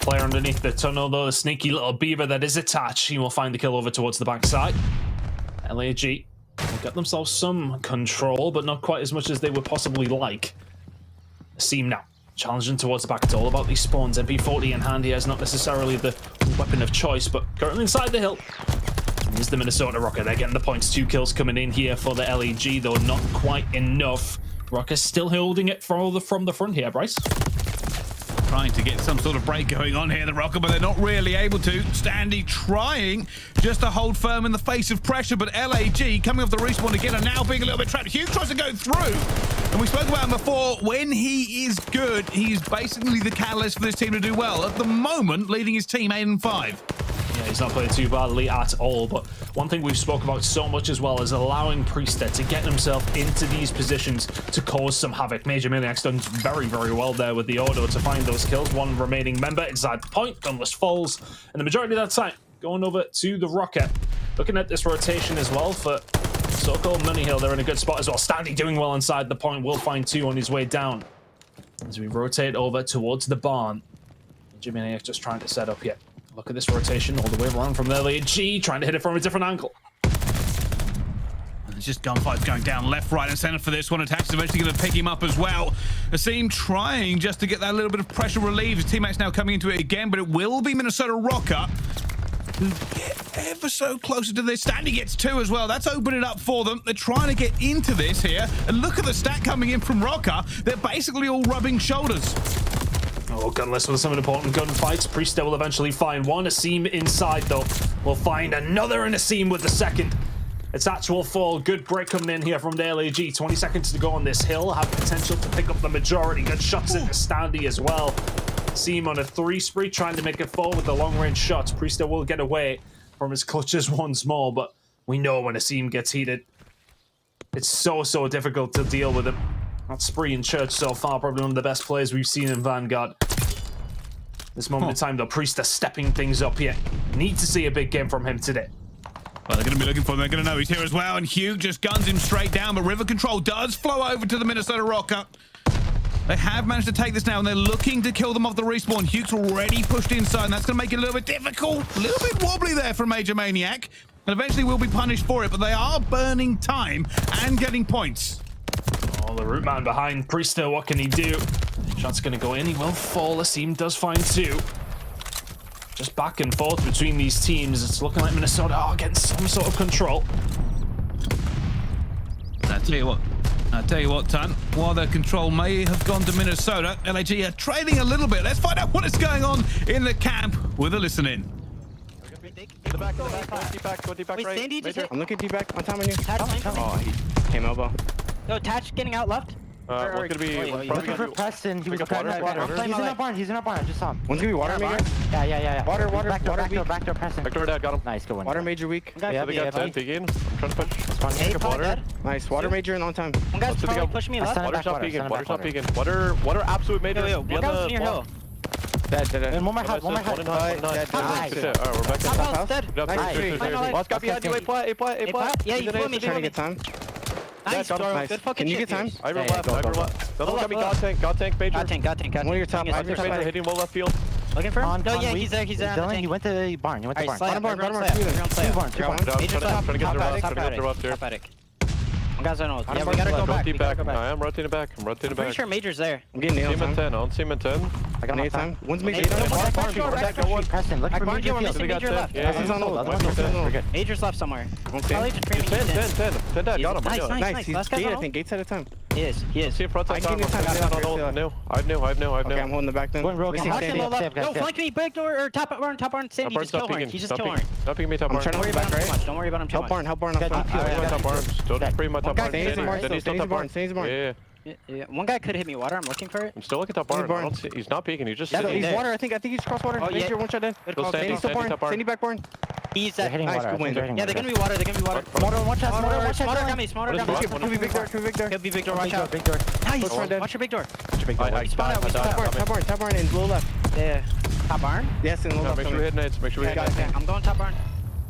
Player underneath the tunnel though, the sneaky little beaver that is Attach. He will find the kill over towards the backside. aBeZy got themselves some control, but not quite as much as they would possibly like. Seam now. Challenging towards the back. It's all about these spawns. MP40 in hand here is not necessarily the weapon of choice, but currently inside the hill is the Minnesota Røkkr. They're getting the points. 2 kills coming in here for the LEG, though not quite enough. Røkkr still holding it from the front here, Bryce. Trying to get some sort of break going on here, the Røkkr, but they're not really able to. Standy trying just to hold firm in the face of pressure, but LAG coming off the respawn again and now being a little bit trapped. Hugh tries to go through, and we spoke about him before. When he is good, he's basically the catalyst for this team to do well. At the moment, leading his team 8-5. Yeah, he's not playing too badly at all, but one thing we've spoke about so much as well is allowing Priestahh to get himself into these positions to cause some havoc. MajorManiak's done very, very well there with the auto to find those kills. One remaining member inside the point, gunless falls, and the majority of that time going over to the Røkkr. Looking at this rotation as well for so-called Money Hill, they're in a good spot as well. Standy doing well inside the point, will find 2 on his way down. As we rotate over towards the barn, MajorManiak just trying to set up here. Look at this rotation all the way around from LAG, trying to hit it from a different angle. It's just gunfights going down left, right, and center for this one. Attack's eventually going to pick him up as well. Aseem trying just to get that little bit of pressure relieved. His teammates now coming into it again, but it will be Minnesota Røkkr who get ever so closer to this. Standy gets 2 as well. That's opening it up for them. They're trying to get into this here. And look at the stat coming in from Røkkr. They're basically all rubbing shoulders. Oh, gunless with some important gunfights. Priestahh will eventually find one. Aseem inside, though. We'll find another, and Aseem with the second. It's actual fall. Good break coming in here from the LAG. 20 seconds to go on this hill. Have potential to pick up the majority. Good shots into Standy as well. Aseem on a 3 spree, trying to make it 4 with the long-range shots. Priestahh will get away from his clutches once more, but we know when Aseem gets heated, it's so difficult to deal with him. That spree in church so far, probably one of the best players we've seen in Vanguard. This moment in time, though, Priestahh stepping things up here. Need to see a big game from him today. Well, they're going to be looking for him. They're going to know he's here as well. And Hugh just guns him straight down, but river control does flow over to the Minnesota Røkkr. They have managed to take this now, and they're looking to kill them off the respawn. Hugh's already pushed inside, and that's going to make it a little bit difficult. A little bit wobbly there from MajorManiak. And eventually will be punished for it, but they are burning time and getting points. Oh, the root man behind Priestahh, what can he do? Shot's gonna go in, he will fall. Aseem does find 2. Just back and forth between these teams. It's looking like Minnesota are getting some sort of control. I tell you what, Tan, while their control may have gone to Minnesota, LAG are trailing a little bit. Let's find out what is going on in the camp with a listen in. The back, deep back, Wait, right. Standy just hit. I'm looking deep back on time on you. Oh, he came elbow. No, Tatch getting out left. What's gonna be? Looking for Preston. He was water. He's in our barn. He's in our barn. I just saw him. One's gonna be water major. Yeah. Water. Back door, Preston. Back door, dad, got him. Nice, good one. Water major weak. Yeah, they got 10 peeking. I'm trying to push. Hey, water. Nice. Water major and on time. One guy's probably push me left. Water shot peeking. Water shot peeking. Water absolute major. One guy's near hill. Dead. And one more hut. Alright, we're back to Top house dead. Nice. Got behind you. A play. Yeah, you flew me trying to get time. Nice, bro. Good fucking Can you shit, get time? Pierce. Ivory left. The other got me God tank major. God tank. One of your top major hitting low left field. Looking for him? No, yeah, he's there. Dylan, he went to the barn. Bottom barn. Two barns. Trying to get the rough here. One guy's on ult. Yeah, we gotta go back. Deep back. I am rotating back. Pretty sure Major's there. I'm getting nailed. Team in 10. On team in 10. I got time. One's major. Preston, look for Major. Major left. He's on ult. Major's left somewhere. Probably just framing 10. Dad, got him. Nice. He's gate, I think. Gates at a time. He is. See in front of time. I've knew. Okay, I'm holding the back then. No, flank me, big door, or top barn. Standy, just kill horn. He's just kill horn. Stop picking me top barn. Don't worry about him too much. Don't worry about him too much. Help barn. Top barn. Don't free my top barn. Standy's barn. Yeah. One guy could hit me water. I'm looking for it. I'm still looking top barn. He's not peeking. He's just sitting. He's water. I think he's cross water. Major one shot in. Standy still barn. Standy back barn. He's hitting water. Yeah, they're gonna be water. Water, one shot. Smarter got me. Could be big door. Could be big door. Watch out. Big door. Nice. Watch your big door. Top barn in low left. Yeah. Top barn? Yes, in low left. Make sure we hit nades. I'm going top barn.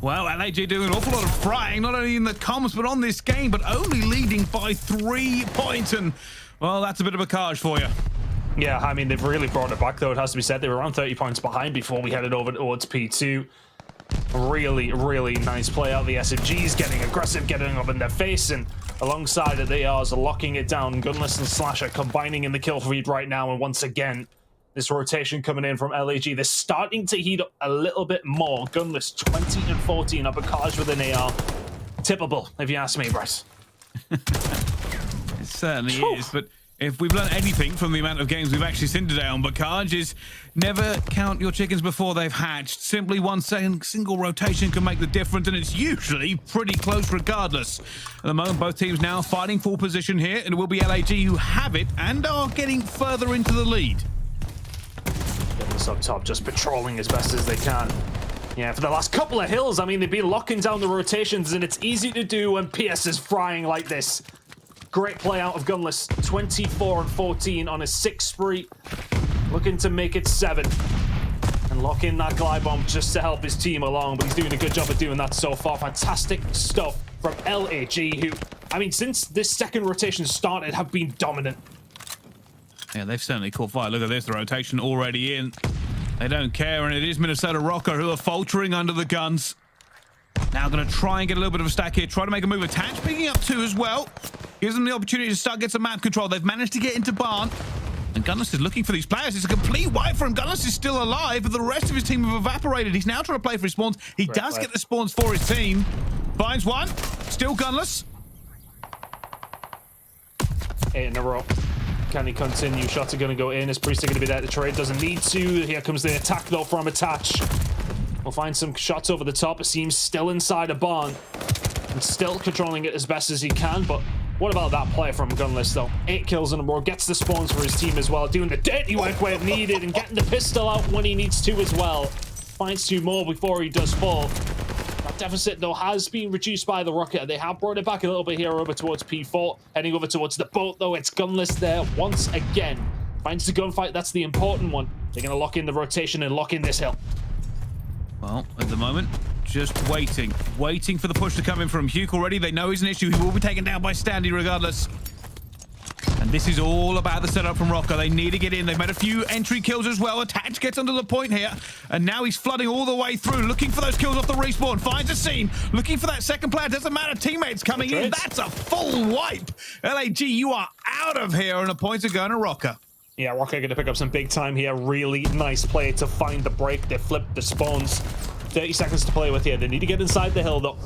Well, LAG doing an awful lot of frying, not only in the comms, but on this game, but only leading by 3 points. And, well, that's a bit of a carge for you. Yeah, I mean, they've really brought it back, though, it has to be said. They were around 30 points behind before we headed over towards P2. Really, really nice play out. The SMGs getting aggressive, getting up in their face, and alongside it, they are locking it down. Gunless and Slasher combining in the kill feed right now, and once again, this rotation coming in from LAG. They're starting to heat up a little bit more. Gunless 20 and 14 up a Kaj with an AR. Tippable, if you ask me, Bryce. It certainly is, but if we've learned anything from the amount of games we've actually seen today on Bakaj is never count your chickens before they've hatched. Simply one single rotation can make the difference, and it's usually pretty close regardless. At the moment, both teams now fighting for position here, and it will be LAG who have it and are getting further into the lead. Gunless up top, just patrolling as best as they can. Yeah, for the last couple of hills, I mean, they've been locking down the rotations, and it's easy to do when PS is frying like this. Great play out of Gunless, 24 and 14 on a 6 spree, looking to make it 7 and lock in that glide bomb just to help his team along, but he's doing a good job of doing that so far. Fantastic stuff from LAG, who, I mean, since this second rotation started, have been dominant. Yeah, they've certainly caught fire. Look at this, the rotation already in. They don't care, and it is Minnesota Røkkr who are faltering under the guns. Now going to try and get a little bit of a stack here, try to make a move. Attach, picking up 2 as well. Gives them the opportunity to start get some map control. They've managed to get into barn. And Gunless is looking for these players. It's a complete wipe for him. Gunless is still alive, but the rest of his team have evaporated. He's now trying to play for his spawns. He does get the spawns for his team. Finds one. Still Gunless. 8 in a row. Can he continue? Shots are going to go in. Is Priestahh going to be there to trade? Doesn't need to. Here comes the attack, though, from Attach. We'll find some shots over the top. It seems still inside a barn. And still controlling it as best as he can, but what about that play from Gunless, though? 8 kills in a row, gets the spawns for his team as well, doing the dirty work where needed and getting the pistol out when he needs to as well. Finds 2 more before he does fall. That deficit, though, has been reduced by the Røkkr. They have brought it back a little bit here over towards P4. Heading over towards the boat, though. It's Gunless there once again. Finds the gunfight. That's the important one. They're going to lock in the rotation and lock in this hill. Well, at the moment, just waiting for the push to come in from Hugh already. They know he's an issue. He will be taken down by Standy regardless. And this is all about the setup from Røkkr. They need to get in. They've made a few entry kills as well. Attach gets under the point here. And now he's flooding all the way through, looking for those kills off the respawn. Finds a scene, looking for that second player. Doesn't matter. Teammates coming in. That's a full wipe. LAG, you are out of here. And the points are going to Røkkr. Yeah, Røkkr going to pick up some big time here. Really nice play to find the break. They flipped the spawns. 30 seconds to play with here. They need to get inside the hill, though.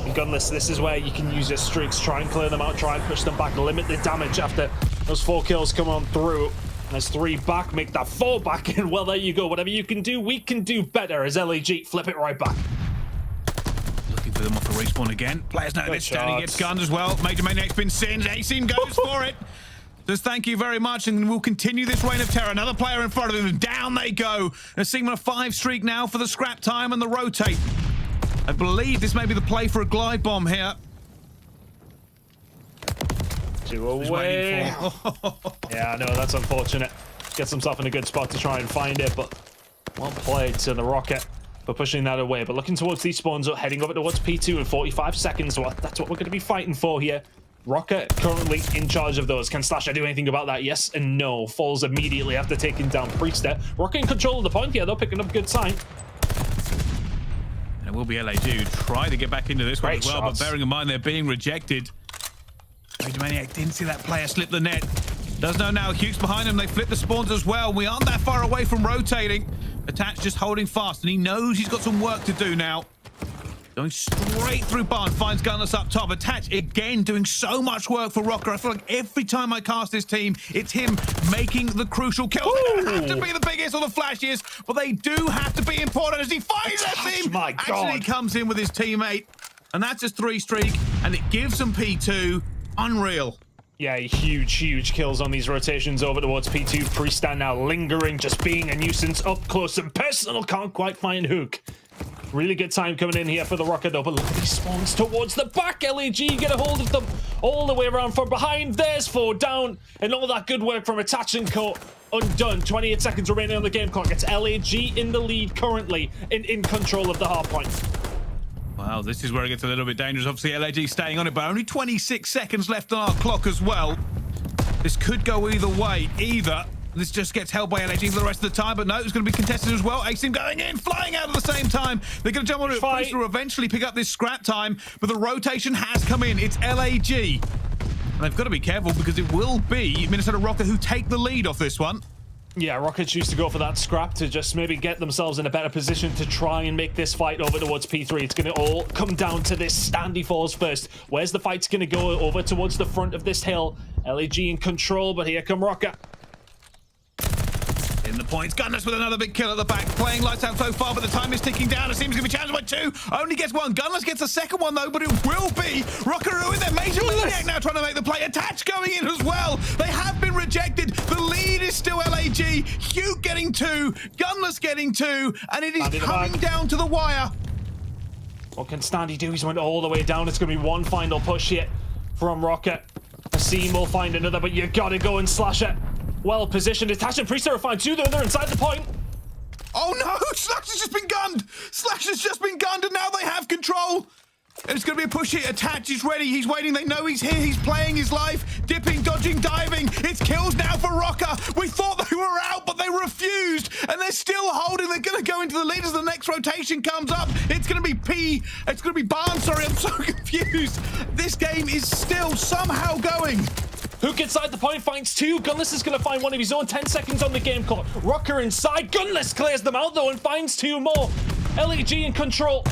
And Gunless, this is where you can use your streaks. Try and clear them out. Try and push them back. Limit the damage after those 4 kills come on through. And there's 3 back. Make that 4 back. And, well, there you go. Whatever you can do, we can do better as LAG. Flip it right back. Looking for them off the respawn again. Players know this. Standy gets gunned as well. MajorManiak's been singed. A-Seam goes for it. Says thank you very much, and we'll continue this reign of terror. Another player in front of him, and down they go. A Sigma 5 streak now for the scrap time and the rotate. I believe this may be the play for a glide bomb here. 2 away. Yeah, no, that's unfortunate. Gets himself in a good spot to try and find it, but well played to the Røkkr for pushing that away. But looking towards these spawns, heading over towards P2 in 45 seconds. Well, that's what we're going to be fighting for here. Røkkr currently in charge of those. Can Slasher do anything about that? Yes and no. Falls immediately after taking down Priestahh. Røkkr in control of the point here, though, picking up good time. And it will be LAG who try to get back into this one as well, but bearing in mind they're being rejected. MajorManiak didn't see that player slip the net. Does know now. Hugh's behind him. They flip the spawns as well. We aren't that far away from rotating. Attach just holding fast, and he knows he's got some work to do now. Going straight through barn, finds Gunless up top. Attach again, doing so much work for Røkkr. I feel like every time I cast this team, it's him making the crucial kills. They don't have to be the biggest or the flashiest, but they do have to be important as he finds that team. My God. Actually comes in with his teammate, and that's his 3 streak, and it gives them P2. Unreal. Yeah, huge kills on these rotations over towards P2. Priestahh now lingering, just being a nuisance up close and personal. Can't quite find Hook. Really good time coming in here for the Røkkr, though, but look at these spawns towards the back. LAG get a hold of them all the way around from behind. There's 4 down, and all that good work from Attach and Co. undone. 28 seconds remaining on the game clock. It's LAG in the lead currently, in control of the hard point. Wow, this is where it gets a little bit dangerous. Obviously, LAG staying on it, but only 26 seconds left on our clock as well. This could go either way. Either this just gets held by LAG for the rest of the time, but no, it's going to be contested as well. Asim going in, flying out at the same time. They're going to jump on it. Priestahh will eventually pick up this scrap time, but the rotation has come in. It's LAG. And they've got to be careful because it will be Minnesota Røkkr who take the lead off this one. Yeah, Røkkr choose to go for that scrap to just maybe get themselves in a better position to try and make this fight over towards P3. It's going to all come down to this. Standy falls first. Where's the fight's going to go? Over towards the front of this hill. LAG in control, but here come Røkkr. In the points, Gunless with another big kill at the back. Playing lights out so far, but the time is ticking down. It seems to be challenged by 2. Only gets 1. Gunless gets a second one, though, but it will be Røkkr in their MajorManiak now trying to make the play. Attach going in as well. They have been rejected. The lead is still LAG. Hugh getting 2. Gunless getting 2. And it is coming down to the wire. What can Standy do? He's went all the way down. It's going to be one final push here from Røkkr. Asim will find another, but you got to go and slash it. Well positioned. Attach and Priestahh will find 2, though. They're inside the point. Oh no! Slash has just been gunned! Slash has just been gunned, and now they have control! And it's going to be a push hit. Attach is ready. He's waiting. They know he's here. He's playing his life. Dipping, dodging, diving. It's kills now for Røkkr. We thought they were out, but they refused. And they're still holding. They're going to go into the lead as the next rotation comes up. It's going to be It's going to be Barnes. Sorry, I'm so confused. This game is still somehow going. Hook inside the point, finds 2. Gunless is going to find one of his own. 10 seconds on the game clock. Røkkr inside. Gunless clears them out, though, and finds 2 more. LAG in control.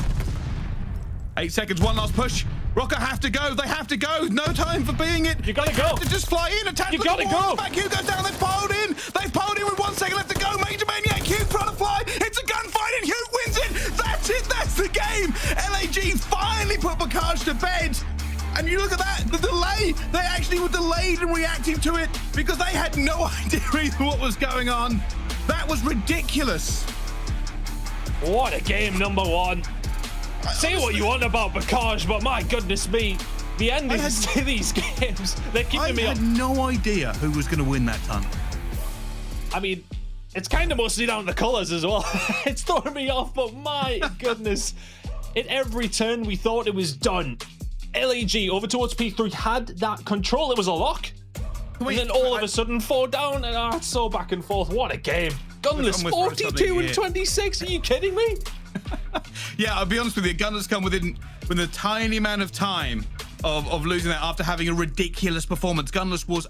8 seconds, one last push. Røkkr have to go. They have to go. No time for being it. You gotta go. To just fly in. Attach. You gotta go. Back. Hugh goes down. They've poled in. They've poled in with 1 second left to go. MajorManiak. Hugh trying to fly. It's a gunfight, and Hugh wins it. That's it. That's the game. LAG finally put Bakaj to bed. And you look at that, the delay. They actually were delayed in reacting to it because they had no idea either what was going on. That was ridiculous. What a game, number 1. Say what you want about Bakaj, but my goodness me, the endings to these games, they're keeping me up. I had no idea who was going to win that ton. I mean, it's kind of mostly down to the colors as well. It's throwing me off, but my goodness. At every turn, we thought it was done. LAG over towards P3 had that control. It was a lock. And then all of a sudden 4 down, and it's so back and forth. What a game. Gunless 42 and 26. Are you kidding me? Yeah, I'll be honest with you. Gunless come within a tiny amount of time of losing that after having a ridiculous performance. Gunless was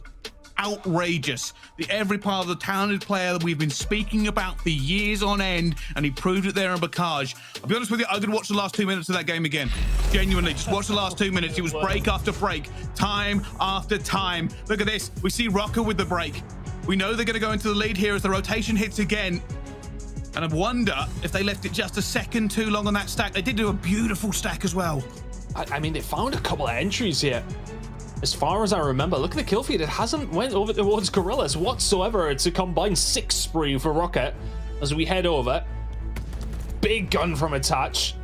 outrageous. Every part of the talented player that we've been speaking about for years on end, and he proved it there in Bakaj. I'll be honest with you, I could watch the last 2 minutes of that game again. Genuinely, just watch the last 2 minutes. It was break after break, time after time. Look at this. We see Røkkr with the break. We know they're going to go into the lead here as the rotation hits again. And I wonder if they left it just a second too long on that stack. They did do a beautiful stack as well. I mean, they found a couple of entries here. As far as I remember, look at the kill feed. It hasn't went over towards Guerrillas whatsoever. It's a combined 6 spree for Røkkr as we head over. Big gun from Attach.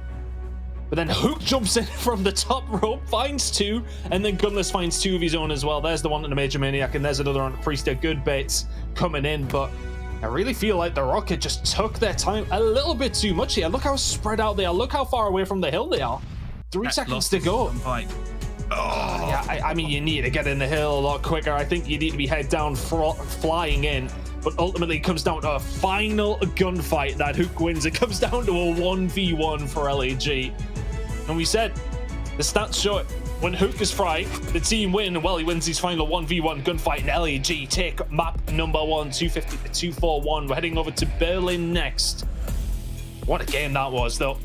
But then Hook jumps in from the top rope, finds 2, and then Gunless finds 2 of his own as well. There's the one on the MajorManiak, and there's another on the Priestahh. Good baits coming in, but I really feel like the Røkkr just took their time a little bit too much here. Look how spread out they are. Look how far away from the hill they are. 3 seconds to go. Yeah, I mean, you need to get in the hill a lot quicker. I think you need to be head down, flying in. But ultimately, it comes down to a final gunfight that Hook wins. It comes down to a 1v1 for LAG. And we said, the stats show it. When Hook is fried, the team win. Well, he wins his final 1v1 gunfight, and LAG take map number 1, 250 to 241. We're heading over to Berlin next. What a game that was, though.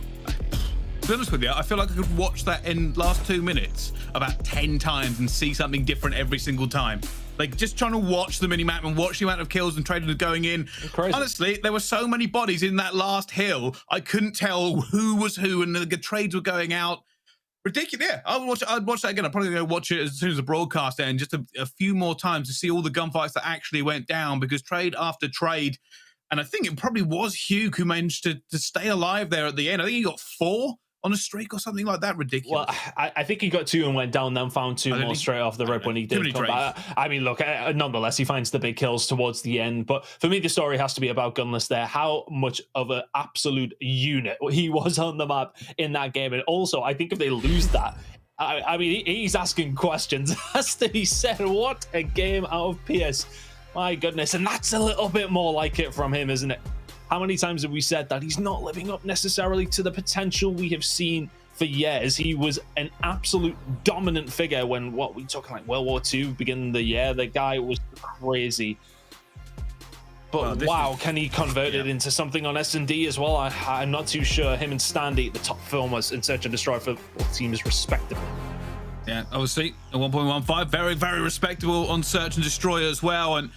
To be honest with you, I feel like I could watch that in last 2 minutes about 10 times and see something different every single time. Like, just trying to watch the minimap and watch the amount of kills and trading going in. Crazy. Honestly, there were so many bodies in that last hill, I couldn't tell who was who, and the trades were going out. Ridiculous. Yeah, I'd watch that again. I'm probably going to watch it as soon as the broadcast ends, just a few more times to see all the gunfights that actually went down, because trade after trade, and I think it probably was Hugh who managed to stay alive there at the end. I think he got 4 on a streak or something like that. Ridiculous. Well, I think he got 2 and went down, then found 2 more straight off the rip when he did come back. I mean, look, nonetheless, he finds the big kills towards the end. But for me, the story has to be about Gunless there. How much of an absolute unit he was on the map in that game. And also, I think if they lose that, I mean, he's asking questions. As to be said, what a game out of PS. My goodness, and that's a little bit more like it from him, isn't it? How many times have we said that he's not living up necessarily to the potential we have seen for years? He was an absolute dominant figure when, what we talking like World War II, beginning of the year. The guy was crazy. But wow, can he convert it into something on S&D as well? I'm not too sure. Him and Standy, the top filmers in Search and Destroy for both teams respectively. Yeah, obviously a 1.15, very, very respectable on Search and Destroy as well. And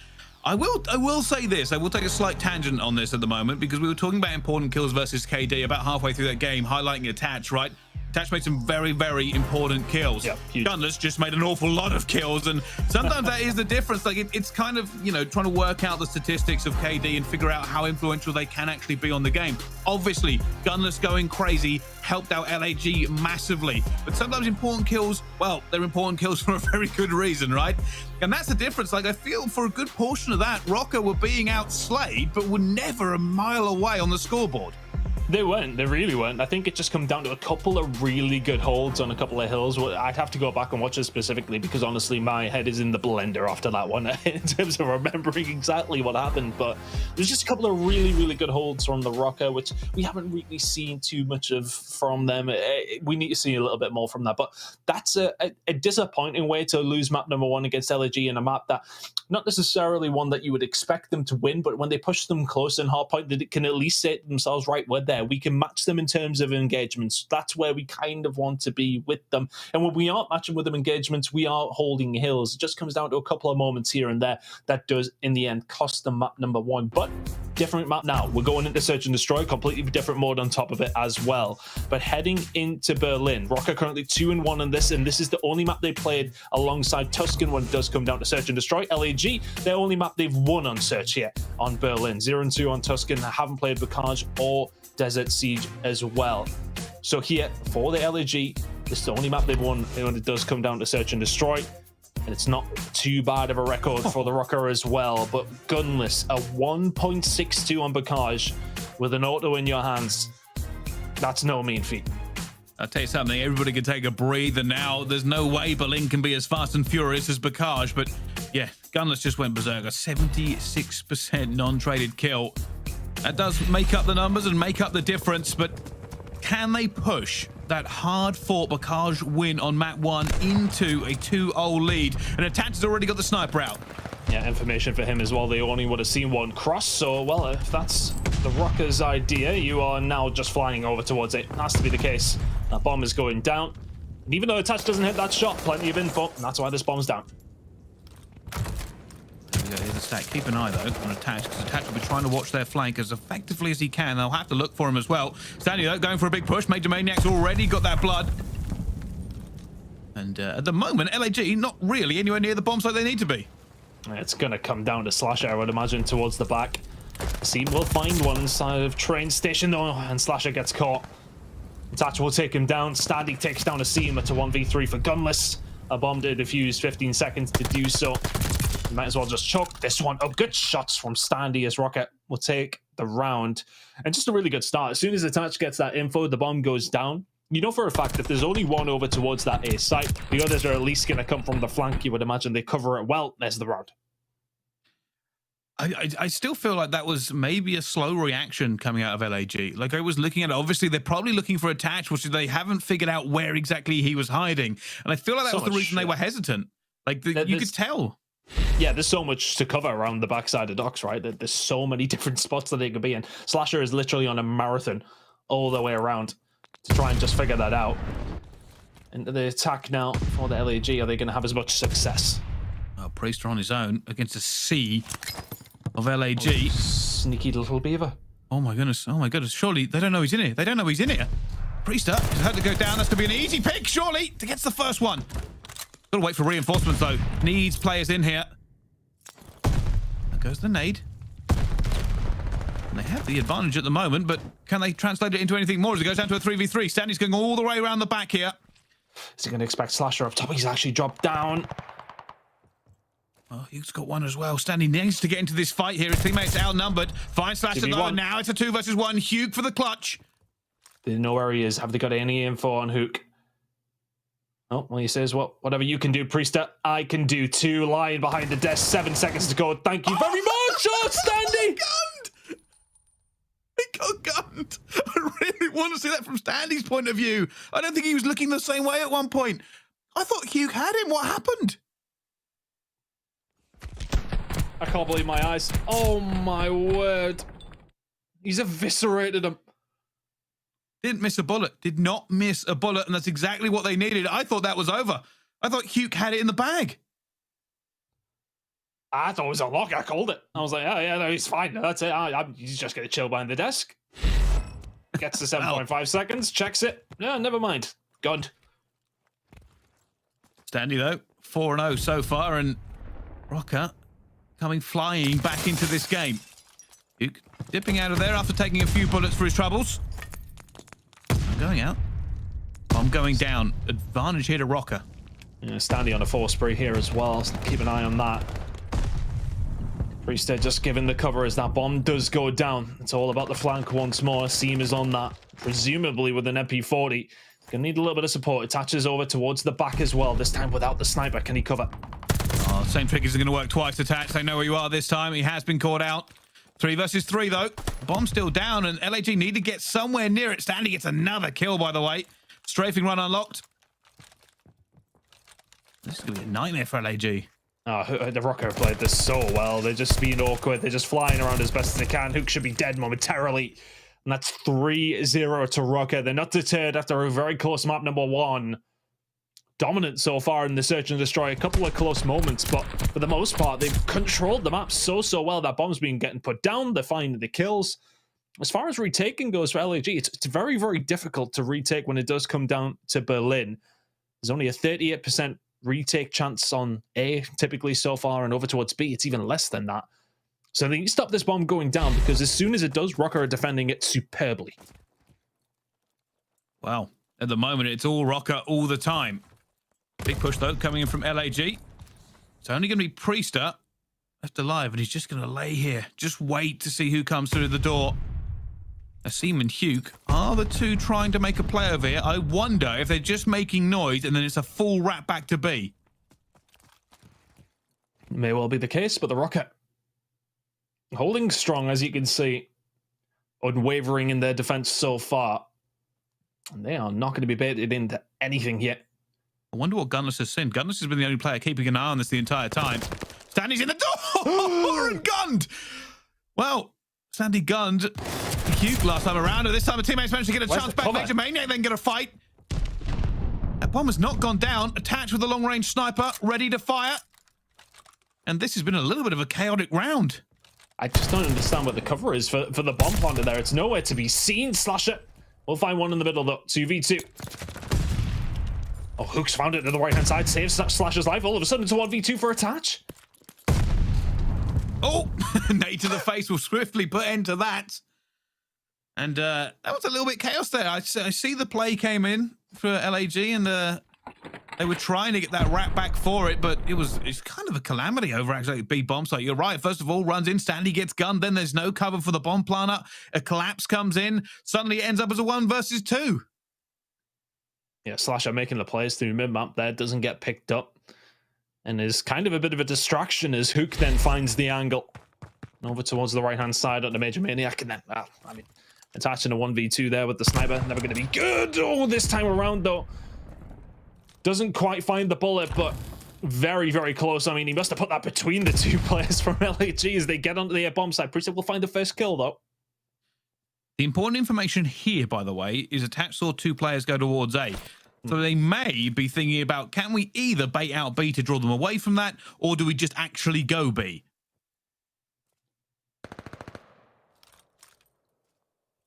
I will say this, I will take a slight tangent on this at the moment, because we were talking about important kills versus KD about halfway through that game, highlighting Attach, right? Attach made some very, very important kills. Yeah, Gunless just made an awful lot of kills, and sometimes that is the difference. Like it's kind of, you know, trying to work out the statistics of KD and figure out how influential they can actually be on the game. Obviously, Gunless going crazy helped out LAG massively, but sometimes important kills, well, they're important kills for a very good reason, right? And that's the difference. Like, I feel for a good portion of that, Røkkr were being outslayed, but were never a mile away on the scoreboard. They weren't. They really weren't. I think it just come down to a couple of really good holds on a couple of hills. I'd have to go back and watch it specifically, because honestly, my head is in the blender after that one in terms of remembering exactly what happened. But there's just a couple of really, really good holds from the Røkkr, which we haven't really seen too much of from them. We need to see a little bit more from that. But that's a disappointing way to lose map number 1 against LAG in a map that, not necessarily one that you would expect them to win, but when they push them close in hardpoint, they can at least say to themselves, right, we're there. We can match them in terms of engagements. That's where we kind of want to be with them. And when we aren't matching with them engagements, we are holding hills. It just comes down to a couple of moments here and there that does, in the end, cost them map number 1. But different map now. We're going into Search and Destroy, completely different mode on top of it as well. But heading into Berlin, Røkkr currently 2-1 on this, and this is the only map they played alongside Tuscan when it does come down to Search and Destroy. LAG, their only map they've won on Search here on Berlin. 0-2 on Tuscan. They haven't played Vacage or Desert Siege as well. So here, for the LAG, this is the only map they've won when it does come down to Search and Destroy. And it's not too bad of a record for the Røkkr as well. But Gunless, a 1.62 on Vacage with an auto in your hands. That's no mean feat. I'll tell you something, everybody can take a breather now. There's no way Berlin can be as fast and furious as Vacage, but yeah, Gunless just went berserk. A 76% non-traded kill. That does make up the numbers and make up the difference, but can they push that hard-fought Vacage win on map 1 into a 2-0 lead? And Attach has already got the sniper out. Yeah, information for him as well. They only would have seen one cross, so, well, if that's the Røkkr's idea, you are now just flying over towards it. Has to be the case. That bomb is going down. And even though Attach doesn't hit that shot, plenty of info, and that's why this bomb's down. Here's the stack. Keep an eye, though, on Attach, because Attach will be trying to watch their flank as effectively as he can. They'll have to look for him as well. Standy, though, going for a big push. MajorManiak's already got that blood. And at the moment, LAG not really anywhere near the bombs like they need to be. It's going to come down to Slasher, I would imagine, towards the back. Seam will find one inside of train station, though, and Slasher gets caught. Attach will take him down. Standy takes down a Seam. It's a 1v3 for Gunless. A bomb to defuse, 15 seconds to do so. You might as well just choke this one up. Good shots from Standy as Røkkr will take the round. And just a really good start. As soon as Attach gets that info, the bomb goes down. You know for a fact that there's only one over towards that A site. The others are at least going to come from the flank. You would imagine they cover it well. There's the round. I still feel like that was maybe a slow reaction coming out of LAG. Like, I was looking at it, obviously they're probably looking for Attach, which they haven't figured out where exactly he was hiding. And I feel like that was the reason they were hesitant. Like, you could tell. Yeah, there's so much to cover around the backside of docks, right? There's so many different spots that they could be in. Slasher is literally on a marathon all the way around to try and just figure that out. And the attack now for the LAG, are they going to have as much success? Priestahh on his own against a sea of LAG. Oh, sneaky little beaver. Oh my goodness, oh my goodness. Surely they don't know he's in here. They don't know he's in here. Priestahh has had to go down. That's going to be an easy pick, surely, to get the first one. Got to wait for reinforcements, though. Needs players in here. There goes the nade. And they have the advantage at the moment, but can they translate it into anything more as it goes down to a 3v3? Standy's going all the way around the back here. Is he going to expect Slasher up top? He's actually dropped down. Oh, he's got one as well. Standy needs to get into this fight here. His teammates outnumbered. Finds Slasher, though. Now it's a 2 versus 1. Hugh for the clutch. They know where he is. Have they got any info on Hook? Oh, well, he says, well, whatever you can do, Priestahh, I can do too. Lying behind the desk, 7 seconds to go. Thank you very much, Standy! He got gunned. I really want to see that from Standy's point of view. I don't think he was looking the same way at one point. I thought Hugh had him. What happened? I can't believe my eyes. Oh, my word. He's eviscerated him. Didn't miss a bullet. Did not miss a bullet, and that's exactly what they needed. I thought that was over. I thought Hugh had it in the bag. I thought it was a lock. I called it. I was like, oh, yeah, no, he's fine. That's it. He's just going to chill behind the desk. Gets to 7.5 seconds, checks it. Yeah, never mind. God. Standy, though, 4-0 so far, and Røkkr coming flying back into this game. Hugh dipping out of there after taking a few bullets for his troubles. Going out. I'm going down. Advantage here to Røkkr. Yeah, Standy on a 4 spree here as well. So keep an eye on that. Priestahh just giving the cover as that bomb does go down. It's all about the flank once more. Seam is on that, presumably with an MP40. Gonna need a little bit of support. Attaches over towards the back as well. This time without the sniper. Can he cover? Oh, same trick isn't going to work twice. Attach. They know where you are this time. He has been caught out. 3 versus 3 though. Bomb still down, and LAG need to get somewhere near it. Standy gets another kill, by the way. Strafing run unlocked. This is going to be a nightmare for LAG. Oh, the Røkkr played this so well. They're just being awkward. They're just flying around as best as they can. Hook should be dead momentarily. And that's 3-0 to Røkkr. They're not deterred after a very close map number 1. Dominant so far in the search and destroy. A couple of close moments, but for the most part, they've controlled the map so well. That bomb's been getting put down. They're finding the kills. As far as retaking goes for LAG, it's very, very difficult to retake when it does come down to Berlin. There's only a 38% retake chance on A, typically so far, and over towards B, it's even less than that. So they need to stop this bomb going down, because as soon as it does, Røkkr are defending it superbly. Well, at the moment, it's all Røkkr all the time. Big push, though, coming in from LAG. It's only going to be Priestahh left alive, and he's just going to lay here. Just wait to see who comes through the door. Asim and Hugh are the two trying to make a play over here. I wonder if they're just making noise, and then it's a full wrap back to B. May well be the case, but the Røkkr holding strong, as you can see. Unwavering in their defense so far. And they are not going to be baited into anything yet. I wonder what Gunless has seen. Gunless has been the only player keeping an eye on this the entire time. Standy's in the door! And gunned! Well, Standy gunned Hugh last time around, and this time the teammates managed to get a chance back. MajorManiak then get a fight. That bomb has not gone down. Attached with a long-range sniper, ready to fire. And this has been a little bit of a chaotic round. I just don't understand what the cover is for the bomb planter there. It's nowhere to be seen. Slasher. We'll find one in the middle, though. 2v2. Oh, Hook's found it to the right-hand side. Saves Slasher's life. All of a sudden, it's a 1v2 for Attach. Oh, nade to the face will swiftly put end to that. And that was a little bit chaos there. I see the play came in for LAG, and they were trying to get that wrap back for it, but it's kind of a calamity over actually B bomb site. You're right. First of all, runs in, Standy gets gunned, then there's no cover for the bomb planter. A collapse comes in. Suddenly it ends up as a 1 versus 2. Yeah, Slasher making the plays through mid-map there, doesn't get picked up. And is kind of a bit of a distraction as Hook then finds the angle. Over towards the right-hand side on the MajorManiak, and then, I mean, attaching a 1v2 there with the sniper. Never going to be good. Oh, this time around, though. Doesn't quite find the bullet, but very, very close. I mean, he must have put that between the 2 players from LAG as they get onto the bomb site. Priestahh will find the first kill, though. The important information here, by the way, is Attach saw 2 players go towards A. So they may be thinking about, can we either bait out B to draw them away from that, or do we just actually go B?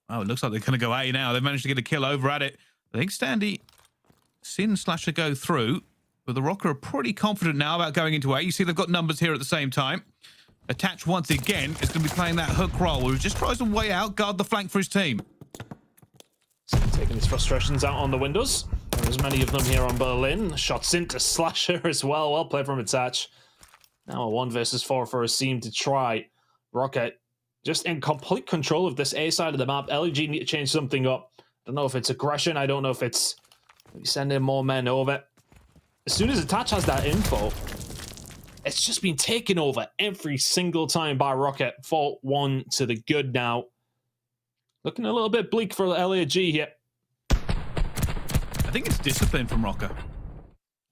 Oh, it looks like they're going to go A now. They've managed to get a kill over at it. I think Standy, Sin Slasher go through, but the Røkkr are pretty confident now about going into A. You see they've got numbers here at the same time. Attach once again is going to be playing that hook roll where he just tries to way out, guard the flank for his team. So taking his frustrations out on the windows. There's many of them here on Berlin. Shots into Slasher as well. Well played from Attach. Now a 1 versus 4 for Asim to try. Røkkr just in complete control of this A side of the map. LAG need to change something up. I don't know if it's aggression. I don't know if it's maybe sending more men over. as soon as Attach has that info, it's just been taken over every single time by Røkkr. 4-1 to the good now. Looking a little bit bleak for layg here. I think it's discipline from Røkkr.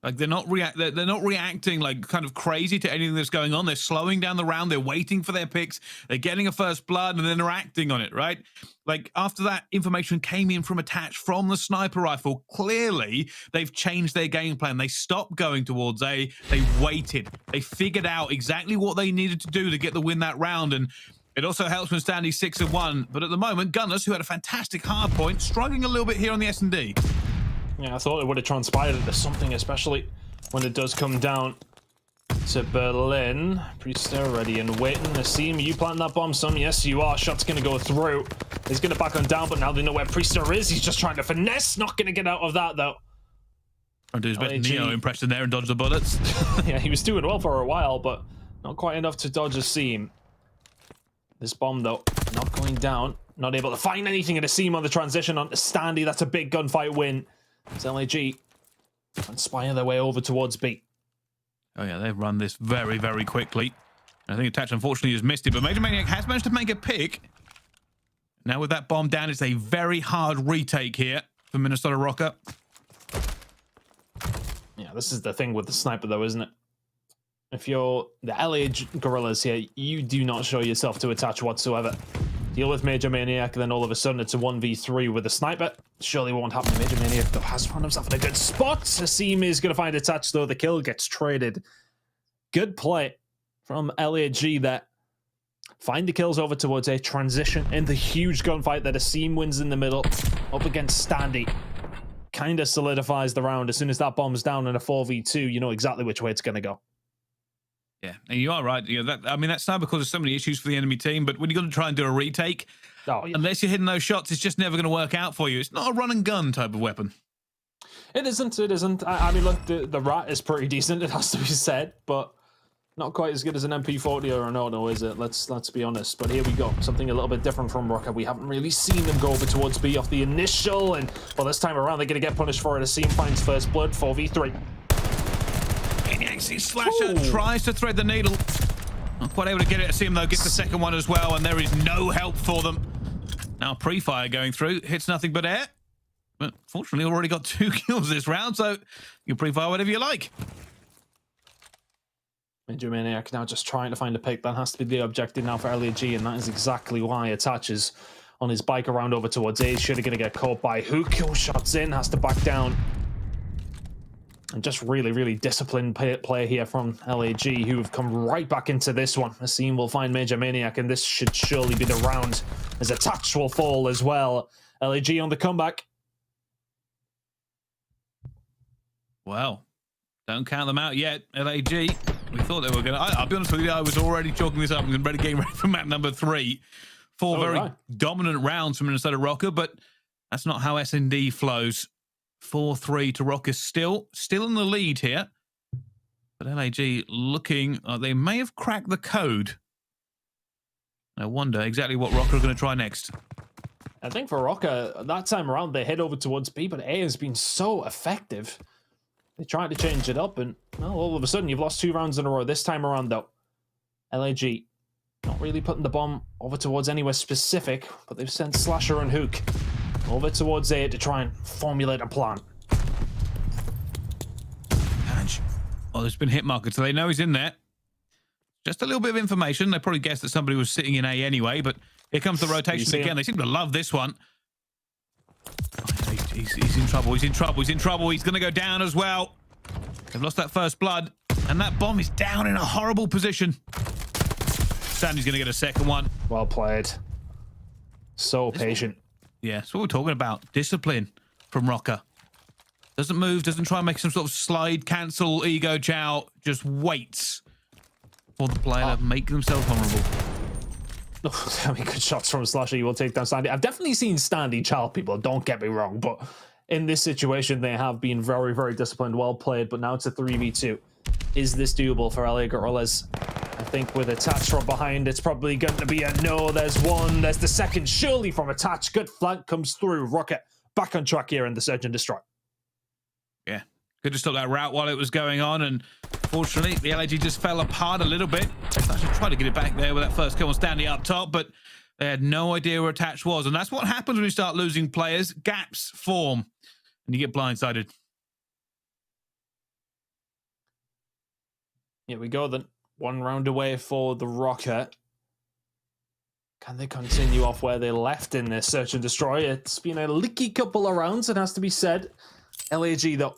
Like they're not reacting like kind of crazy to anything that's going on. They're slowing down the round. They're waiting for their picks. They're getting a first blood and then they're acting on it, right? Like after that information came in from Attach from the sniper rifle, clearly they've changed their game plan. They stopped going towards A. They waited. They figured out exactly what they needed to do to get the win that round. And it also helps when Standy's 6-1. But at the moment, Gunners, who had a fantastic hard point, struggling a little bit here on the S&D. Yeah, I thought it would have transpired into something, especially when it does come down to Berlin. Priestahh ready and waiting. Nassim, you planting that bomb, son? Yes, you are. Shot's going to go through. He's going to back on down, but now they know where Priestahh is. He's just trying to finesse. Not going to get out of that, though. I'll do his best Nero impression there and dodge the bullets. Yeah, he was doing well for a while, but not quite enough to dodge a seam. This bomb, though, not going down. Not able to find anything in a seam on the transition onto Standy. That's a big gunfight win. It's layg inspire their way over towards B. Oh yeah, they've run this very, very quickly. I think Attach unfortunately has missed it, but MajorManiak has managed to make a pick. Now with that bomb down, it's a very hard retake here for Minnesota Røkkr. Yeah, this is the thing with the sniper though, isn't it? If you're the layg Guerrillas here, you do not show yourself to Attach whatsoever. Deal with MajorManiak, then all of a sudden it's a 1v3 with a sniper. Surely won't happen. MajorManiak though has found himself in a good spot. Asim is going to find Attach though. The kill gets traded. Good play from layg there. Find the kills over towards a transition in the huge gunfight that Asim wins in the middle. Up against Standy. Kind of solidifies the round. As soon as that bomb's down in a 4v2, you know exactly which way it's going to go. Yeah, and you are right. You know, that sniper causes so many issues for the enemy team, but when you've got to try and do a retake, unless you're hitting those shots, it's just never going to work out for you. It's not a run and gun type of weapon. It isn't. It isn't. I mean, look, the rat is pretty decent, it has to be said, but not quite as good as an MP40 or an auto, is it? Let's be honest. But here we go. Something a little bit different from Røkkr. We haven't really seen them go over towards B off the initial, and well, this time around, they're going to get punished for it. Asim finds first blood, 4v3. Slasher tries to thread the needle. Not quite able to get it. Asim though gets the second one as well, and there is no help for them. Now pre-fire going through, hits nothing but air. But fortunately already got 2 kills this round, so you can pre-fire whatever you like. MajorManiak now just trying to find a pick. That has to be the objective now for layg, and that is exactly why Attaches on his bike around over towards A. Should have going to get caught by Hook. Oh, shots in, has to back down. And just really, really disciplined play here from layg, who have come right back into this one. Asim will find MajorManiak, and this should surely be the round, as Attach will fall as well. layg on the comeback. Well, don't count them out yet, layg. We thought they were going to... I'll be honest with you, I was already chalking this up and getting ready for map number 3. 4 very dominant rounds from Minnesota Røkkr, but that's not how S&D flows. 4-3 to Røkkr, still in the lead here. But layg looking, they may have cracked the code. I wonder exactly what Røkkr are going to try next. I think for Røkkr, that time around, they head over towards B, but A has been so effective. They tried to change it up, and well, all of a sudden, you've lost 2 rounds in a row. This time around, though, layg not really putting the bomb over towards anywhere specific, but they've sent Slasher and Hook over towards A to try and formulate a plan. Oh, there's been hit markers, so they know he's in there. Just a little bit of information. They probably guessed that somebody was sitting in A anyway, but here comes the rotation again. They seem to love this one. Oh, he's in trouble. He's in trouble. He's in trouble. He's going to go down as well. They've lost that first blood, and that bomb is down in a horrible position. Standy's going to get a second one. Well played. So patient. Yeah, that's what we're talking about. Discipline from Røkkr. Doesn't move, doesn't try and make some sort of slide, cancel, ego chow. Just waits for the player to make themselves vulnerable. I mean, good shots from Slasher. You will take down Standy. I've definitely seen Standy chow people, don't get me wrong, but in this situation, they have been very, very disciplined, well played, but now it's a 3v2. Is this doable for LA Guerrillas? I think with Attach from behind, it's probably going to be a no. There's one. There's the second. Surely from Attach. Good flank comes through. Røkkr back on track here in the Search and Destroy. Yeah, Could have stopped that route while it was going on, and fortunately, the LAG just fell apart a little bit. They actually tried to get it back there with that first kill on Standy up top, but they had no idea where Attach was, and that's what happens when you start losing players. Gaps form, and you get blindsided. Here we go then. 1 round away for the Røkkr. Can they continue off where they left in this search and destroy? It's been a leaky couple of rounds, it has to be said. LAG, though,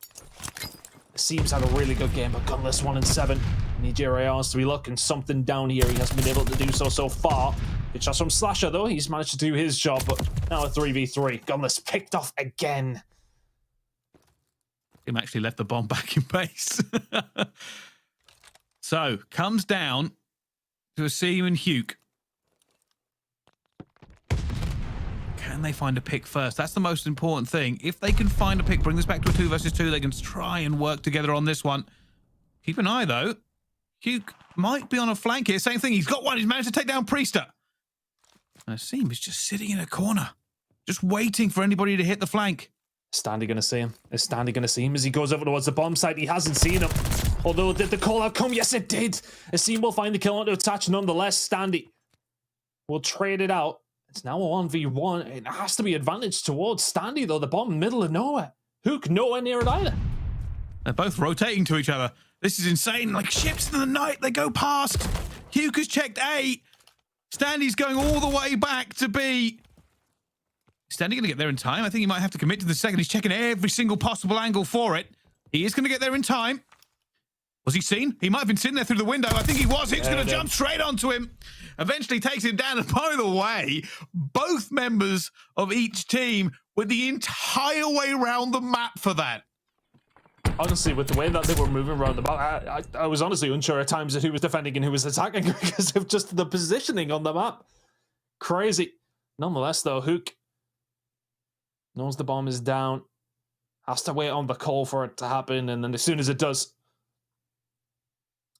seems had a really good game, but Gunless 1 and 7. Nigeria has to be looking something down here. He hasn't been able to do so far. Good shots from Slasher, though. He's managed to do his job, but now a 3v3. Gunless picked off again. Him actually left the bomb back in base. So, comes down to a Seam and Huke. Can they find a pick first? That's the most important thing. If they can find a pick, bring this back to a 2 versus 2, they can try and work together on this one. Keep an eye, though. Huke might be on a flank here. Same thing. He's got one. He's managed to take down Priestahh. And Seam is just sitting in a corner, just waiting for anybody to hit the flank. Standy going to see him? Is Standy going to see him as he goes over towards the bomb site? He hasn't seen him. Although, did the call out come? Yes, it did. Seam will find the kill onto Attach nonetheless. Standy will trade it out. It's now a 1v1. It has to be advantage towards Standy, though. The bomb middle of nowhere. Huke nowhere near it either. They're both rotating to each other. This is insane. Like ships in the night, they go past. Huke has checked A. Standy's going all the way back to B. Standy going to get there in time? I think he might have to commit to the second. He's checking every single possible angle for it. He is going to get there in time. Was he seen? He might have been sitting there through the window. I think he was. Huke's going to jump straight onto him. Eventually takes him down. And by the way, both members of each team went the entire way around the map for that. Honestly, with the way that they were moving around the map, I was honestly unsure at times of who was defending and who was attacking because of just the positioning on the map. Crazy. Nonetheless, though, Huke knows the bomb is down. Has to wait on the call for it to happen. And then as soon as it does,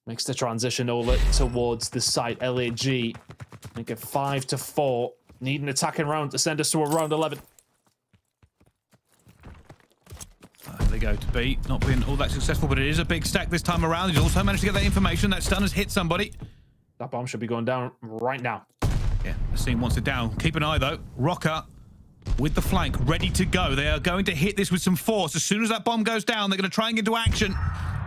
makes the transition over towards the site. LAG make it 5-4. Need an attacking round to send us to a round 11. They go to B, not being all that successful, but it is a big stack this time around. He's also managed to get that information. That stun has hit somebody. That bomb should be going down right now. Yeah, the team wants it down. Keep an eye, though. Røkkr with the flank, ready to go. They are going to hit this with some force. As soon as that bomb goes down, they're going to try and get into action.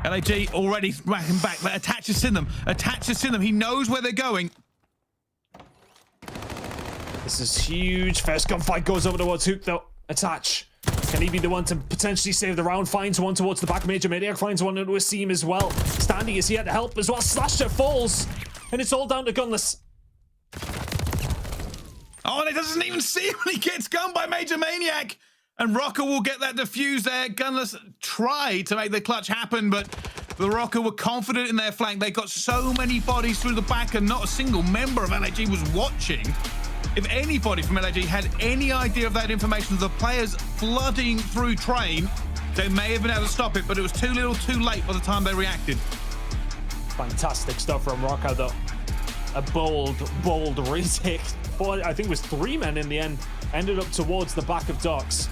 LAG already racking back, but Attach has seen them. Attach has seen them. He knows where they're going. This is huge. First gunfight goes over towards Huke, though. Attach. Can he be the one to potentially save the round? Finds one towards the back. MajorManiak finds one into a Seam as well. Standy is here to help as well. Slasher falls. And it's all down to Gunless. Oh, and it doesn't even see him when he gets gunned by MajorManiak. And Røkkr will get that defuse there. Gunless tried to make the clutch happen, but the Røkkr were confident in their flank. They got so many bodies through the back, and not a single member of LAG was watching. If anybody from LAG had any idea of that information, the players flooding through train, they may have been able to stop it, but it was too little too late by the time they reacted. Fantastic stuff from Røkkr, though. A bold retake. Boy, I think it was 3 men in the end. Ended up towards the back of Docks.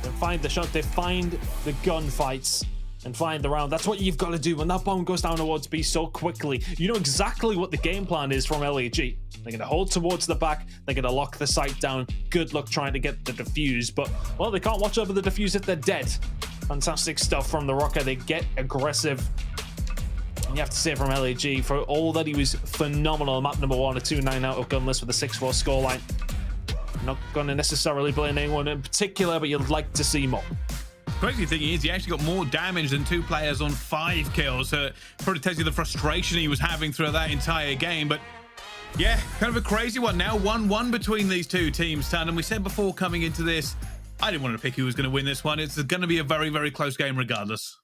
They find the shot, they find the gunfights, and find the round. That's what you've got to do when that bomb goes down towards B so quickly. You know exactly what the game plan is from LAG. They're going to hold towards the back. They're going to lock the site down. Good luck trying to get the defuse, but, well, they can't watch over the defuse if they're dead. Fantastic stuff from the Røkkr. They get aggressive. And you have to say from LAG, for all that he was phenomenal, map number 1, a 2-9 out of Gunless with a 6-4 scoreline. Not going to necessarily blame anyone in particular, but you'd like to see more. Crazy thing is, he actually got more damage than 2 players on 5 kills. So it probably tells you the frustration he was having throughout that entire game. But yeah, kind of a crazy one now. 1-1 between these 2 teams, Tan. And we said before coming into this, I didn't want to pick who was going to win this one. It's going to be a very, very close game regardless.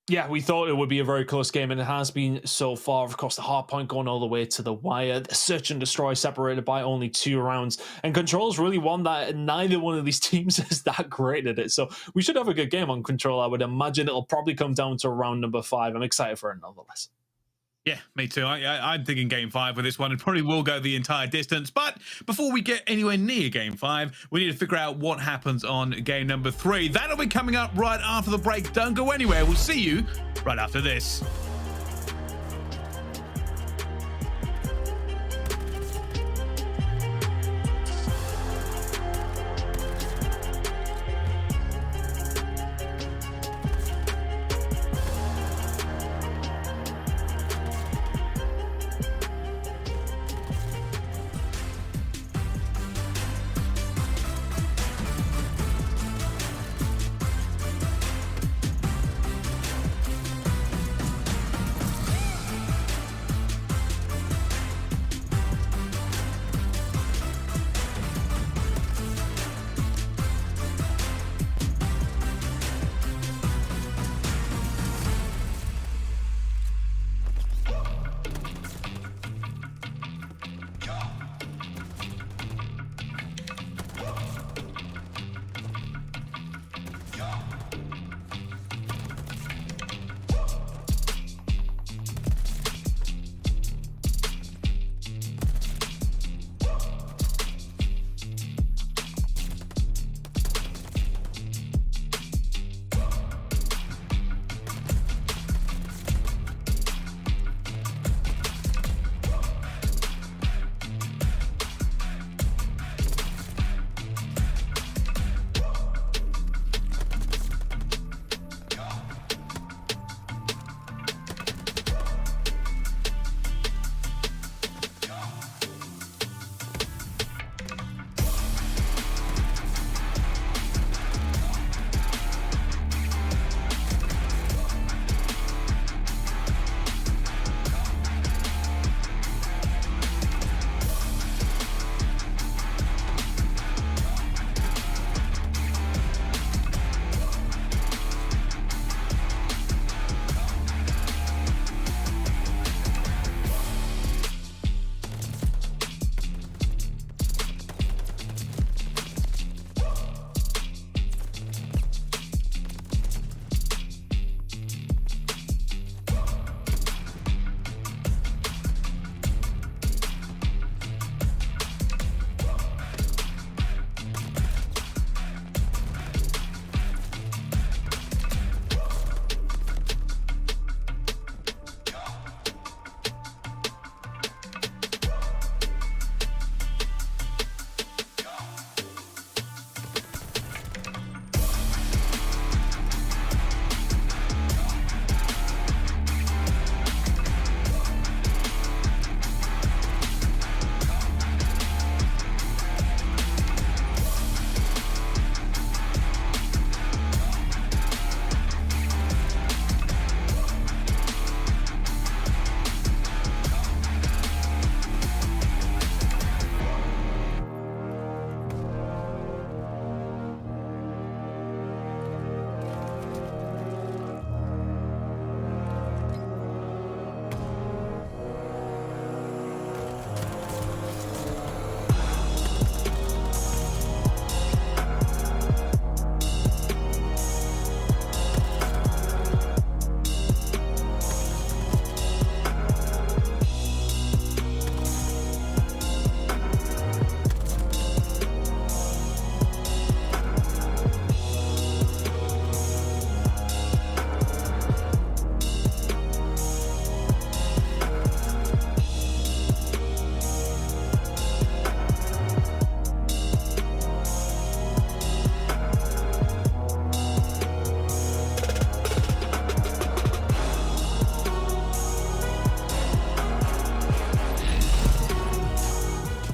Yeah, we thought it would be a very close game, and it has been so far. Of course, the hard point going all the way to the wire. The search and destroy separated by only 2 rounds. And Control's really won that, and neither one of these teams is that great at it. So we should have a good game on Control. I would imagine it'll probably come down to round number 5. I'm excited for it nonetheless. Yeah, me too. I'm thinking game 5 with this one. It probably will go the entire distance. But before we get anywhere near game 5, we need to figure out what happens on game number 3. That'll be coming up right after the break. Don't go anywhere. We'll see you right after this.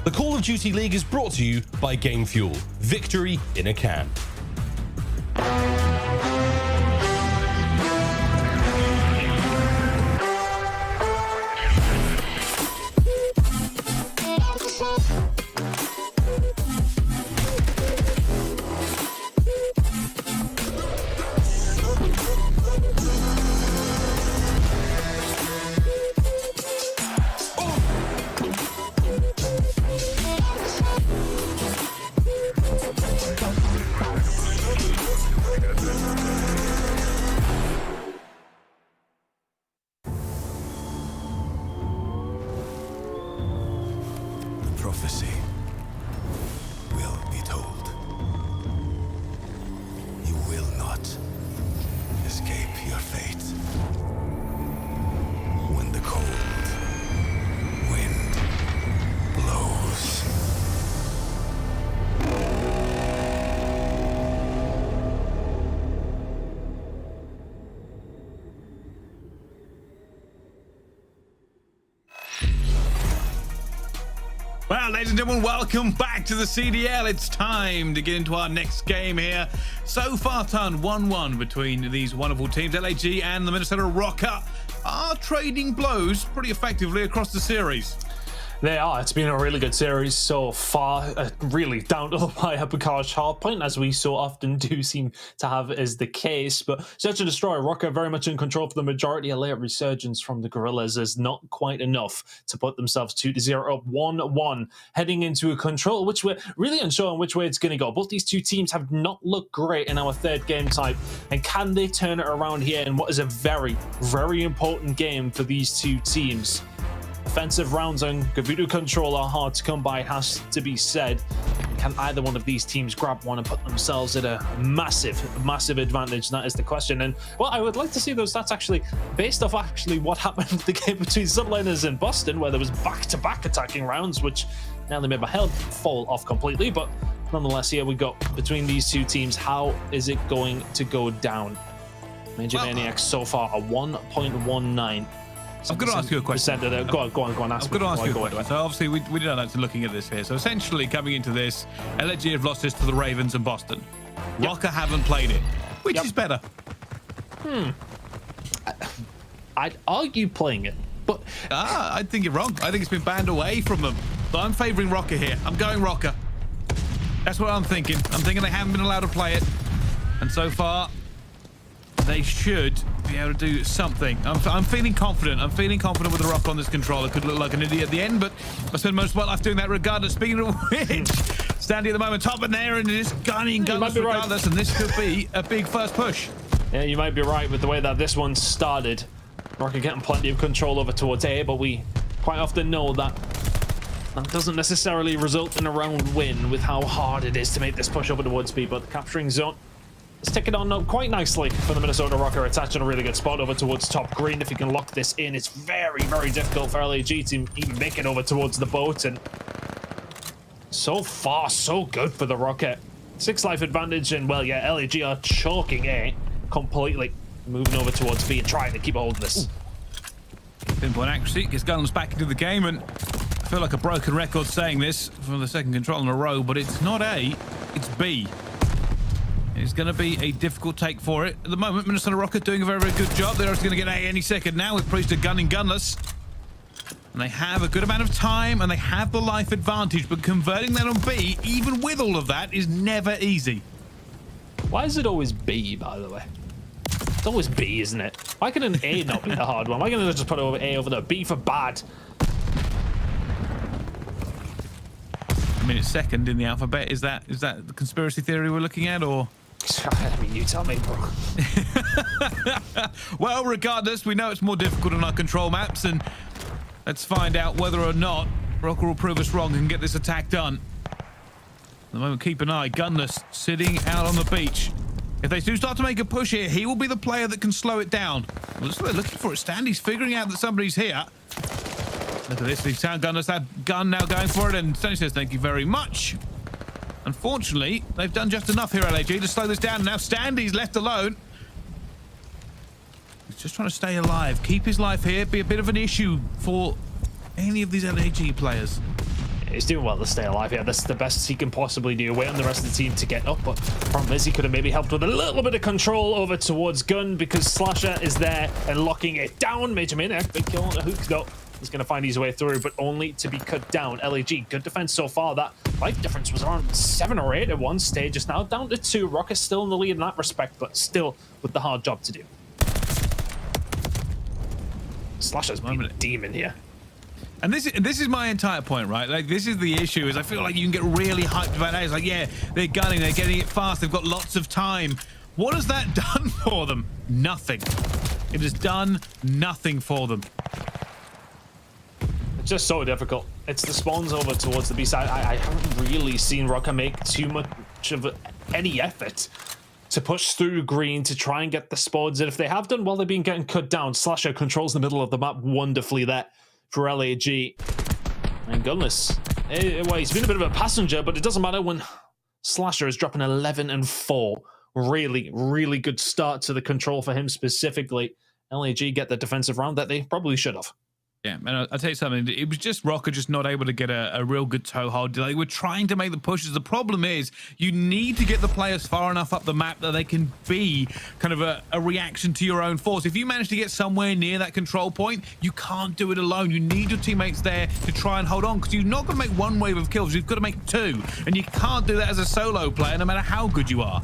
The Call of Duty League is brought to you by Game Fuel. Victory in a can. Well, ladies and gentlemen, welcome back to the CDL. It's time to get into our next game here. So far, turn 1-1 between these wonderful teams. aLLeY and the Minnesota Røkkr are trading blows pretty effectively across the series. They are. It's been a really good series so far. Really down to the wire because hardpoint, as we so often do seem to have, is the case. But Search and Destroy, Røkkr very much in control for the majority. A late resurgence from the Guerrillas is not quite enough to put themselves 2-0 up, 1-1, heading into a control, which we're really unsure on which way it's going to go. Both these two teams have not looked great in our third game type. And can they turn it around here in what is a very, very important game for these two teams? Offensive rounds on Gavudu control are hard to come by, has to be said. Can either one of these teams grab one and put themselves at a massive, massive advantage? That is the question. And, well, I would like to see those stats actually based off actually what happened in the game between Subliners and Boston, where there was back-to-back attacking rounds, which nearly made my head fall off completely. But nonetheless, here we go. Between these two teams, how is it going to go down? MajorManiak so far a 1.19. I've got to ask you a question. Go on. I've got to ask you a question. So obviously we don't have to looking at this here. So essentially coming into this, aLLeY have lost this to the Ravens and Boston. Røkkr haven't played it. Which is better? I'd argue playing it, but I think you're wrong. I think it's been banned away from them. So I'm favouring Røkkr here. I'm going Røkkr. That's what I'm thinking. I'm thinking they haven't been allowed to play it, and so far they should be able to do something. I'm feeling confident. I'm feeling confident with the Røkkr on this controller. Could look like an idiot at the end, but I spend most of my life doing that regardless. Speaking of which, Standy at the moment, top in there, and just gunning regardless, and this could be a big first push. Yeah, you might be right with the way that this one started. Røkkr getting plenty of control over towards A, but we quite often know that that doesn't necessarily result in a round win with how hard it is to make this push over towards B, but the capturing zone is ticking on up quite nicely for the Minnesota Røkkr. Attached in a really good spot over towards top green. If you can lock this in, it's very, very difficult for aLLeY to even make it over towards the boat. And so far, so good for the Røkkr. 6 life advantage, and well, yeah, aLLeY are choking A completely. Moving over towards B and trying to keep a hold of this. Pinpoint accuracy gets guns back into the game, and I feel like a broken record saying this for the second control in a row, but it's not A, it's B. It's going to be a difficult take for it. At the moment, Minnesota Røkkr doing a very, very good job. They're just going to get A any second now with Priestahh gunning gunless. And they have a good amount of time, and they have the life advantage, but converting that on B, even with all of that, is never easy. Why is it always B, by the way? It's always B, isn't it? Why can an A not be the hard one? Why can't I just put over A over there? B for bad. I mean, it's second in the alphabet. Is that the conspiracy theory we're looking at, or? I mean, you tell me, bro. Well, regardless, we know it's more difficult on our control maps, and let's find out whether or not Røkkr will prove us wrong and get this attack done. At the moment, keep an eye. Gunless sitting out on the beach. If they do start to make a push here, he will be the player that can slow it down. Well, that's what they're looking for. Standy's figuring out that somebody's here. Look at this. These town gunners, that gun now going for it, and Standy says thank you very much. Unfortunately, they've done just enough here, aLLeY, to slow this down. Now Standy's left alone. He's just trying to stay alive, keep his life here, be a bit of an issue for any of these aLLeY players. He's doing well to stay alive here. This is the best he can possibly do. Wait on the rest of the team to get up, but the problem is he could have maybe helped with a little bit of control over towards Gun because Slasher is there and locking it down. MajorManiak, big kill on the hook though. He's going to find his way through, but only to be cut down. aLLeY, good defense so far. That life difference was around 7 or 8 at one stage. It's now down to 2. Røkkr still in the lead in that respect, but still with the hard job to do. Slasher's been a demon here. And this is my entire point, right? Like, this is the issue, is I feel like you can get really hyped about it. It's like, yeah, they're gunning, they're getting it fast, they've got lots of time. What has that done for them? Nothing. It has done nothing for them. It's just so difficult. It's the spawns over towards the B side. I haven't really seen Røkkr make too much of any effort to push through green to try and get the spawns. And if they have done, well, they've been getting cut down. Slasher controls the middle of the map wonderfully there for aLLeY. And Gunless, well, he's been a bit of a passenger, but it doesn't matter when Slasher is dropping 11 and 4. Really, really good start to the control for him specifically. aLLeY get the defensive round that they probably should have. Yeah, and I'll tell you something. It was just Røkkr just not able to get a real good toehold. Like, we're trying to make the pushes. The problem is you need to get the players far enough up the map that they can be kind of a reaction to your own force. If you manage to get somewhere near that control point, you can't do it alone. You need your teammates there to try and hold on, because you're not going to make one wave of kills. You've got to make two, and you can't do that as a solo player, no matter how good you are.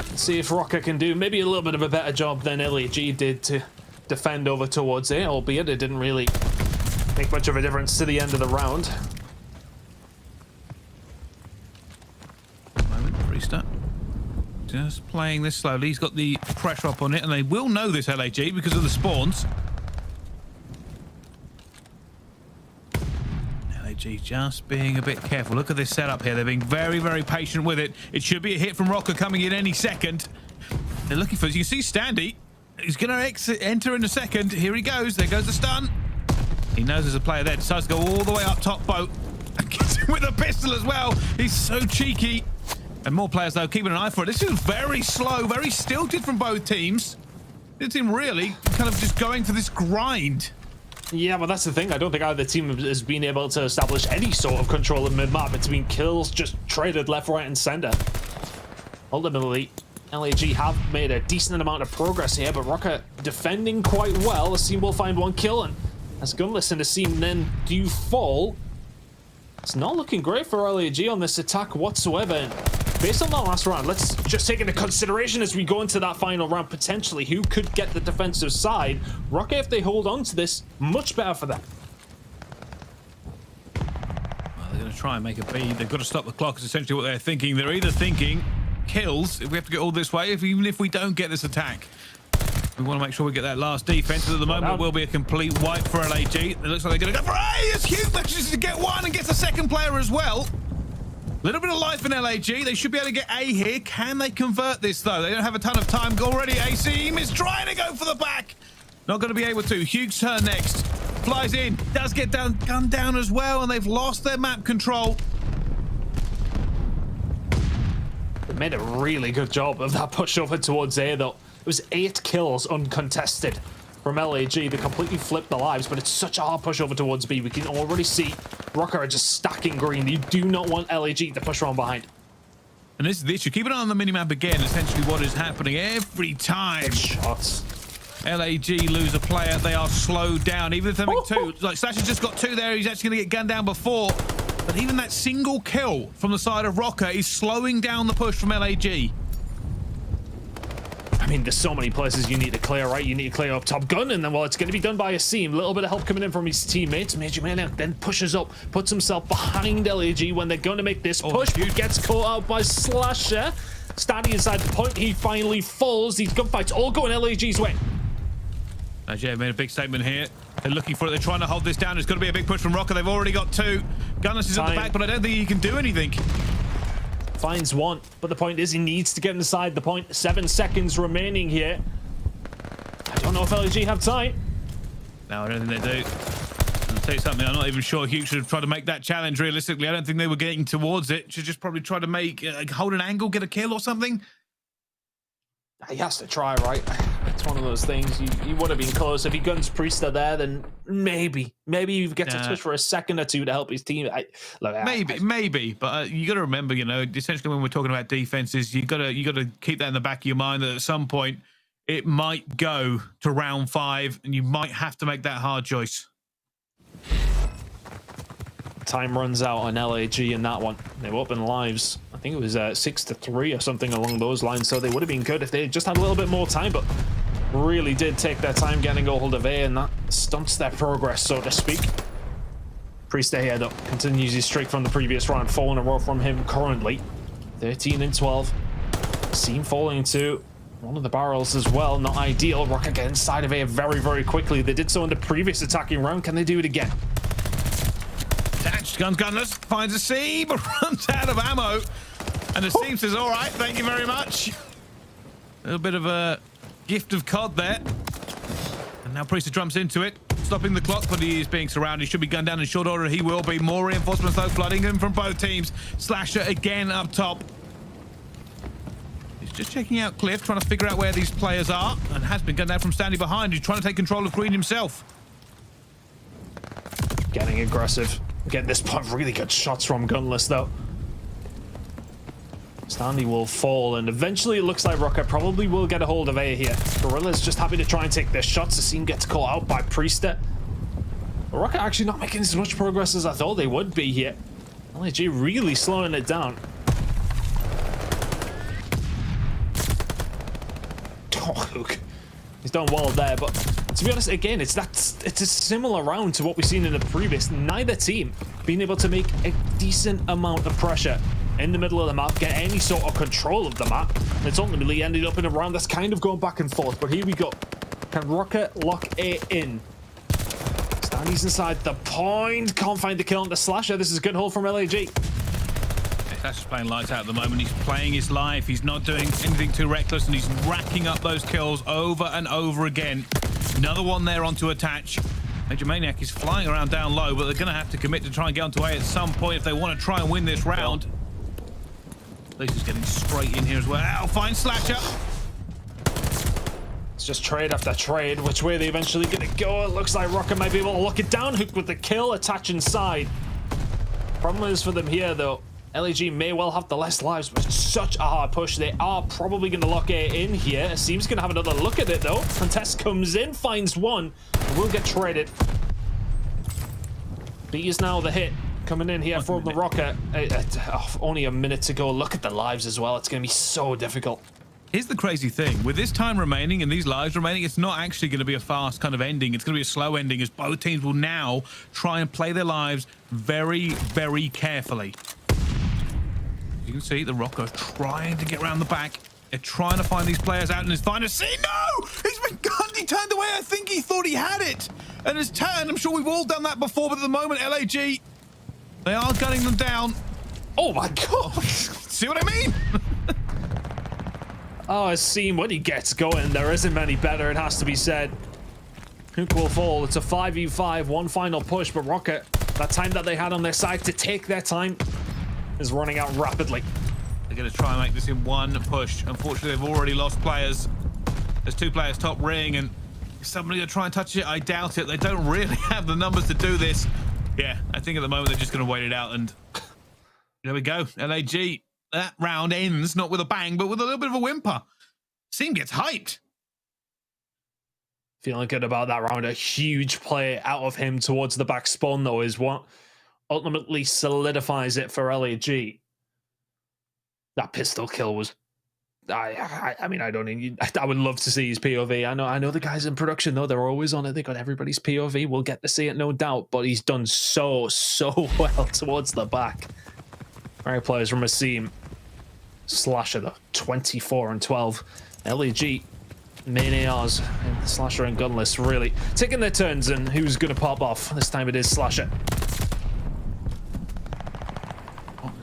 Let's see if Røkkr can do maybe a little bit of a better job than aLLeY did to defend over towards A, albeit it didn't really make much of a difference to the end of the round. Moment, Priestahh just playing this slowly. He's got the pressure up on it, and they will know this aLLeY because of the spawns. aLLeY just being a bit careful. Look at this setup here. They're being very, very patient with it. It should be a hit from Røkkr coming in any second. They're looking for, you can see Standy. He's going to enter in a second. Here he goes. There goes the stun. He knows there's a player there. Decides to go all the way up top boat. And gets him with a pistol as well. He's so cheeky. And more players, though, keeping an eye for it. This is very slow, very stilted from both teams. This team really kind of just going for this grind. Yeah, but that's the thing. I don't think either team has been able to establish any sort of control in mid-map. It's been kills just traded left, right, and center. Ultimately, aLLeY have made a decent amount of progress here, but Røkkr defending quite well. The team will find one kill, and as Gunless and the team then do fall, it's not looking great for aLLeY on this attack whatsoever. And based on that last round, let's just take into consideration as we go into that final round, potentially who could get the defensive side. Røkkr, if they hold on to this, much better for them. Well, they're going to try and make a B. They've got to stop the clock, is essentially what they're thinking. They're either thinking kills if we have to get all this way, even if we don't get this attack. We want to make sure we get that last defense. At the moment, it will be a complete wipe for aLLeY. It looks like they're going to go for A. As Hugh manages to get one and gets a second player as well. A little bit of life in aLLeY. They should be able to get A here. Can they convert this, though? They don't have a ton of time already. aCeam is trying to go for the back. Not going to be able to. Hugh's turn next. Flies in. Does get gunned down as well, and they've lost their map control. They made a really good job of that push over towards A, though. It was 8 kills uncontested from aLLeY. They completely flipped the lives, but it's such a hard push over towards B. We can already see Røkkr are just stacking green. You do not want aLLeY to push around behind. And this is the issue. Keep an eye on the minimap again. Essentially what is happening every time. Good shots. aLLeY lose a player, they are slowed down. Even if they make two, like Slash has just got 2 there, he's actually going to get gunned down before. But even that single kill from the side of Røkkr is slowing down the push from aLLeY. I mean, there's so many places you need to clear, right? You need to clear up top gun, and then, well, it's going to be done by aCeam. A little bit of help coming in from his teammates. MajorManiak then pushes up, puts himself behind aLLeY when they're going to make this push. Gets caught out by Slasher. Standing inside the point, he finally falls. These gunfights all going aLLeY's way. Najee made a big statement here. They're looking for it. They're trying to hold this down. It's got to be a big push from Røkkr. They've already got 2. Gunless is at the back, but I don't think he can do anything. Finds one, but the point is he needs to get inside the point. 7 seconds remaining here. I don't know if aLLeY have time. No, I don't think they do. I'll tell you something, I'm not even sure Hugh should have tried to make that challenge realistically. I don't think they were getting towards it. Should just probably try to make, hold an angle, get a kill or something. He has to try, right? It's one of those things. You would have been close. If he guns Priestahh there, then maybe you get to twitch for a second or two to help his team. Maybe, but you got to remember, you know, essentially when we're talking about defenses, you got to keep that in the back of your mind that at some point it might go to round 5, and you might have to make that hard choice. Time runs out on aLLeY in that one. They were up in lives. I think it was 6-3 or something along those lines. So they would have been good if they just had a little bit more time, but really did take their time getting a hold of A, and that stunts their progress, so to speak. Priestahh here, though, continues his streak from the previous round. 4 in a row from him currently. 13 and 12. aCeam falling into one of the barrels as well. Not ideal. Røkkr get inside of A very, very quickly. They did so in the previous attacking round. Can they do it again? Attached, Gunless finds aCeam, but runs out of ammo. And aCeam says, all right, thank you very much. A little bit of a gift of COD there. And now Priestahh jumps into it, stopping the clock, but he is being surrounded. He should be gunned down in short order. He will be. More reinforcements, though, flooding in from both teams. Slasher again up top. He's just checking out Cliff, trying to figure out where these players are, and has been gunned down from Standy behind. He's trying to take control of Green himself. Getting aggressive. Getting this point really good shots from Gunless though. Standy will fall, and eventually it looks like Røkkr probably will get a hold of A here. Guerrillas just happy to try and take their shots. The scene gets caught out by Priestahh. Røkkr actually not making as much progress as I thought they would be here. iLLeY really slowing it down. Oh, look. He's done well there, but to be honest, again, it's a similar round to what we've seen in the previous. Neither team being able to make a decent amount of pressure in the middle of the map, get any sort of control of the map. And it's ultimately ended up in a round that's kind of going back and forth. But here we go. Can Røkkr lock A in? Standy's inside the point. Can't find the kill on the slasher. This is a good hold from iLLeY. That's just playing lights out at the moment. He's playing his life. He's not doing anything too reckless, and he's racking up those kills over and over again. Another one there onto attach. MajorManiak is flying around down low, but they're going to have to commit to try and get onto A at some point if they want to try and win this round. Lisa's getting straight in here as well. I'll find Slasher. It's just trade after trade. Which way are they eventually going to go? It looks like Røkkr might be able to lock it down. Hook with the kill, attach inside. Problem is for them here, though. iLLeY may well have the less lives, but it's such a hard push. They are probably going to lock A in here. Seems going to have another look at it, though. Contest comes in, finds one, and will get traded. B is now the hit. Coming in here from the Røkkr. Only a minute to go. Look at the lives as well. It's going to be so difficult. Here's the crazy thing. With this time remaining and these lives remaining, it's not actually going to be a fast kind of ending. It's going to be a slow ending as both teams will now try and play their lives very, very carefully. You can see the Røkkr trying to get around the back. They're trying to find these players out, and his finder see no! He's been gunned. He turned away. I think he thought he had it. And his turn. I'm sure we've all done that before, but at the moment, iLLeY, they are gunning them down. Oh my god! See what I mean? Oh, a scene when he gets going. There isn't many better, it has to be said. Hook will fall. It's a 5v5, one final push, but Røkkr, that time that they had on their side to take their time, is running out rapidly. They're going to try and make this in one push. Unfortunately, they've already lost players. There's two players top ring, and somebody to try and touch it. I doubt it. They don't really have the numbers to do this. Yeah, I think at the moment they're just going to wait it out, and there we go. iLLeY, that round ends not with a bang, but with a little bit of a whimper. Scene gets hyped. Feeling good about that round. A huge play out of him towards the back spawn, though, is what ultimately solidifies it for iLLeY. That pistol kill was... I mean, I don't need... I would love to see his POV. I know the guys in production, though, they're always on it. They got everybody's POV. We'll get to see it, no doubt. But he's done so well towards the back. All right, players from Asim. Slasher, though. 24 and 12. iLLeY, main ARs, and Slasher and Gunless really taking their turns, and who's going to pop off? This time it is Slasher.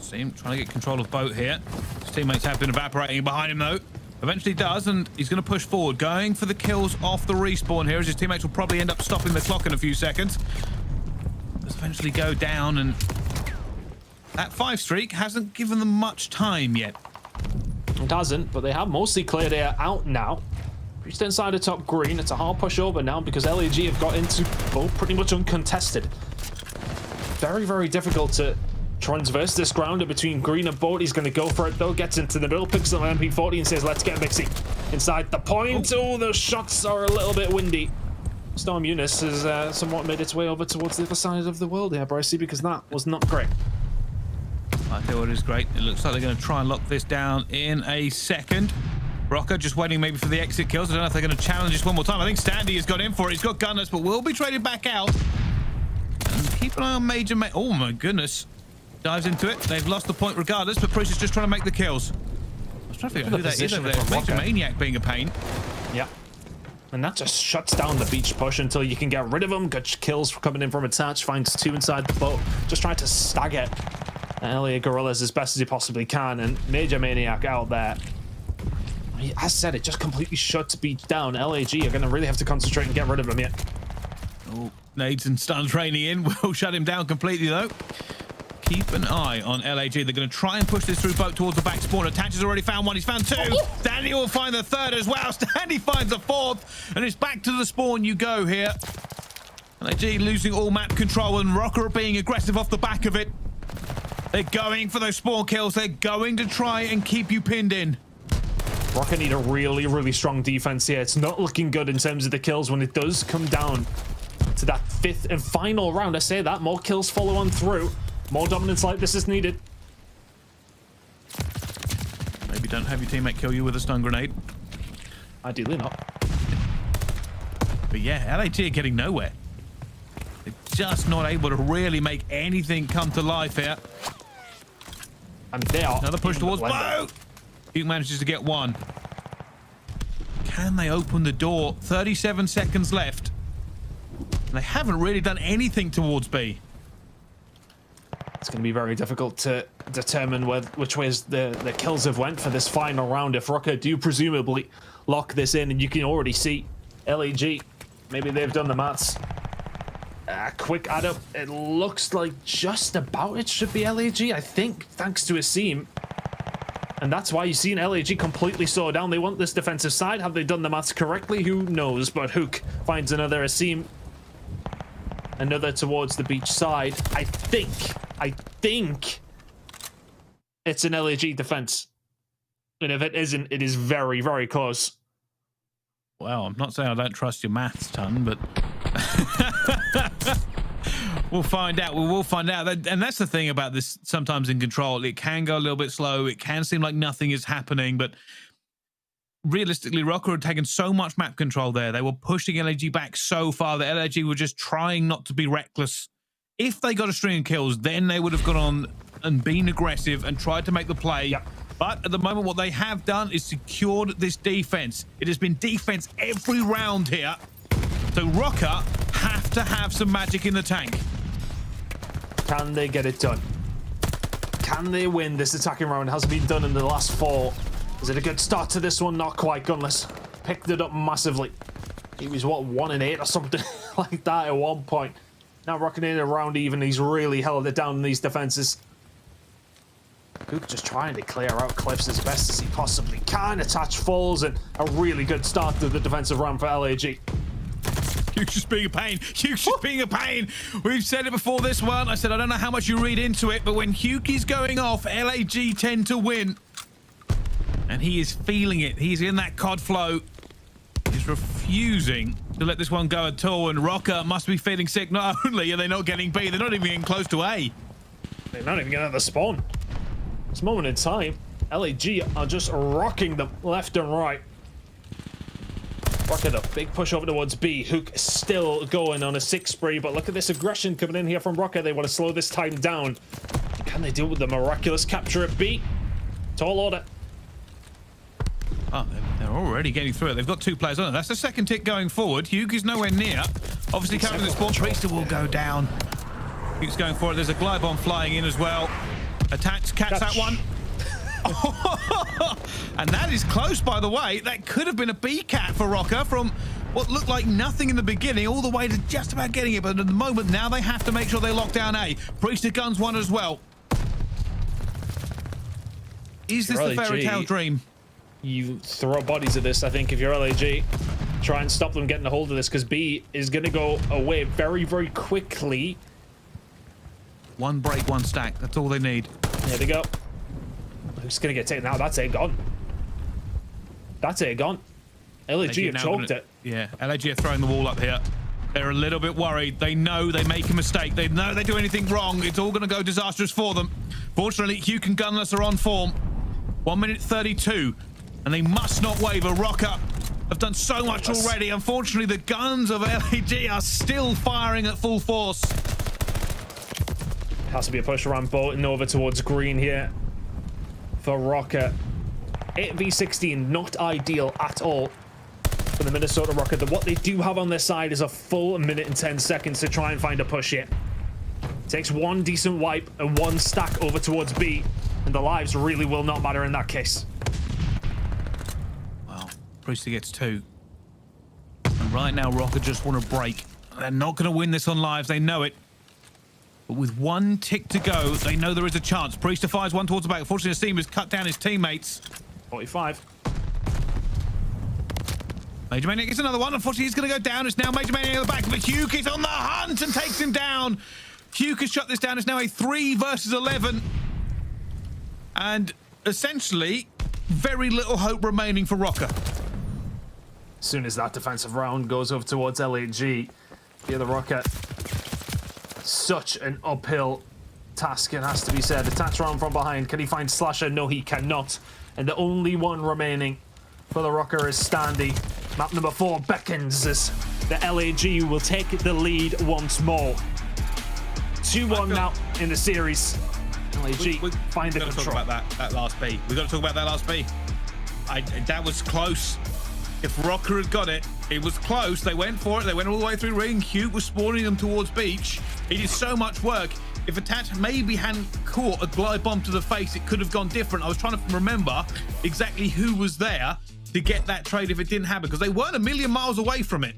Trying to get control of boat here. His teammates have been evaporating behind him, though. Eventually does, and he's going to push forward, going for the kills off the respawn here, as his teammates will probably end up stopping the clock in a few seconds. Let's eventually go down, and that 5 streak hasn't given them much time yet. It hasn't, but they have mostly cleared air out now. Reached inside the top green. It's a hard push over now because iLLeY have got into both pretty much uncontested. Very, very difficult to transverse this grounder between green and boat. He's going to go for it, though. Gets into the middle, picks up an MP40 and says, let's get aBeZy inside the point. Oh, the shots are a little bit windy. Storm Eunice has somewhat made its way over towards the other side of the world here, Brycey, because that was not great. I tell you what is great. It looks like they're going to try and lock this down in a second. Røkkr just waiting maybe for the exit kills. I don't know if they're going to challenge this one more time. I think Standy has got in for it. He's got Gunners, but will be traded back out. And keep an eye on MajorManiak. Oh, my goodness. Dives into it. They've lost the point regardless, but Priestahh's just trying to make the kills. I was trying to figure out who that is over there. MajorManiak being a pain. Yeah. And that just shuts down the beach push until you can get rid of him. Good kills coming in from attach. Finds 2 inside the boat. Just trying to stagger iLLeY Guerrillas as best as he possibly can. And MajorManiak out there. As I said, it just completely shuts beach down. iLLeY are going to really have to concentrate and get rid of him here. Oh, nades and stuns raining in. Will shut him down completely, though. keep an eye on LAG. They're going to try and push this through boat towards the back spawn. Attach has already found one. He's found two. Standy will find the third as well. Standy finds the fourth. And it's back to the spawn you go here. LAG losing all map control and Røkkr being aggressive off the back of it. They're going for those spawn kills. They're going to try and keep you pinned in. Røkkr need a really, really strong defense here. It's not looking good in terms of the kills when it does come down to that fifth and final round. I say that. More kills follow on through. More dominance like this is needed. Maybe don't have your teammate kill you with a stun grenade. Ideally not. But yeah, LAG are getting nowhere. They're just not able to really make anything come to life here. And they are. Another push towards boat. Duke manages to get one. Can they open the door? 37 seconds left. And they haven't really done anything towards B. It's going to be very difficult to determine which ways the kills have went for this final round. If Røkkr do presumably lock this in, and you can already see LAG, maybe they've done the maths. Quick add up. It looks like just about it should be LAG, I think, thanks to Asim. And that's why you've seen LAG completely slow down. They want this defensive side. Have they done the maths correctly? Who knows? But Hook finds another Asim. Another towards the beach side. I think it's an LAG defense. And if it isn't, it is very, very close. Well, I'm not saying I don't trust your maths, Ton, but we'll find out. We will find out. And that's the thing about this sometimes in Control. It can go a little bit slow. It can seem like nothing is happening, but realistically, Røkkr had taken so much map control there. They were pushing LAG back so far that LAG were just trying not to be reckless. If they got a string of kills, then they would have gone on and been aggressive and tried to make the play. Yep. But at the moment, what they have done is secured this defense. It has been defense every round here. So Røkkr have to have some magic in the tank. Can they get it done? Can they win this attacking round? It hasn't been done in the last 4. Is it a good start to this one? Not quite. Gunless picked it up massively. He was, what, 1 and 8 or something like that at one point. Now rocking in around even. He's really held it down in these defenses. Cook just trying to clear out cliffs as best as he possibly can. Attach falls and a really good start to the defensive round for LAG. Hugh's just being a pain. Hugh's just being a pain. We've said it before this one. I said I don't know how much you read into it, but when Hugh is going off, LAG tend to win. And he is feeling it. He's in that COD flow. He's refusing to let this one go at all. And Røkkr must be feeling sick. Not only are they not getting B, they're not even getting close to A. They're not even getting at the spawn. This moment in time, LAG are just rocking them left and right. Røkkr, a big push over towards B. Hook still going on a 6 spree, but look at this aggression coming in here from Røkkr. They want to slow this time down. Can they deal with the miraculous capture at B? Tall order. Oh, they're already getting through it. They've got 2 players on it. That's the second tick going forward. Hugh is nowhere near. Obviously, coming to the spawn. Priestahh will go down. Hugh's going for it. There's a glide bomb flying in as well. Attacks, catch that one. And that is close, by the way. That could have been a B-cat for Røkkr from what looked like nothing in the beginning all the way to just about getting it. But at the moment, now they have to make sure they lock down A. Priestahh guns one as well. Is this the fairy tale dream? You throw bodies at this, I think, if you're LAG. Try and stop them getting a hold of this, because B is going to go away very, very quickly. 1 break, 1 stack. That's all they need. There they go. Who's going to get taken out? That's A gone. That's A gone. LAG have choked it. Yeah, LAG are throwing the wall up here. They're a little bit worried. They know they make a mistake. They know they do anything wrong. It's all going to go disastrous for them. Fortunately, Hugh and Gunless are on form. 1 minute 32. And they must not waver. Røkkr have done so much already. Unfortunately, the guns of LAG are still firing at full force. Has to be a push around boat and over towards green here for Røkkr. 8v16, not ideal at all for the Minnesota Røkkr. What they do have on their side is a full 1 minute and 10 seconds to try and find a push here. Takes 1 decent wipe and 1 stack over towards B, and the lives really will not matter in that case. Priestahh gets 2. And right now, Røkkr just want to break. They're not going to win this on lives. They know it. But with 1 tick to go, they know there is a chance. Priestahh fires one towards the back. Unfortunately, Steam has cut down his teammates. 45. MajorManiak gets another one. Unfortunately, he's going to go down. It's now MajorManiak at the back, but Hugh is on the hunt and takes him down. Hugh has shut this down. It's now a 3 versus 11. And essentially, very little hope remaining for Røkkr. As soon as that defensive round goes over towards LAG, here the Røkkr. Such an uphill task, it has to be said. Attach round from behind. Can he find Slasher? No, he cannot. And the only one remaining for the Røkkr is Standy. Map number 4 beckons as the LAG will take the lead once more. 2-1 now in the series. LAG find the control. We've got to talk about that last B. We've got to talk about that last B. That was close. If Røkkr had got it, it was close. They went for it. They went all the way through ring. Hugh was spawning them towards beach. He did so much work. If Attach maybe hadn't caught a glide bomb to the face, it could have gone different. I was trying to remember exactly who was there to get that trade if it didn't happen, because they weren't a million miles away from it.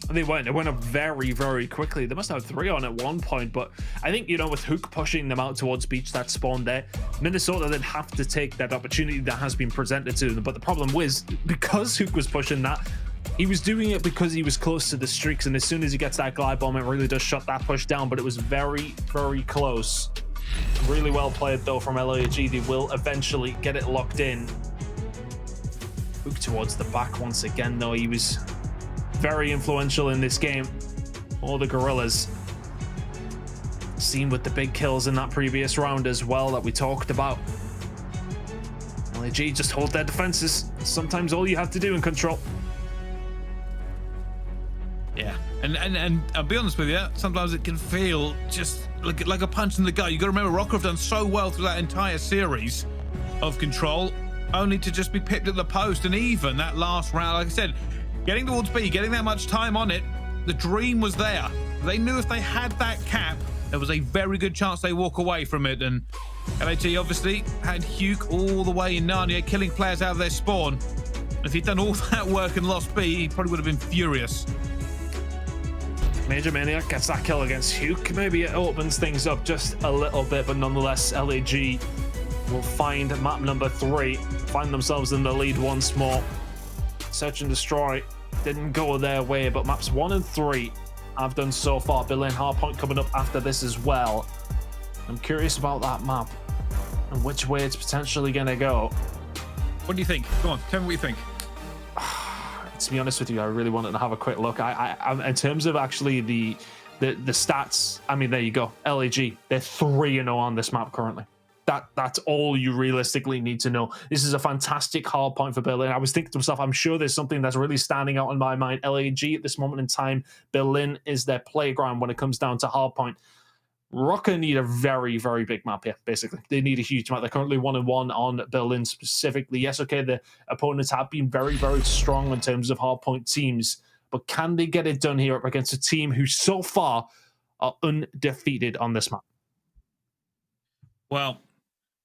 They weren't. It went up very, very quickly. They must have 3 on at one point, but I think, you know, with Hook pushing them out towards beach, that spawn there, Minnesota then have to take that opportunity that has been presented to them. But the problem was, because Hook was pushing that, he was doing it because he was close to the streaks, and as soon as he gets that glide bomb, it really does shut that push down. But it was very, very close. Really well played, though, from LAG. They will eventually get it locked in. Hook towards the back once again, though. He was very influential in this game. All the Guerrillas. Seen with the big kills in that previous round as well that we talked about. LAG just hold their defenses. Sometimes all you have to do in control. Yeah, and I'll be honest with you, sometimes it can feel just like a punch in the gut. You got to remember, Røkkr have done so well through that entire series of control, only to just be pipped at the post. And even that last round, like I said, getting towards B, getting that much time on it, the dream was there. They knew if they had that cap, there was a very good chance they walk away from it. And LAG obviously had Hugh all the way in Narnia, killing players out of their spawn. If he'd done all that work and lost B, he probably would have been furious. MajorManiak gets that kill against Hugh. Maybe it opens things up just a little bit, but nonetheless, LAG will find map number 3, find themselves in the lead once more. Search and Destroy didn't go their way, but maps 1 and 3 have done so far. Berlin Hardpoint coming up after this as well. I'm curious about that map and which way it's potentially going to go. What do you think? Come on, tell me what you think. To be honest with you, I really wanted to have a quick look. I in terms of actually the stats, I mean, there you go. LAG, they're 3-0 on this map currently. That's all you realistically need to know. This is a fantastic hard point for Berlin. I was thinking to myself, I'm sure there's something that's really standing out in my mind. LAG at this moment in time, Berlin is their playground when it comes down to hard point. Røkkr need a very, very big map here, basically. They need a huge map. They're currently 1-1 on Berlin specifically. Yes, okay, the opponents have been very, very strong in terms of hardpoint teams, but can they get it done here up against a team who so far are undefeated on this map? Well,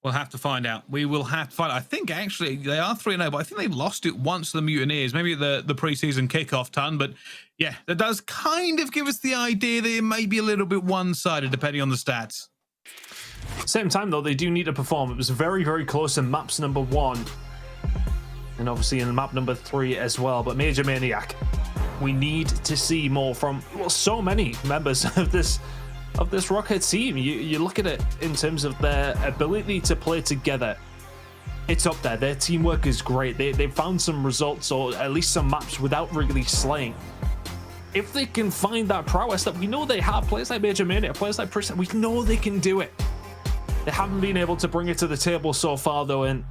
we'll have to find out. We will have to find out. I think actually they are 3-0, but I think they lost it once to the Mutineers, maybe the preseason kickoff ton. But yeah, that does kind of give us the idea that it may be a little bit one-sided depending on the stats. Same time though, they do need to perform. It was very, very close in maps number 1 and obviously in map number 3 as well. But MajorManiak, we need to see more from, well, so many members of this Røkkr team. You look at it in terms of their ability to play together. It's up there. Their teamwork is great. They've found some results, or at least some maps, without really slaying. If they can find that prowess that we know they have, players like MajorManiak, players like Prestinni, we know they can do it. They haven't been able to bring it to the table so far, though, and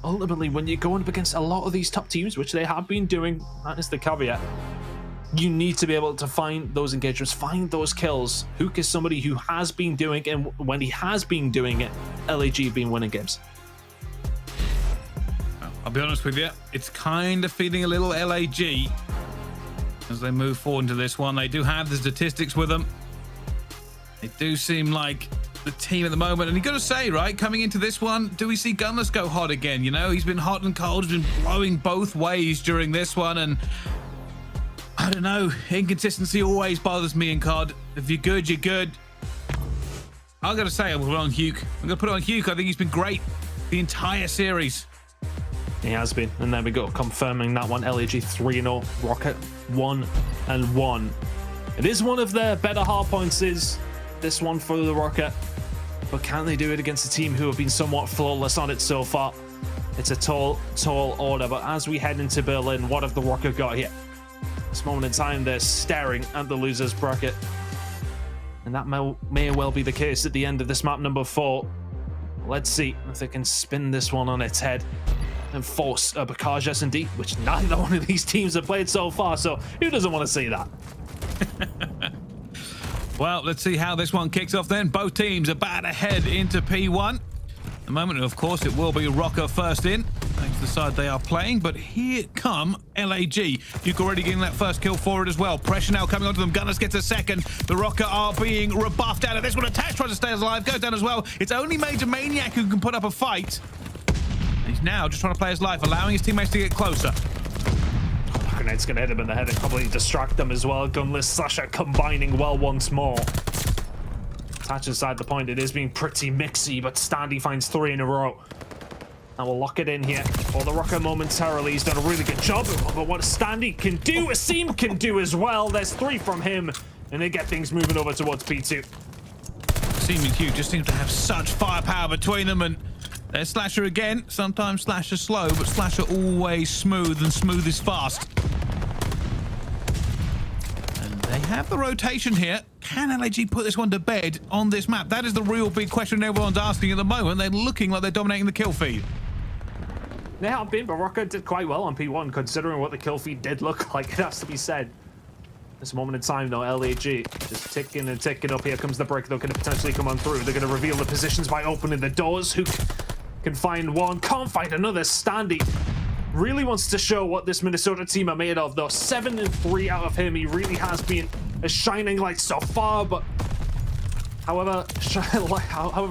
ultimately, when you're going up against a lot of these top teams, which they have been doing, that is the caveat, you need to be able to find those engagements, find those kills. Hook is somebody who has been doing it, and when he has been doing it, LAG have been winning games. I'll be honest with you, it's kind of feeling a little LAG as they move forward into this one. They do have the statistics with them. They do seem like the team at the moment, and you got to say, right, coming into this one, do we see Gunless go hot again? You know, he's been hot and cold, he's been blowing both ways during this one, and I don't know, inconsistency always bothers me in COD. If you're good, you're good. I got to say, I'm going to put it on Hugh. I'm going to put it on Hugh. I think he's been great the entire series. He has been. And there we go, confirming that one. aLLeY 3-0, Røkkr 1-1. It is one of their better hard points, is this one for the Røkkr. But can they do it against a team who have been somewhat flawless on it so far? It's a tall order. But as we head into Berlin, what have the Røkkr got here? This moment in time, they're staring at the losers bracket. And that may well be the case at the end of this map number 4. Let's see if they can spin this one on its head and force a Bakaj S&D, which neither one of these teams have played so far. So who doesn't want to see that? Well, let's see how this one kicks off then. Both teams are about to head into P1. At the moment, of course, it will be Røkkr first in, thanks to the side they are playing. But here come aLLeY. You've already getting that first kill forward as well. Pressure now coming onto them. Gunners gets a second. The Røkkr are being rebuffed out of this one. Attach tries to stay alive, goes down as well. It's only MajorManiak who can put up a fight. He's now just trying to play his life, allowing his teammates to get closer. Grenades gonna hit him in the head and probably distract them as well. Gunless Slasher combining well once more. Attach inside the point. It is being pretty mixy, but Standy finds 3 in a row. And we'll lock it in here for the Røkkr momentarily. He's done a really good job. But what Standy can do, a Simp can do as well. There's 3 from him, and they get things moving over towards P2. Simp and Hugh just seem to have such firepower between them, and there's Slasher again. Sometimes Slasher slow, but Slasher always smooth, and smooth is fast. And they have the rotation here. Can aLLeY put this one to bed on this map? That is the real big question everyone's asking at the moment. They're looking like they're dominating the kill feed. They have been, but Røkkr did quite well on P1, considering what the kill feed did look like, it has to be said. This moment in time, though, aLLeY just ticking and ticking up. Here comes the break, though, going to potentially come on through. They're going to reveal the positions by opening the doors. Who can find one? Can't find another. Standy really wants to show what this Minnesota team are made of, though. 7-3 out of him. He really has been a shining light so far, but however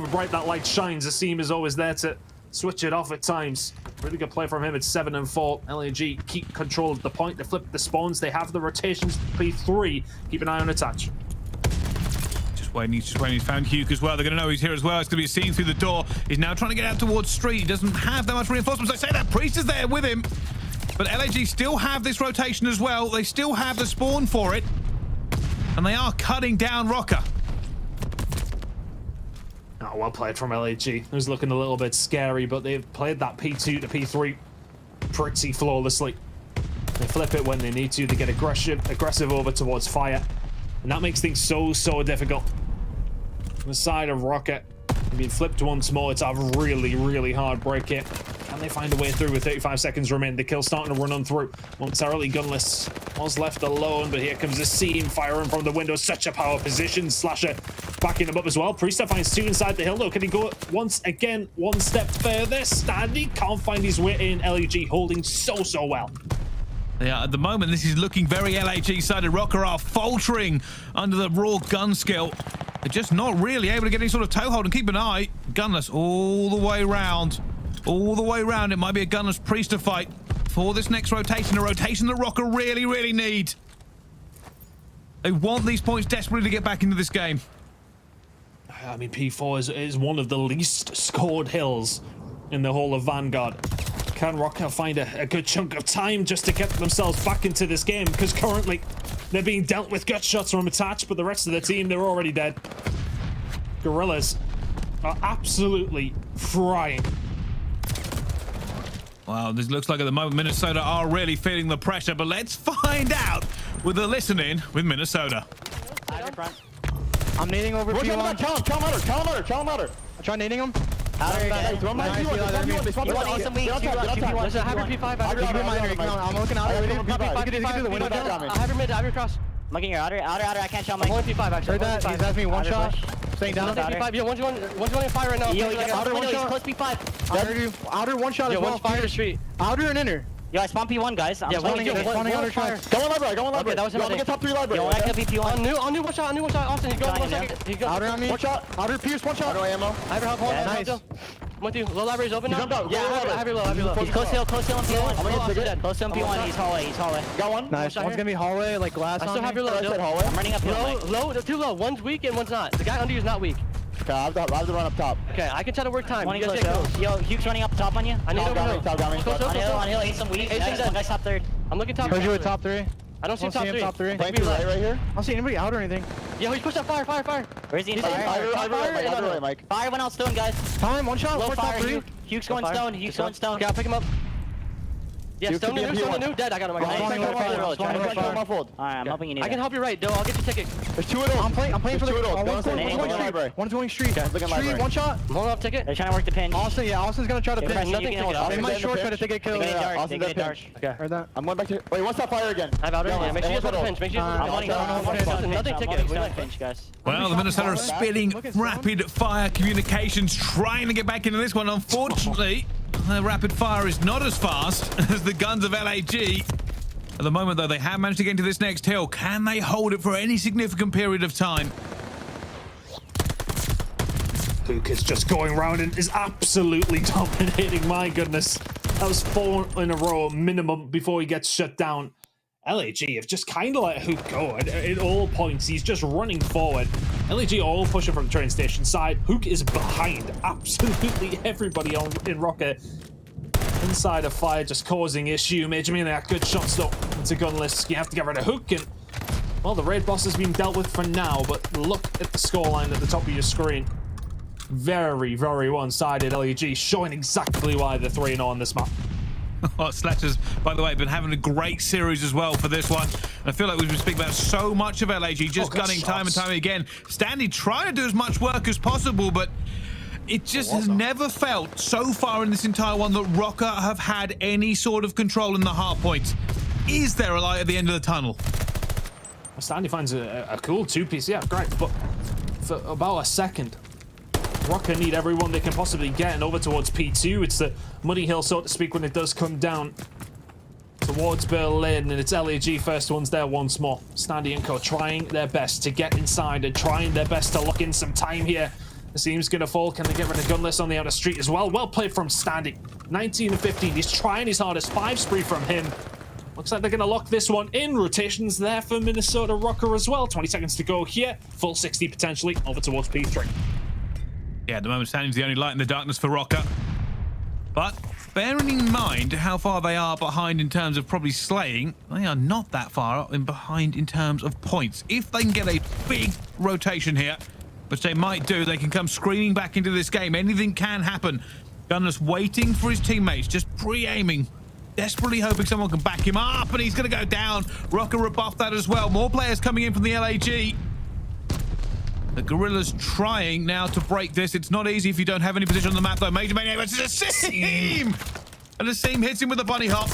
bright that light shines, the seam is always there to switch it off at times. Really good play from him. It's 7-4. aLLeY keep control of the point. They flip the spawns. They have the rotations. P3. Keep an eye on attach. Just waiting. He's found Hugh as well. They're going to know he's here as well. It's going to be seen through the door. He's now trying to get out towards street. He doesn't have that much reinforcements. I say that Priest is there with him, but aLLeY still have this rotation as well. They still have the spawn for it, and they are cutting down Røkkr. Oh, well played from aLLeY. It was looking a little bit scary, but they've played that P2 to P3 pretty flawlessly. They flip it when they need to. They get aggressive over towards fire, and that makes things so difficult. On the side of Røkkr, being flipped once more. It's a really hard break here. Can they find a way through with 35 seconds remaining? The kill starting to run on through. Momentarily Gunless was left alone, but here comes the Seam firing from the window. Such a power position. Slasher backing him up as well. Priestahh finds 2 inside the hill though. Can he go once again one step further? Standy can't find his way in. aLLeY holding so well. Yeah, at the moment, this is looking very aLLeY-sided. Røkkr are faltering under the raw gun skill. They're just not really able to get any sort of toehold, and keep an eye. Gunless all the way round. All the way round. It might be a Gunless Priestahh fight for this next rotation. A rotation that Røkkr really need. They want these points desperately to get back into this game. I mean, P4 is one of the least scored hills in the whole of Vanguard. Can Røkkr find a good chunk of time just to get themselves back into this game? Because currently they're being dealt with gut shots from attach, but the rest of the team, they're already dead. Guerrillas are absolutely frying. Wow, this looks like at the moment Minnesota are really feeling the pressure, but let's find out with the listening with Minnesota. I'm nading over P1. Tell him louder. I try nading him. Listen, I have your P5. I'm looking out. I have your mid. I have your cross. I'm looking your outer. I can't show my. I'm only P5 actually. Heard that. He's asking me one shot. Staying down. P5. Yo, one's going in fire right now. Yo, outer one shot. Close P5. I heard you. Outer one shot as well. One's fire to street. Outer and inner. Yo, I spawned P1, guys. I'm spawning outer track. Go on library. Okay, that was him. Get top 3 library. Yo, I kill P1. On new one shot. Austin, he's going 1 second. He's going. Outer on me. One shot. Outer Pierce, one shot. Auto ammo. I have your help. Nice. I'm with you. Low library's open now. Jumped out. Yeah, I have your low. He's close hill on P1. I'm gonna get close hill on P1. He's hallway. Got one. Nice. One's gonna be hallway, like glass. I still have your low. I'm running up hill. Low, too low. One's weak and one's not. The guy under you is not weak. Okay, I have to run up top. Okay, I can try to work time. One You guys close, get close. Yo, Hugh's running up top on you. I need over hill. On hill, ate some weed. One guy's top third. I'm looking top. Heard you at top 3. I don't see him top 3. Top 3. Right here. I don't see anybody out or anything. Yo, he's pushed up fire. Where's he? He's Fire, Mike. Fire went out stone, guys. Time, one shot. Low Top fire, 3. Hugh's going stone. Hugh's going stone. Okay, I'll pick him up. Yeah, stone to new. Dead, I got him. Alright, I'm helping you need I can help you right, Doe. I'll get you ticket. There's 2 of those. I'm playing for the One's going street. One's going street. Street, one shot. I'm holding up ticket. They're trying to work the pin. Austin's gonna try to pin. Nothing ticket. They might short try to take a kill. They get dark. Okay, heard that. I'm going back to. Wait, what's that fire again? I have outer. Yeah, make sure you guys hold pinch. Make sure you hold nothing ticket. Pinch, guys. Well, the Minnesota are spitting rapid fire communications, trying to get back into this one. Unfortunately, the rapid fire is not as fast as the guns of LAG. At the moment, though, they have managed to get into this next hill. Can they hold it for any significant period of time? Hook is just going around and is absolutely dominating. My goodness. That was 4 in a row minimum before he gets shut down. LAG have just kind of let Hook go at all points. He's just running forward. LAG all pushing from the train station side. Hook is behind absolutely everybody in Røkkr. Inside of fire, just causing issue. MajorManiak, good shots though. It's a gunless. You have to get rid of Hook, and well, the raid boss has been dealt with for now. But look at the scoreline at the top of your screen. Very, very one-sided. LAG showing exactly why they're 3-0 on this map. Sledger's, by the way, been having a great series as well for this one. I feel like we've been speaking about so much of LAG, just gunning time and time again. Standy trying to do as much work as possible, but it just has never felt so far in this entire one that Røkkr have had any sort of control in the hard points. Is there a light at the end of the tunnel? Standy finds a cool 2-piece, yeah, great, but for about a second, Røkkr need everyone they can possibly get, and over towards P2. It's the muddy hill, so to speak, when it does come down towards Berlin, and it's LAG first ones there once more. Standy and Co trying their best to get inside and trying their best to lock in some time here. The seam's gonna fall. Can they get rid of gunless on the outer street as well? Well played from Standy. 19 and 15. He's trying his hardest. 5 spree from him. Looks like they're gonna lock this one in. Rotations there for Minnesota Røkkr as well. 20 seconds to go here. Full 60 potentially. Over towards P3. Yeah, at the moment, Standy's the only light in the darkness for Røkkr. But bearing in mind how far they are behind in terms of probably slaying, they are not that far behind in terms of points. If they can get a big rotation here, which they might do, they can come screaming back into this game. Anything can happen. Gunless waiting for his teammates, just pre-aiming, desperately hoping someone can back him up, and he's going to go down. Røkkr rebuffed that as well. More players coming in from the LAG. The Guerrillas trying now to break this. It's not easy if you don't have any position on the map, though. MajorManiak, but it's a seam! And the seam hits him with a bunny hop.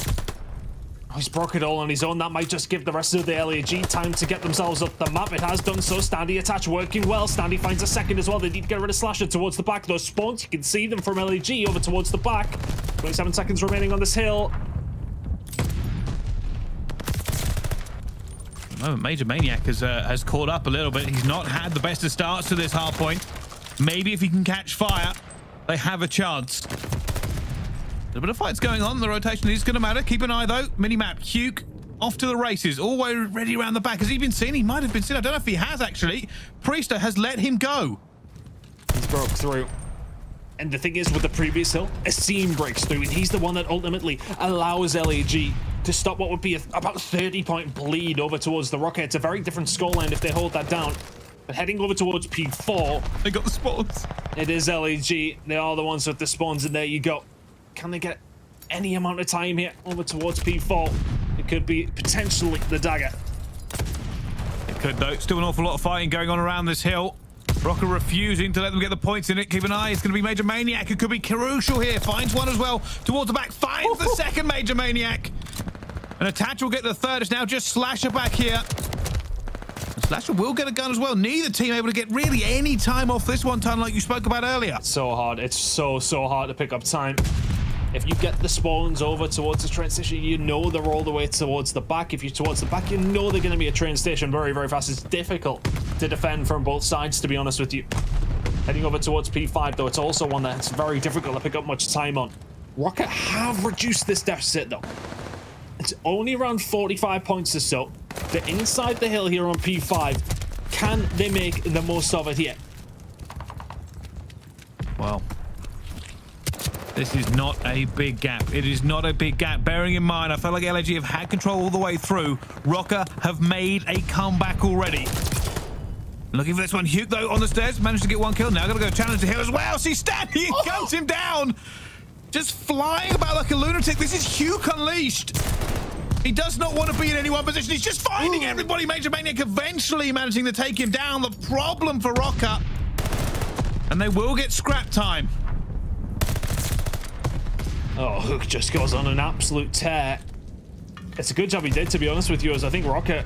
Oh, he's broke it all on his own. That might just give the rest of the LAG time to get themselves up the map. It has done so. Standy attach working well. Standy finds a second as well. They need to get rid of Slasher towards the back. Those spawns, you can see them from LAG over towards the back. 27 seconds remaining on this hill. MajorManiak has caught up a little bit. He's not had the best of starts to this hard point. Maybe if he can catch fire, they have a chance. A bit of fights going on. The rotation is going to matter. Keep an eye, though. Minimap, Hugh, off to the races. All the way ready around the back. Has he been seen? He might have been seen. I don't know if he has, actually. Priestahh has let him go. He's broke through. And the thing is, with the previous hill, a seam breaks through, and he's the one that ultimately allows LAG to stop what would be about a 30-point bleed over towards the Røkkr. It's a very different scoreline if they hold that down. But heading over towards P4... They got the spawns. It is LAG. They are the ones with the spawns, and there you go. Can they get any amount of time here over towards P4? It could be potentially the dagger. It could, though. Still an awful lot of fighting going on around this hill. Røkkr refusing to let them get the points in it. Keep an eye. It's going to be MajorManiak, who could be crucial here. Finds one as well towards the back. Finds the second MajorManiak. And Attach will get the third. It's now just Slasher back here. And Slasher will get a gun as well. Neither team able to get really any time off this one, Ton, like you spoke about earlier. It's so hard. It's so hard to pick up time. If you get the spawns over towards the train station, you know they're all the way towards the back. If you're towards the back, you know they're going to be a train station very, very fast. It's difficult to defend from both sides, to be honest with you. Heading over towards P5, though, it's also one that's very difficult to pick up much time on. Røkkr have reduced this deficit, though. It's only around 45 points or so. They're inside the hill here on P5. Can they make the most of it here? This is not a big gap. It is not a big gap. Bearing in mind, I felt like LAG have had control all the way through. Røkkr have made a comeback already. Looking for this one. Hugh, though, on the stairs. Managed to get one kill. Now got to go challenge to here as well. See Standy and guns him down. Just flying about like a lunatic. This is Hugh unleashed. He does not want to be in any one position. He's just finding everybody. MajorManiak eventually managing to take him down. The problem for Røkkr. And they will get scrap time. Oh, Hook just goes on an absolute tear. It's a good job he did, to be honest with you, as I think Røkkr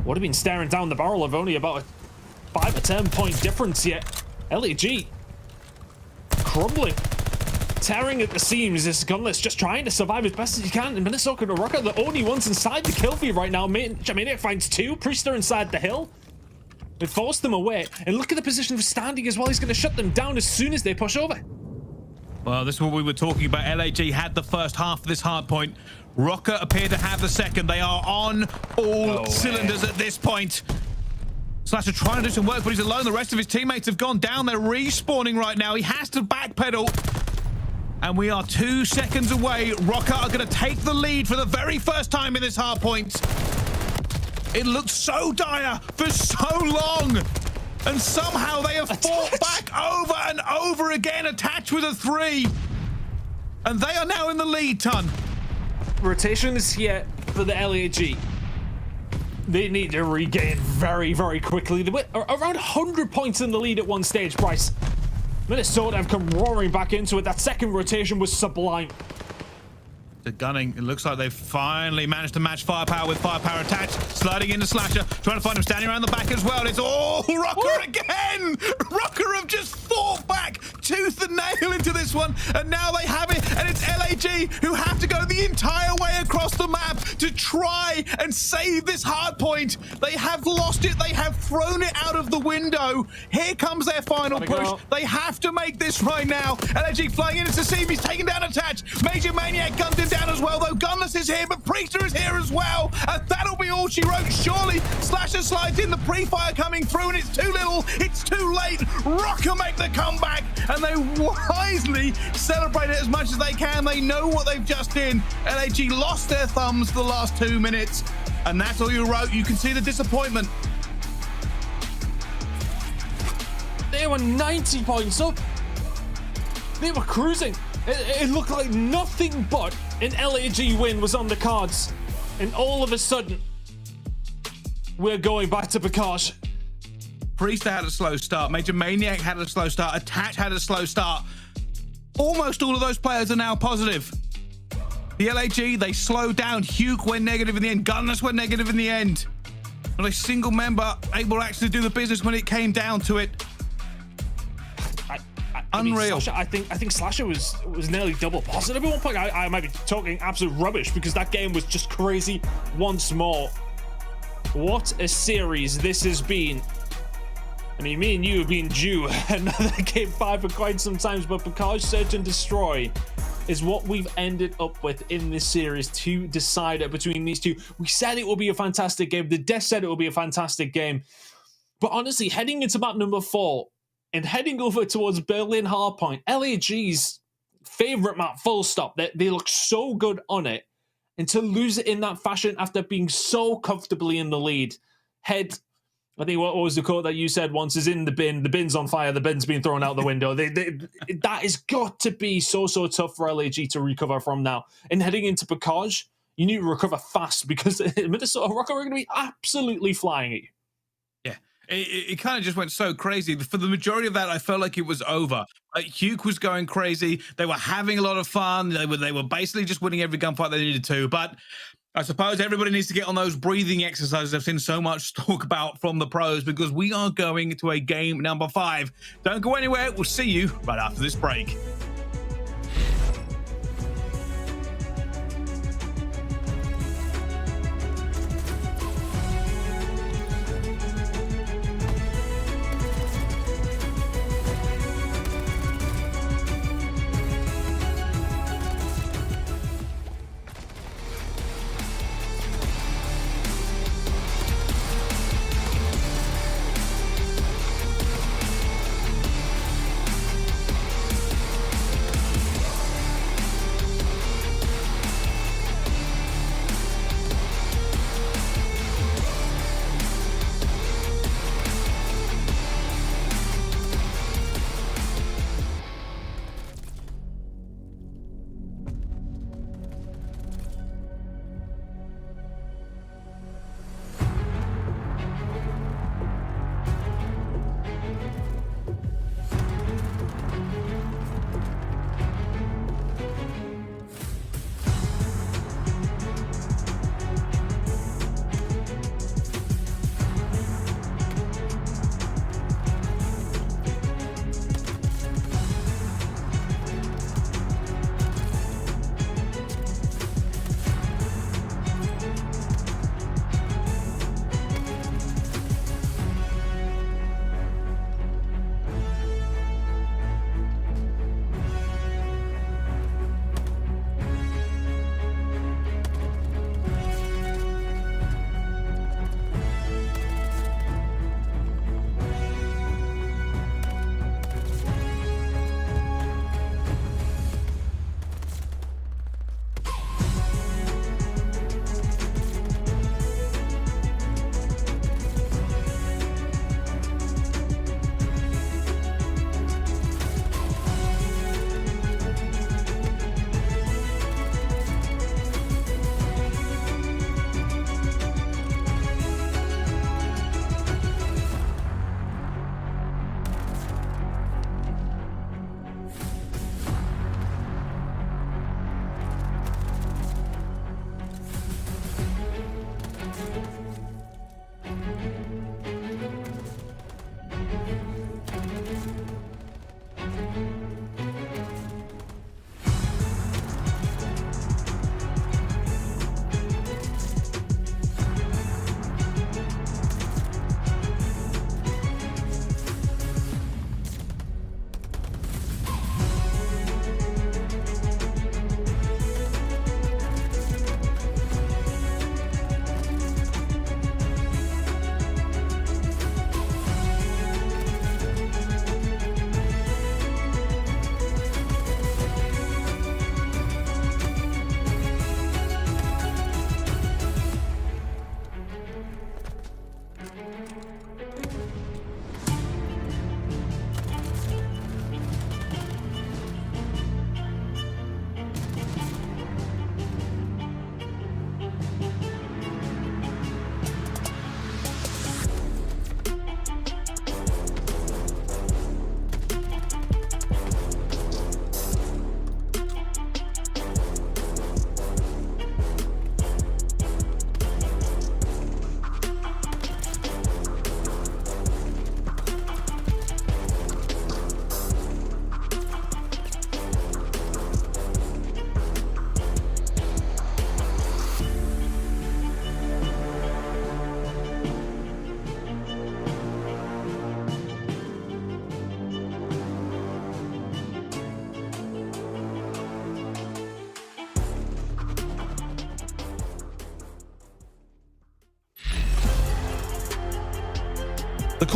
would have been staring down the barrel of only about a 5 or 10 point difference yet. LAG crumbling, tearing at the seams. This gunless just trying to survive as best as he can. And Minnesota and Røkkr, the only ones inside the kill feed right now. MajorManiak finds 2. Priestahh inside the hill. It forced them away. And look at the position for Standy as well. He's going to shut them down as soon as they push over. Well, this is what we were talking about. LAG had the first half of this hard point. Røkkr appear to have the second. They are on all cylinders at this point. Slasher trying to do some work, but he's alone. The rest of his teammates have gone down. They're respawning right now. He has to backpedal. And we are 2 seconds away. Røkkr are going to take the lead for the very first time in this hard point. It looked so dire for so long. And somehow they have fought back over and over again, attached with a 3. And they are now in the lead, Ton. Rotation is here for the LAG. They need to regain very, very quickly. They were around 100 points in the lead at one stage, Bryce. Minnesota have come roaring back into it. That second rotation was sublime. The gunning, it looks like they've finally managed to match firepower with firepower attached. Sliding into Slasher, trying to find him standing around the back as well. It's Røkkr again! Røkkr have just fought back tooth and nail into this one, and now they have it, and it's LAG who have to go the entire way across the map to try and save this hard point. They have lost it. They have thrown it out of the window. Here comes their final push. They have to make this right now. LAG flying in to see he's taken down attached. MajorManiak gunned him down as well, though. Gunless is here, but Priestahh is here as well, and that'll be all she wrote. Surely Slasher slides in, the pre-fire coming through, and it's too little, it's too late. Røkkr make the comeback, and they wisely celebrate it as much as they can. They know what they've just done. LAG lost their thumbs for the last 2 minutes, and that's all you wrote. You can see the disappointment. They were 90 points up. They were cruising. It looked like nothing but an LAG win was on the cards. And all of a sudden, we're going back to Priestahh. Priestahh had a slow start. MajorManiak had a slow start. Attach had a slow start. Almost all of those players are now positive. The LAG, they slowed down. Hugh went negative in the end. Gunless went negative in the end. Not a single member able to actually do the business when it came down to it. Unreal. Slasher, I think Slasher was nearly double positive at one point. I might be talking absolute rubbish because that game was just crazy once more. What a series this has been. I mean, me and you have been due another game 5 for quite some time, but Priestahh Search and Destroy is what we've ended up with in this series to decide it between these two. We said it will be a fantastic game. The Death said it will be a fantastic game. But honestly, heading into map number 4, and heading over towards Berlin Hardpoint, LAG's favorite map, full stop. They look so good on it. And to lose it in that fashion after being so comfortably in the lead. Head, I think what was the quote that you said once, is in the bin. The bin's on fire. The bin's been thrown out the window. That has got to be so tough for LAG to recover from now. And heading into Priestahh, you need to recover fast because Minnesota Røkkr are going to be absolutely flying at you. It kind of just went so crazy. For the majority of that, I felt like it was over. Hugh was going crazy. They were having a lot of fun. They were basically just winning every gunfight they needed to. But I suppose everybody needs to get on those breathing exercises I've seen so much talk about from the pros, because we are going to a game number 5. Don't go anywhere. We'll see you right after this break.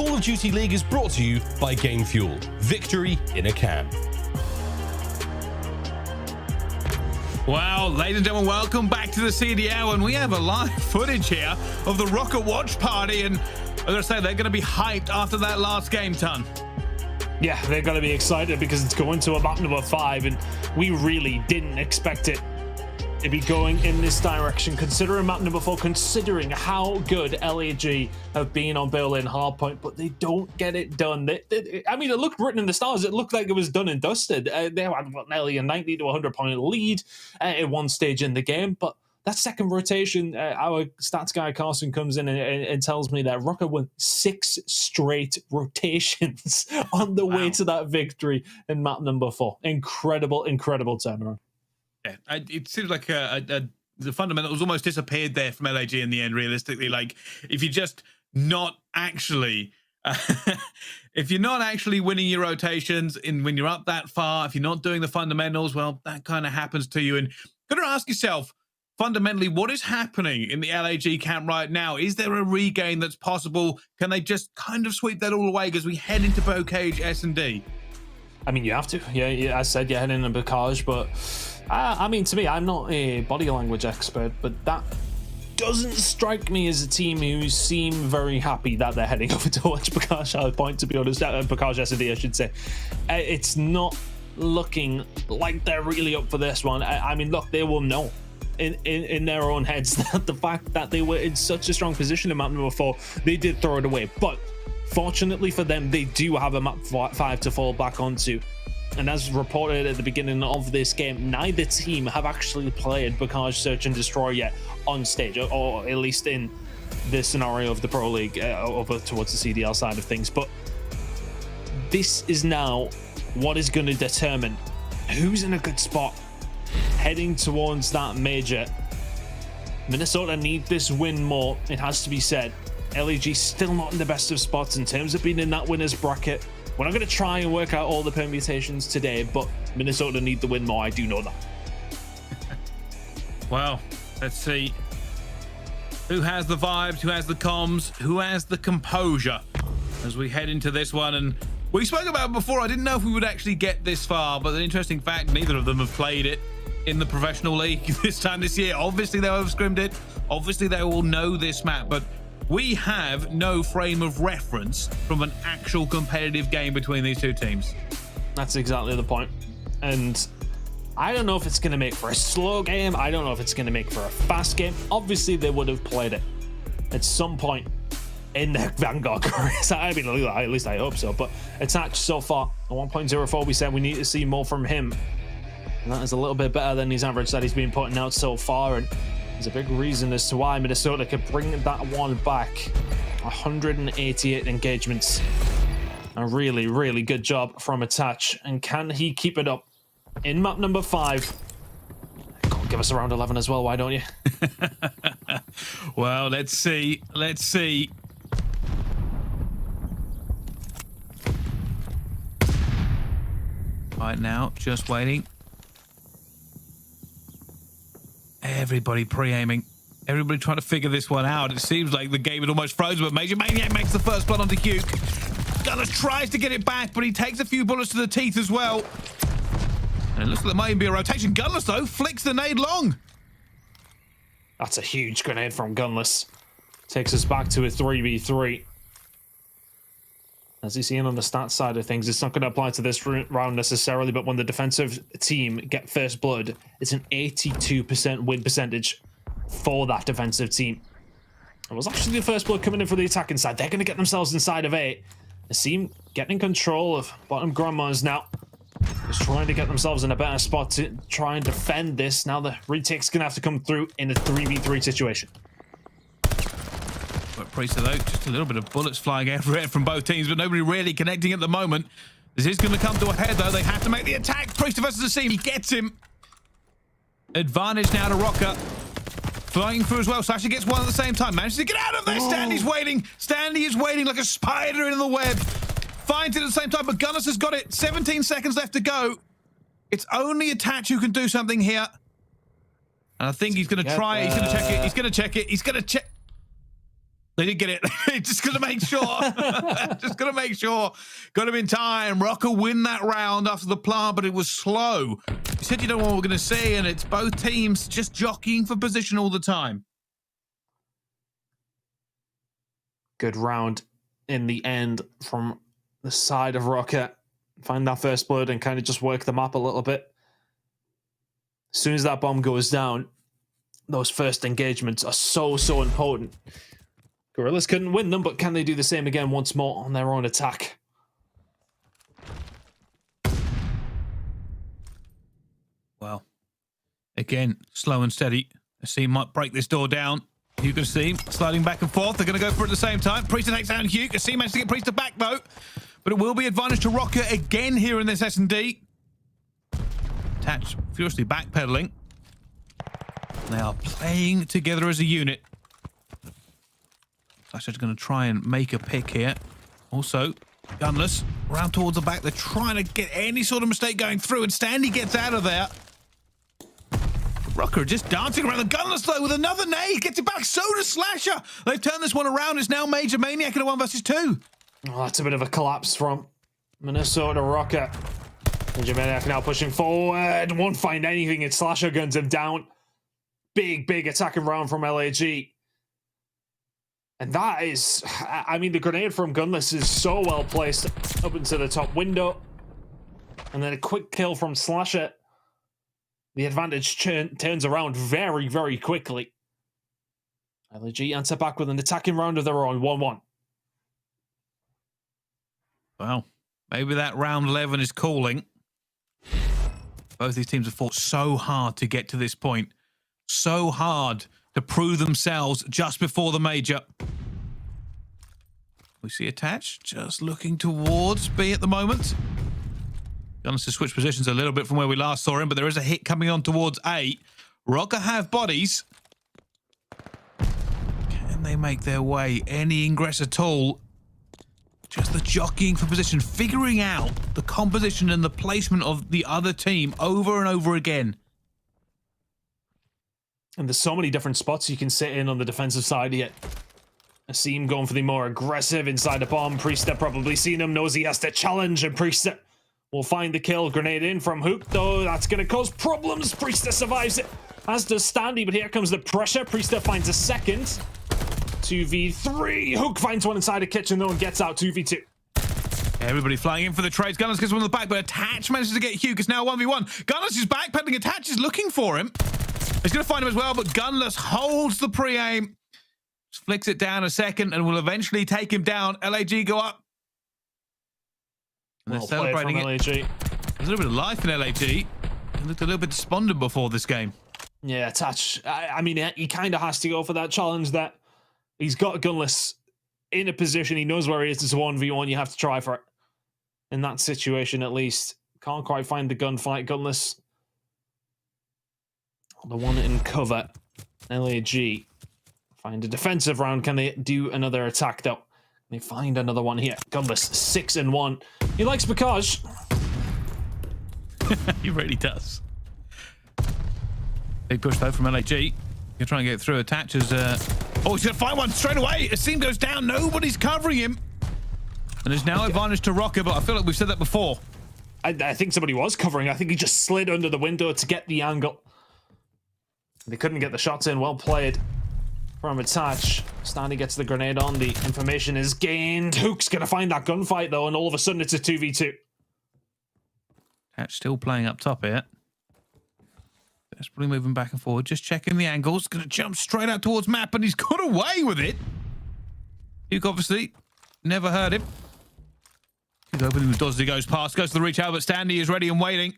Call of Duty League is brought to you by Game Fuel. Victory in a can. Well, ladies and gentlemen, welcome back to the CDL, and we have a live footage here of the Røkkr watch party, and I'm going to say they're going to be hyped after that last game, Ton. Yeah, they're going to be excited because it's going to a map number 5, and we really didn't expect it to be going in this direction, considering map number 4, considering how good LAG have been on Berlin hardpoint, but they don't get it done. I mean, it looked written in the stars. It looked like it was done and dusted. They had nearly a 90 to 100 point lead at one stage in the game, but that second rotation, our stats guy Carson comes in and tells me that Røkkr won 6 straight rotations on the way to that victory in map number 4. Incredible, incredible turnaround. Yeah, it seems like the fundamentals almost disappeared there from LAG in the end, realistically. Like, if you're just not actually... if you're not actually winning your rotations when you're up that far, if you're not doing the fundamentals, well, that kind of happens to you. And you've got to ask yourself, fundamentally, what is happening in the LAG camp right now? Is there a regain that's possible? Can they just kind of sweep that all away as we head into Bocage S&D? I mean, you have to. Yeah, I said you're heading into Bocage, but I mean, to me, I'm not a body language expert, but that doesn't strike me as a team who seem very happy that they're heading over towards Bocage hardpoint, to be honest. Bocage S&D, I should say. It's not looking like they're really up for this one. I mean, look, they will know in their own heads that the fact that they were in such a strong position in map number 4, they did throw it away. But fortunately for them, they do have a map 5 to fall back onto. And as reported at the beginning of this game, neither team have actually played Bocage Search and Destroy yet on stage, or at least in this scenario of the Pro League over towards the CDL side of things. But this is now what is going to determine who's in a good spot heading towards that major. Minnesota need this win more, it has to be said. LAG still not in the best of spots in terms of being in that winner's bracket. We're not going to try and work out all the permutations today, but Minnesota need the win more. I do know that. Well, let's see. Who has the vibes? Who has the comms? Who has the composure as we head into this one? And we spoke about it before. I didn't know if we would actually get this far, but an interesting fact, neither of them have played it in the professional league this time this year. Obviously, they'll have scrimmed it. Obviously, they will know this map, but we have no frame of reference from an actual competitive game between these two teams. That's exactly the point. And I don't know if it's going to make for a slow game. I don't know if it's going to make for a fast game. Obviously, they would have played it at some point in their Vanguard careers. I mean, at least I hope so. But Attach so far, at 1.04, we said we need to see more from him. And that is a little bit better than his average that he's been putting out so far. And there's a big reason as to why Minnesota could bring that one back. 188 engagements. A really, really good job from Attach. And can he keep it up in map number 5? Go on, give us a round 11 as well, why don't you? Well, let's see. Let's see. Right now, just waiting. Everybody pre-aiming. Everybody trying to figure this one out. It seems like the game is almost frozen, but MajorManiak makes the first blood onto Huke. Gunners tries to get it back, but he takes a few bullets to the teeth as well. And it looks like there might even be a rotation. Gunless, though, flicks the nade long. That's a huge grenade from Gunless. Takes us back to a 3v3. As you see on the stats side of things, it's not going to apply to this round necessarily, but when the defensive team get first blood, it's an 82% win percentage for that defensive team. It was actually the first blood coming in for the attacking side. They're going to get themselves inside of 8. The team getting control of bottom grandmas now. Just trying to get themselves in a better spot to try and defend this. Now the retake's going to have to come through in a 3v3 situation. But Priestahh, though, just a little bit of bullets flying everywhere from both teams, but nobody really connecting at the moment. This is going to come to a head, though. They have to make the attack. Priestahh versus the team. He gets him. Advantage now to Røkkr. Flying through as well. Sasha gets one at the same time. Manages to get out of there. Standy's waiting. Standy is waiting like a spider in the web. Finds it at the same time, but Gunners has got it. 17 seconds left to go. It's only Attach who can do something here. And I think he's going to try it. He's going to check it. He's going to check it. He's going to check. They did get it. Just got to make sure. Just got to make sure. Got him in time. Røkkr win that round after the plant, but it was slow. You said you don't know what we're going to see, and it's both teams just jockeying for position all the time. Good round in the end from the side of Røkkr. Find that first blood and kind of just work the map a little bit. As soon as that bomb goes down, those first engagements are so important. Guerrillas couldn't win them, but can they do the same again once more on their own attack? Well, again, slow and steady. aBeZy might break this door down. You can see sliding back and forth. They're going to go for it at the same time. Priestahh takes down Hugh. aBeZy managed to get Priestahh back, though. But it will be advantage to Røkkr again here in this S&D. Attach furiously backpedaling. They are playing together as a unit. Dashy's going to try and make a pick here. Also, gunless round towards the back. They're trying to get any sort of mistake going through, and Standy gets out of there. Røkkr just dancing around the gunless though with another nade. Gets it back. So does Slasher. They've turned this one around. It's now MajorManiak in a 1 versus 2. Oh, that's a bit of a collapse from Minnesota Røkkr. MajorManiak now pushing forward. Won't find anything, and Slasher guns him down. Big attacking round from LAG. And that is, I mean, the grenade from Gunless is so well placed up into the top window. And then a quick kill from Slasher. The advantage turns around very quickly. LAG answer back with an attacking round of their own, 1-1. Well, maybe that round 11 is calling. Both these teams have fought so hard to get to this point. So hard to prove themselves just before the major. We see Attach just looking towards B at the moment. Gunless to switch positions a little bit from where we last saw him, but there is a hit coming on towards A. Røkkr have bodies. Can they make their way? Any ingress at all? Just the jockeying for position, figuring out the composition and the placement of the other team over and over again. And there's so many different spots you can sit in on the defensive side here. aBeZy going for the more aggressive inside the bomb. Priestahh probably seen him, knows he has to challenge, and Priestahh will find the kill. Grenade in from Hook, though. That's going to cause problems. Priestahh survives it, as does Standy, but here comes the pressure. Priestahh finds a second. 2v3. Hook finds one inside the kitchen, though, and gets out 2v2. Everybody flying in for the trades. Gunless gets one on the back, but Attach manages to get Hugh. It's now 1v1. Gunless is backpedaling. Attach is looking for him. He's going to find him as well, but Gunless holds the pre-aim. Flicks it down a second and will eventually take him down. LAG go up. And they're celebrating it. LAG. There's a little bit of life in LAG. He looked a little bit despondent before this game. Yeah, Attach. I mean, he kind of has to go for that challenge that he's got Gunless in a position. He knows where he is. It's a 1v1. You have to try for it. In that situation, at least. Can't quite find the gunfight. Gunless. The one in cover. LAG. Find a defensive round. Can they do another attack, though? They find another one here. Gunless, 6-1. He likes Bakaj. He really does. Big push, though, from LAG. You're trying to get through. Attaches. Oh, he's going to find one straight away. aBeZy goes down. Nobody's covering him. And there's now advantage to Røkkr, but I feel like we've said that before. I think somebody was covering. I think he just slid under the window to get the angle. They couldn't get the shots in. Well played from Attach. Standy gets the grenade on. The information is gained. Hook's going to find that gunfight, though, and all of a sudden it's a 2v2. Attach still playing up top here. Desperately moving back and forward. Just checking the angles. Going to jump straight out towards map, and he's got away with it. Duke obviously never heard him. He's opening the doors as he goes past. Goes to the reach out, but Standy is ready and waiting.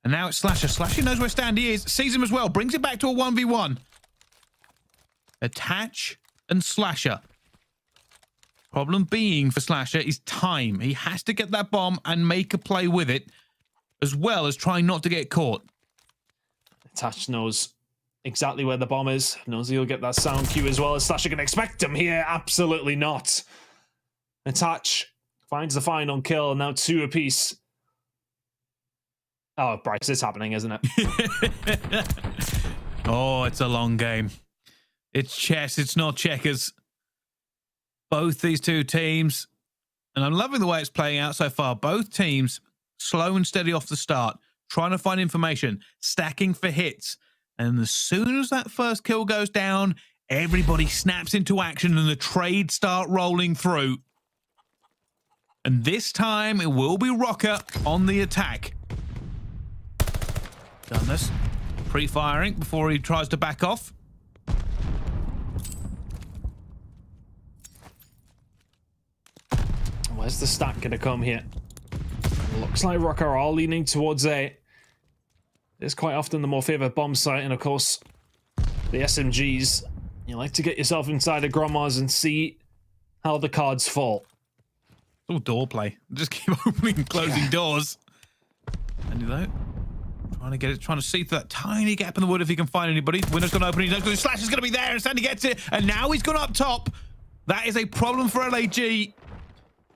And now it's Slasher. Slasher knows where Standy is. Sees him as well. Brings it back to a 1v1. Attach and Slasher. Problem being for Slasher is time. He has to get that bomb and make a play with it, as well as trying not to get caught. Attach knows exactly where the bomb is. Knows he'll get that sound cue as well. As Slasher can expect him here. Absolutely not. Attach finds the final kill. Now 2 apiece. Oh, Bryce, it's happening, isn't it? Oh, it's a long game. It's chess. It's not checkers. both these two teams, and I'm loving the way it's playing out so far. Both teams slow and steady off the start, trying to find information, stacking for hits. And as soon as that first kill goes down, everybody snaps into action and the trades start rolling through. And this time it will be Røkkr on the attack. Done this. Pre-firing before he tries to back off. Where's the stack going to come here? Looks like Røkkr are all leaning towards A. It's quite often the more favored bomb site, and of course, the SMGs. You like to get yourself inside of Grommas and see how the cards fall. It's all door play. Just keep opening and closing doors. And you know, trying to see through that tiny gap in the wood if he can find anybody. Window's gonna open, he knows the slash is gonna be there, and Standy gets it, and now he's gone up top. That is a problem for LAG.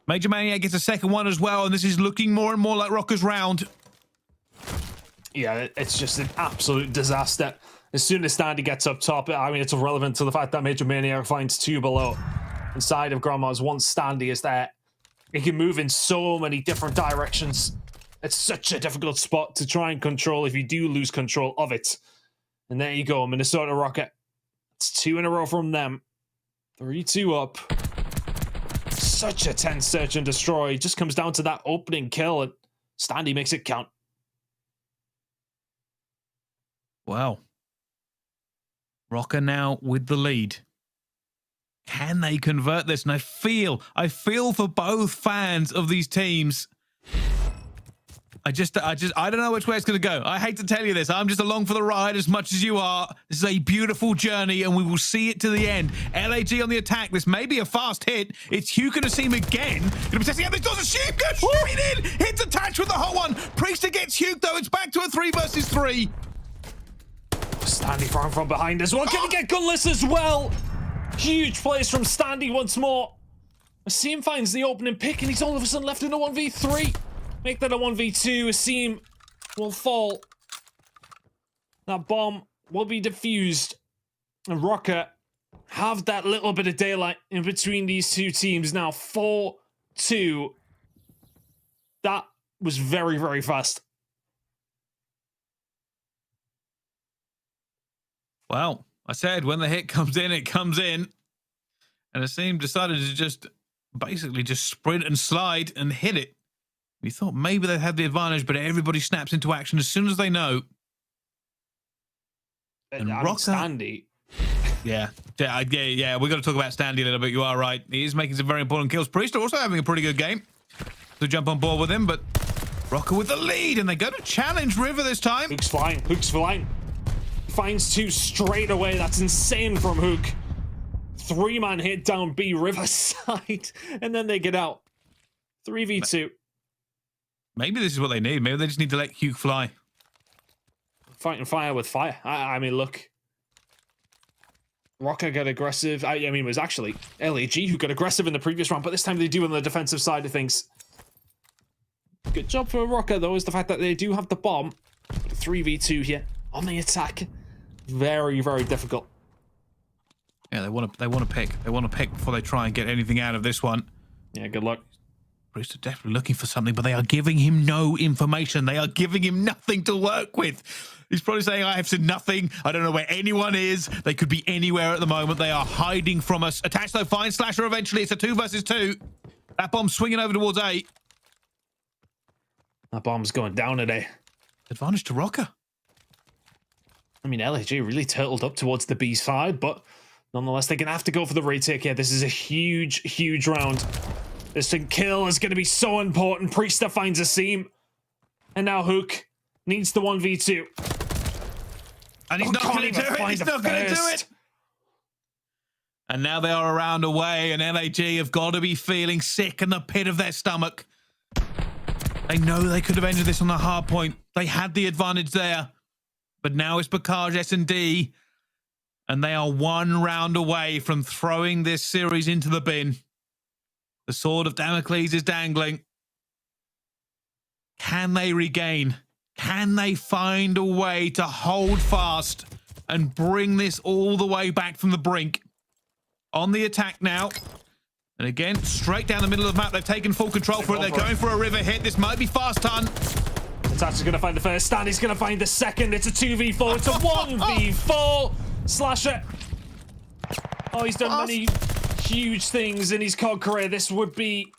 MajorManiak gets a second one as well, and this is looking more and more like Røkkr's round. Yeah, it's just an absolute disaster. As soon as Standy gets up top, I mean, it's irrelevant to the fact that MajorManiak finds two below. Inside of Grommas, once Standy is there, he can move in so many different directions. It's such a difficult spot to try and control if you do lose control of it. And there you go, Minnesota Røkkr. It's 2 in a row from them. 3-2 up. Such a tense search and destroy. It just comes down to that opening kill, and Standy makes it count. Wow. Røkkr now with the lead. Can they convert this? And I feel for both fans of these teams. I don't know which way it's going to go. I hate to tell you this. I'm just along for the ride as much as you are. This is a beautiful journey, and we will see it to the end. LAG on the attack. This may be a fast hit. It's Hugh and Asim again. Going to be testing out this doors. Asim goes straight in. Hits attached with the hot one. Priestahh gets Hugh, though. It's back to a 3 versus 3. Standy from behind as well. Can he get gunless as well? Huge plays from Standy once more. Asim finds the opening pick, and he's all of a sudden left in a 1v3. Make that a 1v2. Asim will fall. That bomb will be defused. And Røkkr have that little bit of daylight in between these two teams now. 4-2. That was very, very fast. Well, I said when the hit comes in, it comes in. And Asim decided to just basically just sprint and slide and hit it. We thought maybe they had the advantage, but everybody snaps into action as soon as they know. And Røkkr, Standy. Yeah. We've got to talk about Standy a little bit. You are right. He is making some very important kills. Priestahh also having a pretty good game. To jump on board with him, but Røkkr with the lead, and they go to challenge River this time. Hook's flying. Hook's flying. Finds 2 straight away. That's insane from Hook. 3-man hit down B Riverside, and then they get out. 3v2. Maybe this is what they need. Maybe they just need to let Hugh fly. Fighting fire with fire. I mean, look. Røkkr got aggressive. I mean, it was actually LAG who got aggressive in the previous round, but this time they do on the defensive side of things. Good job for Røkkr, though, is the fact that they do have the bomb. 3v2 here on the attack. Very, very difficult. Yeah, they want to pick. They want to pick before they try and get anything out of this one. Yeah, good luck. Priestahh definitely looking for something, but they are giving him no information. They are giving him nothing to work with. He's probably saying, I have said nothing. I don't know where anyone is. They could be anywhere at the moment. They are hiding from us. Attached though, finds Slasher eventually. It's a 2 versus 2. That bomb's swinging over towards A. That bomb's going down today. Advantage to Røkkr. I mean, LAG really turtled up towards the B side, but nonetheless, they're going to have to go for the retake here. This is a huge, huge round. This kill is going to be so important. Priestahh finds Asim. And now Hook needs the 1v2. And he's not going to do it. He's not going to do it. And now they are a round away, and LAG have got to be feeling sick in the pit of their stomach. They know they could have ended this on the hard point. They had the advantage there. But now it's Bakaj, S&D. And they are 1 round away from throwing this series into the bin. The sword of Damocles is dangling. Can they regain? Can they find a way to hold fast and bring this all the way back from the brink? On the attack now. And again, straight down the middle of the map. They've taken full control for it. They're going for a river hit. This might be fast ton. Methodz is going to find the first, Standy's going to find the second. It's a 2v4, it's a 1v4. Slasher. Oh, he's done many huge things in his COD career. This would be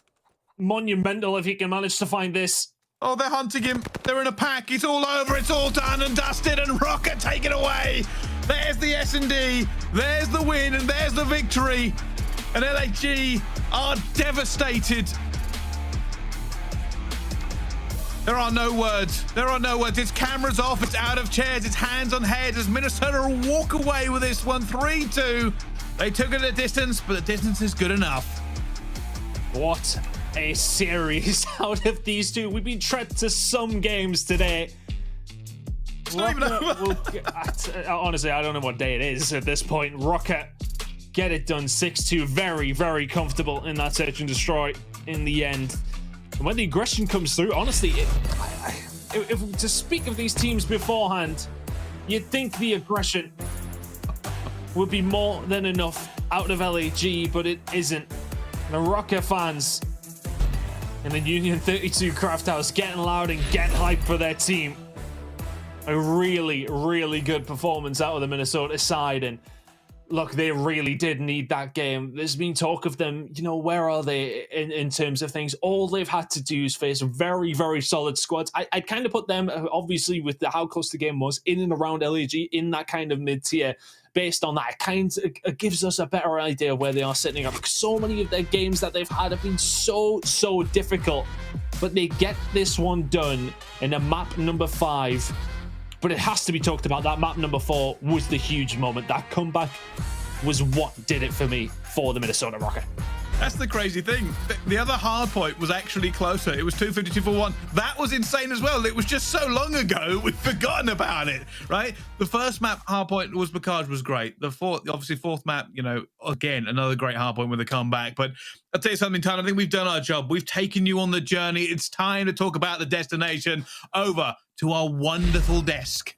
monumental if he can manage to find this. Oh, they're hunting him. They're in a pack. It's all over. It's all done and dusted, and Røkkr take it away. There's the S&D. There's the win, and there's the victory. And aLLeY are devastated. There are no words. There are no words. It's cameras off. It's out of chairs. It's hands on heads as Minnesota walk away with this one 3-2. They took it a distance, but the distance is good enough. What a series out of these two. We've been treated to some games today. Honestly, I don't know what day it is at this point. Røkkr get it done 6-2. Very, very comfortable in that search and destroy in the end. And when the aggression comes through, honestly, if to speak of these teams beforehand, you'd think the aggression would be more than enough out of aLLeY, but it isn't. The Røkkr fans in the Union 32 Craft House getting loud and getting hyped for their team. A really, really good performance out of the Minnesota side, and look, they really did need that game. There's been talk of them, you know, where are they in terms of things? All they've had to do is face very, very solid squads. I'd kind of put them, obviously, with how close the game was, in and around aLLeY, in that kind of mid-tier. Based on that, it gives us a better idea where they are sitting up. Because so many of their games that they've had have been so difficult. But they get this one done in a map number 5. But it has to be talked about. That map number 4 was the huge moment. That comeback was what did it for me for the Minnesota Røkkr. That's the crazy thing. The other hard point was actually closer. It was 252 for 1. That was insane as well. It was just so long ago, we've forgotten about it, right? The first map hard point was Bacage was great. The fourth map, you know, again, another great hard point with a comeback. But I'll tell you something, Tyler, I think we've done our job. We've taken you on the journey. It's time to talk about the destination. Over to our wonderful desk.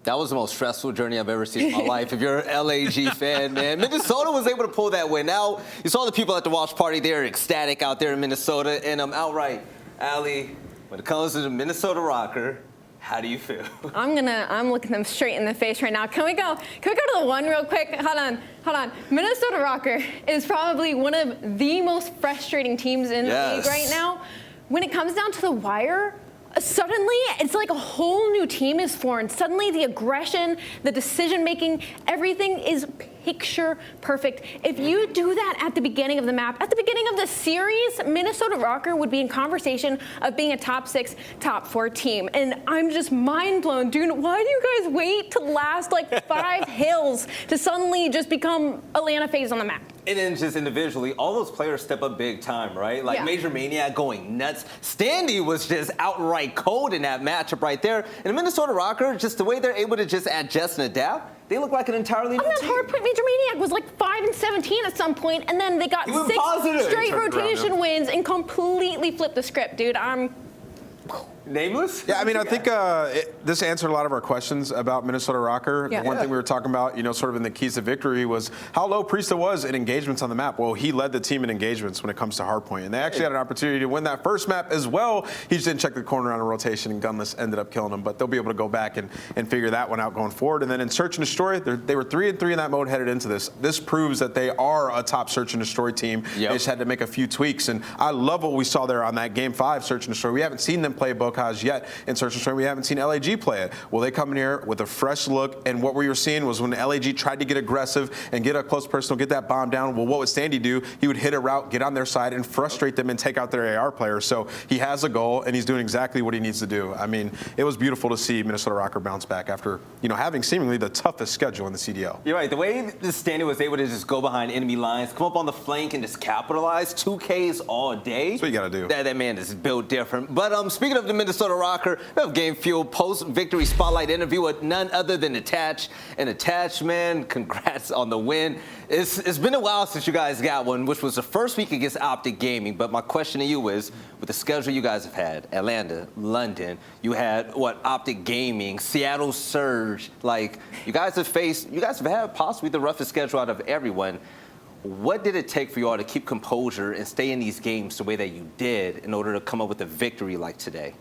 That was the most stressful journey I've ever seen in my life. If you're an aLLeY fan, man. Minnesota was able to pull that win out. You saw the people at the watch party. They're ecstatic out there in Minnesota. And I'm outright, aLLeY, when it comes to the Minnesota Røkkr, how do you feel? I'm looking them straight in the face right now. Can we go to the one real quick? Hold on. Minnesota Røkkr is probably one of the most frustrating teams in the league right now. When it comes down to the wire, suddenly it's like a whole new team is formed. Suddenly the aggression, the decision making, everything is picture perfect. If you do that at the beginning of the map, at the beginning of the series, Minnesota Røkkr would be in conversation of being a top 6, top 4 team. And I'm just mind blown, dude. Why do you guys wait to last like 5 hills to suddenly just become Atlanta FaZe on the map? And then just individually, all those players step up big time, right? Like MajorManiak going nuts. Standy was just outright cold in that matchup right there. And the Minnesota Røkkr, just the way they're able to just adjust and adapt, they look like an entirely new team. Hardpoint MajorManiak was like 5-17 at some point, and then they got 6 straight rotation wins and completely flipped the script, dude. Nameless? Yeah, I mean, I think this answered a lot of our questions about Minnesota Røkkr. Yeah. One thing we were talking about, you know, sort of in the keys to victory was how low Priestahh was in engagements on the map. Well, he led the team in engagements when it comes to hardpoint, and they actually had an opportunity to win that first map as well. He just didn't check the corner on a rotation, and Gunless ended up killing him. But they'll be able to go back and figure that one out going forward. And then in Search and Destroy, they were 3-3 in that mode headed into this. This proves that they are a top Search and Destroy team. They just had to make a few tweaks, and I love what we saw there on that Game 5 Search and Destroy. We haven't seen them play Bocage yet in Search and Destroy. We haven't seen aLLeY play it. Well, they come in here with a fresh look, and what we were seeing was when aLLeY tried to get aggressive and get a close personal, get that bomb down, well, what would Standy do? He would hit a route, get on their side, and frustrate them and take out their AR players. So he has a goal, and he's doing exactly what he needs to do. I mean, it was beautiful to see Minnesota Røkkr bounce back after, you know, having seemingly the toughest schedule in the CDL. You're right. The way this Standy was able to just go behind enemy lines, come up on the flank, and just capitalize 2Ks all day. That's what you got to do. That man is built different. But speaking of the Minnesota Røkkr, we have Game Fuel post-victory spotlight interview with none other than Attach. And Attach, man, congrats on the win. It's been a while since you guys got one, which was the first week against OpTic Gaming. But my question to you is, with the schedule you guys have had, Atlanta, London, you had, OpTic Gaming, Seattle Surge, like, you guys have had possibly the roughest schedule out of everyone. What did it take for you all to keep composure and stay in these games the way that you did in order to come up with a victory like today?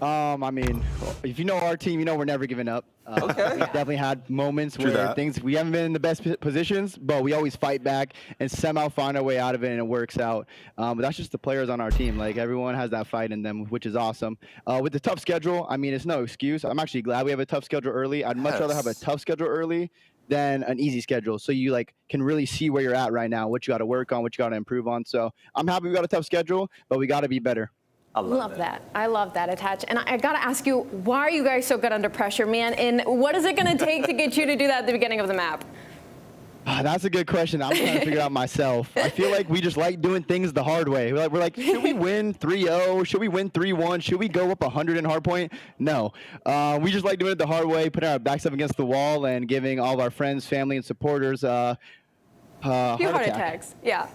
I mean, if you know our team, you know we're never giving up. Okay. We've definitely had moments where we haven't been in the best positions, but we always fight back and somehow find our way out of it, and it works out. But that's just the players on our team. Like, everyone has that fight in them, which is awesome. With the tough schedule, I mean, it's no excuse. I'm actually glad we have a tough schedule early. I'd much rather have a tough schedule early than an easy schedule, so you can really see where you're at right now, what you got to work on, what you got to improve on. So I'm happy we got a tough schedule, but we got to be better. I love that. I love that, Attach. And I got to ask you, why are you guys so good under pressure, man? And what is it going to take to get you to do that at the beginning of the map? That's a good question. I'm trying to figure out myself. I feel like we just like doing things the hard way. We're like, should we win 3-0? Should we win 3-1? Should we go up 100 in hardpoint? No. We just like doing it the hard way, putting our backs up against the wall and giving all of our friends, family, and supporters heart attacks. Yeah.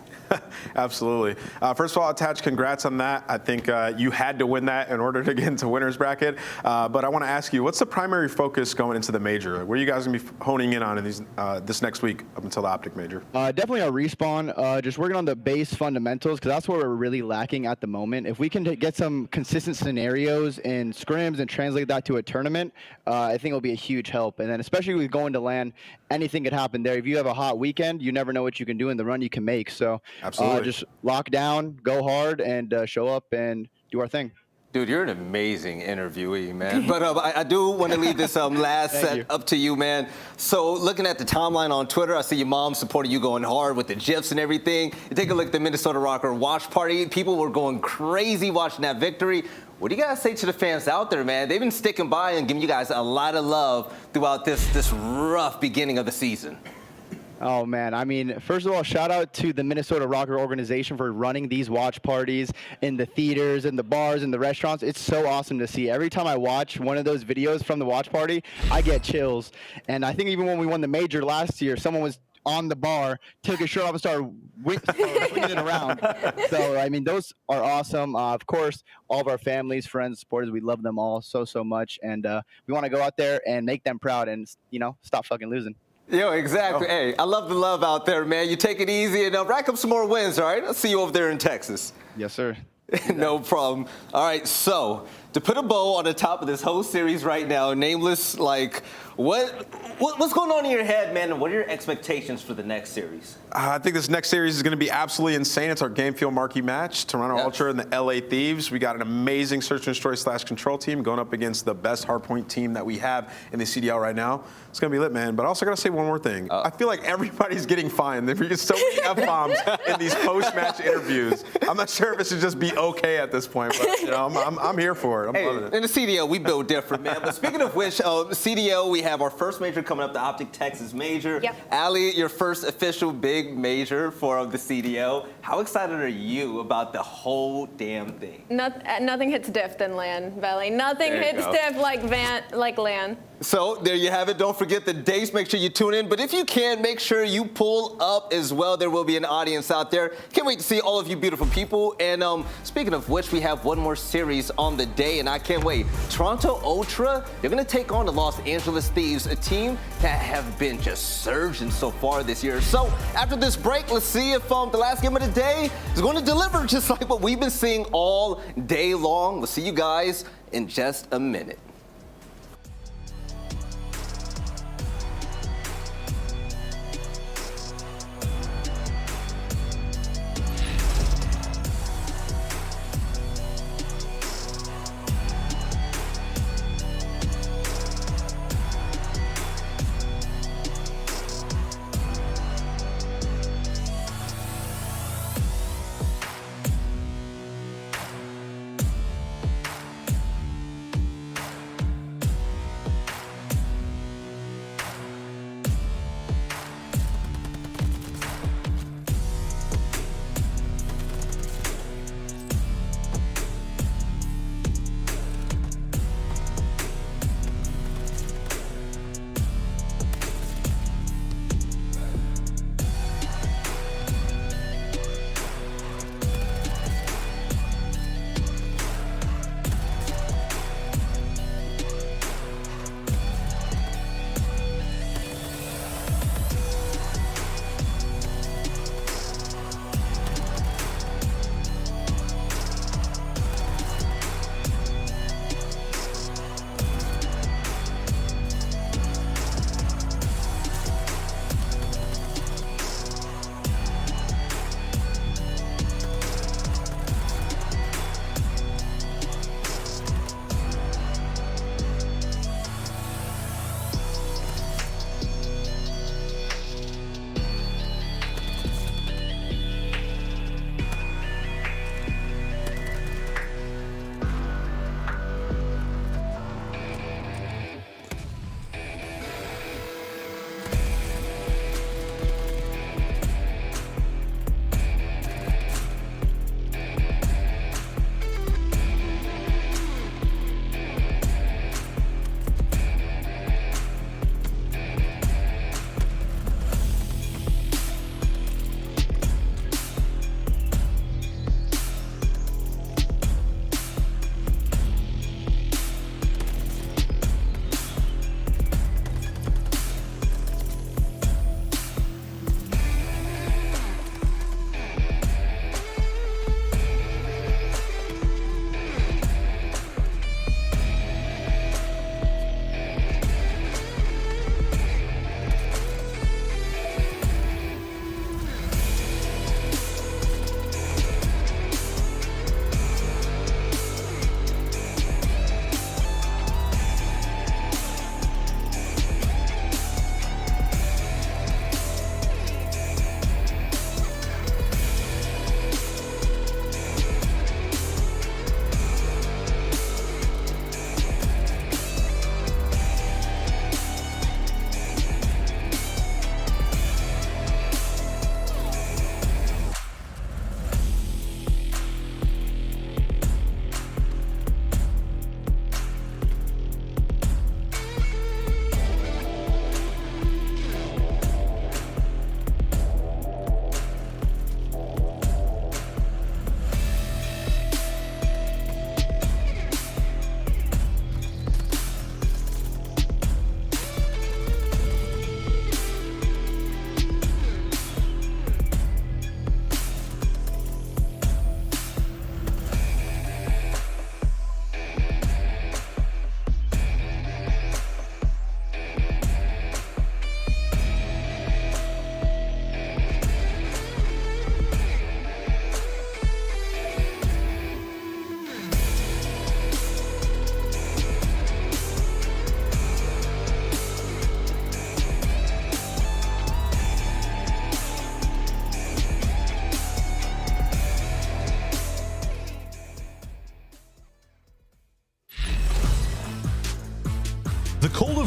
Absolutely. First of all, Attach, congrats on that. I think you had to win that in order to get into winner's bracket. But I want to ask you, what's the primary focus going into the major? What are you guys going to be honing in on in these, this next week up until the OpTic major? Definitely our respawn, just working on the base fundamentals, because that's what we're really lacking at the moment. If we can get some consistent scenarios in scrims and translate that to a tournament, I think it'll be a huge help. And then especially with going to LAN, anything could happen there. If you have a hot weekend, you never know what you can do in the run you can make. So just lock down, go hard, and show up and do our thing. Dude, you're an amazing interviewee, man. But I do want to leave this last set up to you, man. So looking at the timeline on Twitter, I see your mom supporting you going hard with the GIFs and everything. You take a look at the Minnesota Røkkr watch party. People were going crazy watching that victory. What do you guys say to the fans out there, man? They've been sticking by and giving you guys a lot of love throughout this rough beginning of the season. Oh, man. I mean, first of all, shout out to the Minnesota Røkkr organization for running these watch parties in the theaters and the bars and the restaurants. It's so awesome to see. Every time I watch one of those videos from the watch party, I get chills. And I think even when we won the major last year, someone was on the bar, took his shirt off and started swinging it around. So, I mean, those are awesome. Of course, all of our families, friends, supporters, we love them all so much. And we want to go out there and make them proud and, stop fucking losing. Yo, exactly. Hey, I love the love out there, man. You take it easy and rack up some more wins, all right? I'll see you over there in Texas. Yes, sir. No problem. All right, so to put a bow on the top of this whole series right now, Nameless, what's going on in your head, man, and what are your expectations for the next series? I think this next series is going to be absolutely insane. It's our game field marquee match, Toronto Ultra and the LA Thieves. We got an amazing search and destroy / control team going up against the best hardpoint team that we have in the CDL right now. It's going to be lit, man. But I also got to say one more thing. I feel like everybody's getting fined. We get so many F-bombs in these post-match interviews. I'm not sure if it should just be okay at this point, but I'm here for it. I'm loving it. In the CDL, we build different, man. But speaking of which, CDL, we have our first major coming up, the OpTic Texas major. Yep. aLLeY, your first official big major for the CDL. How excited are you about the whole damn thing? Nothing hits diff than LAN, Valley. Nothing hits diff like LAN. So there you have it. Don't forget the dates. Make sure you tune in. But if you can, make sure you pull up as well. There will be an audience out there. Can't wait to see all of you beautiful people. And speaking of which, we have one more series on the day, and I can't wait. Toronto Ultra, they're going to take on the Los Angeles Thieves, a team that have been just surging so far this year. So after this break, let's see if the last game of the day is going to deliver just like what we've been seeing all day long. We'll see you guys in just a minute.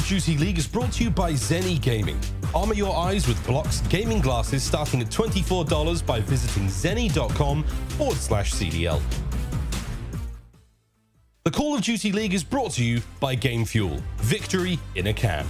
of Duty League is brought to you by Zenny Gaming. Armor your eyes with Block's gaming glasses starting at $24 by visiting zenny.com/CDL. The Call of Duty League is brought to you by Game Fuel. Victory in a can.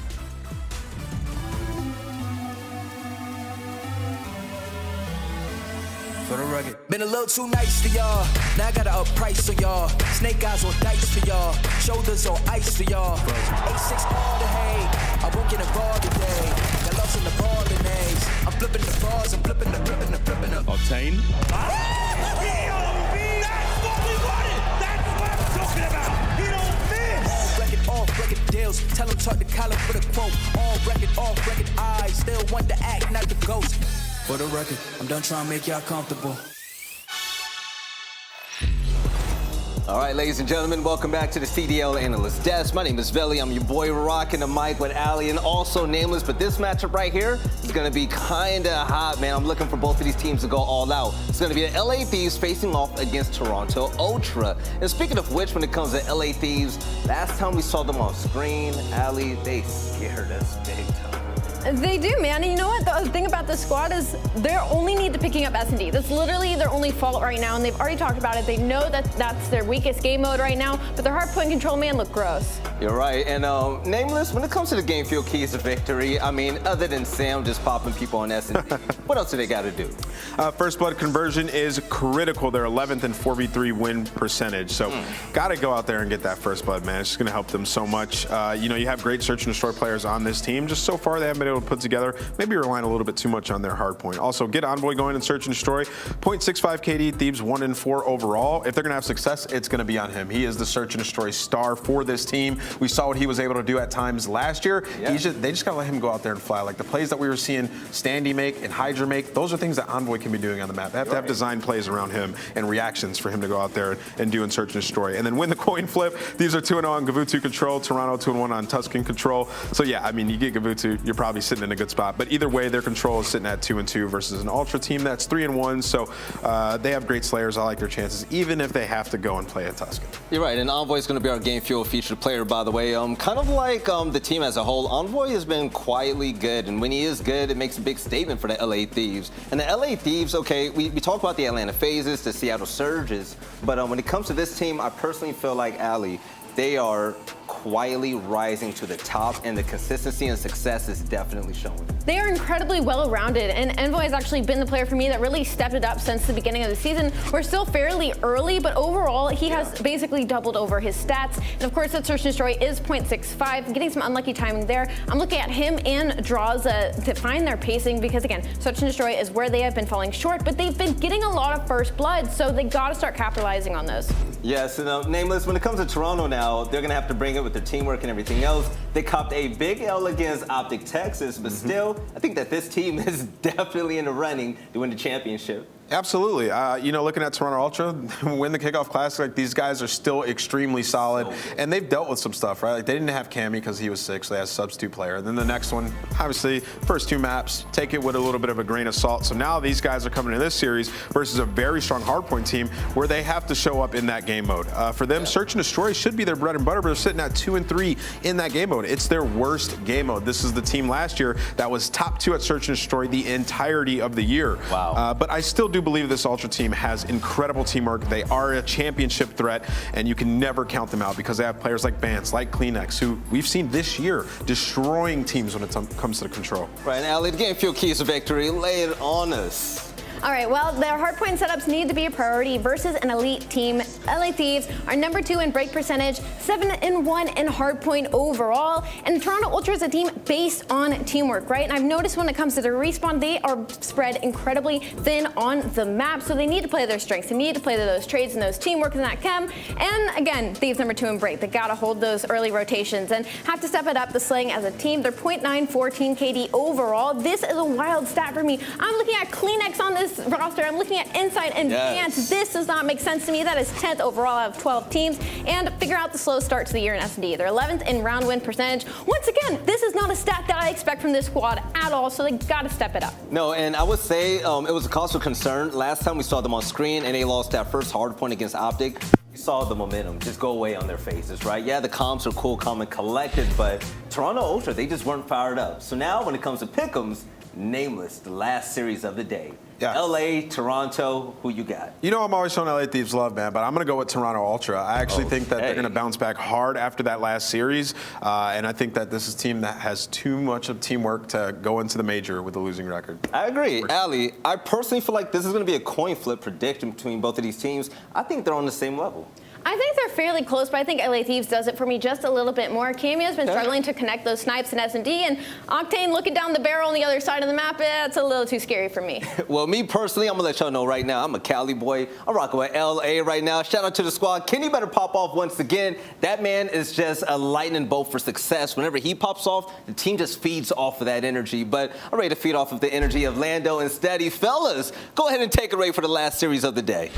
For the rugged. Been a little too nice to y'all. Now I gotta up price on y'all. Snake eyes on dice for y'all. Shoulders on ice for y'all. 8-6 all the hay. I won't get involved today. Got lost in the ball and A's. I'm flipping the bars. I'm flipping the. Octane. Off-record deals, tell them talk to Colin for the quote. Off-record eyes, still want to act, not the ghost. For the record, I'm done trying to make y'all comfortable. All right, ladies and gentlemen, welcome back to the CDL Analyst Desk. My name is Velli. I'm your boy rocking the mic with aLLeY and also Nameless. But this matchup right here is going to be kind of hot, man. I'm looking for both of these teams to go all out. It's going to be the LA Thieves facing off against Toronto Ultra. And speaking of which, when it comes to LA Thieves, last time we saw them on screen, aLLeY, they scared us big time. They do, man. And you know what? The thing about this squad is they only need to picking up S&D. That's literally their only fault right now, and they've already talked about it. They know that that's their weakest game mode right now, but their hardpoint control, man, look gross. You're right. And Nameless, when it comes to the game field keys to victory, I mean, other than Sam just popping people on S&D, what else do they got to do? First blood conversion is critical. They're 11th in 4v3 win percentage. So got to go out there and get that first blood, man. It's just going to help them so much. You know, you have great search and destroy players on this team. Just so far, they haven't been able to put together. Maybe relying a little bit too much on their hard point. Also, get Envoy going and search and destroy. 0.65 KD, Thieves 1-4 overall. If they're going to have success, it's going to be on him. He is the search and destroy star for this team. We saw what he was able to do at times last year. Yeah. They just got to let him go out there and fly. Like the plays that we were seeing Standy make and Hydra make, those are things that Envoy can be doing on the map. They have to have design plays around him and reactions for him to go out there and do and search and destroy. And then win the coin flip. These are 2-0 on Gavutu control, Toronto 2-1 on Tuscan control. So yeah, I mean, you get Gavutu, you're probably sitting in a good spot. But either way, their control is sitting at 2-2 versus an Ultra team that's 3-1. So they have great slayers. I like their chances, even if they have to go and play a Tuscan. You're right, and Envoy is going to be our game fuel featured player, by the way. Kind of like the team as a whole, Envoy has been quietly good, and when he is good, it makes a big statement for the LA Thieves. And the LA Thieves, okay, we talk about the Atlanta FaZes, the Seattle Surges, but when it comes to this team, I personally feel like aLLeY, they are quietly rising to the top, and the consistency and success is definitely showing. They are incredibly well-rounded, and Envoy has actually been the player for me that really stepped it up since the beginning of the season. We're still fairly early, but overall, he has basically doubled over his stats. And of course, that search and destroy is 0.65, getting some unlucky timing there. I'm looking at him and Drazah to find their pacing because, again, search and destroy is where they have been falling short, but they've been getting a lot of first blood, so they got to start capitalizing on those. Yes, and Nameless, when it comes to Toronto now, they're going to have to bring it with their teamwork and everything else. They copped a big L against OpTic Texas, but still, I think that this team is definitely in the running to win the championship. Absolutely. You know, looking at Toronto Ultra, win the Kickoff Classic, like these guys are still extremely solid, and they've dealt with some stuff, right? Like they didn't have Cammy because he was sick, so they had a substitute player. And then the next one, obviously, first two maps, take it with a little bit of a grain of salt. So now these guys are coming to this series versus a very strong hardpoint team where they have to show up in that game mode. For them, search and destroy should be their bread and butter, but they're sitting at 2-3 in that game mode. It's their worst game mode. This is the team last year that was top 2 at search and destroy the entirety of the year. Wow. But I still do believe this Ultra team has incredible teamwork. They are a championship threat, and you can never count them out because they have players like Bance, like Kleenex, who we've seen this year destroying teams when it comes to the control. Right, and aLLeY, the game field keys to victory, lay it on us. All right, well, their hardpoint setups need to be a priority versus an elite team. LA Thieves are number 2 in break percentage, 7-1 in hardpoint overall, and Toronto Ultra is a team based on teamwork, right? And I've noticed when it comes to their respawn, they are spread incredibly thin on the map, so they need to play their strengths. They need to play those trades and those teamwork and that chem. And again, Thieves number 2 in break. They gotta hold those early rotations and have to step it up the slaying as a team. They're 0.914 KD overall. This is a wild stat for me. I'm looking at Kleenex on this roster. I'm looking at Insight and Bance. This does not make sense to me. That is 10th overall out of 12 teams. And figure out the slow start to the year in S&D. They're 11th in round win percentage. Once again, this is not a stat that I expect from this squad at all, so they got to step it up. No, and I would say it was a cause for concern. Last time we saw them on screen and they lost that first hard point against OpTic. You saw the momentum just go away on their faces, right? Yeah, the comps are cool, calm, and collected, but Toronto Ultra, they just weren't fired up. So now when it comes to pick'ems, nameless, the last series of the day. Yeah. LA, Toronto, who you got? You know I'm always showing LA Thieves love, man, but I'm going to go with Toronto Ultra. I actually think that they're going to bounce back hard after that last series, and I think that this is a team that has too much of teamwork to go into the major with a losing record. I agree. Ali, I personally feel like this is going to be a coin flip prediction between both of these teams. I think they're on the same level. I think they're fairly close, but I think LA Thieves does it for me just a little bit more. Cameo's been struggling to connect those snipes in S&D, and Octane looking down the barrel on the other side of the map, it's a little too scary for me. Well, me personally, I'm going to let y'all know right now, I'm a Cali boy. I'm rocking with LA right now. Shout out to the squad. Kenny better pop off once again. That man is just a lightning bolt for success. Whenever he pops off, the team just feeds off of that energy. But I'm ready to feed off of the energy of Lando and Standy. Fellas, go ahead and take it away for the last series of the day.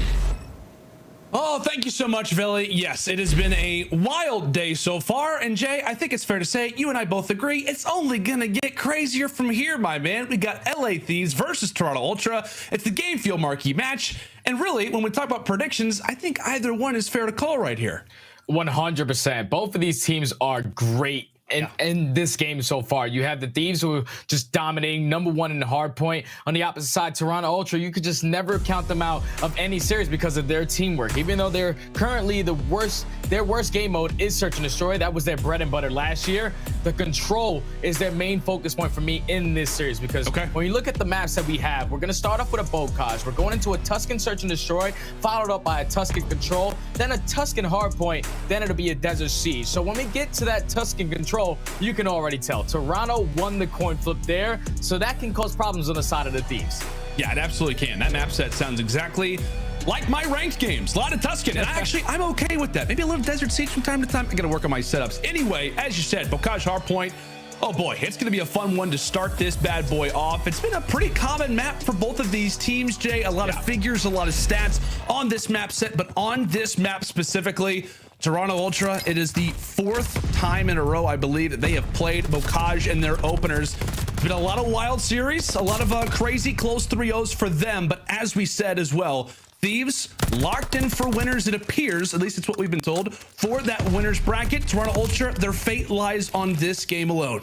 Oh, thank you so much, Villy. Yes, it has been a wild day so far. And Jay, I think it's fair to say, you and I both agree, it's only going to get crazier from here, my man. We got LA Thieves versus Toronto Ultra. It's the game field marquee match. And really, when we talk about predictions, I think either one is fair to call right here. 100%. Both of these teams are great in this game so far. You have the Thieves who are just dominating, #1 in the hard point. On the opposite side, Toronto Ultra, you could just never count them out of any series because of their teamwork. Even though they're currently the worst, their worst game mode is Search and Destroy. That was their bread and butter last year. The control is their main focus point for me in this series because when you look at the maps that we have, we're going to start off with a Bocage. We're going into a Tuscan Search and Destroy, followed up by a Tuscan Control, then a Tuscan Hardpoint, then it'll be a Desert Siege. So when we get to that Tuscan Control, you can already tell Toronto won the coin flip there, so that can cause problems on the side of the Thieves. Yeah, it absolutely can. That map set sounds exactly like my ranked games. A lot of Tuscan, and I'm okay with that. Maybe a little Desert Siege from time to time. I gotta work on my setups. Anyway, as you said, Bocage Hardpoint. Oh boy, it's gonna be a fun one to start this bad boy off. It's been a pretty common map for both of these teams, Jay. A lot of figures, a lot of stats on this map set, but on this map specifically, Toronto Ultra, it is the 4th time in a row, I believe, that they have played Bocage in their openers. It's been a lot of wild series, a lot of crazy close 3-0s for them, but as we said as well, Thieves locked in for winners, it appears, at least it's what we've been told, for that winners bracket. Toronto Ultra, their fate lies on this game alone.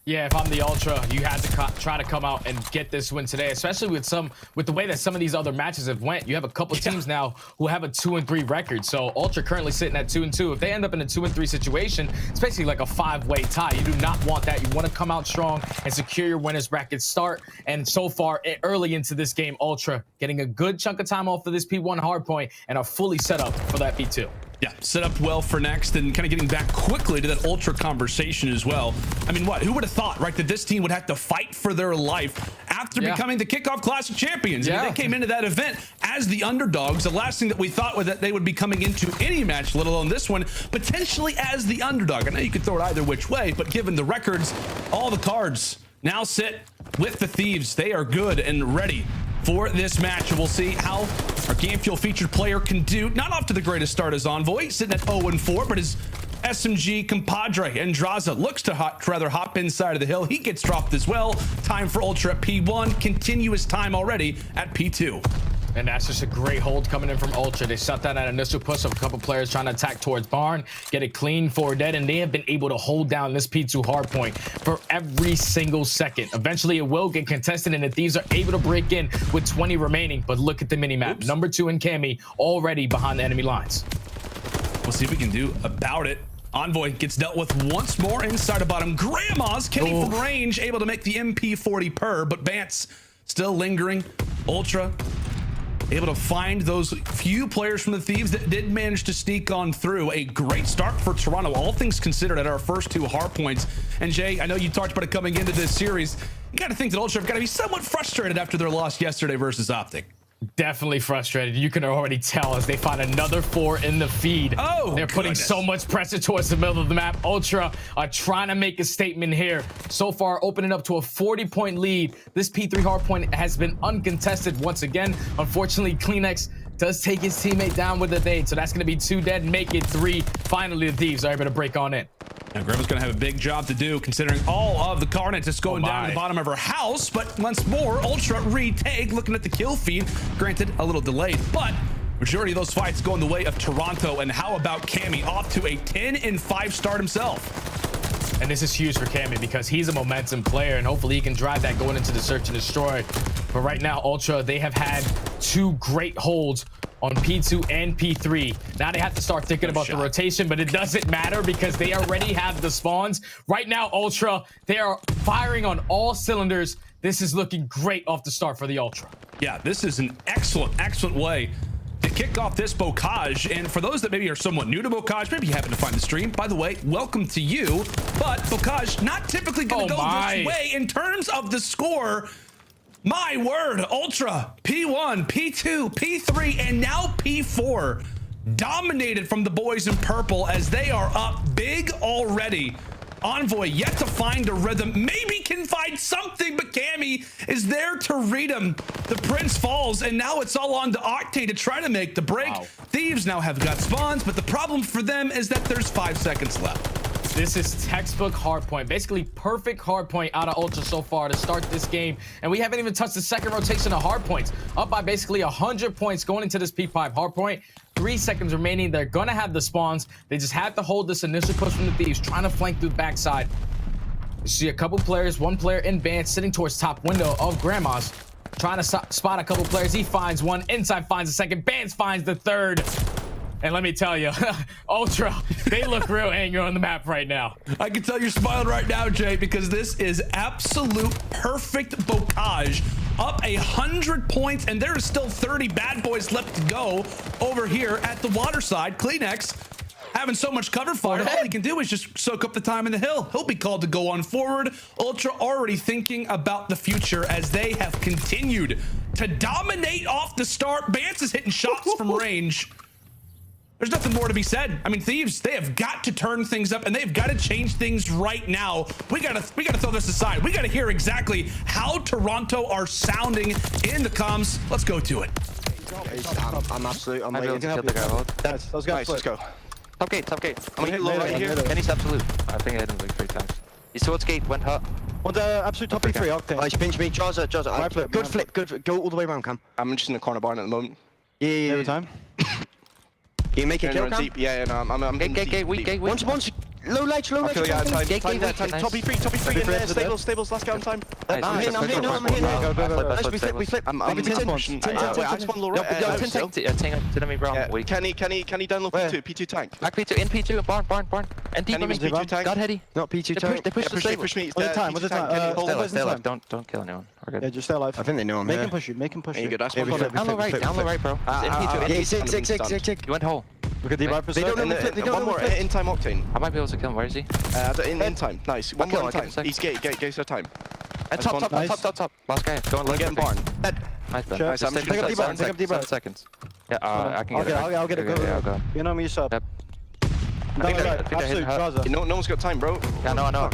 Yeah, if I'm the Ultra, you had to try to come out and get this win today, especially with the way that some of these other matches have went. You have a couple teams now who have a 2-3 record. So Ultra currently sitting at 2-2. If they end up in a 2-3 situation, it's basically like a 5-way tie. You do not want that. You want to come out strong and secure your winners bracket start. And so far, early into this game, Ultra getting a good chunk of time off of this P1 hardpoint and are fully set up for that P2. Yeah, set up well for next and kind of getting back quickly to that Ultra conversation as well. I mean, who would have thought, right, that this team would have to fight for their life after becoming the Kickoff Classic champions? I mean, they came into that event as the underdogs. The last thing that we thought was that they would be coming into any match, let alone this one, potentially as the underdog. I know you could throw it either which way, but given the records, all the cards now sit with the Thieves. They are good and ready for this match, and we'll see how our Game Fuel featured player can do. Not off to the greatest start as Envoy, sitting at 0-4, but his SMG compadre and Drazah looks to rather hop inside of the hill. He gets dropped as well. Time for Ultra at P1, continuous time already at P2. And that's just a great hold coming in from Ultra. They shut down that initial push of a couple players trying to attack towards Barn, get it clean for dead, and they have been able to hold down this P2 hardpoint for every single second. Eventually, it will get contested, and the Thieves are able to break in with 20 remaining. But look at the minimap. #2 in Cammy already behind the enemy lines. We'll see what we can do about it. Envoy gets dealt with once more inside of bottom. Grandma's Kenny from range, able to make the MP40 per, but Vance still lingering. Ultra able to find those few players from the Thieves that did manage to sneak on through. A great start for Toronto, all things considered, at our first 2 hard points. And Jay, I know you talked about it coming into this series. You got to think that Ultra have got to be somewhat frustrated after their loss yesterday versus OpTic. Definitely frustrated. You can already tell as they find another 4 in the feed. They're putting so much pressure towards the middle of the map. Ultra are trying to make a statement here. So far, opening up to a 40-point lead. This P3 hardpoint has been uncontested once again. Unfortunately, Kleenex does take his teammate down with a nade, so that's going to be 2 dead, make it 3. Finally, the Thieves are able to break on in. Now, Grandma's going to have a big job to do, considering all of the Carnage that's going down to the bottom of her house. But once more, Ultra retake, looking at the kill feed. Granted, a little delayed, but Majority of those fights going the way of Toronto. And how about Cammy off to a 10-5 start himself? And this is huge for Cammy because he's a momentum player, and hopefully he can drive that going into the search and destroy. But right now, Ultra, they have had 2 great holds on P2 and P3. Now they have to start thinking about the rotation, but it doesn't matter because they already have the spawns. Right now, Ultra, they are firing on all cylinders. This is looking great off the start for the Ultra. Yeah, this is an excellent way to kick off this Bocage. And for those that maybe are somewhat new to Bocage, maybe you happen to find the stream, by the way, welcome to you. But Bocage not typically going to go this way in terms of the score. My word, Ultra, P1, P2, P3, and now P4 dominated from the boys in purple as they are up big already. Envoy yet to find a rhythm, maybe can find something, but Cammy is there to read him. The Prince falls, and now it's all on to Octane to try to make the break. Thieves now have got spawns, but the problem for them is that there's 5 seconds left. This is textbook hardpoint, basically perfect hardpoint out of Ultra so far to start this game. And we haven't even touched the second rotation of hardpoints, up by basically 100 points going into this P5 hardpoint. 3 seconds remaining. They're going to have the spawns. They just have to hold this initial push from the Thieves, trying to flank through the backside. You see a couple players, one player in band sitting towards top window of Grandma's, trying to spot a couple players. He finds one, Inside finds the second, Bands finds the third. And let me tell you, Ultra, they look real angry on the map right now. I can tell you're smiling right now, Jay, because this is absolute perfect Bocage. Up 100 points, and there is still 30 bad boys left to go over here at the water side. Kleenex having so much cover fire, all he can do is just soak up the time in the hill. He'll be called to go on forward. Ultra already thinking about the future as they have continued to dominate off the start. Bance is hitting shots from range. There's nothing more to be said. I mean, Thieves, they have got to turn things up, and they've got to change things right now. We gotta throw this aside. We gotta hear exactly how Toronto are sounding in the comms. Let's go to it. I'm absolute. I'm waiting to help you. Let's go. Let's go. Top gate, top gate. I'm gonna hit low right here. Kenny's absolute. I think I hit him like 3 times. He's towards gate, went hut. On the absolute top P3, Octane. Nice, pinch me. Drazah. Right flip. Good flip. Good. Go all the way around, Cam. I'm just in the corner barn at the moment. Yeah. Every time. Can you make it kill, Cam? Yeah, no, I'm gate, weak. Once. Low ledge. Time there. Top E3 in there. Stables, last go on time. I'm hitting. Nice, we flip. I'm in 10. I just want low right. 10 tank. To me, bro. Can he down low P2 tank? Back P2, in P2, barn. And deep on me. P2 tank. God heady. Not P2 tank. They push the stable. Push me. What's the time? Stay alive. Don't kill anyone. We're good. Yeah, just stay alive. I think they know I'm here. Make him push you. Down low right, bro. In P2. Sick. You went whole. Look at the right. They don't one more in time Octane. I might be able to kill him. Where is he? In time. Nice. One more in time. He's gate so time. And top. Last guy. Go and get him barn. Nice. Pick up D-Bar. 7 seconds. Yeah, I can get it. I'll get it. Go. You know me, sub. Yep. Absolute Drazah. No one's got time, bro. Yeah, I know.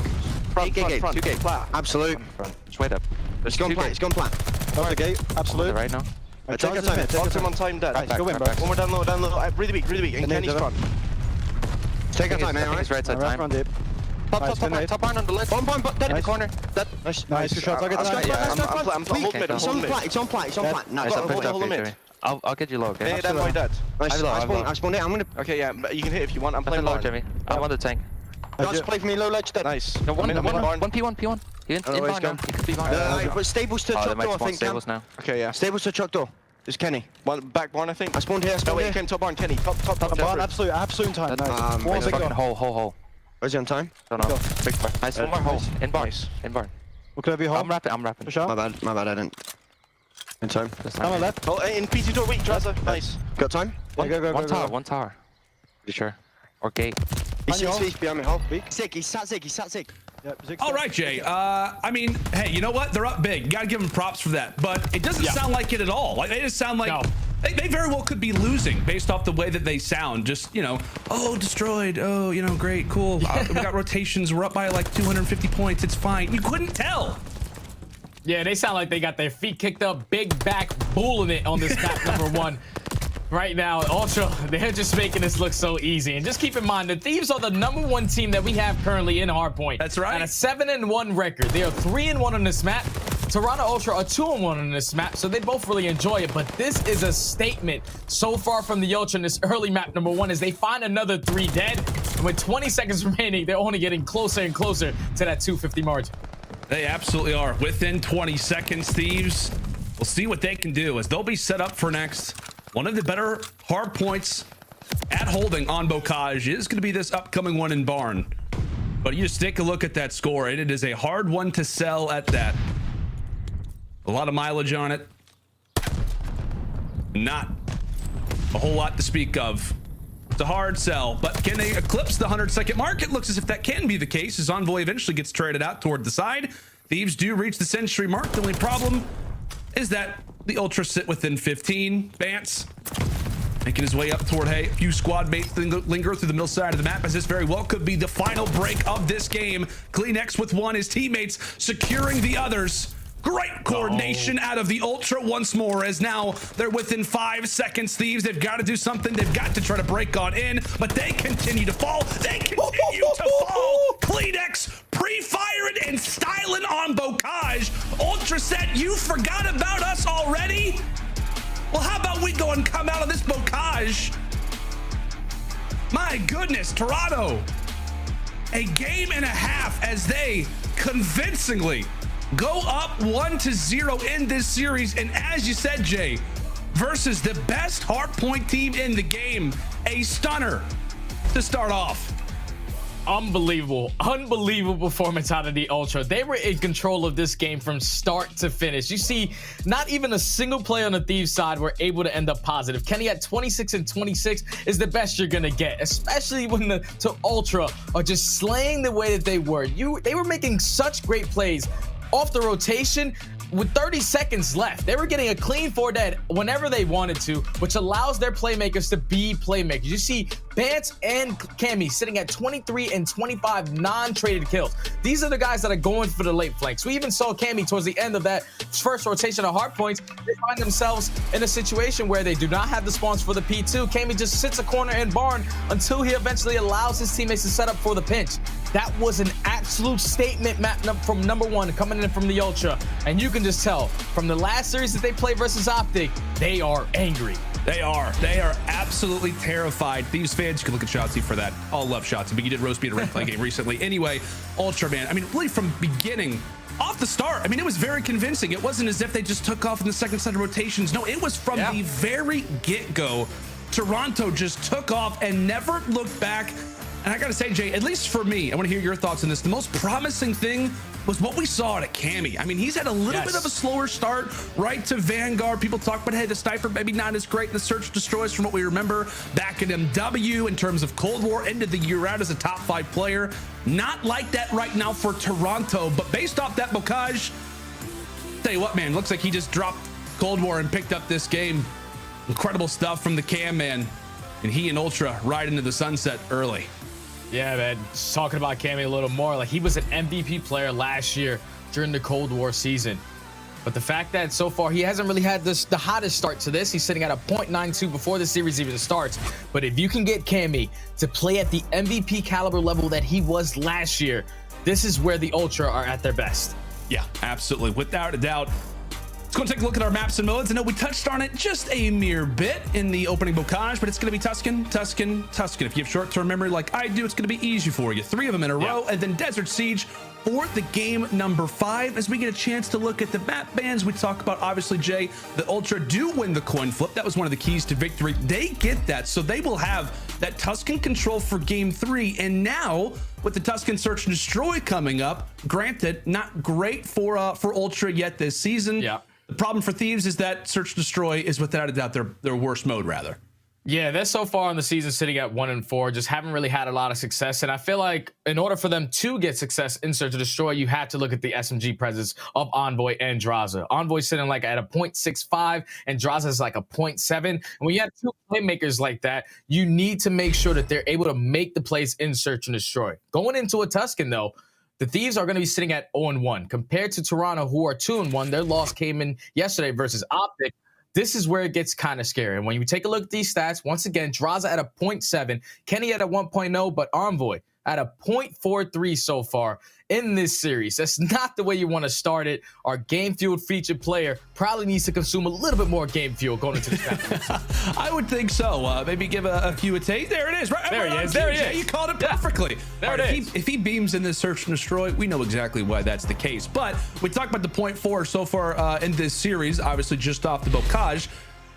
Front. 2 gate. Absolute. Just wait up. It's gone plant. Over the gate. Absolute. Right now. Take your time. Take him on time, Dad. Go in, bro. One more down low. Really weak. And Kenny's front. Take your time, man. Right side time. Top barn on the left. One dead in the corner. Nice. Good shots. I'll get the I'm holding mid. It's on plant. Nice. Hold him mid. I'll get you low, okay? Hey, my dad. Nice. I spawned it. I'm gonna. Okay, yeah. You can hit if you want. I'm playing low, Jimmy. I'm on the tank. Just play for me low ledge, dead. Nice. No, one P1. He in barn now. He could be barn. But stables to truck door, I think. Stables now. Okay, yeah. Stables to truck door. It's Kenny. One back barn, I think. I spawned here. He came top barn. Kenny. Top barn. Absolute time. Nice. One second. Hole. Where's he on time? Don't know. Big barn. Nice. One more hole. In barn. What could I be hole? I'm rapping. My bad. I didn't. In time. I'm on left. Oh, in P2 door. Weak. Drazah. Nice. Got time? One tower. You sure? Or gate. He's behind me. Hole. Sick. He's sat sick. All right, Jay. I mean, hey, you know what? They're up big. You gotta give them props for that. But it doesn't sound like it at all. Like they just sound like they very well could be losing based off the way that they sound. Just destroyed. Oh, great, cool. We got rotations. We're up by like 250 points. It's fine. You couldn't tell. Yeah, they sound like they got their feet kicked up, big back, bulling it on this map number 1. Right now, Ultra, they're just making this look so easy. And just keep in mind, the Thieves are the #1 team that we have currently in Hardpoint. That's right. And a 7-1 record. They are 3-1 on this map. Toronto Ultra are 2-1 on this map, so they both really enjoy it. But this is a statement so far from the Ultra in this early map number 1 as they find another 3 dead. And with 20 seconds remaining, they're only getting closer and closer to that 250 margin. They absolutely are. Within 20 seconds, Thieves, we'll see what they can do as they'll be set up for next. One of the better hard points at holding on Bocage is going to be this upcoming one in Barn. But you just take a look at that score, and it is a hard one to sell at that. A lot of mileage on it. Not a whole lot to speak of. It's a hard sell, but can they eclipse the 100-second mark? It looks as if that can be the case as Envoy eventually gets traded out toward the side. Thieves do reach the century mark. The only problem is that the Ultra sit within 15. Bance making his way up toward Hay. A few squad mates linger through the middle side of the map as this very well could be the final break of this game. Kleenex with one, his teammates securing the others. Great coordination out of the Ultra once more as now they're within 5 seconds. Thieves, they've got to do something. They've got to try to break on in, but they continue to fall. They continue to fall. Kleenex pre-firing and styling on Bocage. Ultra set, you forgot about us already? Well, how about we go and come out of this Bocage? My goodness, Toronto. A game and a half as they convincingly go up 1-0 in this series. And as you said, Jay, versus the best hardpoint team in the game, a stunner to start off. Unbelievable performance out of the Ultra. They were in control of this game from start to finish. You see, not even a single player on the Thieves side were able to end up positive. Kenny at 26 and 26 is the best you're gonna get, especially when the Ultra are just slaying the way that they were. They were making such great plays off the rotation with 30 seconds left. They were getting a clean 4 dead whenever they wanted to, which allows their playmakers to be playmakers. You see Bance and Cammy sitting at 23 and 25 non-traded kills. These are the guys that are going for the late flanks. We even saw Cammy towards the end of that first rotation of hard points. They find themselves in a situation where they do not have the spawns for the P2. Cammy just sits a corner in Barn until he eventually allows his teammates to set up for the pinch. That was an absolute statement map from number 1 coming in from the Ultra. And you can just tell from the last series that they played versus OpTic, they are angry. They are absolutely terrified. Thieves fans, you can look at Shotzzy for that. All love Shotzzy, but you did roast me at a red play game recently. Anyway, Ultra, man, I mean, really from beginning, off the start, I mean, it was very convincing. It wasn't as if they just took off in the second set of rotations. No, it was from the very get-go. Toronto just took off and never looked back. And I gotta say, Jay, at least for me, I want to hear your thoughts on this. The most promising thing was what we saw at Cammy. I mean, he's had a little bit of a slower start right to Vanguard. People talk about, hey, the sniper maybe not as great. The search destroys from what we remember back in MW in terms of Cold War, ended the year out as a top 5 player. Not like that right now for Toronto, but based off that Bocage, tell you what, man, looks like he just dropped Cold War and picked up this game. Incredible stuff from the Cam, man. And he and Ultra ride into the sunset early. Yeah, man, just talking about Cammy a little more, like he was an MVP player last year during the Cold War season. But the fact that so far he hasn't really had the hottest start to this, he's sitting at a 0.92 before the series even starts. But if you can get Cammy to play at the MVP caliber level that he was last year, this is where the Ultra are at their best. Yeah, absolutely, without a doubt. Let's go and take a look at our maps and modes. I know we touched on it just a mere bit in the opening Bocage, but it's going to be Tuscan. If you have short-term memory like I do, it's going to be easy for you. 3 of them in a row, and then Desert Siege for the game number 5 as we get a chance to look at the map bans. We talk about, obviously, Jay, the Ultra do win the coin flip. That was one of the keys to victory. They get that, so they will have that Tuscan control for game 3. And now, with the Tuscan Search and Destroy coming up, granted, not great for Ultra yet this season. Yeah. The problem for Thieves is that Search Destroy is without a doubt their worst mode, rather. Yeah, they're so far in the season sitting at 1-4, just haven't really had a lot of success. And I feel like in order for them to get success in Search and Destroy, you have to look at the SMG presence of Envoy and Drazah. Envoy sitting like at a 0.65 and Drazah is like a 0.7. And when you have 2 playmakers like that, you need to make sure that they're able to make the plays in Search and Destroy. Going into a Tuscan, though, the Thieves are going to be sitting at 0-1 compared to Toronto, who are 2-1. Their loss came in yesterday versus OpTic. This is where it gets kind of scary. And when you take a look at these stats, once again, Drazah at a 0.7, Kenny at a 1.0, but Envoy at a 0.43 so far in this series. That's not the way you want to start it. Our game fueled featured player probably needs to consume a little bit more game fuel going into this match. I would think so. Maybe give a few a take. There it is. Right there he is. There he is. You called it perfectly. There it is. If he beams in this search and destroy, we know exactly why that's the case. But we talked about the 0.4 so far in this series, obviously just off the bocage.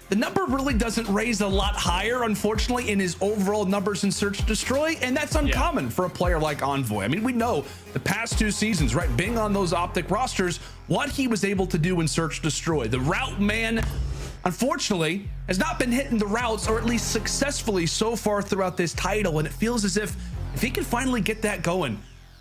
The number really doesn't raise a lot higher, unfortunately, in his overall numbers in Search and Destroy, and that's uncommon for a player like Envoy. I mean, we know the past 2 seasons, right, being on those OpTic rosters, what he was able to do in Search and Destroy. The route man, unfortunately, has not been hitting the routes, or at least successfully so far throughout this title, and it feels as if he can finally get that going,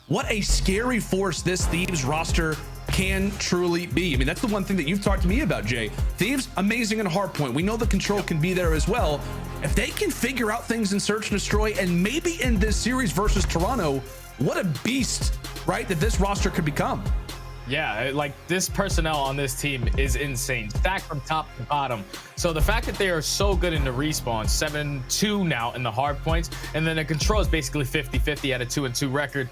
what a scary force this Thieves roster can truly be. I mean, that's the one thing that you've talked to me about, Jay. Thieves, amazing in hardpoint. We know the control can be there as well. If they can figure out things in Search and Destroy, and maybe in this series versus Toronto, what a beast, right, that this roster could become. Yeah, like this personnel on this team is insane, stacked from top to bottom. So the fact that they are so good in the respawn, 7-2 now in the hard points, and then the control is basically 50-50 at a 2-2 record.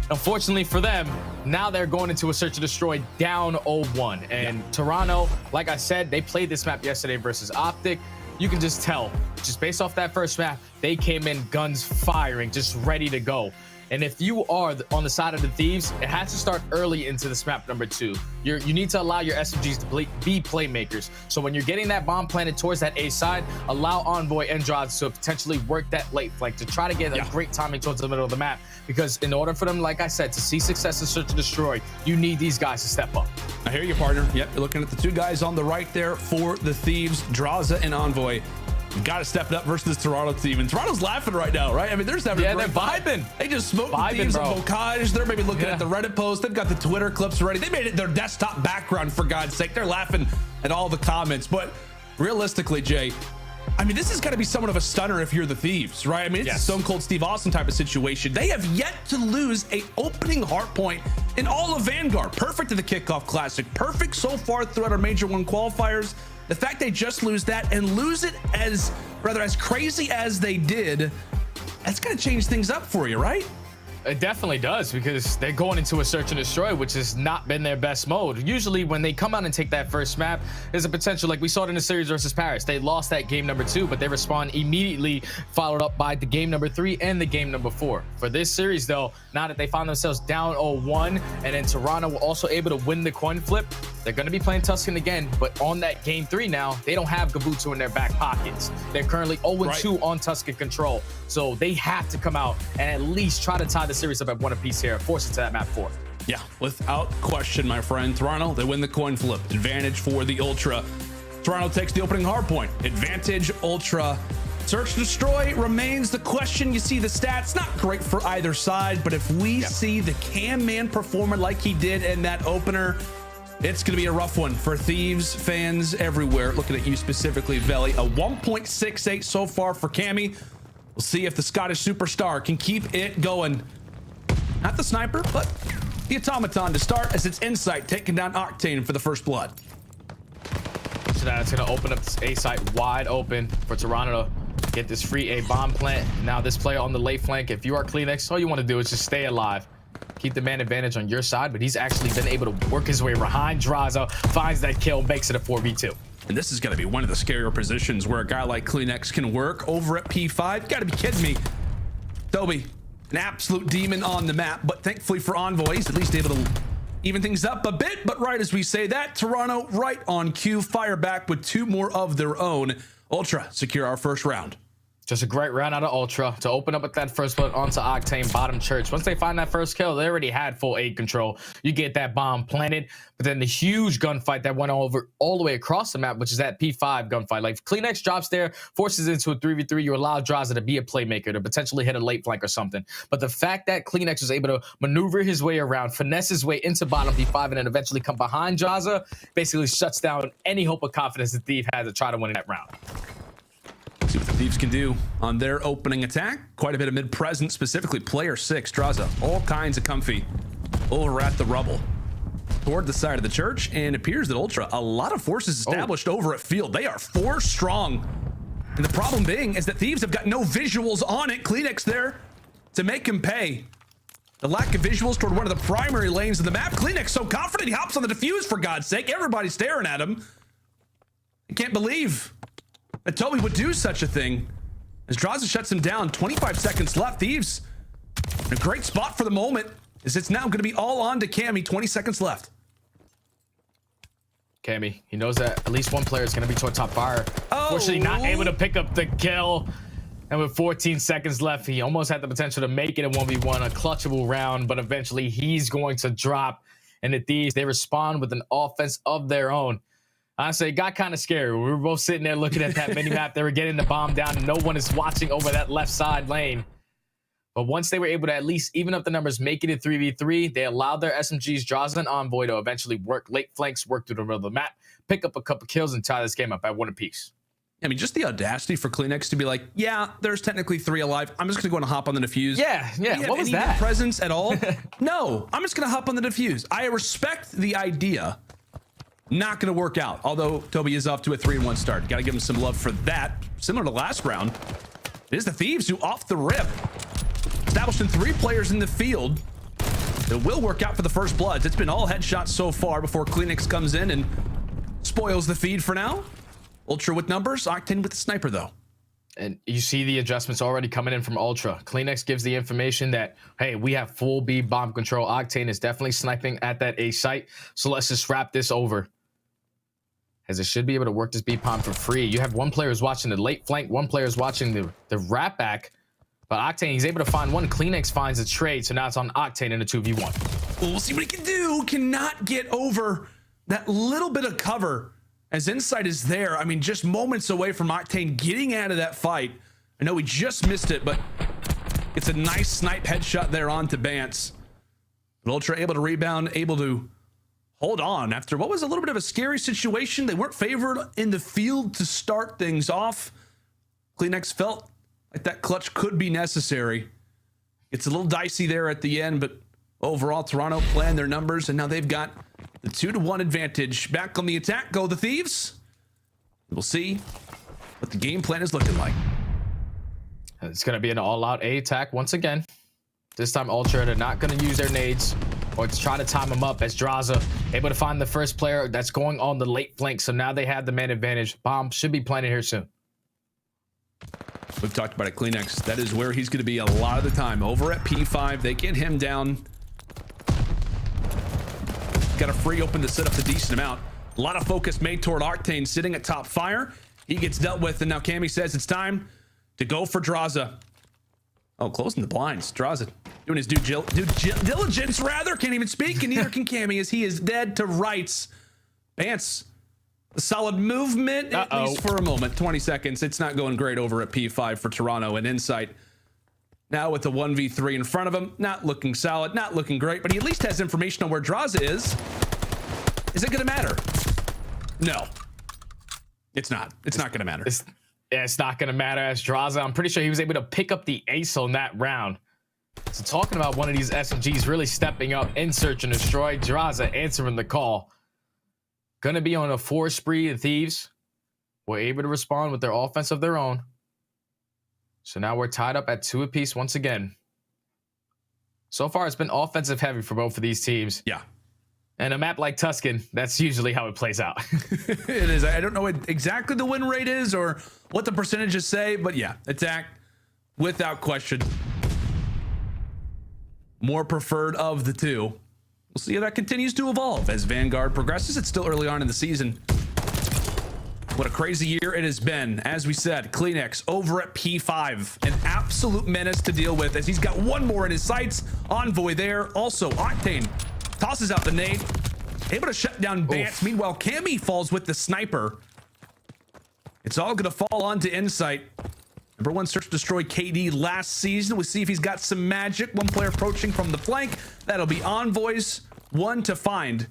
Unfortunately for them, now they're going into a Search and Destroy down 0-1. And Toronto, like I said, they played this map yesterday versus OpTic. You can just tell, just based off that first map, they came in guns firing, just ready to go. And if you are on the side of the Thieves, it has to start early into this map number 2. You need to allow your SMGs to be playmakers. So when you're getting that bomb planted towards that A side, allow Envoy and Drazah to potentially work that late flank to try to get a great timing towards the middle of the map. Because in order for them, like I said, to see success in Search and Destroy, you need these guys to step up. I hear you, partner. Yep, you're looking at the 2 guys on the right there for the Thieves, Drazah and Envoy. Got to step it up versus this Toronto team. And Toronto's laughing right now, right? I mean, there's never they're vibing. They just smoked the Thieves on bocage. They're maybe looking at the Reddit post. They've got the Twitter clips ready. They made it their desktop background, for God's sake. They're laughing at all the comments. But realistically, Jay, I mean, this is going to be somewhat of a stunner if you're the Thieves, right? I mean, it's a Stone Cold Steve Austin type of situation. They have yet to lose a opening hardpoint in all of Vanguard. Perfect in the Kickoff Classic. Perfect so far throughout our Major 1 qualifiers. The fact they just lose that and lose it as crazy as they did, that's going to change things up for you, right? It definitely does, because they're going into a Search and Destroy, which has not been their best mode. Usually when they come out and take that first map, there's a potential, like we saw it in the series versus Paris. They lost that game number 2, but they respond immediately, followed up by the game number 3 and the game number 4. For this series, though, now that they found themselves down 0-1, and then Toronto were also able to win the coin flip, they're going to be playing Tuscan again, but on that game 3 now, they don't have Gabutu in their back pockets. They're currently 0-2 on Tuscan control, so they have to come out and at least try to tie the series up at 1 apiece here, force it to that map 4. Yeah, without question, my friend. Toronto, they win the coin flip. Advantage for the Ultra. Toronto takes the opening hardpoint. Advantage Ultra. Search and Destroy remains the question. You see the stats, not great for either side, but if we see the Cam Man performing like he did in that opener, it's going to be a rough one for Thieves fans everywhere. Looking at you specifically, Veli. A 1.68 so far for Cammy. We'll see if the Scottish superstar can keep it going. Not the sniper, but the automaton to start, as it's Insight taking down Octane for the first blood. So now it's going to open up this A site wide open for Toronto to get this free A bomb plant. Now this player on the late flank, if you are Kleenex, all you want to do is just stay alive. Keep the man advantage on your side, but he's actually been able to work his way behind Drazah, finds that kill, makes it a 4v2. And this is going to be one of the scarier positions where a guy like Kleenex can work over at P5. You got to be kidding me. Toby, an absolute demon on the map, but thankfully for Envoy, he's at least able to even things up a bit. But right as we say that, Toronto right on cue, fire back with 2 more of their own. Ultra secure our first round. Just a great round out of Ultra to open up with that first blood onto Octane bottom church. Once they find that first kill, they already had full A control. You get that bomb planted, but then the huge gunfight that went over all the way across the map, which is that P5 gunfight. Like Kleenex drops there, forces into a 3v3. You allow Drazah to be a playmaker, to potentially hit a late flank or something. But the fact that Kleenex was able to maneuver his way around, finesse his way into bottom P5, and then eventually come behind Drazah, basically shuts down any hope of confidence the Thief had to try to win that round. See what the Thieves can do on their opening attack. Quite a bit of mid-presence, specifically player 6, Drazah. All kinds of comfy over at the rubble. Toward the side of the church, and it appears that Ultra, a lot of forces established over at field. They are 4 strong. And the problem being is that Thieves have got no visuals on it. Kleenex there to make him pay. The lack of visuals toward one of the primary lanes of the map. CleanX so confident he hops on the defuse, for God's sake. Everybody's staring at him. I can't believe that Toby would do such a thing. As Drazah shuts him down, 25 seconds left. Thieves in a great spot for the moment, as it's now going to be all on to Cammy. 20 seconds left. Cammy, he knows that at least one player is going to be toward top fire. Unfortunately, not able to pick up the kill. And with 14 seconds left, he almost had the potential to make it a 1v1, a clutchable round, but eventually he's going to drop. And the Thieves, they respond with an offense of their own. Honestly, it got kind of scary. We were both sitting there looking at that mini-map. They were getting the bomb down, and no one is watching over that left side lane. But once they were able to at least even up the numbers, make it a 3v3, they allowed their SMGs, Drazah and Envoy, to eventually work late flanks, work through the middle of the map, pick up a couple kills, and tie this game up at 1 apiece. I mean, just the audacity for CleanX to be like, yeah, there's technically 3 alive. I'm just going to go and hop on the defuse. Yeah. What was that? Presence at all? No, I'm just going to hop on the defuse. I respect the idea. Not going to work out. Although Toby is off to a 3-1 start. Got to give him some love for that. Similar to last round, it is the Thieves who, off the rip, establishing 3 players in the field. It will work out for the first bloods. It's been all headshots so far before CleanX comes in and spoils the feed for now. Ultra with numbers, Octane with the sniper though. And you see the adjustments already coming in from Ultra. CleanX gives the information that, hey, we have full B bomb control. Octane is definitely sniping at that A site. So let's just wrap this over. As it should be able to work this B bomb for free. You have one player who's watching the late flank, one player is watching the wrap back. But Octane, he's able to find one. CleanX finds a trade, so now it's on Octane in a 2v1. We'll see what he can do. Cannot get over that little bit of cover. As Insight is there, I mean, just moments away from Octane getting out of that fight. I know he just missed it, but it's a nice snipe headshot there onto Bance. But Ultra able to rebound, able to hold on after what was a little bit of a scary situation. They weren't favored in the field to start things off. CleanX felt like that clutch could be necessary. It's a little dicey there at the end, but overall, Toronto playing their numbers, and now they've got the 2-1 advantage. Back on the attack go the Thieves. We'll see what the game plan is looking like. It's going to be an all-out A attack once again. This time, Ultra, they're not going to use their nades or to try to time them up, as Drazah able to find the first player that's going on the late flank. So now they have the man advantage. Bomb should be planted here soon. We've talked about it, CleanX. That is where he's going to be a lot of the time. Over at P5, they get him down. Got a free open to set up a decent amount. A lot of focus made toward Octane sitting at top fire. He gets dealt with, and now Cammy says it's time to go for Drazah. Oh, closing the blinds. Drazah doing his due diligence, rather. Can't even speak, and neither can Cammy, as he is dead to rights. Bance, a solid movement, at least for a moment. 20 seconds. It's not going great over at P5 for Toronto, and Insight now with the 1v3 in front of him. Not looking solid, not looking great, but he at least has information on where Drazah is. Is it going to matter? No. It's not. It's not going to matter. It's not going to matter, as Drazah, I'm pretty sure he was able to pick up the ace on that round. So talking about one of these SMGs really stepping up in search and destroy, Drazah answering the call. Going to be on a 4 spree. The Thieves were able to respond with their offense of their own. So now we're tied up at 2 apiece once again. So far, it's been offensive heavy for both of these teams. Yeah. And a map like Tuscan, that's usually how it plays out. It is. I don't know what exactly the win rate is or what the percentages say, but yeah, attack without question. More preferred of the two. We'll see how that continues to evolve as Vanguard progresses. It's still early on in the season. What a crazy year it has been. As we said, CleanX over at P5. An absolute menace to deal with as he's got one more in his sights. Envoy there. Also, Octane tosses out the nade. Able to shut down Bance. Meanwhile, Cammy falls with the sniper. It's all going to fall onto Insight. #1 search destroy KD last season. We'll see if he's got some magic. One player approaching from the flank. That'll be Envoy's one to find.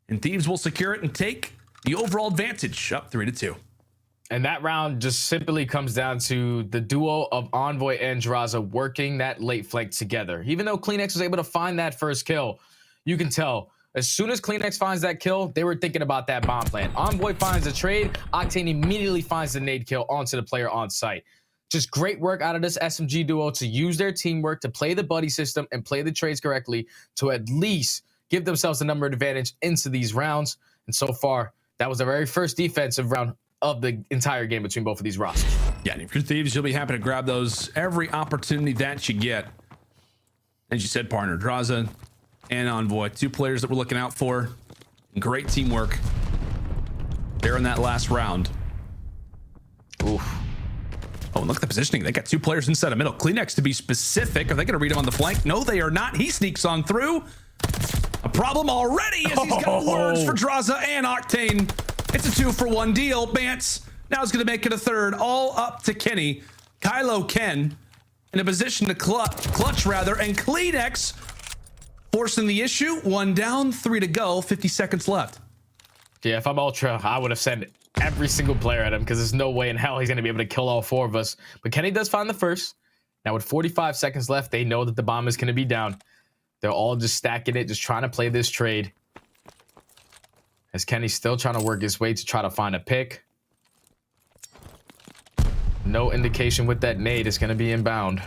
And Thieves will secure it and take the overall advantage, up 3-2. And that round just simply comes down to the duo of Envoy and Drazah working that late flank together. Even though CleanX was able to find that first kill, you can tell as soon as CleanX finds that kill, they were thinking about that bomb plan. Envoy finds a trade. Octane immediately finds the nade kill onto the player on site. just great work out of this SMG duo to use their teamwork, to play the buddy system and play the trades correctly, to at least give themselves a number advantage into these rounds. And so far, that was the very first defensive round of the entire game between both of these rosters. Yeah, and if you're Thieves, you'll be happy to grab those every opportunity that you get. As you said, partner, Drazah and Envoy, 2 players that we're looking out for. Great teamwork there in that last round. Oof. Oh, and look at the positioning. They got 2 players inside of middle. Kleenex, to be specific. Are they going to read him on the flank? No, they are not. He sneaks on through. A problem already as he's got words for Drazah and Octane. It's a 2-for-1 deal. Bance now is going to make it a third. All up to Kenny. Kylo Ken in a position to clutch rather. And Kleenex forcing the issue. 1 down, 3 to go. 50 seconds left. Yeah, if I'm Ultra, I would have sent every single player at him because there's no way in hell he's going to be able to kill all 4 of us. But Kenny does find the first. Now with 45 seconds left, they know that the bomb is going to be down. They're all just stacking it, just trying to play this trade. As Kenny's still trying to work his way to try to find a pick. No indication with that nade is going to be inbound.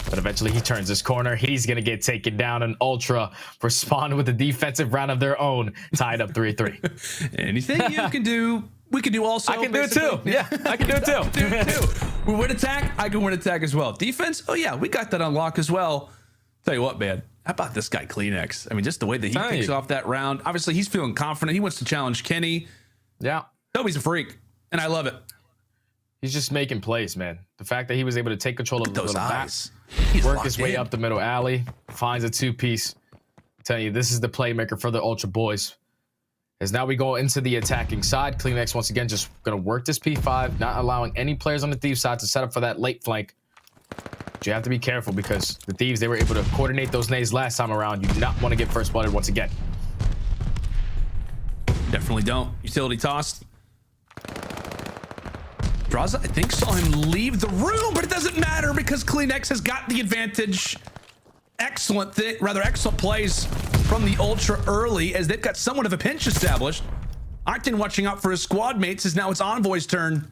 But eventually he turns this corner. He's going to get taken down. And Ultra respond with a defensive round of their own. Tied up 3-3. Anything you can do, we can do also. I can do it too. Yeah, I can do it too. We win attack. I can win attack as well. Defense. Oh, yeah, we got that on lock as well. Tell you what, man. How about this guy, Kleenex? I mean, just the way that he picks off that round. Obviously, he's feeling confident. He wants to challenge Kenny. Yeah. Toby's a freak, and I love it. He's just making plays, man. The fact that he was able to take control of those eyes, work his way up the middle alley, finds a 2-piece. Tell you, this is the playmaker for the Ultra boys. As now we go into the attacking side, Kleenex once again just going to work this P5, not allowing any players on the Thieves side to set up for that late flank. But you have to be careful because the Thieves, they were able to coordinate those nades last time around. You do not want to get first blooded once again. Definitely don't. Utility tossed. Drazah, I think, saw him leave the room, but it doesn't matter because Kleenex has got the advantage. Excellent plays from the Ultra early as they've got somewhat of a pinch established. Octane watching out for his squad mates as now it's Envoy's turn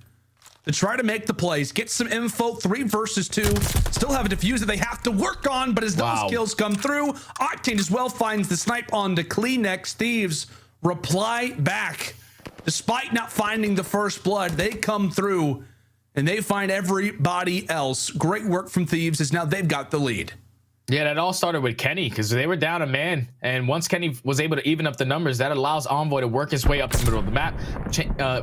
to try to make the plays, get some info. 3 versus 2. Still have a defuse that they have to work on, but as those kills come through, Octane as well finds the snipe on to Kleenex. Thieves reply back. Despite not finding the first blood, they come through and they find everybody else. Great work from Thieves as now they've got the lead. Yeah, that all started with Kenny because they were down a man. And once Kenny was able to even up the numbers, that allows Envoy to work his way up the middle of the map,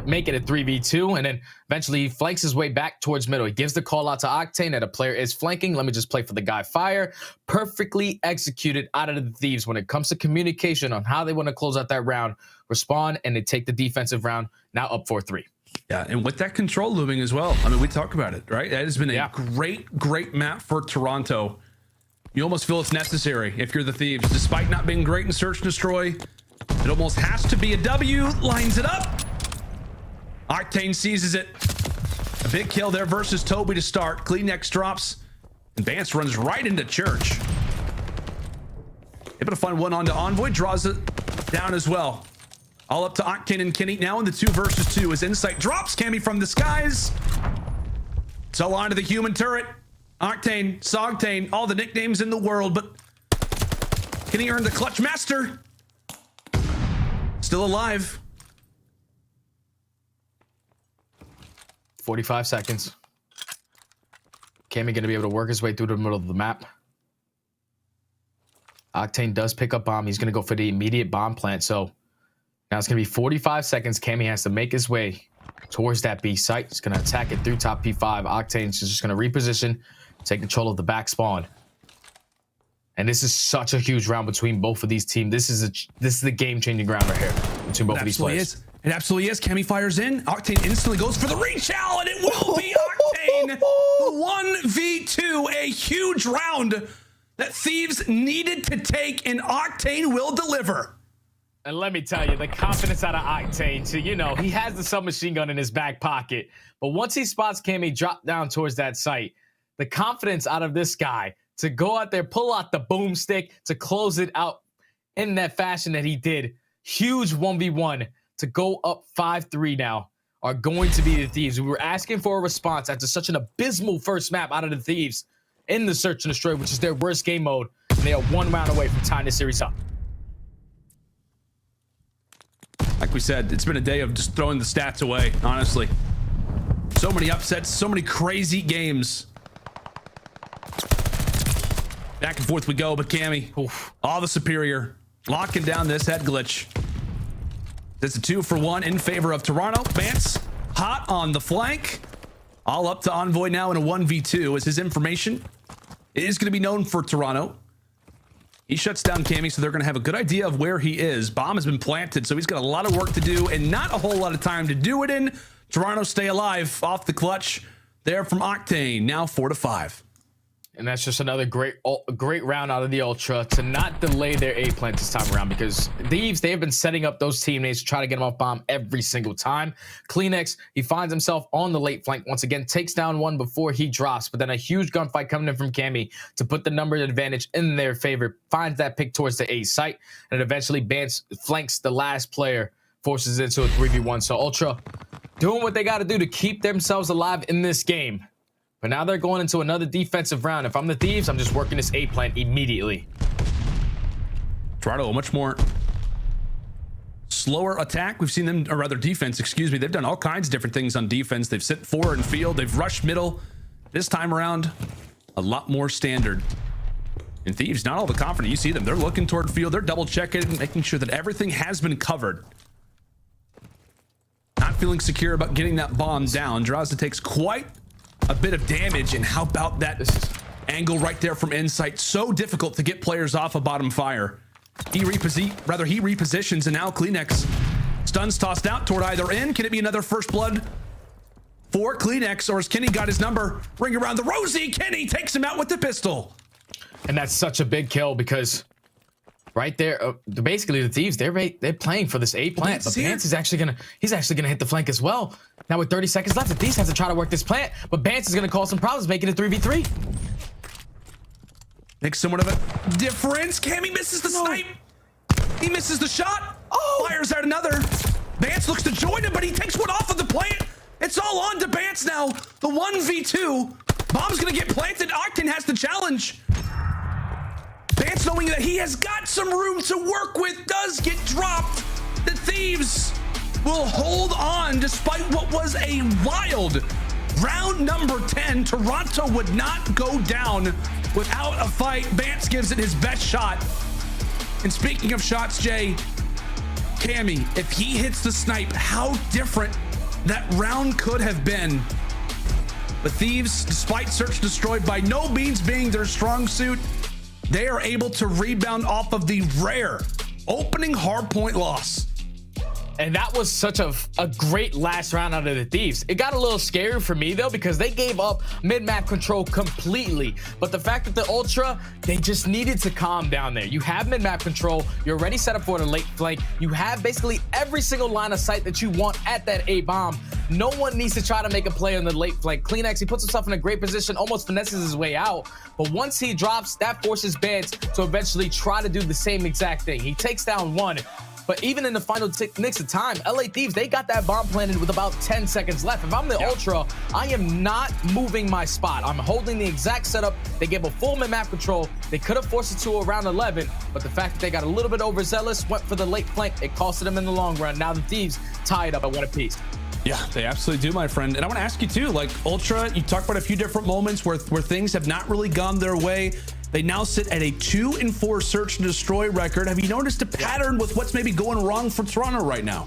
make it a 3v2, and then eventually he flanks his way back towards middle. He gives the call out to Octane that a player is flanking. Let me just play for the guy fire. Perfectly executed out of the Thieves when it comes to communication on how they want to close out that round, respond, and they take the defensive round, now up 4-3. Yeah, and with that control looming as well. I mean, we talk about it, right? That has been a great map for Toronto. You almost feel it's necessary if you're the Thieves. Despite not being great in search and destroy, it almost has to be a W. Lines it up. Octane seizes it. A big kill there versus Toby to start. Kleenex drops. And Vance runs right into Church. Able to find one onto Envoy. Draws it down as well. All up to Octane and Kenny now in the 2 versus 2 as Insight drops Cammy from the skies. So onto the human turret. Octane, Sogtane, all the nicknames in the world, but can he earn the clutch master? Still alive. 45 seconds. Cammy gonna be able to work his way through the middle of the map. Octane does pick up bomb. He's gonna go for the immediate bomb plant. So now it's gonna be 45 seconds. Cammy has to make his way towards that B site. He's gonna attack it through top P5. Octane's just gonna reposition, take control of the back spawn. And this is such a huge round between both of these teams. This is the game-changing round right here between both of these players. It absolutely is. Cammy fires in. Octane instantly goes for the reach out, and it will be Octane. 1v2, a huge round that Thieves needed to take, and Octane will deliver. And let me tell you, the confidence out of Octane, too. You know, he has the submachine gun in his back pocket, but once he spots Cammy drop down towards that site, the confidence out of this guy to go out there, pull out the boomstick to close it out in that fashion that he did. Huge 1v1 to go up 5-3 now are going to be the Thieves. We were asking for a response after such an abysmal first map out of the Thieves in the Search and Destroy, which is their worst game mode. And they are 1 round away from tying this series up. Like we said, it's been a day of just throwing the stats away, honestly. So many upsets, so many crazy games. Back and forth we go, but Cammy, all the superior, locking down this head glitch. It's a 2-for-1 in favor of Toronto. Vance, hot on the flank. All up to Envoy now in a 1v2 as his information is going to be known for Toronto. He shuts down Cammy, so they're going to have a good idea of where he is. Bomb has been planted, so he's got a lot of work to do and not a whole lot of time to do it in. Toronto stay alive off the clutch there from Octane, now 4-5. And that's just another great round out of the Ultra to not delay their A plant this time around, because Thieves, they have been setting up those teammates to try to get him off bomb every single time. Kleenex, he finds himself on the late flank once again, takes down one before he drops, but then a huge gunfight coming in from Cammy to put the number advantage in their favor, finds that pick towards the A site, and eventually Bance flanks the last player, forces it into a 3v1. So Ultra doing what they got to do to keep themselves alive in this game. But now they're going into another defensive round. If I'm the Thieves, I'm just working this A plant immediately. Toronto, a much more slower attack. We've seen them, or rather defense, excuse me. They've done all kinds of different things on defense. They've sit forward in field. They've rushed middle. This time around, a lot more standard. And Thieves, not all the confident. You see them. They're looking toward field. They're double checking, making sure that everything has been covered. Not feeling secure about getting that bomb down. Drazah takes quite a bit of damage, and how about that angle right there from Insight? So difficult to get players off a bottom fire. He repositions, and now Kleenex stuns tossed out toward either end. Can it be another first blood for Kleenex, or has Kenny got his number? Ring around the rosy. Kenny takes him out with the pistol. And that's such a big kill, because right there, basically the Thieves, they're playing for this A plant, but Bance is actually gonna hit the flank as well. Now with 30 seconds left, the Thieves have to try to work this plant, but Bance is gonna cause some problems, making it 3v3. Makes somewhat of a difference. Cammy misses the snipe. He misses the shot. Fires out another. Bance looks to join him, but he takes one off of the plant. It's all on to Bance now. The 1v2. Bomb's gonna get planted. Octane has the challenge. Bance, knowing that he has got some room to work with, does get dropped. The Thieves will hold on despite what was a wild round number 10. Toronto would not go down without a fight. Bance gives it his best shot. And speaking of shots, Jay, Cammy, if he hits the snipe, how different that round could have been. The Thieves, despite search destroyed by no means being their strong suit, they are able to rebound off of the rare opening hardpoint loss. And that was such a great last round out of the Thieves. It got a little scary for me, though, because they gave up mid-map control completely. But the fact that the Ultra, they just needed to calm down there. You have mid-map control. You're already set up for the late flank. You have basically every single line of sight that you want at that A-bomb. No one needs to try to make a play on the late flank. Kleenex, he puts himself in a great position, almost finesses his way out. But once he drops, that forces Bance to eventually try to do the same exact thing. He takes down one. But even in the final nicks of time, LA Thieves, they got that bomb planted with about 10 seconds left. If I'm the Ultra, I am not moving my spot. I'm holding the exact setup. They gave a full mid-map control. They could have forced it to around 11, but the fact that they got a little bit overzealous, went for the late flank, it costed them in the long run. Now the Thieves tie it up at one apiece. Yeah, they absolutely do, my friend. And I want to ask you too, like Ultra, you talked about a few different moments where things have not really gone their way. They now sit at a 2-4 search and destroy record. Have you noticed a pattern with what's maybe going wrong for Toronto right now?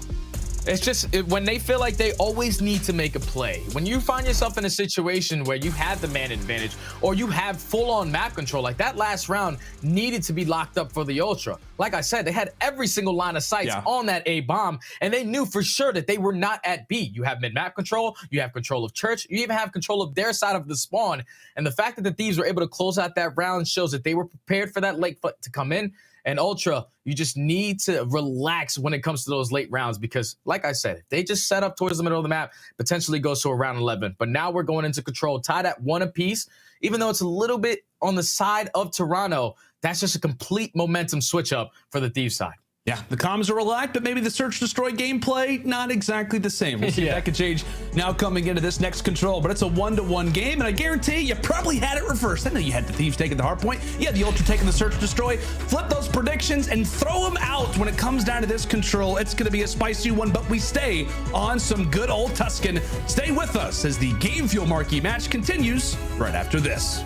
It's just when they feel like they always need to make a play. When you find yourself in a situation where you have the man advantage or you have full-on map control, like that last round needed to be locked up for the Ultra. Like I said, they had every single line of sights on that A bomb, and they knew for sure that they were not at B. You have mid-map control, you have control of Church, you even have control of their side of the spawn. And the fact that the Thieves were able to close out that round shows that they were prepared for that late foot to come in. And Ultra, you just need to relax when it comes to those late rounds, because like I said, if they just set up towards the middle of the map, potentially goes to around 11. But now we're going into control, tied at 1 apiece. Even though it's a little bit on the side of Toronto, that's just a complete momentum switch up for the Thieves side. Yeah, the comms are aligned, but maybe the search destroy gameplay, not exactly the same. We'll see if that could change now coming into this next control, but it's a 1-to-1 game, and I guarantee you probably had it reversed. I know you had the Thieves taking the hard point, you had the Ultra taking the search destroy. Flip those predictions and throw them out when it comes down to this control. It's going to be a spicy one, but we stay on some good old Tuscan. Stay with us as the Game Fuel marquee match continues right after this.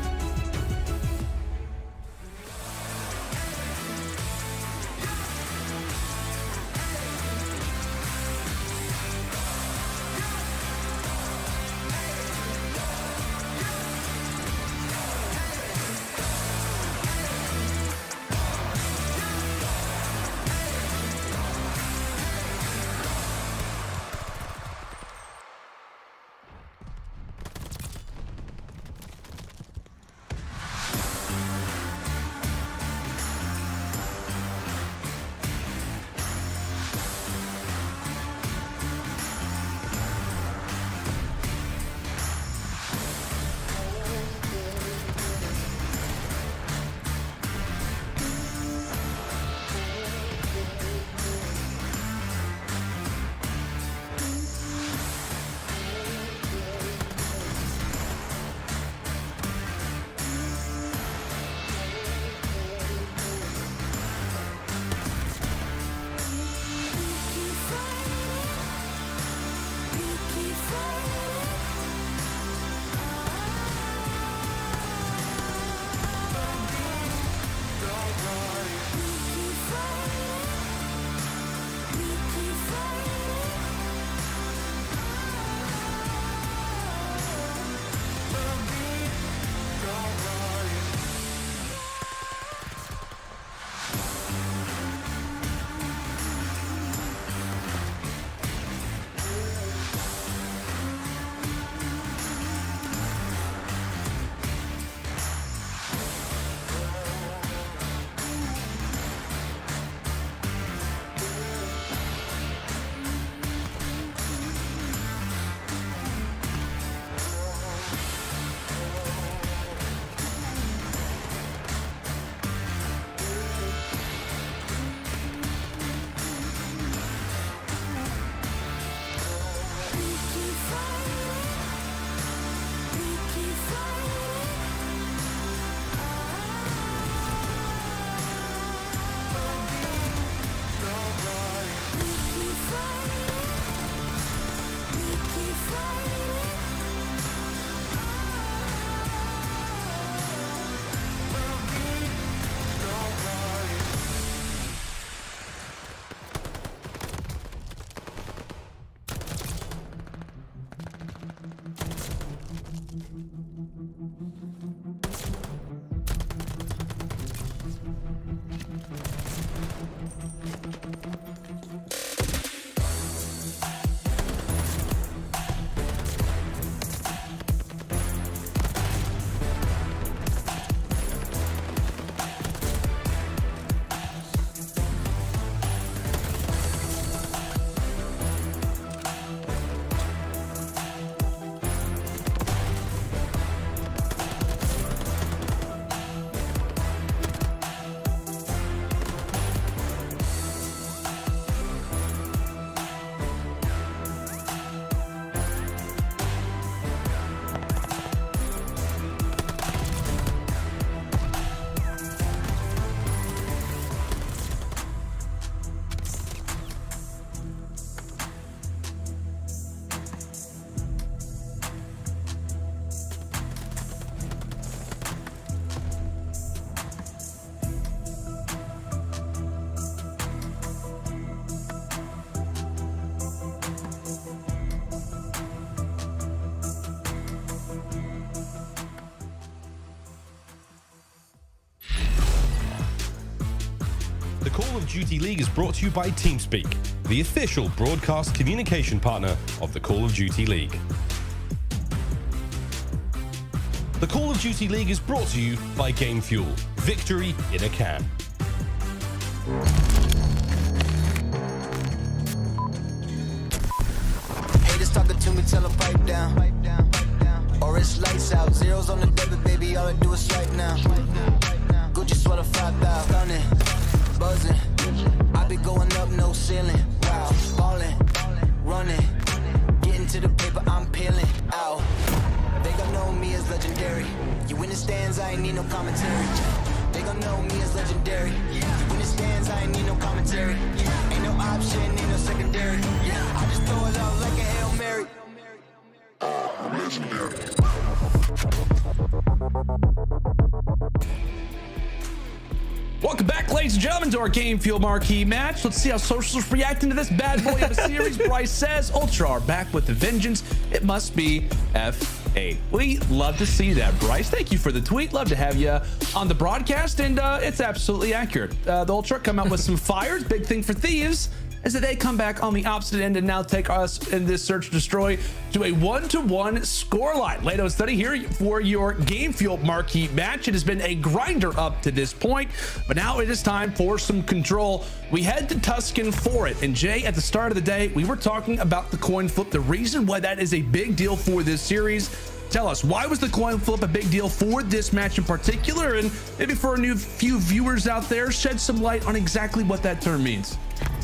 The Call of Duty League is brought to you by TeamSpeak, the official broadcast communication partner of the Call of Duty League. The Call of Duty League is brought to you by Game Fuel. Victory in a can. Haters talking to me, tell them pipe down. Or it's lights out. Zeros on the debit, baby, all I do is swipe now. Gucci sweater 5,000, stunning, buzzing. I keep it going up, no ceiling. Wow, ballin', running, getting to the paper, I'm peeling out. They gon' know me as legendary. You in the stands, I ain't need no commentary. They gon' know me as legendary. You in the stands, I ain't need no commentary. Ain't no option, ain't no secondary. I just throw it out like a Hail Mary. Welcome back, ladies and gentlemen, to our Game Fuel marquee match. Let's see how Social's reacting to this bad boy of a series. Bryce says, Ultra are back with the vengeance. It must be F8. We love to see that, Bryce. Thank you for the tweet. Love to have you on the broadcast, and it's absolutely accurate. The Ultra come out with some fires. Big thing for Thieves is that they come back on the opposite end and now take us in this search and destroy to a 1-1 scoreline. Leto Study here for your Game Fuel marquee match. It has been a grinder up to this point, but now it is time for some control. We head to Tuscan for it. And Jay, at the start of the day, we were talking about the coin flip, the reason why that is a big deal for this series. Tell us, why was the coin flip a big deal for this match in particular? And maybe for a few viewers out there, shed some light on exactly what that term means.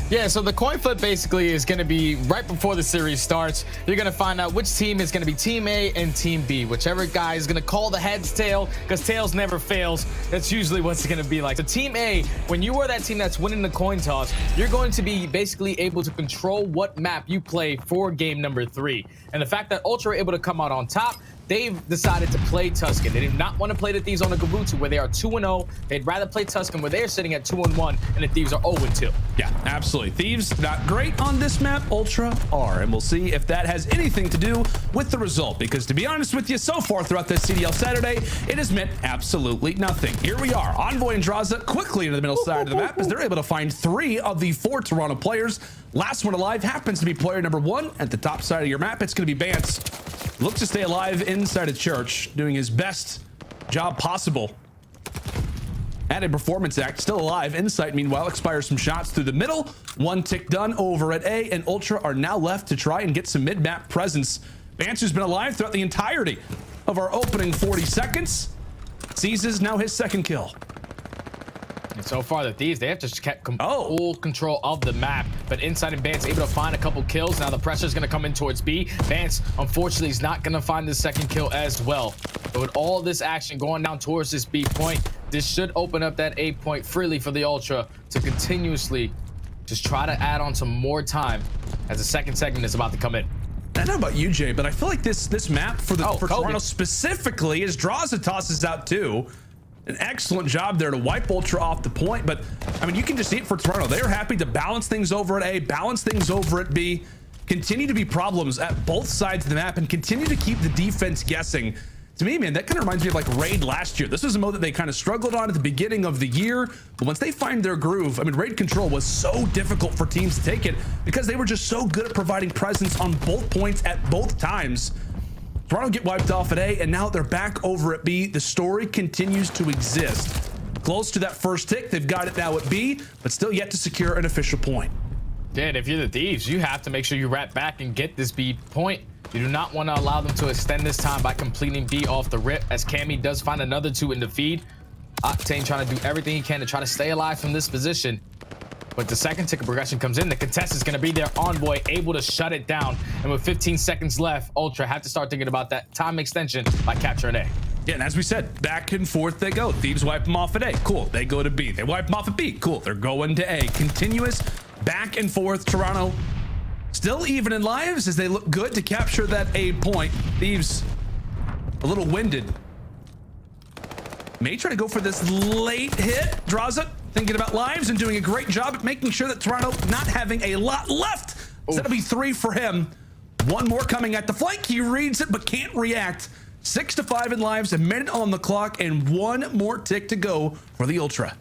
Yeah, so the coin flip basically is going to be right before the series starts. You're going to find out which team is going to be Team A and Team B. Whichever guy is going to call the heads tail, because tails never fails. That's usually what's going to be like. So Team A, when you are that team that's winning the coin toss, you're going to be basically able to control what map you play for game number 3. And the fact that Ultra are able to come out on top, they've decided to play Tuscan. They did not want to play the Thieves on the Gabutu, where they are 2-0. They'd rather play Tuscan, where they're sitting at 2-1, and the Thieves are 0-2. Yeah, absolutely. Thieves not great on this map. Ultra are, and we'll see if that has anything to do with the result. Because to be honest with you, so far throughout this CDL Saturday, it has meant absolutely nothing. Here we are, Envoy and Drazah quickly into the middle side of the map as they're able to find 3 of the 4 Toronto players. Last one alive happens to be player number 1 at the top side of your map. It's going to be Bance. Looks to stay alive inside a church, doing his best job possible. Added performance act, still alive. Insight, meanwhile, expires some shots through the middle. 1 tick done over at A, and Ultra are now left to try and get some mid-map presence. Bance, who's been alive throughout the entirety of our opening 40 seconds, seizes now his 2nd kill. And so far, the Thieves, they have just kept full control of the map. But Inside and Bance able to find a couple kills. Now the pressure is going to come in towards B. Bance, unfortunately, is not going to find the 2nd kill as well. But with all this action going down towards this B point, this should open up that A point freely for the Ultra to continuously just try to add on some more time as the 2nd segment is about to come in. I don't know about you, Jay, but I feel like this map for Toronto specifically, as Drazah tosses out 2. An excellent job there to wipe Ultra off the point, but I mean, you can just see it for Toronto. They're happy to balance things over at A, balance things over at B, continue to be problems at both sides of the map, and continue to keep the defense guessing. To me, man, that kind of reminds me of like Raid last year. This was a mode that they kind of struggled on at the beginning of the year, but once they find their groove, I mean, Raid control was so difficult for teams to take it because they were just so good at providing presence on both points at both times. Toronto get wiped off at A, and now they're back over at B. The story continues to exist. Close to that 1st tick, they've got it now at B, but still yet to secure an official point. Yeah, and if you're the Thieves, you have to make sure you wrap back and get this B point. You do not want to allow them to extend this time by completing B off the rip, as Cammy does find another 2 in the feed. Octane trying to do everything he can to try to stay alive from this position. But the 2nd tick of progression comes in. The contest is going to be their Envoy, able to shut it down. And with 15 seconds left, Ultra have to start thinking about that time extension by capturing A. Yeah, and as we said, back and forth they go. Thieves wipe them off at A. Cool. They go to B. They wipe them off at B. Cool. They're going to A. Continuous back and forth. Toronto still even in lives as they look good to capture that A point. Thieves a little winded. May try to go for this late hit. Drazah thinking about lives and doing a great job at making sure that Toronto not having a lot left. That'll be 3 for him. 1 more coming at the flank. He reads it but can't react. 6-5 in lives, a minute on the clock, and 1 more tick to go for the Ultra.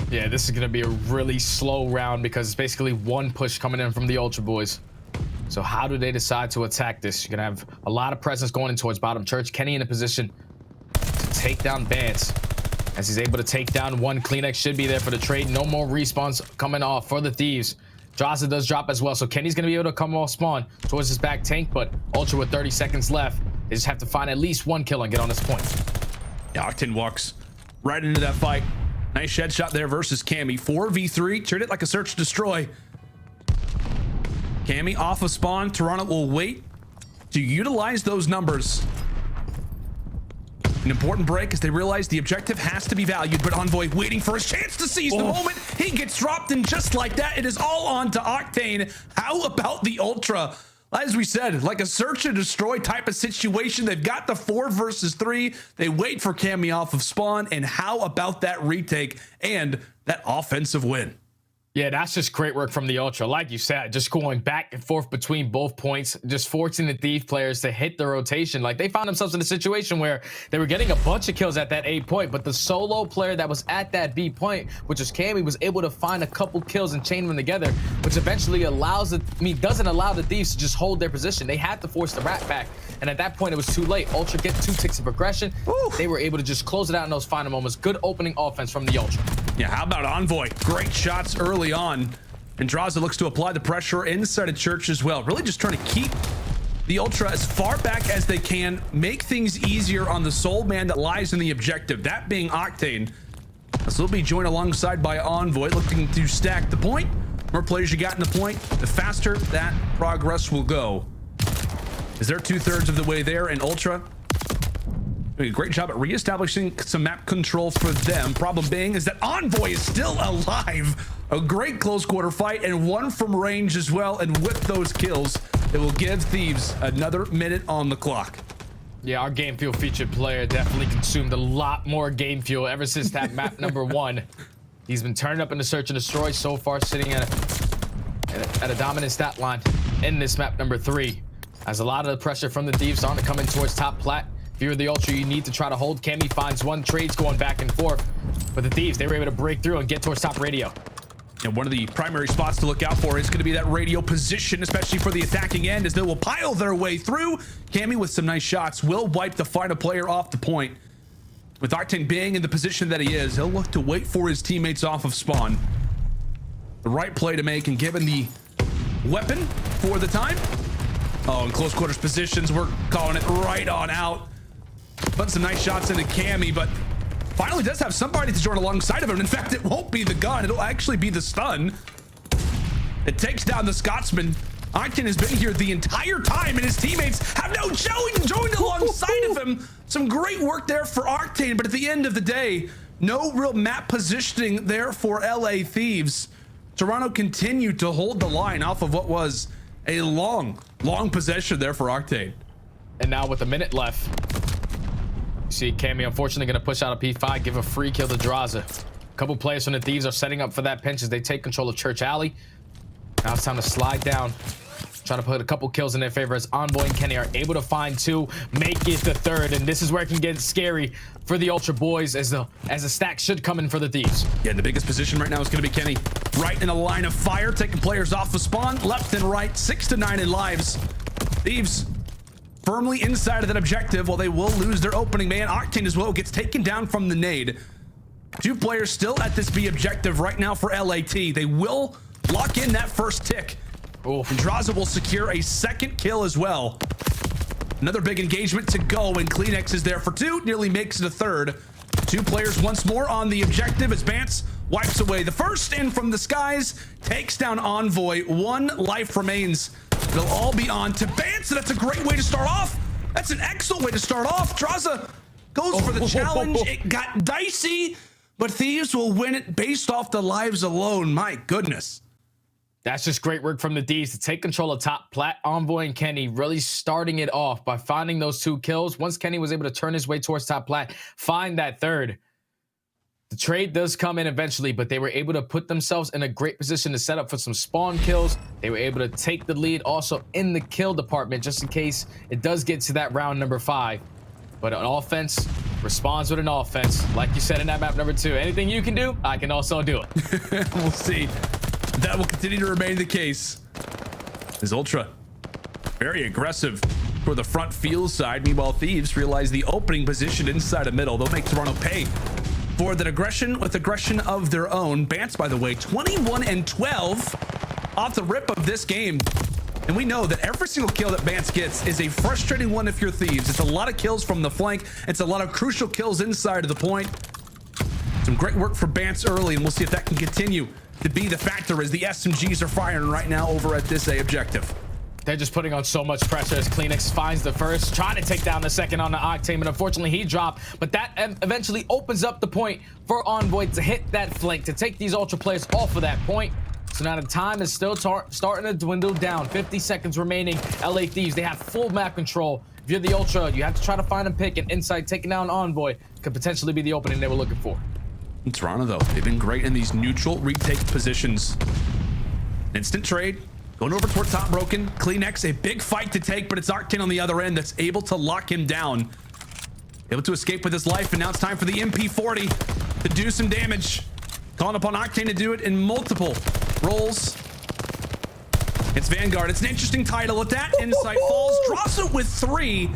Yeah, this is going to be a really slow round because it's basically 1 push coming in from the Ultra boys. So how do they decide to attack this? You're going to have a lot of presence going in towards bottom church. Kenny in a position to take down Bance. As he's able to take down 1, Kleenex should be there for the trade. No more respawns coming off for the Thieves. Drazah does drop as well, so Kenny's going to be able to come off spawn towards his back tank, but Ultra with 30 seconds left, they just have to find at least 1 kill and get on this point. Yeah, Octane walks right into that fight. Nice shed shot there versus Cammy. 4v3, treat it like a search destroy. Cammy off of spawn. Toronto will wait to utilize those numbers. An important break as they realize the objective has to be valued, but Envoy waiting for his chance to seize the moment. He gets dropped, and just like that, it is all on to Octane. How about the Ultra? As we said, like a search and destroy type of situation. They've got the 4 versus 3. They wait for Cammy off of spawn, and how about that retake and that offensive win? Yeah, that's just great work from the Ultra. Like you said, just going back and forth between both points, just forcing the Thief players to hit the rotation. Like, they found themselves in a situation where they were getting a bunch of kills at that A point, but the solo player that was at that B point, which is Cammy, was able to find a couple kills and chain them together, which eventually doesn't allow the Thieves to just hold their position. They had to force the rat back, and at that point, it was too late. Ultra get 2 ticks of progression. They were able to just close it out in those final moments. Good opening offense from the Ultra. Yeah, how about Envoy? Great shots early on. And Drazah looks to apply the pressure inside of Church as well. Really just trying to keep the Ultra as far back as they can, make things easier on the sole man that lies in the objective, that being Octane. This will be joined alongside by Envoy, looking to stack the point. More players you got in the point, the faster that progress will go. Is they're 2/3 of the way there, and Ultra doing a great job at reestablishing some map control for them. Problem being is that Envoy is still alive. A great close quarter fight, and 1 from range as well. And with those kills, it will give Thieves another minute on the clock. Yeah, our game fuel featured player definitely consumed a lot more game fuel ever since that map number 1. He's been turned up in the search and destroy so far, sitting at a dominant stat line in this map number 3. As a lot of the pressure from the Thieves starting to come in towards top plat. If you're the Ultra, you need to try to hold. Cammy finds 1, trades going back and forth. But the Thieves, they were able to break through and get towards top radio. And one of the primary spots to look out for is going to be that radio position, especially for the attacking end, as they will pile their way through. Cammy with some nice shots will wipe the final player off the point. With Octane being in the position that he is, he'll look to wait for his teammates off of spawn. The right play to make, and given the weapon for the time. Oh, in close quarters positions, we're calling it right on out. Putting some nice shots into Cammy, but finally does have somebody to join alongside of him. In fact, it won't be the gun, it'll actually be the stun. It takes down the Scotsman. Octane has been here the entire time, and his teammates have no joined alongside of him. Some great work there for Octane, but at the end of the day, no real map positioning there for LA Thieves. Toronto continued to hold the line off of what was a long possession there for Octane. And now with a minute left, you see Cammy unfortunately going to push out a P5, give a free kill to Drazah. A couple players from the Thieves are setting up for that pinch as they take control of TJHaly. Now it's time to slide down, trying to put a couple kills in their favor as Envoy and Kenny are able to find 2, make it the 3rd, and this is where it can get scary for the Ultra boys as the stack should come in for the Thieves. Yeah, the biggest position right now is going to be Kenny. Right in a line of fire, taking players off of spawn, left and right, 6 to 9 in lives. Thieves firmly inside of that objective, while they will lose their opening man. Octane as well gets taken down from the nade. 2 players still at this B objective right now for LAT. They will lock in that first tick. And Drazah will secure a 2nd kill as well. Another big engagement to go, and Kleenex is there for 2, nearly makes it a 3rd. 2 players once more on the objective as Bance wipes away the first, and from the skies takes down Envoy. 1 life remains. They'll all be on to Bance, and that's a great way to start off. That's an excellent way to start off. Drazah goes for the challenge. It got dicey, but Thieves will win it based off the lives alone. My goodness. That's just great work from the D's to take control of top plat. Envoy and Kenny really starting it off by finding those 2 kills. Once Kenny was able to turn his way towards top plat, find that 3rd. The trade does come in eventually, but they were able to put themselves in a great position to set up for some spawn kills. They were able to take the lead also in the kill department, just in case it does get to that round number 5. But an offense responds with an offense. Like you said in that map number 2, anything you can do, I can also do it. We'll see. That will continue to remain the case. Is Ultra very aggressive for the front field side. Meanwhile, Thieves realize the opening position inside the middle. They'll make Toronto pay for that aggression with aggression of their own. Bance, by the way, 21 and 12 off the rip of this game. And we know that every single kill that Bance gets is a frustrating one if you're Thieves. It's a lot of kills from the flank. It's a lot of crucial kills inside of the point. Some great work for Bance early, and we'll see if that can continue to be the factor as the SMGs are firing right now over at this A objective. They're just putting on so much pressure as CleanX finds the first, trying to take down the second on the Octane, but unfortunately he dropped. But that eventually opens up the point for Envoy to hit that flank, to take these Ultra players off of that point. So now the time is still starting to dwindle down. 50 seconds remaining. LA Thieves, they have full map control. If you're the Ultra, you have to try to find a pick, and inside taking down Envoy could potentially be the opening they were looking for. In Toronto, though, they've been great in these neutral retake positions. Instant trade. Going over toward top broken. CleanX, a big fight to take, but it's Octane on the other end that's able to lock him down. Able to escape with his life, and now it's time for the MP40 to do some damage. Calling upon Octane to do it in multiple rolls. It's Vanguard. It's an interesting title. At that insight falls. Drazah with 3.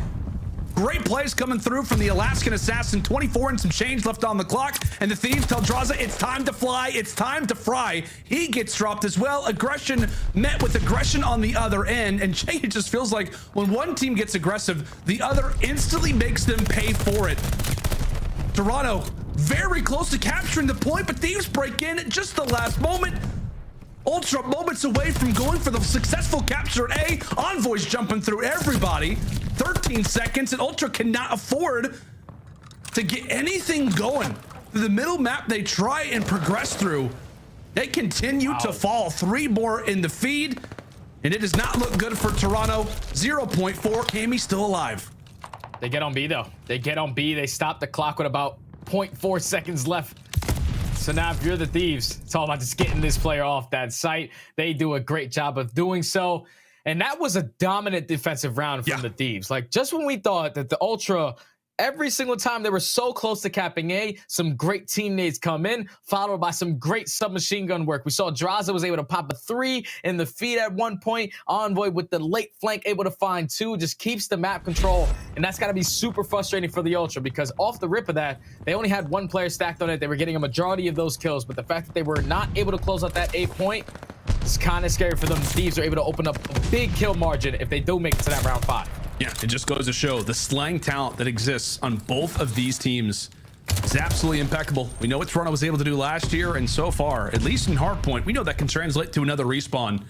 Great plays coming through from the Alaskan Assassin. 24 and some change left on the clock. And the Thieves tell Drazah it's time to fly. It's time to fry. He gets dropped as well. Aggression met with aggression on the other end. And Jay, it just feels like when one team gets aggressive, the other instantly makes them pay for it. Toronto very close to capturing the point, but Thieves break in at just the last moment. Ultra moments away from going for the successful capture at A. Envoy's jumping through everybody. 13 seconds, and Ultra cannot afford to get anything going. The middle map they try and progress through, they continue to fall. 3 more in the feed, and it does not look good for Toronto. 0.4, caMi still alive. They get on B, though. They get on B. They stop the clock with about 0.4 seconds left. So now if you're the Thieves, it's all about just getting this player off that site. They do a great job of doing so. And that was a dominant defensive round from the Thieves. Like, just when we thought that the Ultra, every single time they were so close to capping A, some great teammates come in, followed by some great submachine gun work. We saw Drazah was able to pop a 3 in the feed at one point. Envoy with the late flank able to find 2, just keeps the map control. And that's got to be super frustrating for the Ultra, because off the rip of that, they only had 1 player stacked on it. They were getting a majority of those kills, but the fact that they were not able to close out that A point, it's kind of scary for them. Thieves are able to open up a big kill margin if they do make it to that round 5. Yeah, it just goes to show the slang talent that exists on both of these teams is absolutely impeccable. We know what Toronto was able to do last year, and so far, at least in Hardpoint, we know that can translate to another respawn.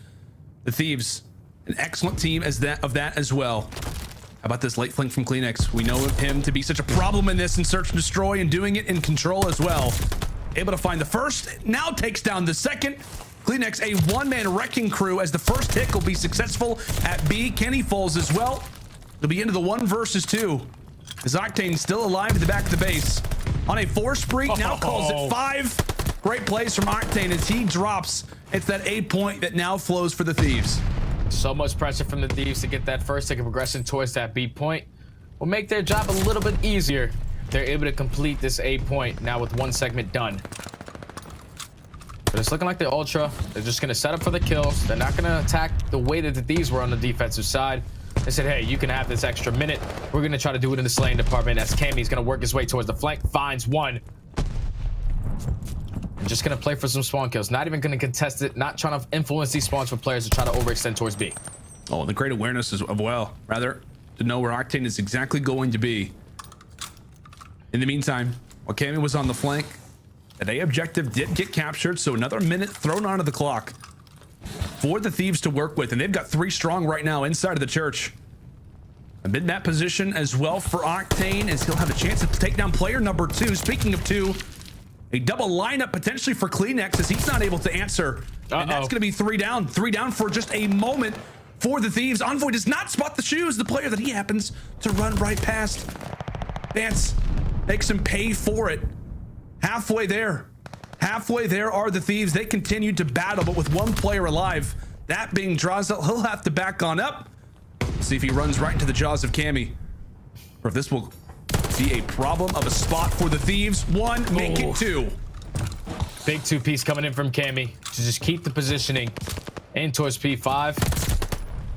The Thieves, an excellent team of that as well. How about this late flank from CleanX? We know him to be such a problem in this, in search and destroy, and doing it in control as well. Able to find the first, now takes down the second. CleanX, a one-man wrecking crew, as the first hit will be successful at B. Kenny falls as well. It'll be into the 1 versus 2. As Octane still alive at the back of the base. On a 4 spree, now calls it 5. Great plays from Octane as he drops. It's that A point that now flows for the Thieves. So much pressure from the Thieves to get that first tick of progression towards that B point. Will make their job a little bit easier. They're able to complete this A point now with 1 segment done. But it's looking like the Ultra, they're just going to set up for the kills. They're not going to attack the way that the Thieves were on the defensive side. They said, hey, you can have this extra minute. We're going to try to do it in the slaying department, as caMi's going to work his way towards the flank, finds 1. And just going to play for some spawn kills. Not even going to contest it, not trying to influence these spawns for players to try to overextend towards B. Oh, and the great awareness as well, rather, to know where Octane is exactly going to be. In the meantime, while caMi was on the flank, that A objective did get captured, so another minute thrown onto the clock for the Thieves to work with, and they've got 3 strong right now inside of the church. A mid-map position as well for Octane, as he'll have a chance to take down player number 2. Speaking of 2, a double lineup potentially for CleanX, as he's not able to answer. And that's going to be 3 down. 3 down for just a moment for the Thieves. Envoy does not spot the shoes, the player that he happens to run right past. Vance makes him pay for it. Halfway there are the Thieves. They continue to battle, but with 1 player alive, that being Drazah. He'll have to back on up. See if he runs right into the jaws of caMi, or if this will be a problem of a spot for the Thieves. 1, make it 2. Big 2-piece coming in from caMi to just keep the positioning in towards P5.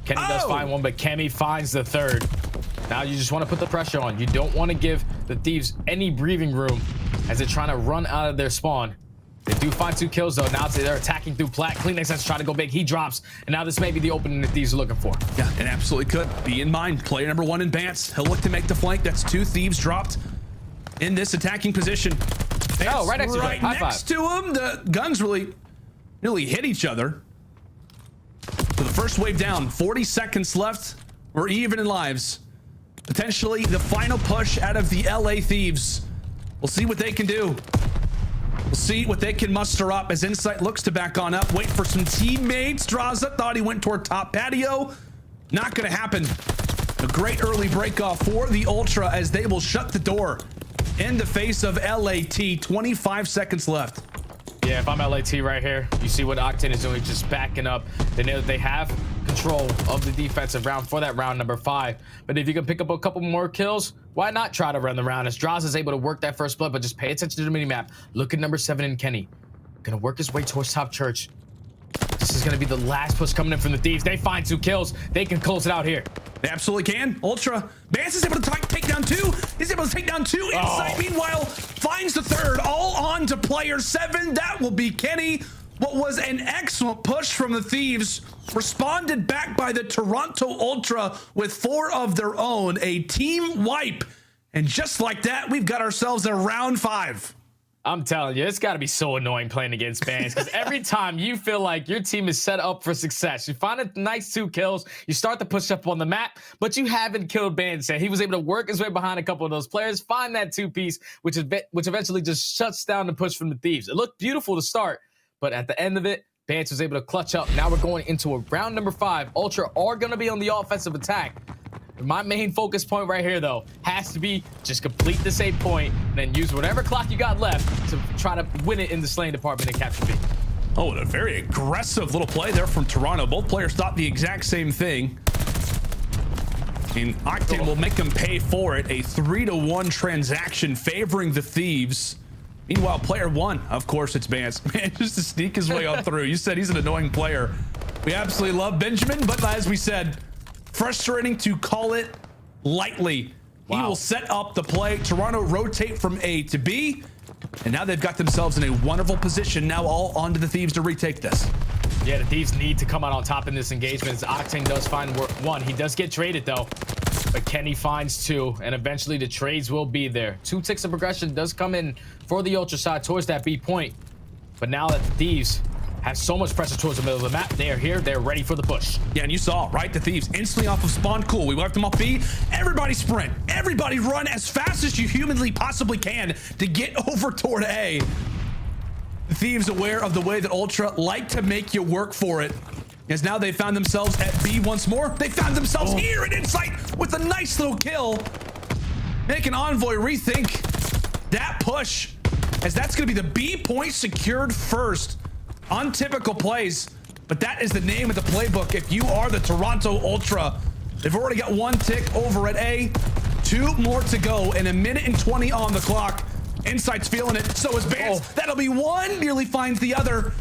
Kenny does find 1, but caMi finds the 3rd. Now you just want to put the pressure on. You don't want to give the Thieves any breathing room as they're trying to run out of their spawn. They do find 2 kills, though. Now they're attacking through plat. CleanX has to try to go big. He drops, and now this may be the opening that Thieves are looking for. Yeah, it absolutely could. Be in mind, player number 1 in Bance. He'll look to make the flank. That's 2 Thieves dropped in this attacking position. Oh, right next to him. Right High next five. to him. The guns really hit each other. So the first wave down, 40 seconds left. We're even in lives. Potentially the final push out of the LA Thieves. We'll see what they can do. We'll see what they can muster up as Insight looks to back on up. Wait for some teammates. Drazah thought he went toward top patio. Not going to happen. A great early break off for the Ultra as they will shut the door in the face of LAT. 25 seconds left. Yeah, if I'm LAT right here, you see what Octane is doing, just backing up. They know that they have control of the defensive round for that round number 5. But if you can pick up a couple more kills, why not try to run the round? As Drazah is able to work that first blood, but just pay attention to the minimap. Look at number 7 in Kenny. Gonna work his way towards top church. This is gonna be the last push coming in from the Thieves. They find 2 kills. They can close it out here. They absolutely can. Ultra. Vance is able to take down 2. He's able to take down 2. Insight, meanwhile, finds the 3rd. All on to player 7. That will be Kenny. What was an excellent push from the Thieves. Responded back by the Toronto Ultra with 4 of their own. A team wipe. And just like that, we've got ourselves a round 5. I'm telling you, it's got to be so annoying playing against bans because every time you feel like your team is set up for success, you find a nice 2 kills, you start to push up on the map, but you haven't killed Bans yet. He was able to work his way behind a couple of those players, find that 2-piece, which eventually just shuts down the push from the Thieves. It looked beautiful to start, but at the end of it, Bans was able to clutch up. Now we're going into a round number 5. Ultra are going to be on the offensive attack. My main focus point right here, though, has to be just complete the save point and then use whatever clock you got left to try to win it in the slaying department and capture B. Oh, and a very aggressive little play there from Toronto. Both players thought the exact same thing. And Octane will make them pay for it. A 3-to-1 transaction favoring the Thieves. Meanwhile, player 1, of course, it's Vance. Man, just to sneak his way on through. You said he's an annoying player. We absolutely love Benjamin, but as we said, frustrating to call it lightly. Wow. He will set up the play. Toronto rotate from A to B, and now they've got themselves in a wonderful position. Now all onto the Thieves to retake this. Yeah, the Thieves need to come out on top in this engagement as Octane does find 1. He does get traded, though, but Kenny finds 2, and eventually the trades will be there. 2 ticks of progression does come in for the Ultra side towards that B point, but now that the Thieves have so much pressure towards the middle of the map, they are here, they're ready for the push. Yeah, and you saw, right? The Thieves instantly off of spawn. Cool, we wiped them off B. Everybody sprint. Everybody run as fast as you humanly possibly can to get over toward A. The Thieves aware of the way that Ultra like to make you work for it. As now they found themselves at B once more. They found themselves here at Insight with a nice little kill. Making Envoy rethink that push, as that's going to be the B point secured first. Untypical plays, but that is the name of the playbook if you are the Toronto Ultra. They've already got 1 tick over at A, 2 more to go, and 1 minute and 20 on the clock. Insight's feeling it, so is Vance. That'll be 1, nearly finds the other.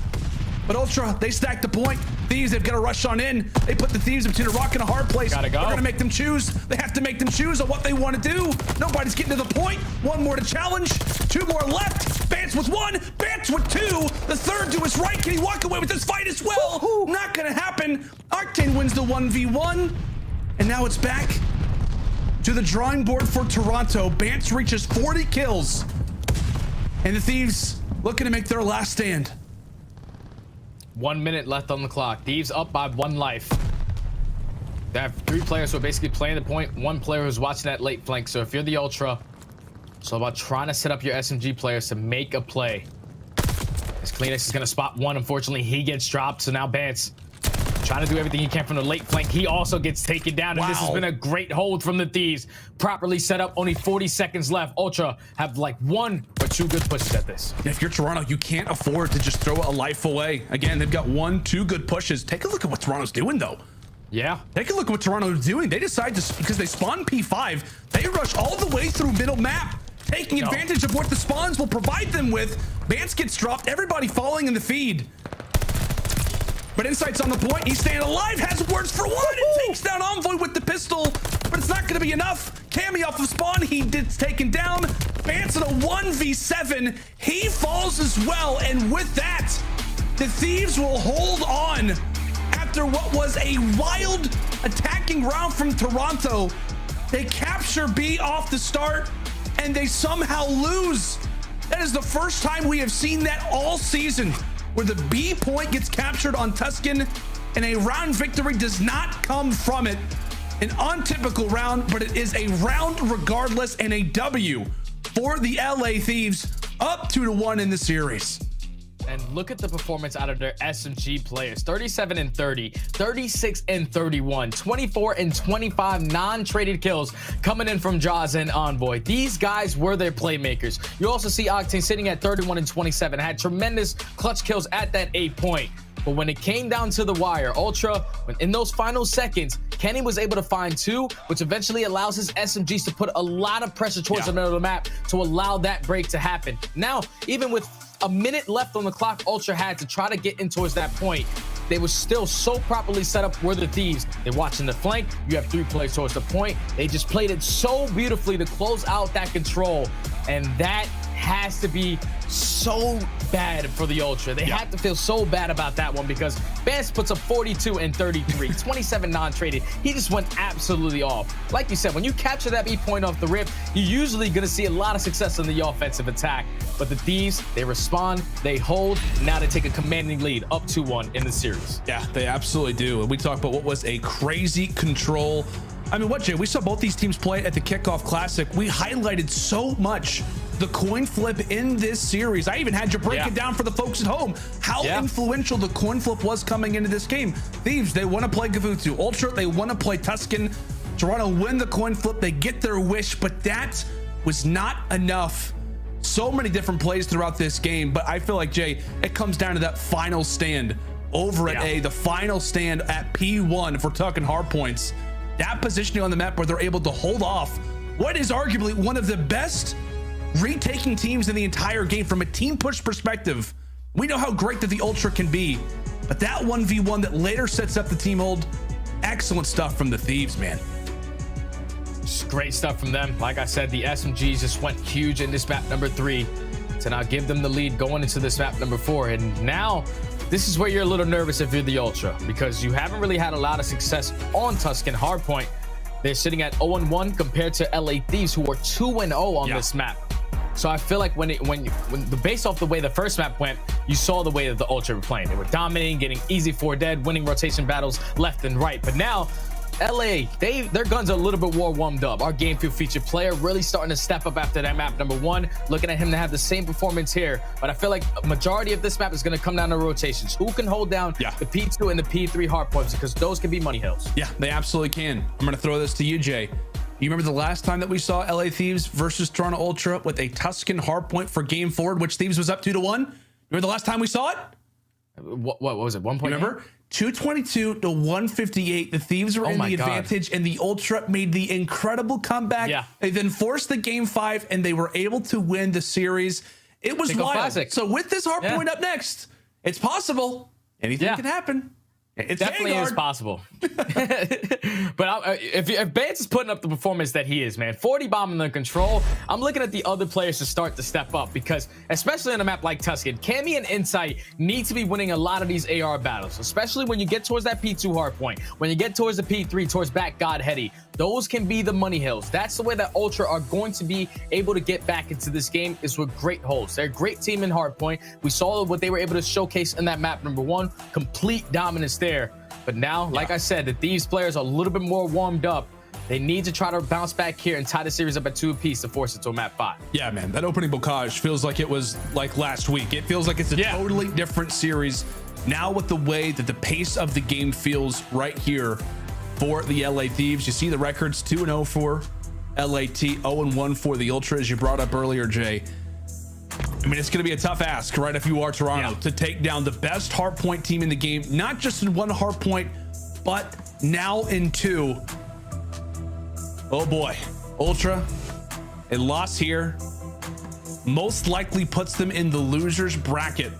But Ultra, they stack the point. Thieves, they've got to rush on in. They put the Thieves between a rock and a hard place. Gotta go. They're gonna make them choose. They have to make them choose on what they want to do. Nobody's getting to the point. 1 more to challenge. 2 more left. Vance with 1. Vance with 2. The 3rd to his right. Can he walk away with this fight as well? Not gonna happen. Octane wins the 1v1. And now it's back to the drawing board for Toronto. Vance reaches 40 kills. And the Thieves looking to make their last stand. 1 minute left on the clock. Thieves up by 1 life. They have 3 players who are basically playing the point, 1 player who's watching that late flank. So if you're the Ultra, it's all about trying to set up your SMG players to make a play. As Kleenex is going to spot 1. Unfortunately, he gets dropped. So now Bance trying to do everything he can from the late flank. He also gets taken down. And this has been a great hold from the Thieves. Properly set up. Only 40 seconds left. Ultra have like 1 or 2 good pushes at this. If you're Toronto, you can't afford to just throw a life away. Again, they've got 1, 2 good pushes. Take a look at what Toronto's doing, though. Yeah. Take a look at what Toronto's doing. They decide to, because they spawn P5, they rush all the way through middle map, taking advantage of what the spawns will provide them with. Vance gets dropped. Everybody falling in the feed. But Insight's on the point. He's staying alive. Has words for 1. It takes down Envoy with the pistol, but it's not going to be enough. Cammy off of spawn. He gets taken down. Vance in a 1v7. He falls as well. And with that, the Thieves will hold on after what was a wild attacking round from Toronto. They capture B off the start, and they somehow lose That is the first time we have seen that all season, where the B point gets captured on Tuscan and a round victory does not come from it. An untypical round, but it is a round regardless, and a W for the LA Thieves, up 2-1 in the series. And look at the performance out of their SMG players. 37 and 30, 36 and 31, 24 and 25 non-traded kills coming in from Drazah and Envoy. These guys were their playmakers. You also see Octane sitting at 31 and 27, had tremendous clutch kills at that 8 point. But when it came down to the wire, Ultra, in those final seconds, Kenny was able to find 2, which eventually allows his SMGs to put a lot of pressure towards the middle of the map to allow that break to happen. Now, even with a minute left on the clock, Ultra had to try to get in towards that point. They were still so properly set up were the Thieves. They're watching the flank. You have 3 plays towards the point. They just played it so beautifully to close out that control. And that has to be so bad for the Ultra. They had to feel so bad about that one, because Vance puts up 42 and 33, 27 non-traded. He just went absolutely off. Like you said, when you capture that B point off the rip, you're usually going to see a lot of success in the offensive attack. But the Thieves, they respond, they hold, now they take a commanding lead, up 2-1 in the series. Yeah, they absolutely do. And we talked about what was a crazy control. I mean, what, Jay? We saw both these teams play at the Kickoff Classic. We highlighted so much the coin flip in this series. I even had you break it down for the folks at home, how influential the coin flip was coming into this game. Thieves, they want to play Gavutu. Ultra, they want to play Tuscan. Toronto win the coin flip. They get their wish, but that was not enough. So many different plays throughout this game, but I feel like, Jay, it comes down to that final stand over at A, the final stand at P1 if we're talking hard points. That positioning on the map where they're able to hold off what is arguably one of the best retaking teams in the entire game from a team push perspective. We know how great that the Ultra can be, but that 1v1 that later sets up the team hold, excellent stuff from the Thieves, man. Just great stuff from them. Like I said, the SMGs just went huge in this map number 3 to now give them the lead going into this map number 4. And now this is where you're a little nervous if you're the Ultra, because you haven't really had a lot of success on Tuscan hardpoint. They're sitting at 0-1 compared to LA Thieves, who are 2-0 on this map. So I feel like when based off the way the first map went, you saw the way that the Ultra were playing. They were dominating, getting easy 4 dead, winning rotation battles left and right. But now LA, their guns are a little bit more warmed up. Our game field featured player really starting to step up after that map number 1. Looking at him to have the same performance here. But I feel like a majority of this map is going to come down to rotations. Who can hold down the P2 and the P3 hardpoints, because those can be money hills. Yeah, they absolutely can. I'm going to throw this to you, Jay. You remember the last time that we saw LA Thieves versus Toronto Ultra with a Tuscan hardpoint for game forward, which Thieves was up 2-1? Remember the last time we saw it? What was it? 1 point? Remember? 222 to 158. The Thieves were in the advantage, and the Ultra made the incredible comeback. They then forced the game 5, and they were able to win the series. It was wild. Classic. So with this hardpoint up next, it's possible. Anything can happen. It definitely is possible. But if Vance is putting up the performance that he is, man, 40 bombing the control, I'm looking at the other players to start to step up, because especially on a map like Tuscan, Cammy and Insight need to be winning a lot of these AR battles, especially when you get towards that P2 hardpoint, when you get towards the P3, towards back God Heady. Those can be the money hills. That's the way that Ultra are going to be able to get back into this game, is with great holds. They're a great team in hardpoint. We saw what they were able to showcase in that map number 1, complete dominance there. But now, like I said, the Thieves players are a little bit more warmed up. They need to try to bounce back here and tie the series up at 2 apiece to force it to a map 5. Yeah, man, that opening bocage feels like it was like last week. It feels like it's a totally different series now, with the way that the pace of the game feels right here for the LA Thieves. You see the records: 2-0 for LAT, 0-1 for the Ultra, as you brought up earlier, Jay. I mean, it's going to be a tough ask, right, if you are Toronto, to take down the best hardpoint team in the game, not just in 1 hardpoint, but now in 2. Oh boy, Ultra, a loss here most likely puts them in the losers bracket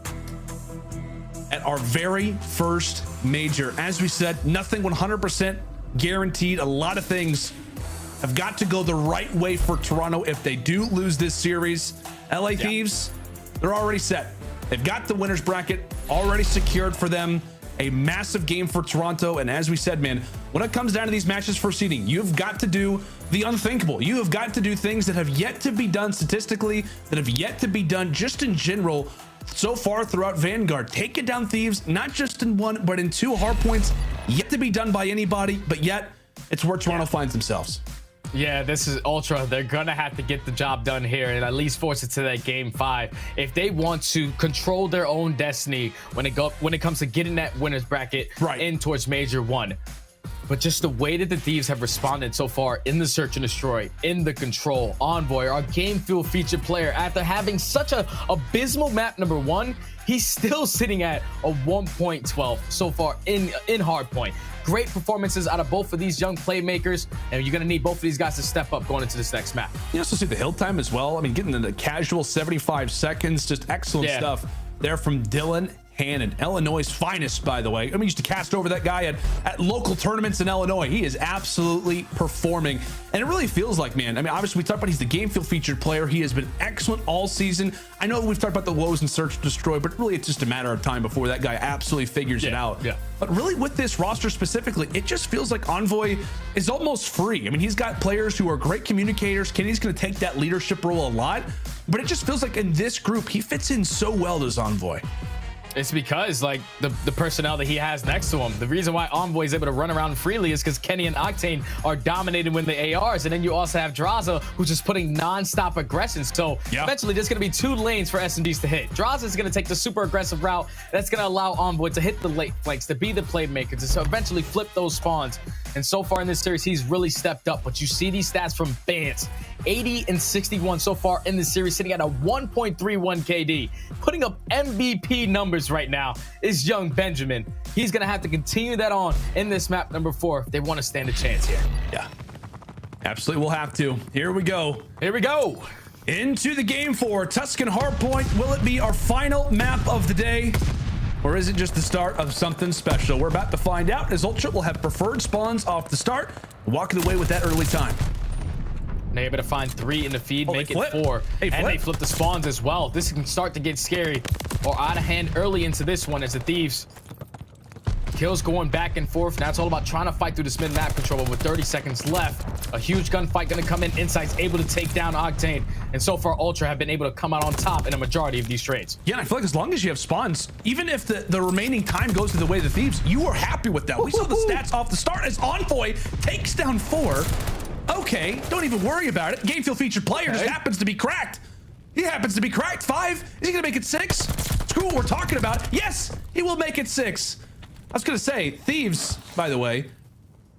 at our very first major. As we said, nothing 100% guaranteed. A lot of things have got to go the right way for Toronto if they do lose this series. LA Thieves, they're already set. They've got the winners bracket already secured for them. A massive game for Toronto. And as we said, man, when it comes down to these matches for seeding, you've got to do the unthinkable. You have got to do things that have yet to be done statistically, that have yet to be done just in general so far throughout Vanguard. Taking down Thieves, not just in 1, but in 2 hard points, yet to be done by anybody, but yet it's where Toronto finds themselves. Yeah, this is Ultra. They're gonna have to get the job done here and at least force it to that game 5 if they want to control their own destiny when it comes to getting that winners bracket in towards Major 1. But just the way that the Thieves have responded so far in the Search and Destroy, in the Control, Envoy, our game fuel featured player, after having such a abysmal map number 1, he's still sitting at a 1.12 so far in hardpoint. Great performances out of both of these young playmakers, and you're going to need both of these guys to step up going into this next map. You also see the hill time as well. I mean, getting into casual 75 seconds, just excellent stuff there from Dylan Hannon, Illinois' finest, by the way. I mean, used to cast over that guy at local tournaments in Illinois. He is absolutely performing, and it really feels like, man, I mean, obviously we talked about he's the game field featured player. He has been excellent all season. I know we've talked about the woes in Search and Destroy, but really it's just a matter of time before that guy absolutely figures it out. But really with this roster specifically, it just feels like Envoy is almost free. I mean, he's got players who are great communicators. Kenny's going to take that leadership role a lot, but it just feels like in this group, he fits in so well as Envoy. It's because like the personnel that he has next to him. The reason why Envoy is able to run around freely is because Kenny and Octane are dominating with the ARs, and then you also have Drazah, who's just putting non-stop aggression. So eventually there's going to be 2 lanes for SMDs to hit. Drazah is going to take the super aggressive route. That's going to allow Envoy to hit the late flanks, to be the playmaker, to eventually flip those spawns. And so far in this series, he's really stepped up. But you see these stats from Bance. 80 and 61 so far in this series, sitting at a 1.31 KD. Putting up MVP numbers right now is young Benjamin. He's going to have to continue that on in this map number 4 if they want to stand a chance here. Yeah, absolutely. We'll have to. Here we go. Here we go. Into the game 4, Tuscan Hardpoint. Will it be our final map of the day, or is it just the start of something special? We're about to find out, as Ultra will have preferred spawns off the start, walking away with that early time. They're able to find 3 in the feed, make it 4. And they flip the spawns as well. This can start to get scary or out of hand early into this one as the Thieves. Kills going back and forth. Now it's all about trying to fight through this mid-map control. But with 30 seconds left, a huge gunfight going to come in. Insight's able to take down Octane. And so far, Ultra have been able to come out on top in a majority of these trades. Yeah, I feel like as long as you have spawns, even if the remaining time goes to the way of the Thieves, you are happy with that. We saw the stats off the start as Envoy takes down 4. Okay, don't even worry about it. Game field featured player just happens to be cracked. He happens to be cracked. 5. Is he gonna make it 6? Screw what we're talking about. Yes, he will make it 6. I was gonna say, Thieves, by the way,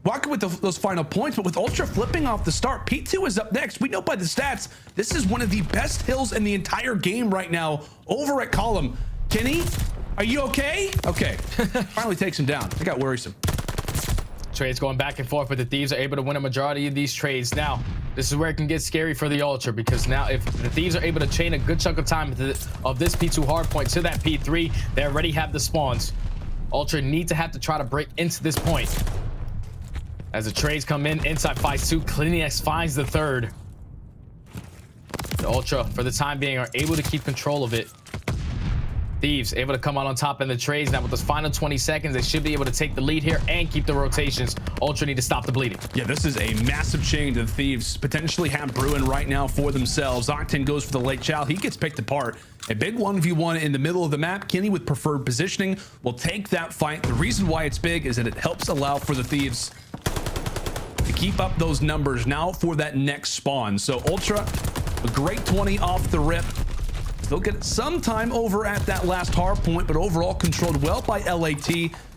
walking with those final points, but with Ultra flipping off the start, P2 is up next. We know by the stats, this is one of the best hills in the entire game right now over at Column. Kenny, are you okay? Okay, finally takes him down. I got worrisome. Trades going back and forth, but the Thieves are able to win a majority of these trades. Now, this is where it can get scary for the Ultra, because now if the Thieves are able to chain a good chunk of time of this P2 hardpoint to that P3, they already have the spawns. Ultra need to have to try to break into this point. As the trades come in, inside finds 2, Cliniax finds the 3rd. The Ultra, for the time being, are able to keep control of it. Thieves able to come out on top in the trades. Now with those final 20 seconds, they should be able to take the lead here and keep the rotations. Ultra need to stop the bleeding. Yeah, this is a massive change the Thieves potentially have brewing right now for themselves. Octane goes for the late chow. He gets picked apart. A big 1v1 in the middle of the map. Kenny with preferred positioning will take that fight. The reason why it's big is that it helps allow for the Thieves to keep up those numbers now for that next spawn. So Ultra, a great 20 off the rip. They'll get some time over at that last hard point, but overall controlled well by LAT.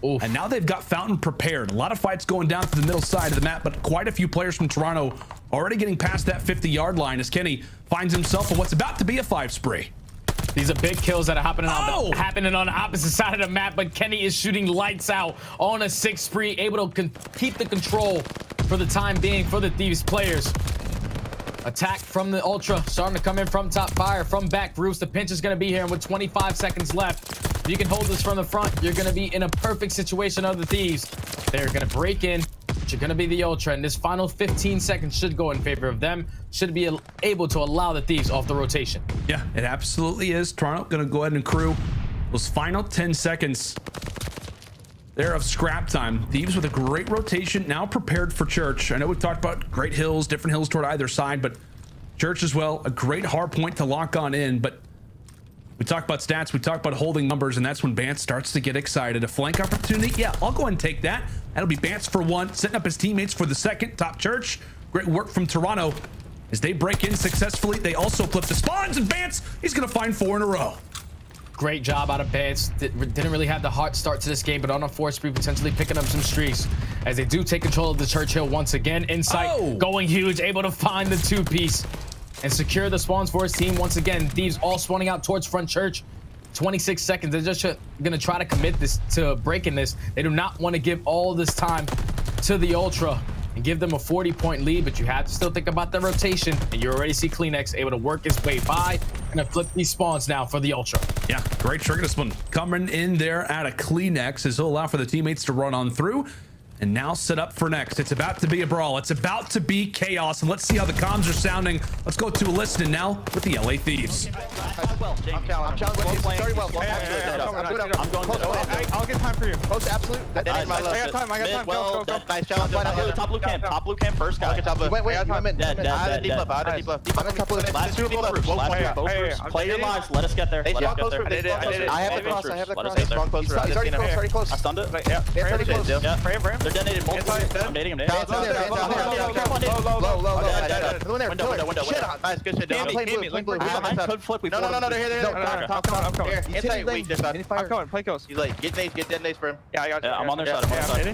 And now they've got Fountain prepared. A lot of fights going down to the middle side of the map, but quite a few players from Toronto already getting past that 50-yard line as Kenny finds himself in what's about to be a 5 spree. These are big kills that are happening on the opposite side of the map, but Kenny is shooting lights out on a 6 spree, able to keep the control for the time being for the Thieves players. Attack from the Ultra, starting to come in from top fire, from back roofs. The pinch is going to be here, and with 25 seconds left, if you can hold this from the front, you're going to be in a perfect situation of the Thieves. They're going to break in, but you're going to be the Ultra, and this final 15 seconds should go in favor of them. Should be able to allow the Thieves off the rotation. Yeah, it absolutely is. Toronto going to go ahead and crew those final 10 seconds. there of scrap time. Thieves with a great rotation, now prepared for Church. I know we talked about great hills, different hills toward either side, but Church as well, a great hard point to lock on in. But we talk about stats, we talk about holding numbers, and that's when Bance starts to get excited. A flank opportunity, yeah, I'll go ahead and take that. That'll be Bance for one, setting up his teammates for the second. Top Church, great work from Toronto. As they break in successfully, they also flip the spawns, and Bance, he's gonna find 4 in a row. Great job out of Bance. Didn't really have the hot start to this game, but on a 4 spree, potentially picking up some streaks as they do take control of the Churchill once again. Insight going huge, able to find the 2-piece and secure the spawns for his team once again. Thieves all spawning out towards front Church. 26 seconds. They're just gonna try to commit this to breaking this. They do not want to give all this time to the Ultra and give them a 40-point lead, but you have to still think about the rotation, and you already see Kleenex able to work his way by and flip these spawns now for the Ultra. Yeah, great trigger discipline coming in there out of Kleenex as he'll allow for the teammates to run on through and now set up for next. It's about to be a brawl. It's about to be chaos, and let's see how the comms are sounding. Let's go to a listening now with the LA Thieves. I'm I'll get time for you. Close to absolute. I got time. Go. Nice challenge. Top blue camp. Top blue camp first guy. Wait. I'm in. Dead. Deep left. Last two deep left. Play your lives. Let us get there. I have the cross. He's already close. I stunned it. Yeah. Frame. They're detonated multiple. I'm nading him. Window. Shit. Nice. Good shit. Could flip. No. They're here. I'm coming. Inside weak. I'm coming. Play close. He's like, get nades for him. Yeah, I got you. I'm on their side.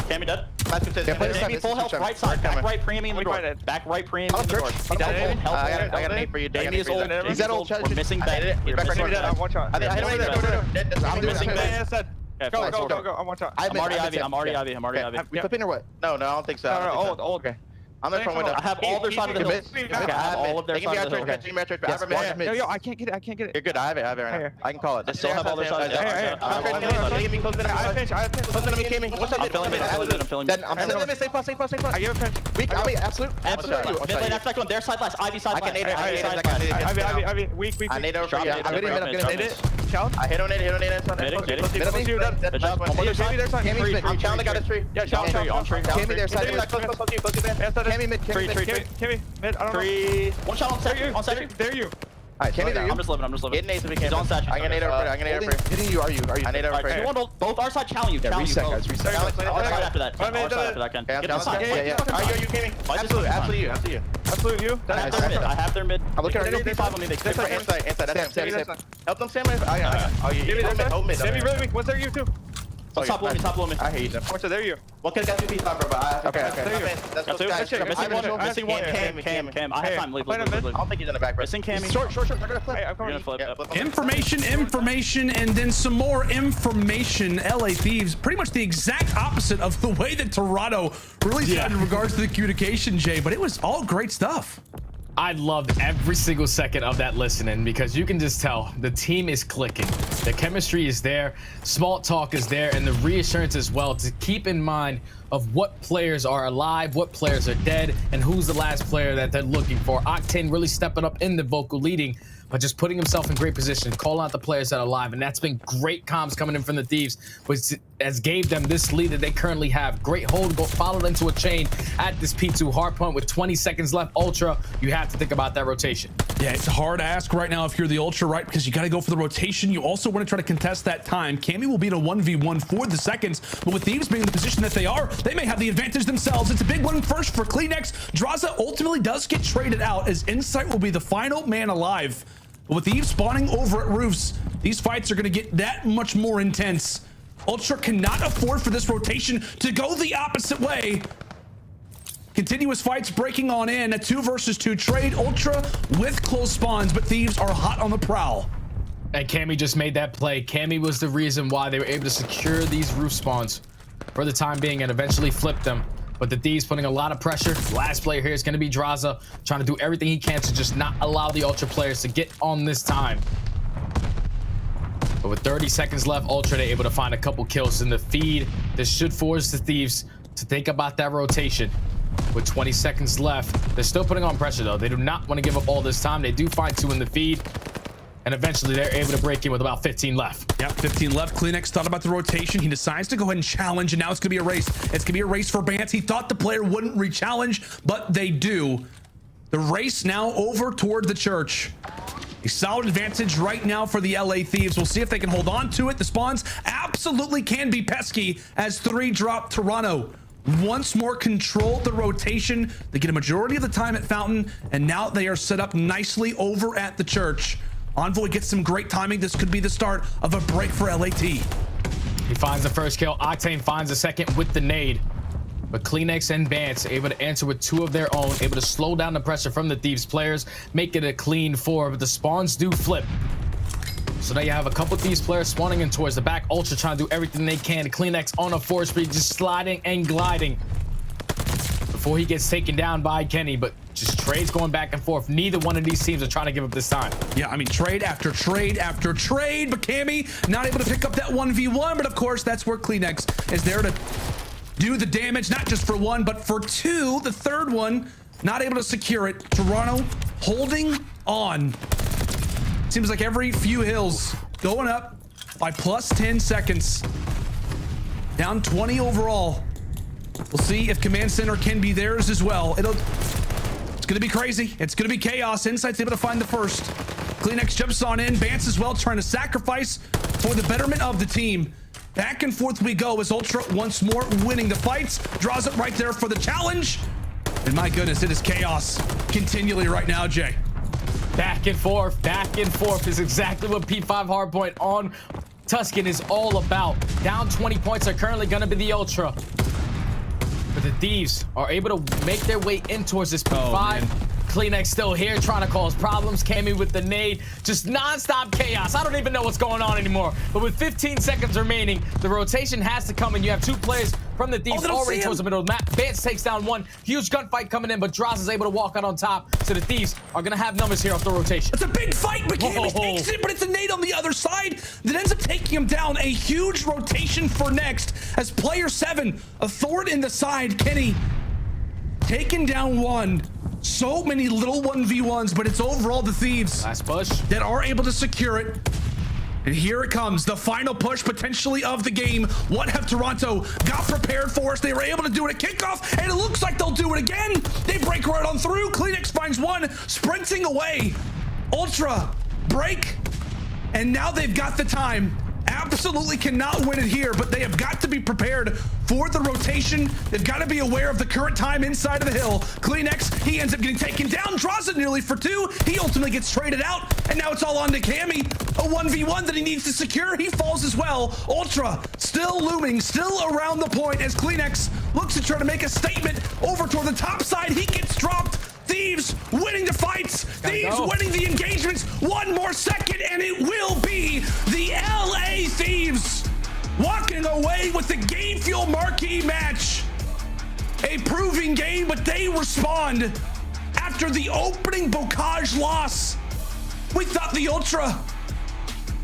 Cammy dead. Cammy full health. Right side. Back right premium in the door. Back right premium in the door. I got a nade for you. Damien is old. He's that old. We're missing Ben. I'm one shot. I'm missing Ben. Go. I'm one shot. I'm already Ivy. We flipping or what? No, I don't think so. No, old. Okay. I'm there from window. I have all their side of the hill. I have all of their side of the hill. Yo, I can't get it. You're good. I have it right now. I can call it. I still have all their side of the hill. I pinch. I'm filling mid. I'm filling mid. Stay plus. I give a pinch. Weak. Absolute. That's not going. Their side last. Ivy side last. Ivy. Weak. I need over. I'm getting it. I hit on it. I'm challenging. I got a 3. Yeah, challenge. On tree. Cammy their side. Cammy mid. Mid. I don't know. One shot on statue. There you. Alright, Cammy there you. I'm just living. Get nades if we can. He's on statue. I'm gonna nade over. Hitting you. Are you? I nade over. You want both our side challenge you. Reset. Our side after that. Ken. Get inside. Yeah. Are you Cammy? Absolutely you. Absolute you. I have their mid. I'm looking at you. 5 on me. They click for inside. Sam. Help them, Sam. Oh, you. Give me that. Sammy really weak. What's there you too? Top blow me. I hate them. What's there you? What can I get 2 pieces on, bro? Okay. Missing one. Cam. I have time. Leave. I don't think he's in the back, bro. Missing Cammy. Short. They're gonna flip. I'm gonna flip. Information, and then some more information. LA Thieves, pretty much the exact opposite of the way that Toronto really said in regards to the communication, Jay, but it was all great stuff. I loved every single second of that listening because you can just tell the team is clicking. The chemistry is there, small talk is there, and the reassurance as well to keep in mind of what players are alive, what players are dead, and who's the last player that they're looking for. Octane really stepping up in the vocal leading, but just putting himself in great position, calling out the players that are alive, and that's been great comms coming in from the Thieves, which has gave them this lead that they currently have. Great hold, followed into a chain at this P2 hard point with 20 seconds left. Ultra, you have to think about that rotation. Yeah, it's hard to ask right now if you're the Ultra, right? Because you got to go for the rotation. You also want to try to contest that time. Cammy will be in a 1v1 for the seconds, but with Thieves being in the position that they are, they may have the advantage themselves. It's a big one first for Kleenex. Drazah ultimately does get traded out as Insight will be the final man alive. But with Thieves spawning over at roofs, these fights are going to get that much more intense. Ultra cannot afford for this rotation to go the opposite way. Continuous fights breaking on in. A 2 versus 2 trade. Ultra with close spawns, but Thieves are hot on the prowl. And Cammy just made that play. Cammy was the reason why they were able to secure these roof spawns for the time being and eventually flip them. But the Thieves putting a lot of pressure. Last player here is going to be Drazah, trying to do everything he can to just not allow the Ultra players to get on this time. But with 30 seconds left, Ultra, they're able to find a couple kills in the feed. This should force the Thieves to think about that rotation. With 20 seconds left, they're still putting on pressure, though. They do not want to give up all this time. They do find 2 in the feed. and eventually they're able to break in with about 15 left. Yep, 15 left. CleanX thought about the rotation. He decides to go ahead and challenge, and now it's going to be a race. It's going to be a race for Bance. He thought the player wouldn't re-challenge, but they do. The race now over toward the church. A solid advantage right now for the LA Thieves. We'll see if they can hold on to it. The spawns absolutely can be pesky as 3 drop Toronto. Once more control the rotation. They get a majority of the time at Fountain, and now they are set up nicely over at the church. Envoy gets some great timing. This could be the start of a break for LAT. He finds the first kill. Octane finds the second with the nade. But CleanX and Bance able to answer with 2 of their own, able to slow down the pressure from the Thieves players, make it a clean 4, but the spawns do flip. So now you have a couple Thieves players spawning in towards the back. Ultra trying to do everything they can. CleanX on a 4 speed, just sliding and gliding before he gets taken down by Kenny, but just trades going back and forth. Neither one of these teams are trying to give up this time. Yeah, I mean, trade after trade after trade, but Cammy not able to pick up that 1v1, but of course, that's where CleanX is there to do the damage, not just for 1, but for 2. The third one, not able to secure it. Toronto holding on. Seems like every few hills going up by plus 10 seconds. Down 20 overall. We'll see if Command Center can be theirs as well. It's gonna be crazy. It's gonna be chaos. Insight's able to find the first. CleanX jumps on in. Bance as well, trying to sacrifice for the betterment of the team. Back and forth we go as Ultra once more winning the fights. Draws it right there for the challenge. And my goodness, it is chaos continually right now, Jay. Back and forth is exactly what P5 Hardpoint on Tuscan is all about. Down 20 points are currently going to be the Ultra. But the Thieves are able to make their way in towards this P5. CleanX still here trying to cause problems. Cammy with the nade. Just non-stop chaos. I don't even know what's going on anymore. But with 15 seconds remaining, the rotation has to come, and you have 2 players from the Thieves already towards the middle of the map. Bance takes down 1. Huge gunfight coming in, but Drazah is able to walk out on top. So the Thieves are going to have numbers here off the rotation. It's a big fight, but Cammy takes it, but it's a nade on the other side that ends up taking him down. A huge rotation for next as player 7, a thorn in the side. Kenny taking down 1. So many little 1v1s, but it's overall the Thieves last push that are able to secure it. And here it comes, the final push potentially of the game. What have Toronto got prepared for us? They were able to do it at kickoff, and it looks like they'll do it again. They break right on through. CleanX finds 1, sprinting away. Ultra break, and now they've got the time. Absolutely cannot win it here, but they have got to be prepared for the rotation. They've got to be aware of the current time inside of the hill. CleanX, he ends up getting taken down, draws it nearly for 2. He ultimately gets traded out, and now it's all on to Cammy. A 1v1 that he needs to secure. He falls as well. Ultra still looming, still around the point as CleanX looks to try to make a statement over toward the top side. He gets dropped. Thieves winning the fights. Thieves winning the engagements. 1 more second, and it will be the LA Thieves walking away with the Game Fuel marquee match. A proving game, but they respond after the opening Bocage loss. We thought the Ultra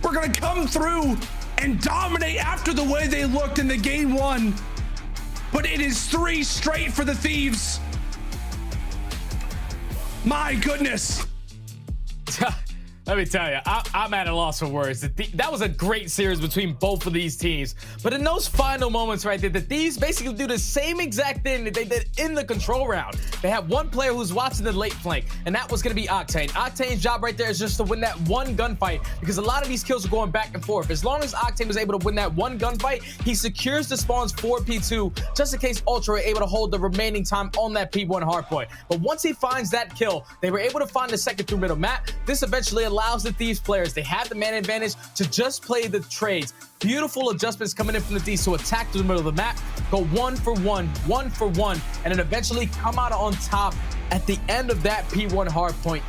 were going to come through and dominate after the way they looked in the game 1. But it is 3 straight for the Thieves. My goodness. Let me tell you, I'm at a loss for words. That was a great series between both of these teams. But in those final moments right there, the Thieves basically do the same exact thing that they did in the control round. They have 1 player who's watching the late flank, and that was going to be Octane. Octane's job right there is just to win that 1 gunfight, because a lot of these kills are going back and forth. As long as Octane was able to win that 1 gunfight, he secures the spawns for P2, just in case Ultra are able to hold the remaining time on that P1 hardpoint. But once he finds that kill, they were able to find the second through middle map. This eventually allows the Thieves players, they have the man advantage to just play the trades. Beautiful adjustments coming in from the Thieves to attack through the middle of the map, go 1 for 1, 1 for 1, and then eventually come out on top at the end of that P1 hardpoint.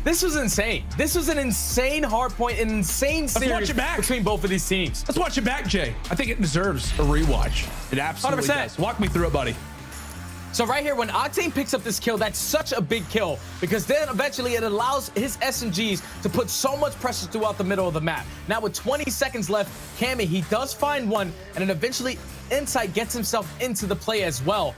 This was insane. This was an insane hardpoint, an insane series between both of these teams. Let's watch it back, Jay. I think it deserves a rewatch. It absolutely 100%. does. Walk me through it, buddy. So right here, when Octane picks up this kill, that's such a big kill, because then eventually it allows his SMGs to put so much pressure throughout the middle of the map. Now with 20 seconds left, Cammy, he does find 1, and then eventually Insight gets himself into the play as well.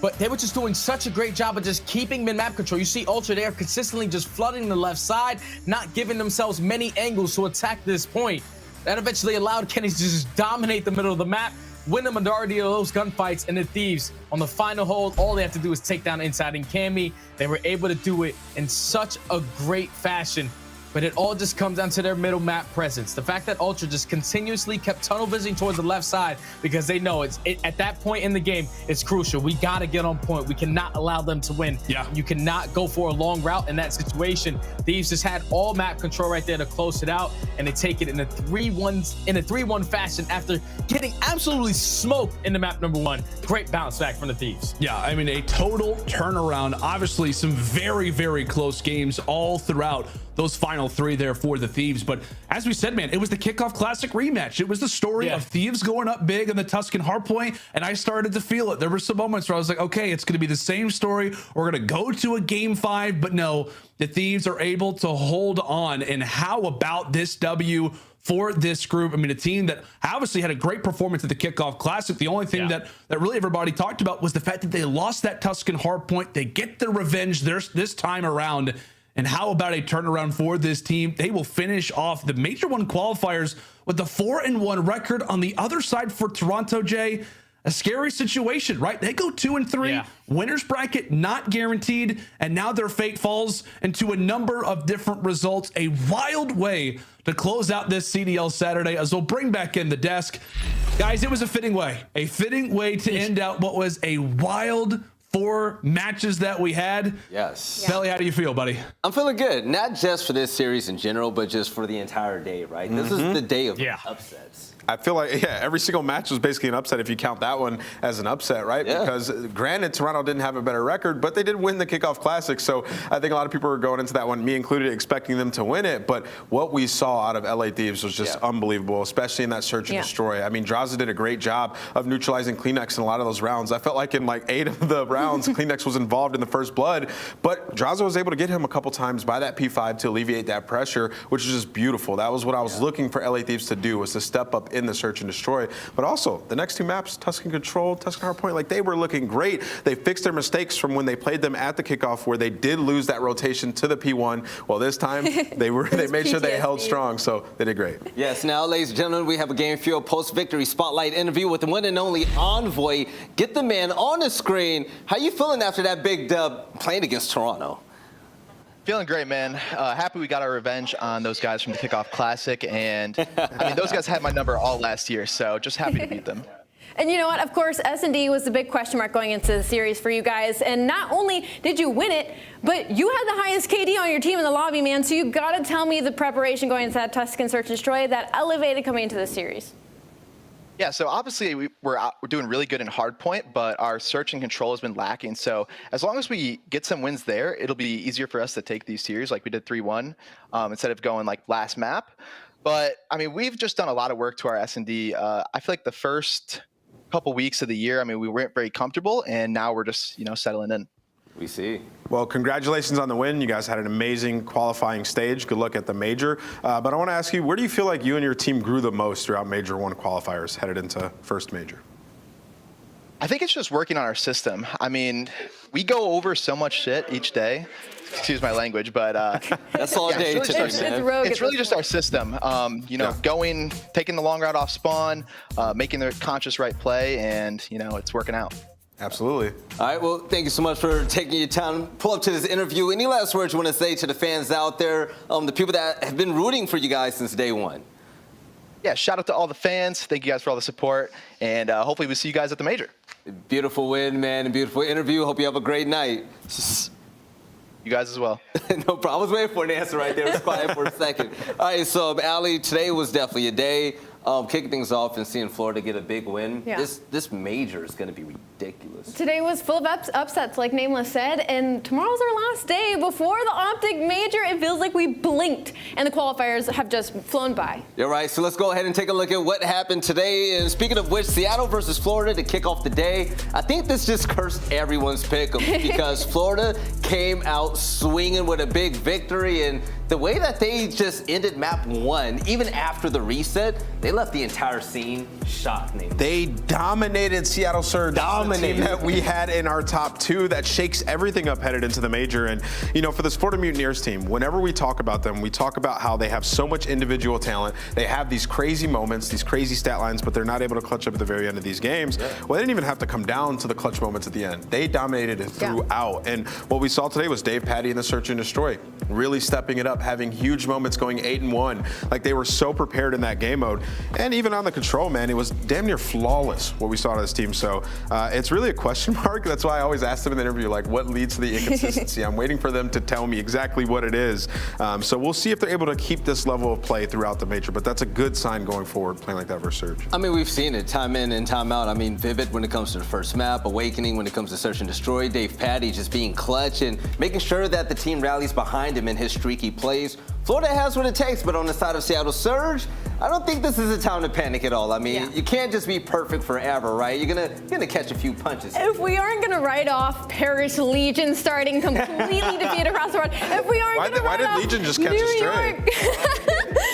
but they were just doing such a great job of just keeping mid-map control. You see Ultra there consistently just flooding the left side, not giving themselves many angles to attack this point. That eventually allowed Kenny to just dominate the middle of the map, win the majority of those gunfights, and the Thieves on the final hold, all they have to do is take down Inside and Cammy. They were able to do it in such a great fashion. But it all just comes down to their middle map presence. The fact that Ultra just continuously kept tunnel visioning towards the left side because they know at that point in the game, it's crucial. We got to get on point. We cannot allow them to win. Yeah. You cannot go for a long route in that situation. Thieves just had all map control right there to close it out, and they take it in a 3-1 fashion after getting absolutely smoked in the map number 1. Great bounce back from the Thieves. Yeah, I mean, a total turnaround. Obviously, some very, very close games all throughout those final 3 there for the Thieves. But as we said, man, it was the Kickoff Classic rematch. It was the story of Thieves going up big in the Tuscan Hardpoint, and I started to feel it. There were some moments where I was like, okay, it's going to be the same story. We're going to go to a game 5, but no, the Thieves are able to hold on. And how about this W for this group? I mean, a team that obviously had a great performance at the Kickoff Classic. The only thing that really everybody talked about was the fact that they lost that Tuscan Hardpoint. They get their revenge this time around. And how about a turnaround for this team? They will finish off the Major 1 qualifiers with the 4-1 record. On the other side for Toronto, Jay, a scary situation, right? They go 2-3, winners bracket not guaranteed, and now their fate falls into a number of different results. A wild way to close out this CDL Saturday, as we'll bring back in the desk. Guys, it was a fitting way to end out what was a wild 4 matches that we had. Yes. Belly, how do you feel, buddy? I'm feeling good, not just for this series in general, but just for the entire day, right? This is the day of upsets. I feel like, every single match was basically an upset if you count that one as an upset, right? Yeah. Because granted, Toronto didn't have a better record, but they did win the Kickoff Classic. So I think a lot of people were going into that one, me included, expecting them to win it. But what we saw out of LA Thieves was just unbelievable, especially in that search and destroy. I mean, Drazah did a great job of neutralizing Kleenex in a lot of those rounds. I felt like in like 8 of the rounds, Kleenex was involved in the first blood. But Drazah was able to get him a couple times by that P5 to alleviate that pressure, which is just beautiful. That was what I was looking for LA Thieves to do, was to step up in the search and destroy. But also, the next 2 maps, Tuscan Control, Tuscan Hardpoint, like they were looking great. They fixed their mistakes from when they played them at the kickoff, where they did lose that rotation to the P1. Well, this time they made sure they held strong, so they did great. Yes, now, ladies and gentlemen, we have a Game Fuel post-victory spotlight interview with the one and only Envoy. Get the man on the screen. How you feeling after that big dub playing against Toronto? Feeling great, man. Happy we got our revenge on those guys from the Kickoff Classic, and I mean, those guys had my number all last year, so just happy to beat them. And you know what? Of course, S&D was the big question mark going into the series for you guys. And not only did you win it, but you had the highest KD on your team in the lobby, man. So you got to tell me the preparation going into that Tuscan Search and Destroy that elevated coming into the series. Yeah, so obviously we're doing really good in hardpoint, but our search and control has been lacking. So as long as we get some wins there, it'll be easier for us to take these series like we did 3-1 instead of going like last map. But I mean, we've just done a lot of work to our S&D. I feel like the first couple weeks of the year, I mean, we weren't very comfortable, and now we're just, settling in. We see. Well, congratulations on the win. You guys had an amazing qualifying stage. Good luck at the major. But I want to ask you, where do you feel like you and your team grew the most throughout Major 1 qualifiers headed into first major? I think it's just working on our system. I mean, we go over so much shit each day. Excuse my language, but that's all day today, man. It's really just our system. Taking the long route off spawn, making the conscious right play, and it's working out. Absolutely. All right, well, thank you so much for taking your time to pull up to this interview. Any last words you want to say to the fans out there, the people that have been rooting for you guys since day one? Yeah, shout out to all the fans. Thank you guys for all the support, and hopefully we see you guys at the major. Beautiful win, man, and beautiful interview. Hope you have a great night. You guys as well. No problem. I was waiting for an answer right there. It was quiet for a second. All right, so aLLeY, today was definitely a day. Kicking things off and seeing Florida get a big win. Yeah. This major is going to be ridiculous. Today was full of upsets, like Nameless said, and tomorrow's our last day before the OpTic Major. It feels like we blinked, and the qualifiers have just flown by. You're right, so let's go ahead and take a look at what happened today. And speaking of which, Seattle versus Florida to kick off the day. I think this just cursed everyone's pick because Florida came out swinging with a big victory, and the way that they just ended map 1, even after the reset, they left the entire scene shocked. They dominated Seattle Surge, the team that we had in our top 2 that shakes everything up headed into the major. And, you know, for this Florida Mutineers team, whenever we talk about them, we talk about how they have so much individual talent. They have these crazy moments, these crazy stat lines, but they're not able to clutch up at the very end of these games. Well, they didn't even have to come down to the clutch moments at the end. They dominated it throughout. And what we saw today was Dave Patty in the Search and Destroy, really stepping it up, having huge moments, going 8-1. Like, they were so prepared in that game mode. And even on the control, man, it was damn near flawless what we saw out of this team. So it's really a question mark. That's why I always ask them in the interview, like, what leads to the inconsistency? I'm waiting for them to tell me exactly what it is. So we'll see if they're able to keep this level of play throughout the major. But that's a good sign going forward, playing like that versus Surge. I mean, we've seen it time in and time out. I mean, Vivid when it comes to the first map, Awakening when it comes to Search and Destroy, Dave Patty just being clutch and making sure that the team rallies behind him in his streaky plays. Florida has what it takes, but on the side of Seattle Surge, I don't think this is a time to panic at all. I mean, you can't just be perfect forever, right? You're gonna catch a few punches. If we aren't gonna write off Paris Legion starting completely defeated across the board, if we aren't gonna write off Legion just catch New a York,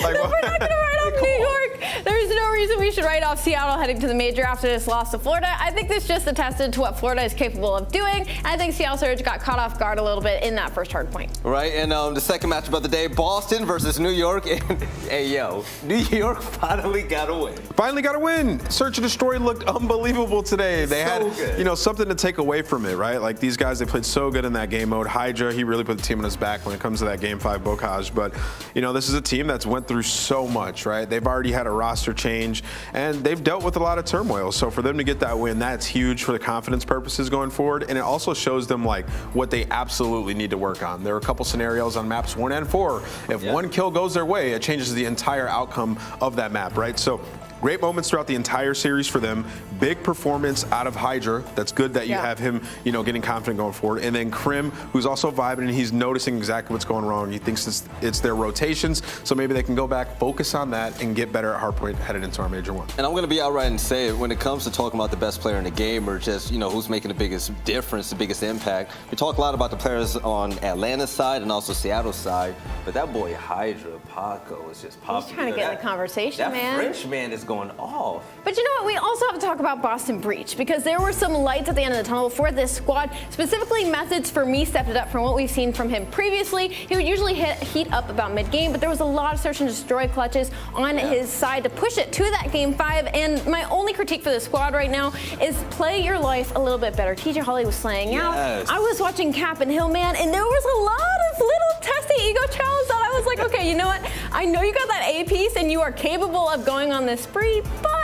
like, if we're not gonna write off New York, there's no reason we should write off Seattle heading to the major after this loss to Florida. I think this just attested to what Florida is capable of doing. I think Seattle Surge got caught off guard a little bit in that first hard point. Right, and the second matchup of the day, Boston versus New York. And hey, yo, New York finally got a win. Finally got a win. Search and Destroy looked unbelievable today. They had, you know, something to take away from it, right? Like, these guys, they played so good in that game mode. Hydra, he really put the team on his back when it comes to that Game 5 Bocage. But, you know, this is a team that's went through so much, right? They've already had a roster change, and they've dealt with a lot of turmoil. So for them to get that win, that's huge for the confidence purposes going forward. And it also shows them, like, what they absolutely need to work on. There are a couple scenarios on maps 1 and 4. If one kill goes their way, it changes the entire outcome of that map, right? So great moments throughout the entire series for them. Big performance out of Hydra. That's good that you have him, you know, getting confident going forward. And then Krim, who's also vibing, and he's noticing exactly what's going wrong. He thinks it's their rotations, so maybe they can go back, focus on that, and get better at hardpoint headed into our major 1. And I'm going to be outright and say it, when it comes to talking about the best player in the game, or just, you know, who's making the biggest difference, the biggest impact, we talk a lot about the players on Atlanta's side and also Seattle's side, but that boy Hydra, Paco, is just popping. He's trying to get in the conversation, that French man is going off. But you know what? We also have to talk about Boston Breach, because there were some lights at the end of the tunnel for this squad. Specifically, Methodz, for me, stepped it up from what we've seen from him previously. He would usually heat up about mid-game, but there was a lot of Search and Destroy clutches on his side to push it to that Game 5. And my only critique for the squad right now is play your life a little bit better. TJHaly was slaying out. I was watching Cap and Hillman, and there was a lot of little testy ego challenges that I was like, okay, you know what? I know you got that A piece, and you are capable of going on this spree, but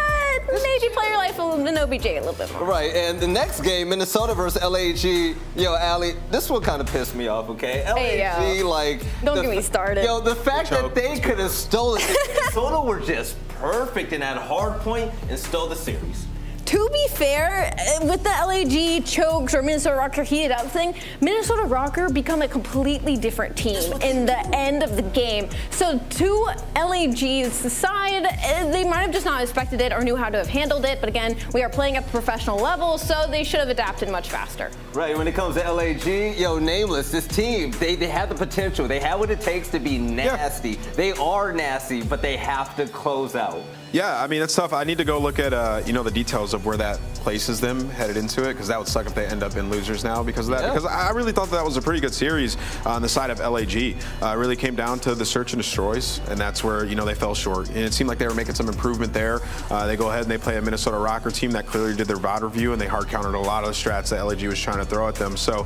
maybe play your life in OBJ a little bit more. Right, and the next game, Minnesota versus LAG. Yo, aLLeY, this one kind of pissed me off, okay? LAG, like... Don't get me started. Yo, the fact that they could have stolen it, Minnesota were just perfect in that hard point and stole the series. To be fair, with the LAG chokes or Minnesota Røkkr heated up thing, Minnesota Røkkr become a completely different team in the end of the game. So to LAG's side, they might have just not expected it or knew how to have handled it. But again, we are playing at the professional level, so they should have adapted much faster. Right, when it comes to LAG, yo, Nameless, this team, they have the potential. They have what it takes to be nasty. Yeah. They are nasty, but they have to close out. Yeah, I mean, it's tough. I need to go look at, you know, the details of where that places them headed into it, because that would suck if they end up in losers now because of that. Because I really thought that was a pretty good series on the side of LAG. It really came down to the Search and Destroys, and that's where, you know, they fell short. And it seemed like they were making some improvement there. They go ahead and they play a Minnesota Røkkr team that clearly did their VOD review, and they hard countered a lot of the strats that LAG was trying to throw at them. So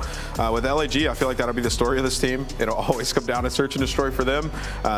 with LAG, I feel like that'll be the story of this team. It'll always come down to Search and Destroy for them.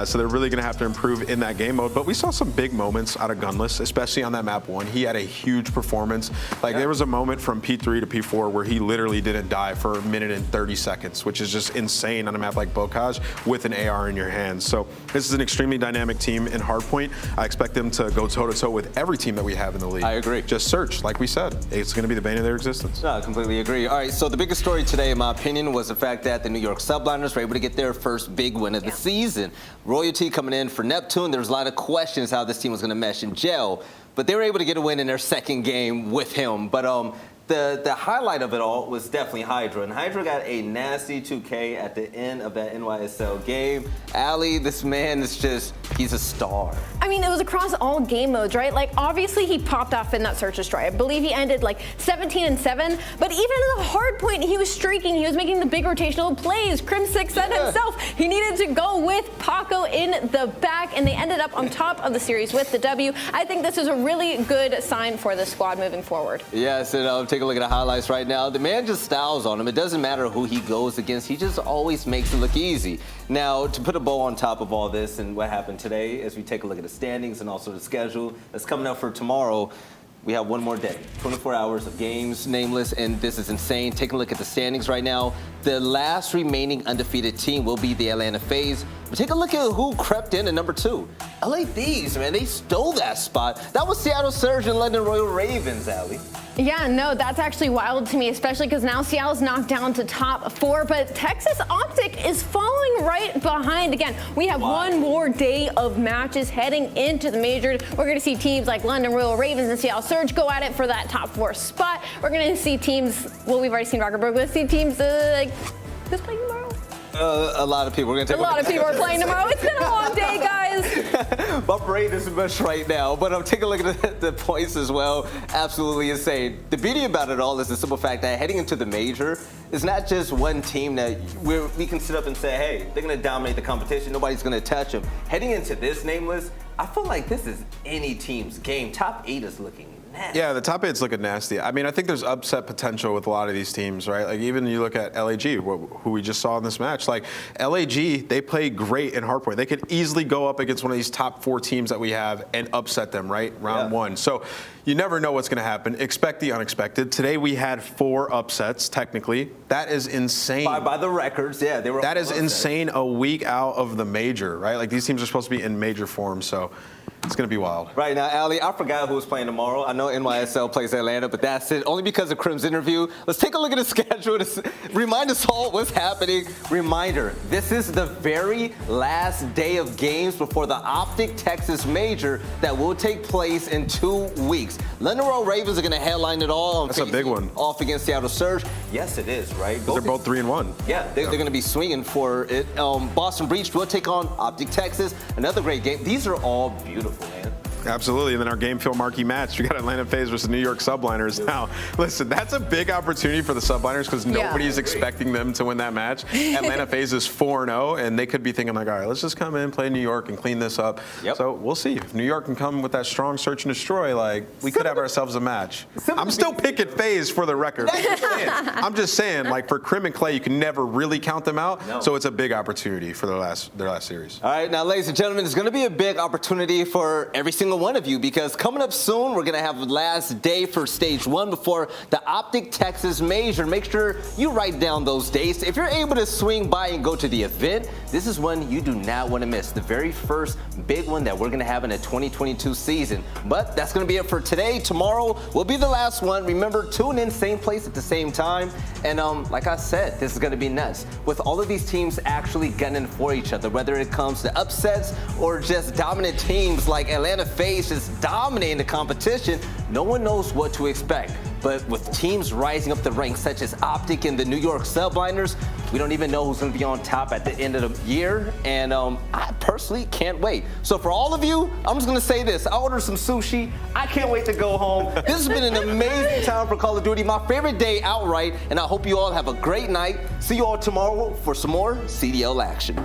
So they're really going to have to improve in that game mode. But we saw some big moments out of Gunless, especially on that map 1. He had a huge performance. Like, there was a moment from P3 to P4 where he literally didn't die for a minute and 30 seconds, which is just insane on a map like Bocage with an AR in your hands. So this is an extremely dynamic team in hardpoint. I expect them to go toe-to-toe with every team that we have in the league. I agree. Just Search, like we said. It's going to be the bane of their existence. No, I completely agree. All right, so the biggest story today, in my opinion, was the fact that the New York Subliners were able to get their first big win of the season. Royalty coming in for Neptune. There was a lot of questions how this team was going to mesh and gel, but they were able to get a win in their second game with him. But the highlight of it all was definitely Hydra. And Hydra got a nasty 2K at the end of that NYSL game. aLLeY, this man is just, he's a star. I mean, it was across all game modes, right? Like, obviously he popped off in that Search Destroy. I believe he ended like 17-7, but even in the hard point, he was streaking. He was making the big rotational plays. Crim6 said himself he needed to go with Paco in the back, and they ended up on top of the series with the W. I think this is a really good sign for the squad moving forward. Yes, and take a look at the highlights right now. The man just styles on him. It doesn't matter who he goes against. He just always makes it look easy. Now, to put a bow on top of all this and what happened today, as we take a look at the standings and also the schedule that's coming up for tomorrow, we have one more day, 24 hours of games, nameless, and this is insane. Taking a look at the standings right now, the last remaining undefeated team will be the Atlanta FaZe. But take a look at who crept in at number 2. LA Thieves, man, they stole that spot. That was Seattle Surge and London Royal Ravens, aLLeY. Yeah, no, that's actually wild to me, especially because now Seattle's knocked down to top 4, but Texas OpTic is following right behind. Again, we have one more day of matches heading into the majors. We're going to see teams like London Royal Ravens and Seattle Surge go at it for that top 4 spot. We're going to see teams, well, we've already seen Røkkr, but we're going to see teams like, who's playing tomorrow? A lot of people. We're gonna take a lot of people are playing tomorrow. It's been a long day, guys. My brain is mush right now, but I'm taking a look at the points as well. Absolutely insane. The beauty about it all is the simple fact that heading into the major, it's not just one team that we can sit up and say, hey, they're gonna dominate the competition. Nobody's gonna touch them. Heading into this nameless, I feel like this is any team's game. Top 8 is looking nasty. Yeah, the top 8's looking nasty. I mean, I think there's upset potential with a lot of these teams, right? Like, even you look at LAG, who we just saw in this match. Like, LAG, they play great in hardpoint. They could easily go up against one of these top 4 teams that we have and upset them, right? Round 1. So you never know what's going to happen. Expect the unexpected. Today we had 4 upsets, technically. That is insane. By the records, yeah. That is insane a week out of the major, right? Like, these teams are supposed to be in major form, so it's going to be wild. Right now, aLLeY, I forgot who was playing tomorrow. I know NYSL plays Atlanta, but that's it. Only because of Crim's interview. Let's take a look at the schedule to remind us all what's happening. Reminder, this is the very last day of games before the OpTic Texas Major that will take place in 2 weeks. London Royal Ravens are going to headline it all. That's a big one. Off against Seattle Surge. Yes, it is, right? They're both 3-1. Yeah, they're going to be swinging for it. Boston Breach will take on OpTic Texas. Another great game. These are all beautiful, man. Absolutely, and then our game field marquee match, we got Atlanta FaZe versus New York Subliners. Now, listen, that's a big opportunity for the Subliners because nobody's expecting them to win that match. Atlanta FaZe is 4-0, and they could be thinking like, all right, let's just come in, play New York, and clean this up. So we'll see. If New York can come with that strong search and destroy, like, we could have ourselves a match. I'm still picking FaZe for the record. I'm just saying, like, for Crim and Clay, you can never really count them out, so it's a big opportunity for their last series. All right, now, ladies and gentlemen, it's going to be a big opportunity for every single one of you because coming up soon, we're going to have the last day for stage 1 before the OpTic Texas Major. Make sure you write down those dates. If you're able to swing by and go to the event, this is one you do not want to miss. The very first big one that we're going to have in the 2022 season. But that's going to be it for today. Tomorrow will be the last one. Remember, tune in, same place at the same time. And like I said, this is going to be nuts. With all of these teams actually gunning for each other, whether it comes to upsets or just dominant teams like Atlanta FaZe just dominating the competition, no one knows what to expect. But with teams rising up the ranks such as OpTic and the New York Subliners, we don't even know who's going to be on top at the end of the year. And I personally can't wait. So for all of you, I'm just going to say this. I ordered some sushi. I can't wait to go home. This has been an amazing time for Call of Duty, my favorite day outright. And I hope you all have a great night. See you all tomorrow for some more CDL action.